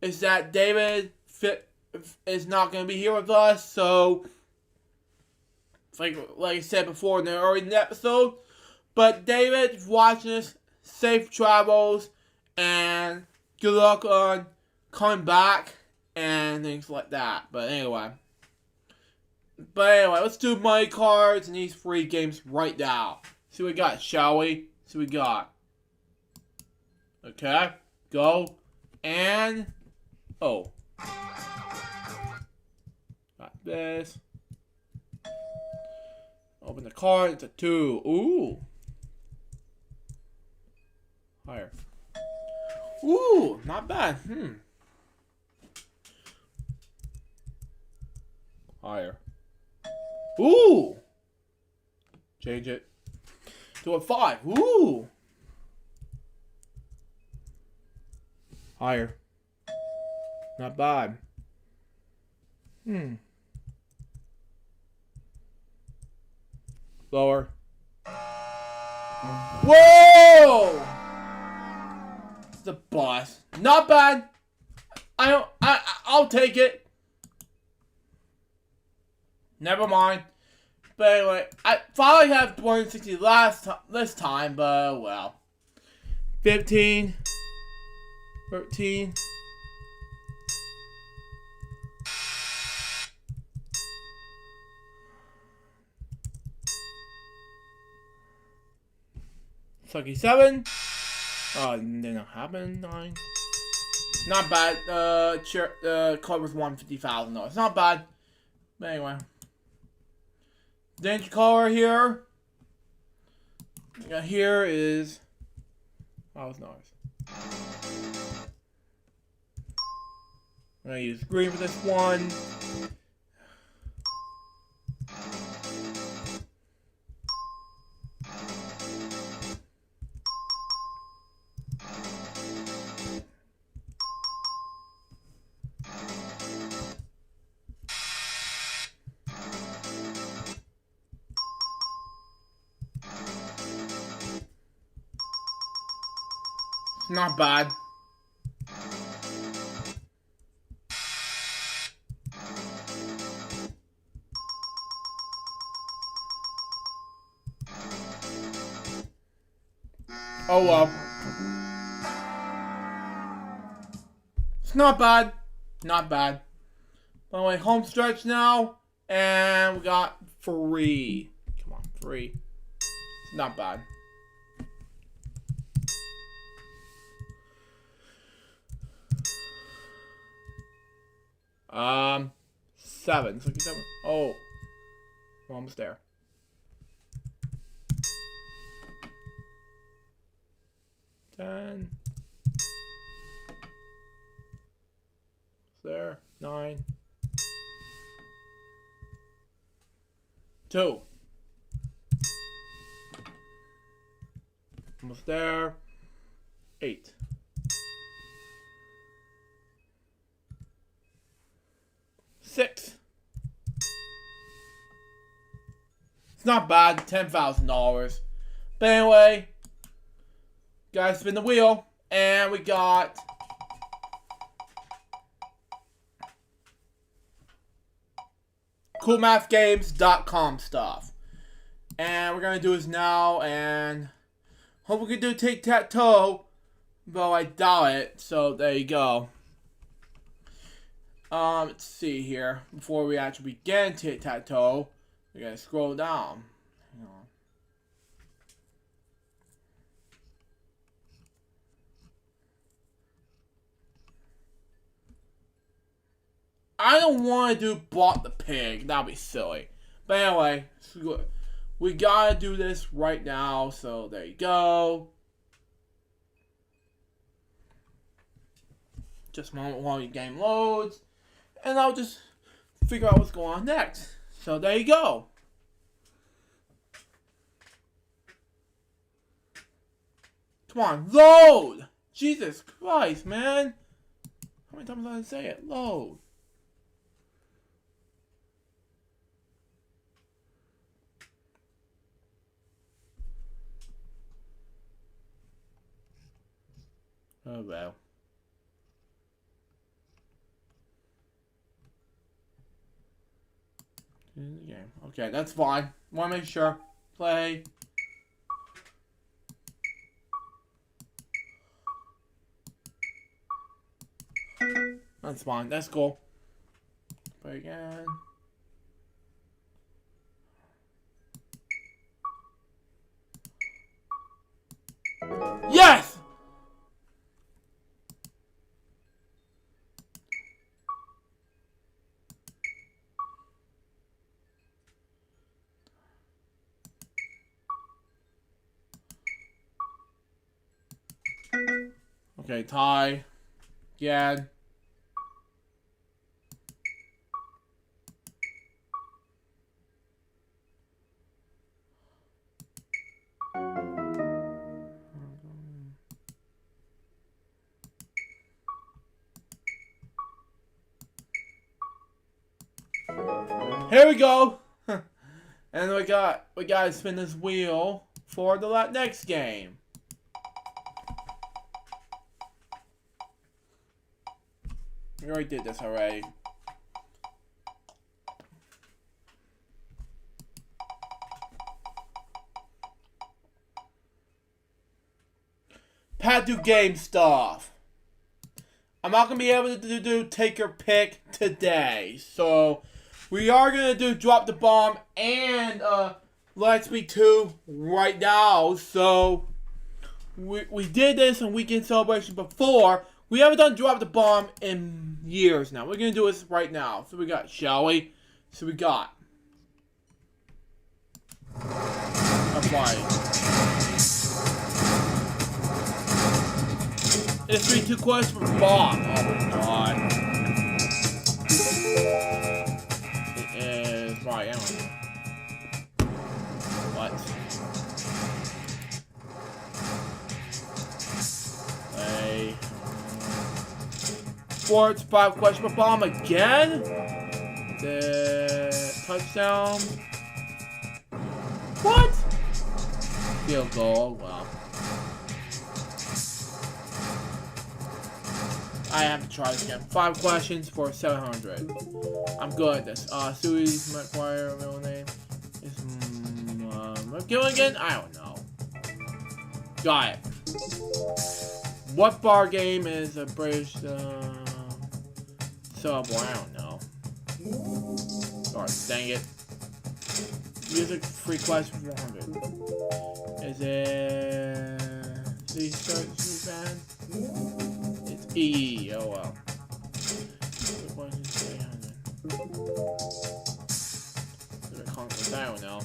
is that David is not going to be here with us, so like I said before in the early episode, but David, if you're watching this, safe travels, and good luck on coming back, and things like that. But anyway, let's do money cards and these free games right now. See what we got, shall we? See what we got. Okay, go. And, got this. Open the card, it's a 2. Ooh. Higher. Ooh, not bad. Higher. Ooh. Change it to a 5. Ooh. Higher. Not bad. Lower. Whoa! The boss. Not bad. I'll take it. Never mind. But anyway, I thought I had 160 this time, but well. 15. 13. Sucky 7. Oh, did not happen. 9. Not bad. Card was $150,000. It's not bad. But anyway. Danger color here. Here is. Oh, it's nice. I'm gonna use green for this one. Not bad. Oh well. It's not bad. Not bad. By the way, home stretch now. And we got 3. Come on, 3. It's not bad. Seven. It's like 7. Oh. We're almost there. Ten. There. 9. 2. Almost there. 8. 6. It's not bad. $10,000. But anyway, guys, spin the wheel, and we got coolmathgames.com stuff. And we're gonna do this now, and hope we can do tic-tac-toe, though I doubt it. So there you go. Let's see here. Before we actually begin tic-tac-toe, we gotta scroll down. Hang on. I don't want to do bought the pig. That'd be silly. But anyway, we gotta do this right now. So there you go. Just a moment while your game loads. And I'll just figure out what's going on next. So there you go. Come on, load! Jesus Christ, man. How many times did I say it? Load. Oh well. Game. Okay, that's fine. Want to make sure. Play. That's fine. That's cool. Play again. Yes! Okay, tie. Again. Here we go. And we gotta spin this wheel for the next game. We already did this already. Pat do game stuff. I'm not gonna be able to do take your pick today, so we are gonna do drop the bomb and Let's Be 2 right now. So we did this on Weekend Celebration before. We haven't done drop the bomb in years now. We're gonna do this right now. So we got, shall we? So we got apply. It's 3-2 questions for bomb. Oh my god. It is right. Anyway. What? Play. Sports 5 question for bomb again. The touchdown. What? Field goal. Wow. I have to try this again. 5 questions for 700. I'm good at this. Suey's McGuire, real name is McGilligan? I don't know. Got it. What bar game is a British Subway? I don't know. Alright, dang it. Music free question for 100. Is it C band? It's E. Oh well. Question 300. I don't know.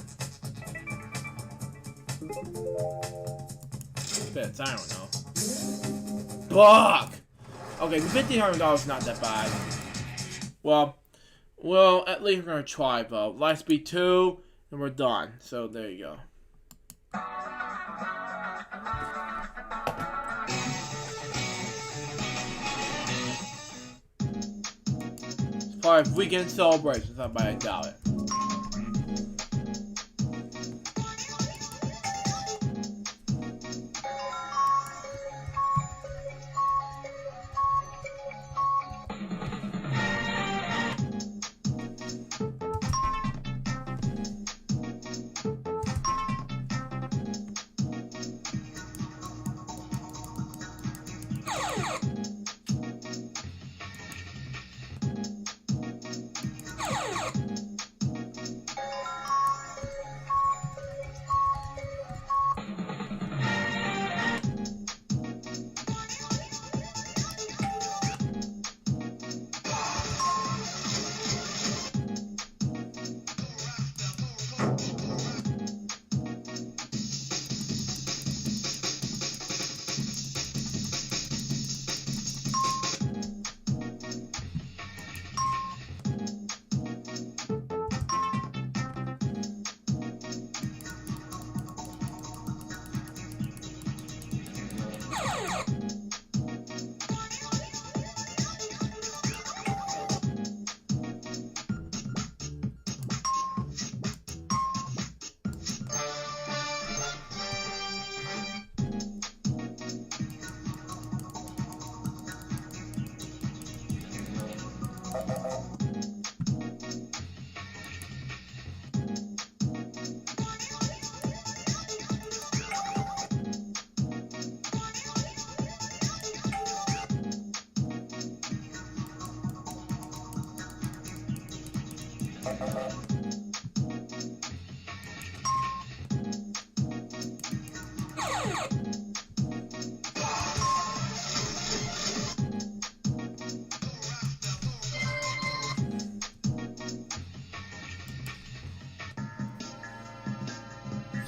Bits, I don't know. Fuck! Okay, the $1,500 is not that bad. Well, at least we're gonna try, though. Lightspeed 2, and we're done. So, there you go. It's probably weekend celebrations, but I doubt it.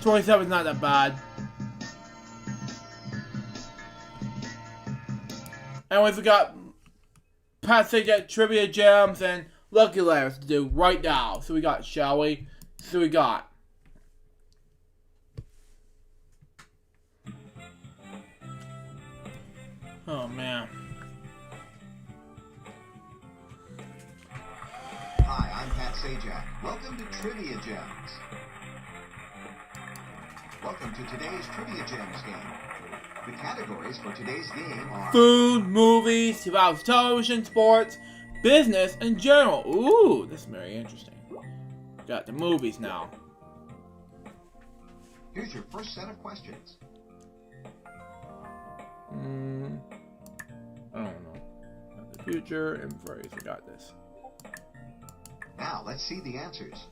$27 is not that bad. Anyways, we got Passage at Trivia Gems and Lucky Letters to do right now. So we got, shall we? So we got. Oh man. Hi, I'm Pat Sajak. Welcome to Trivia Gems. Welcome to today's Trivia Gems game. The categories for today's game are food, movies, about television, sports, business, and general. Ooh, this is very interesting. Got the movies now. Here's your first set of questions. I don't know. The future and phrase. I got this. Now, let's see the answers.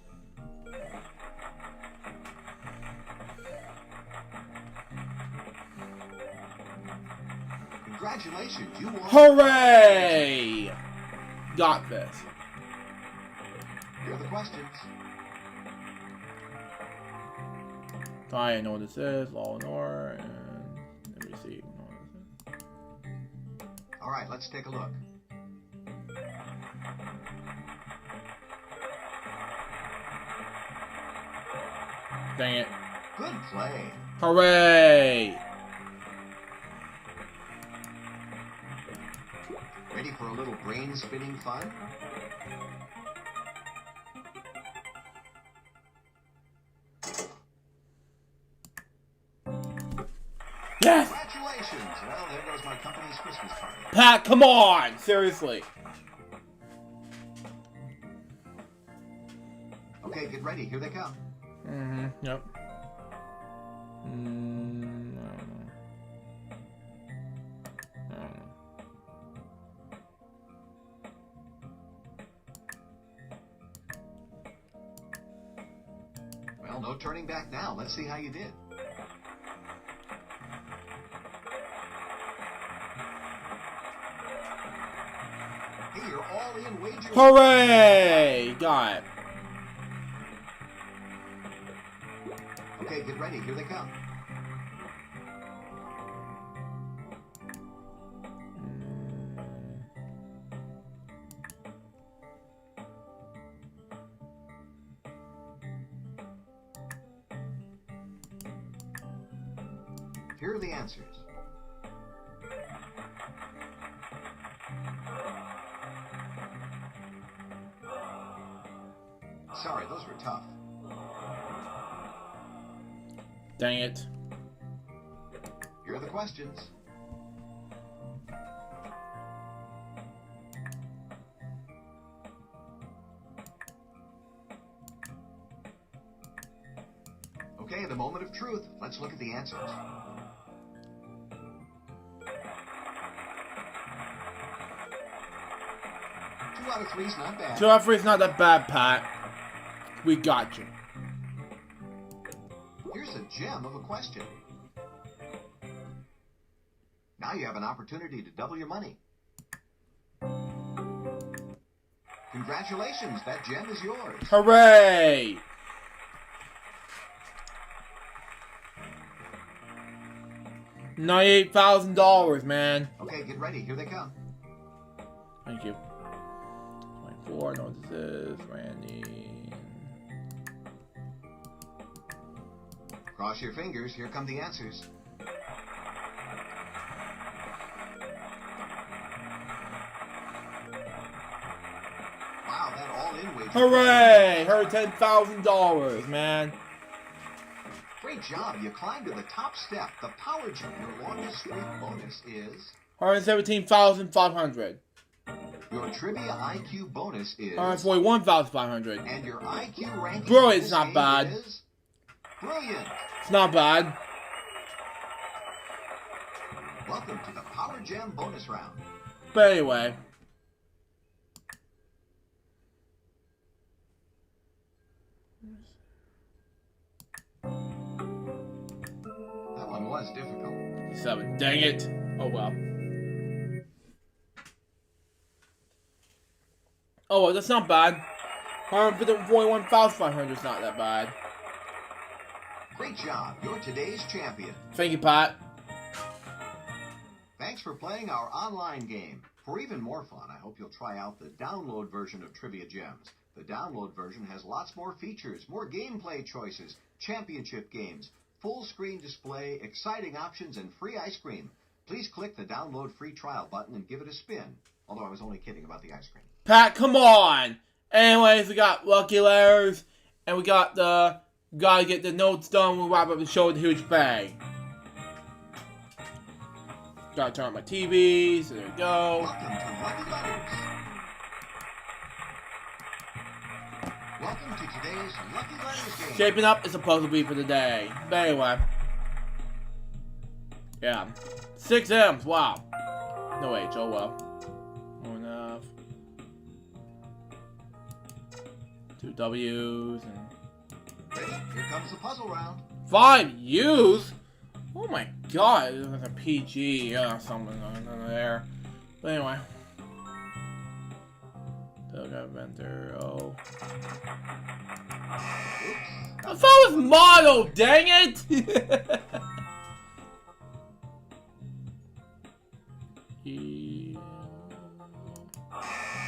Congratulations, you won. Hooray! Got this. Here are the questions. I know what this is. Law and Order, and let me see. All right, let's take a look. Dang it. Good play. Hooray! Ready for a little brain spinning fun? Yes! Congratulations! Well, there goes our company's Christmas party. Pat, come on! Seriously. Okay, get ready. Here they come. Yep. Well, no turning back now. Let's see how you did. Hey, you're all in wager. Hooray! Got it. Okay, get ready. Here they come. Here are the answers. Sorry, those were tough. Dang it. Here are the questions. Okay, the moment of truth. Let's look at the answers. 2 out of 3 is not bad. 2 out of 3 is not that bad, Pat. We got you. Here's a gem of a question. Now you have an opportunity to double your money. Congratulations, that gem is yours. Hooray! $98,000, man. Okay, get ready. Here they come. Thank you. 24, I know what this is. Randy. Cross your fingers. Here come the answers. Wow, that all-in wager. Hooray! Her $10,000, man. Great job. You climbed to the top step. The power jump, your longest streak bonus is... 117,500. Your trivia IQ bonus is... 141,500. And your IQ ranking... Brilliant, it's for not this bad. game is brilliant. It's not bad. Welcome to the Power Gem bonus round. But anyway. That one was difficult. 7. Dang it. Oh well. Oh well, that's not bad. 141,500 is not that bad. Great job. You're today's champion. Thank you, Pat. Thanks for playing our online game. For even more fun, I hope you'll try out the download version of Trivia Gems. The download version has lots more features, more gameplay choices, championship games, full screen display, exciting options, and free ice cream. Please click the download free trial button and give it a spin. Although I was only kidding about the ice cream. Pat, come on! Anyways, we got lucky letters, and we got the... Gotta get the notes done. We'll wrap up the show with a huge bang. Gotta turn on my TV, so there we go. Welcome to Lucky Letters. Welcome to today's Lucky Letters game. Shaping up is supposed to be for the day. But anyway. Yeah. 6 M's, wow. No H, oh well. 1 F. 2 W's and... Ready? Here comes the puzzle round. 5 U's? Oh my god, it was a PG, something on there. But anyway. Telegraph Venter, oh. Oops. I thought it was mono, dang it!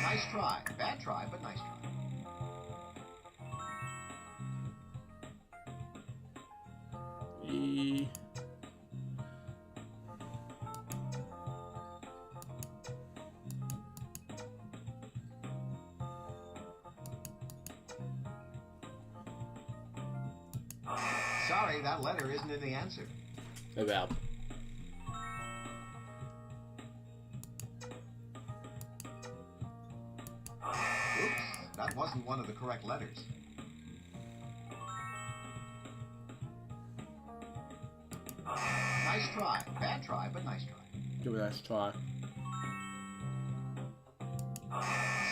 Nice try. Bad try, but nice try. Sorry, that letter isn't in the answer. About. that wasn't one of the correct letters. Nice try. Bad try, but nice try. Give it a nice try.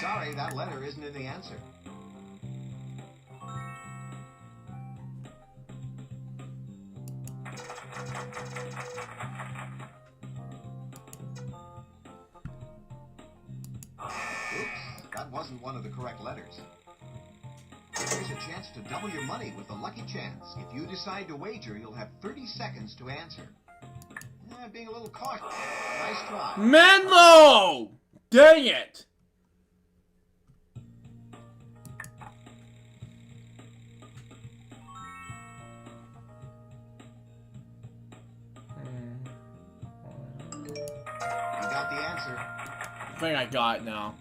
Sorry, that letter isn't in the answer. Oops, that wasn't one of the correct letters. Here's a chance to double your money with a lucky chance. If you decide to wager, you'll have 30 seconds to answer. Being a little cautious. Nice try. Menlo! Dang it! You got the answer. I think I got it now.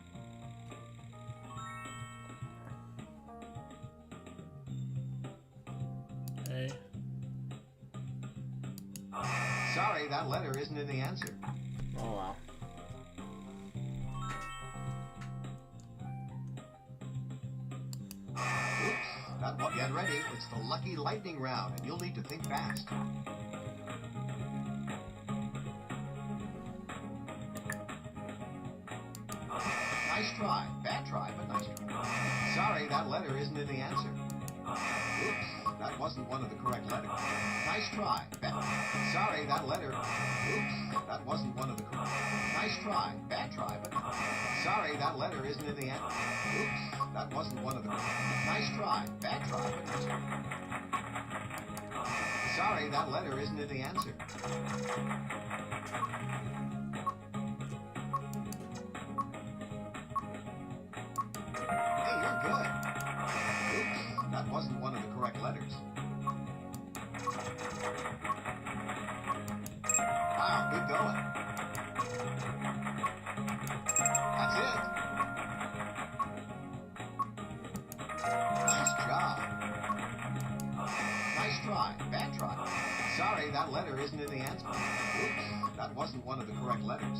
Okay. Sorry, that letter isn't in the answer. Oh wow. Oops, that one. Get ready. It's the lucky lightning round, and you'll need to think fast. Nice try. Bad try, but nice try. Sorry, that letter isn't in the answer. Oops, that wasn't one of the correct letters. Nice try. Sorry, that letter. Oops, that wasn't one of the correct. Nice try. Bad try, but sorry, that letter isn't in the answer. Oops, that wasn't one of the. Nice try. Bad try, but nice try. Sorry, that letter isn't in the answer. Hey, you're good. Oops, that wasn't one of the correct letters. Wow, good going. That's it. Nice job. Nice try. Bad try. Sorry, that letter isn't in the answer. Oops, that wasn't one of the correct letters.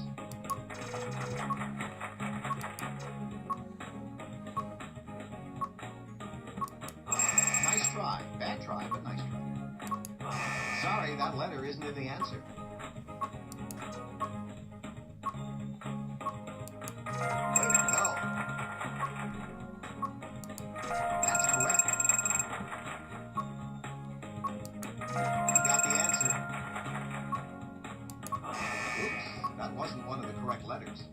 Nice try. Bad try, but nice try. Sorry, that letter isn't in the answer. Way to go. That's correct. You got the answer. Oops, that wasn't one of the correct letters.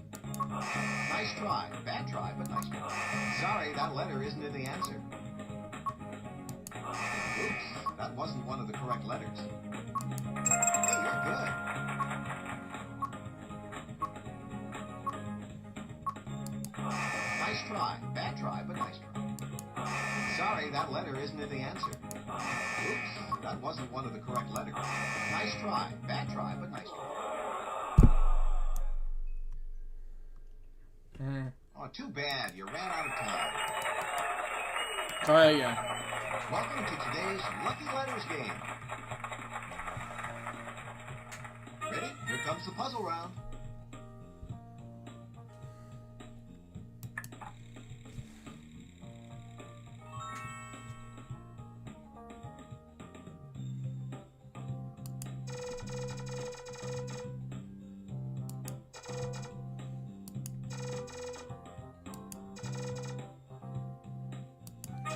Nice try. Bad try, but nice try. Sorry, that letter isn't in the answer. Oops, that wasn't one of the correct letters. Hey, you're good. Nice try. Bad try, but nice try. Sorry, that letter isn't in the answer. Oops, that wasn't one of the correct letters. Nice try. Bad try, but nice try. Oh, too bad. You ran out of time. Try again. Welcome to today's Lucky Letters game. Ready? Here comes the puzzle round.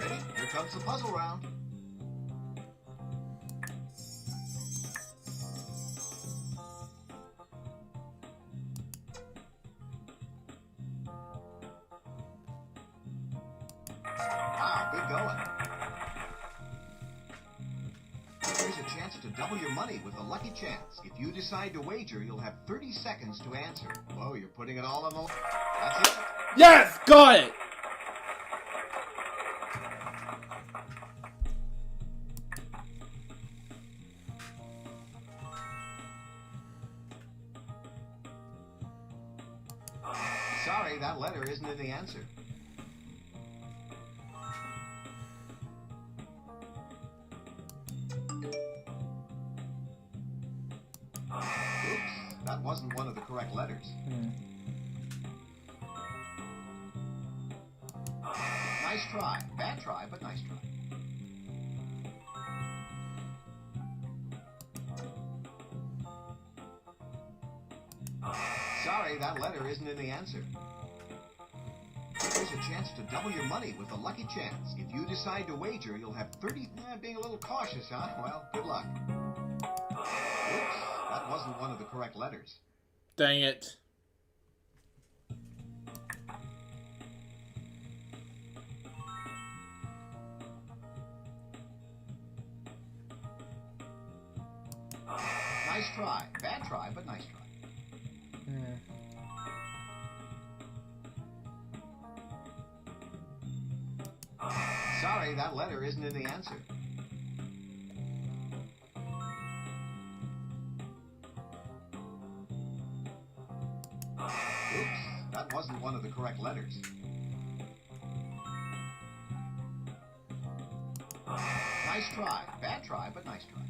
Ready? Here comes the puzzle round. Wow, good going. Here's a chance to double your money with a lucky chance. If you decide to wager, you'll have 30 seconds to answer. Whoa, you're putting it all on the... That's it. Yes! Got it! Sorry, that letter isn't in the answer. Oops, that wasn't one of the correct letters. Nice try. Bad try, but nice try. Sorry, that letter isn't in the answer. Here's a chance to double your money with a lucky chance. If you decide to wager, you'll have 30... being a little cautious, huh? Well, good luck. Oops, that wasn't one of the correct letters. Dang it. Nice try. Bad try, but nice try. Sorry, that letter isn't in the answer. Oops, that wasn't one of the correct letters. Nice try. Bad try, but nice try.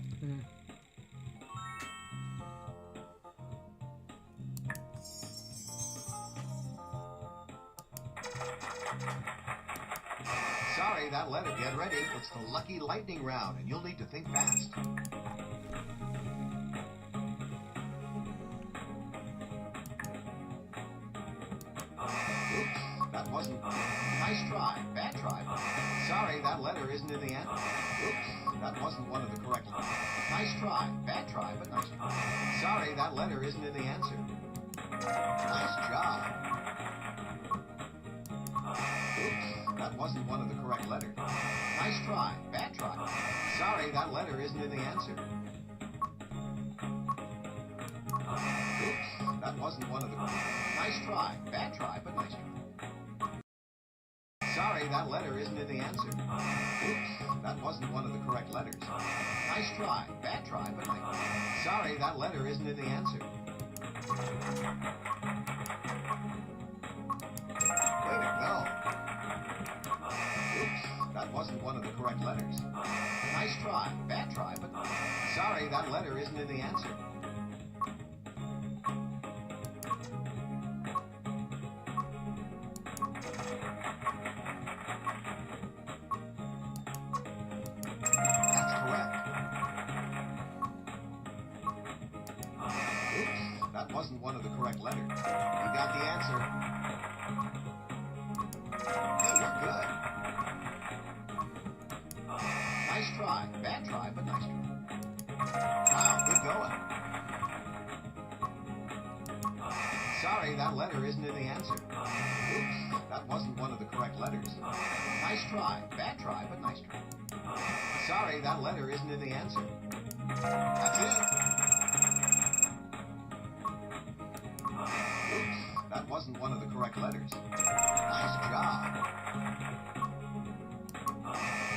Sorry, that letter. Get ready. It's the lucky lightning round, and you'll need to think fast. Oops, that wasn't... Nice try. Bad try. Sorry, that letter isn't in the answer. Oops, that wasn't one of the correct letters. Nice try. Bad try, but nice try. Sorry, that letter isn't in the answer. Nice job. Oops, that wasn't one of the correct letters. Nice try. Bad try. Sorry, that letter isn't in the answer. Oops, that wasn't one of the... Nice try. Bad try, but nice try. Sorry, that letter isn't in the answer. Oops, that wasn't one of the correct letters. Nice try. Bad try, but nice try. Sorry, that letter isn't in the answer. Way to go. Oops, that wasn't one of the correct letters. Nice try. Bad try, but... Sorry, that letter isn't in the answer. That's correct. Oops, that wasn't one of the correct letters. You got the answer. Hey, you're good. Nice try. Bad try, but nice try. Wow, good going. Sorry, that letter isn't in the answer. Oops, that wasn't one of the correct letters. Nice try. Bad try, but nice try. Sorry, that letter isn't in the answer. That's it. Oops, that wasn't one of the correct letters. Nice job.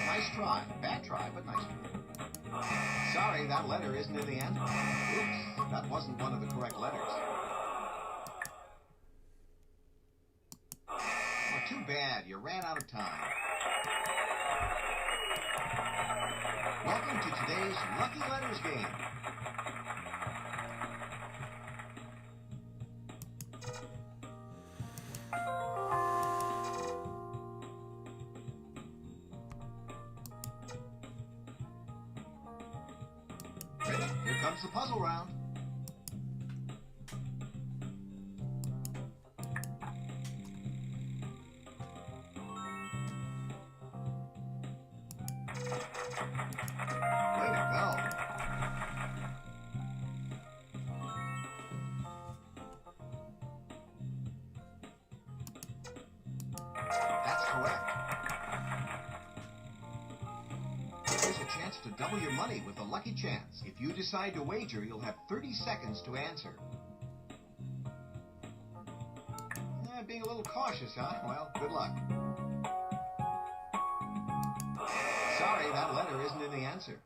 Nice try. Bad try, but nice try. Sorry, that letter isn't in the answer. Oops, that wasn't one of the correct letters. Oh, too bad. You ran out of time. Welcome to today's Lucky Letters game. Ready? Here comes the puzzle round. Way to go. That's correct. Here's a chance to double your money with a lucky chance. If you decide to wager, you'll have 30 seconds to answer. Being a little cautious, huh? Well, good luck. Sorry, that letter isn't in the answer.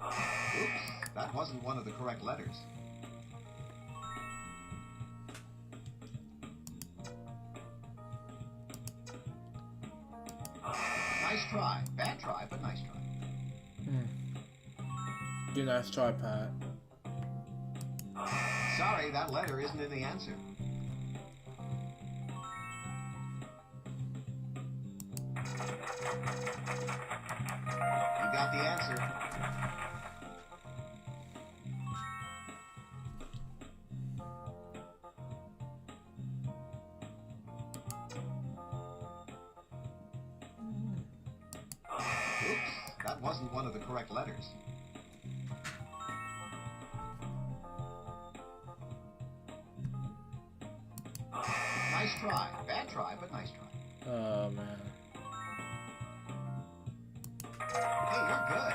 Oops, that wasn't one of the correct letters. Nice try. Bad try, but nice try. Do nice try, Pat. Sorry, that letter isn't in the answer. You got the answer. Oops, that wasn't one of the correct letters. Nice try. Bad try, but nice try. Oh, man. Hey, you're good.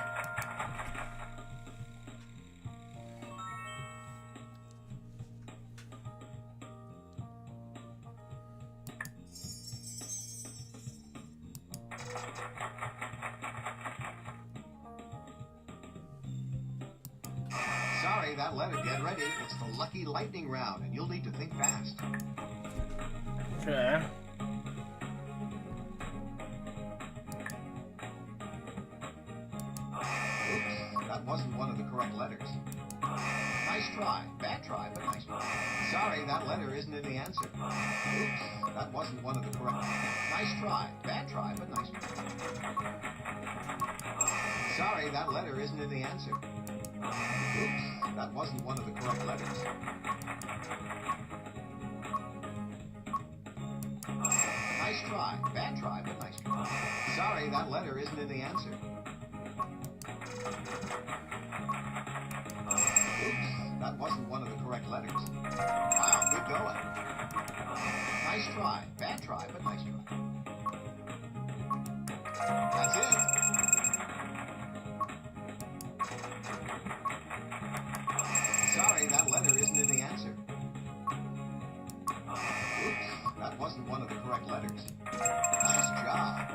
Sorry, that letter. Get ready. It's the lucky lightning round, and you'll need to think fast. Okay. Oops, that wasn't one of the correct letters. Nice try. Bad try, but nice try. Sorry, that letter isn't in the answer. Oops, that wasn't one of the correct. Nice try. Bad try, but nice try. Sorry, that letter isn't in the answer. Oops, that wasn't one of the correct letters. Nice try. Bad try, but nice try. Sorry, that letter isn't in the answer. Oops, that wasn't one of the correct letters. Wow, good going. Nice try. Bad try, but nice try. That's it. Sorry, that letter isn't in the answer. Oops, that wasn't one of the correct letters. Nice job.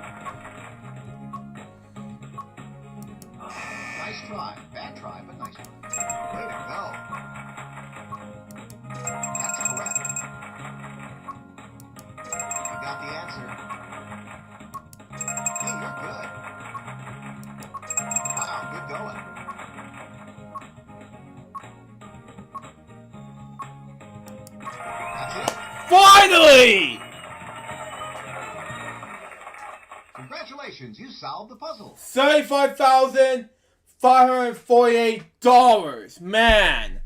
Nice try. Bad try, but nice try. Way to go. That's correct. You got the answer. Hey, you're good. Wow, good going. That's it. Finally! Congratulations, you solved the puzzle. $75,548. Man.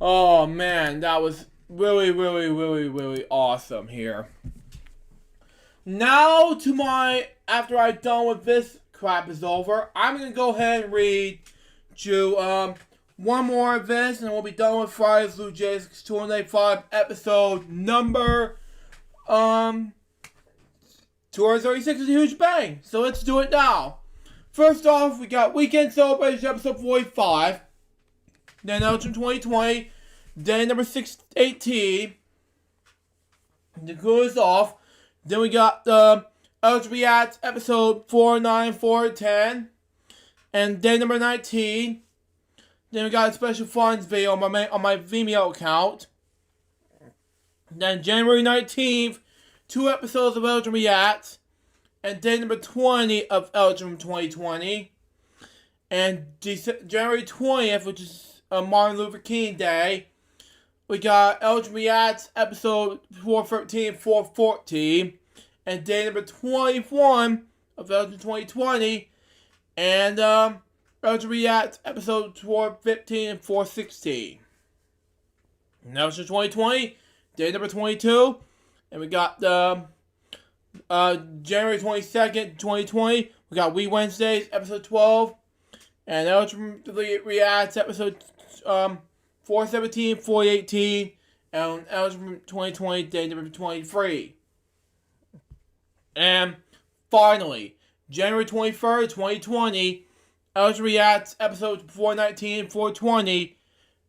Oh, man. That was really, really, really, really awesome here. Now to my, after I'm done with this crap is over, I'm going to go ahead and read you one more of this, and we'll be done with Friday's LukeJ62895 episode number 236 is a huge bang. So let's do it now. First off, we got Weekend Celebration episode 45. Then Elton 2020, day number 618. The cruise off. Then we got the Elton Reacts episode 49410. And day number 19. Then we got a special funds video on my Vimeo account. Then January 19th, 2 episodes of Elton Reacts. And day number 20 of Elton 2020. And January 20th, which is Martin Luther King Day, we got Elton Reacts episode 413 414. And day number 21 of Elton 2020. And Elton Reacts episode 415 and 416. And that was just 2020, day number 22. And we got January 22nd, 2020. We got We Wednesdays, episode 12. And Elton Reacts episode 417, 418. And Elton 2020, day number 23. And finally, January 23rd, 2020. Elton Reacts episode 419, 420.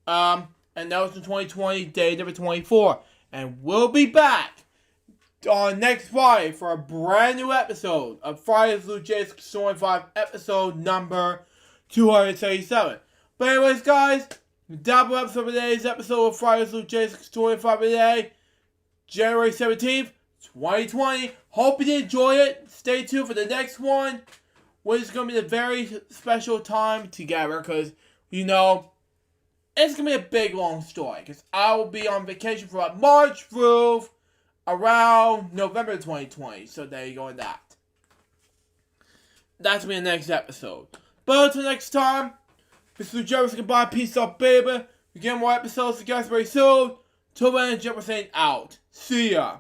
And Elton 2020, day number 24. And we'll be back on next Friday for a brand new episode of Friday's LukeJ62895 episode number 237. But anyways, guys, the double episode of today's episode of Friday's LukeJ62895 today, January 17th, 2020. Hope you did enjoy it. Stay tuned for the next one, which is going to be a very special time together because, you know, it's going to be a big, long story. Because I will be on vacation for about March through around November 2020. So there you go with that. That's going to be the next episode. But until next time, this is Jefferson. Goodbye. Peace out, baby. We get more episodes to you guys very soon. Till then, Jefferson out. See ya.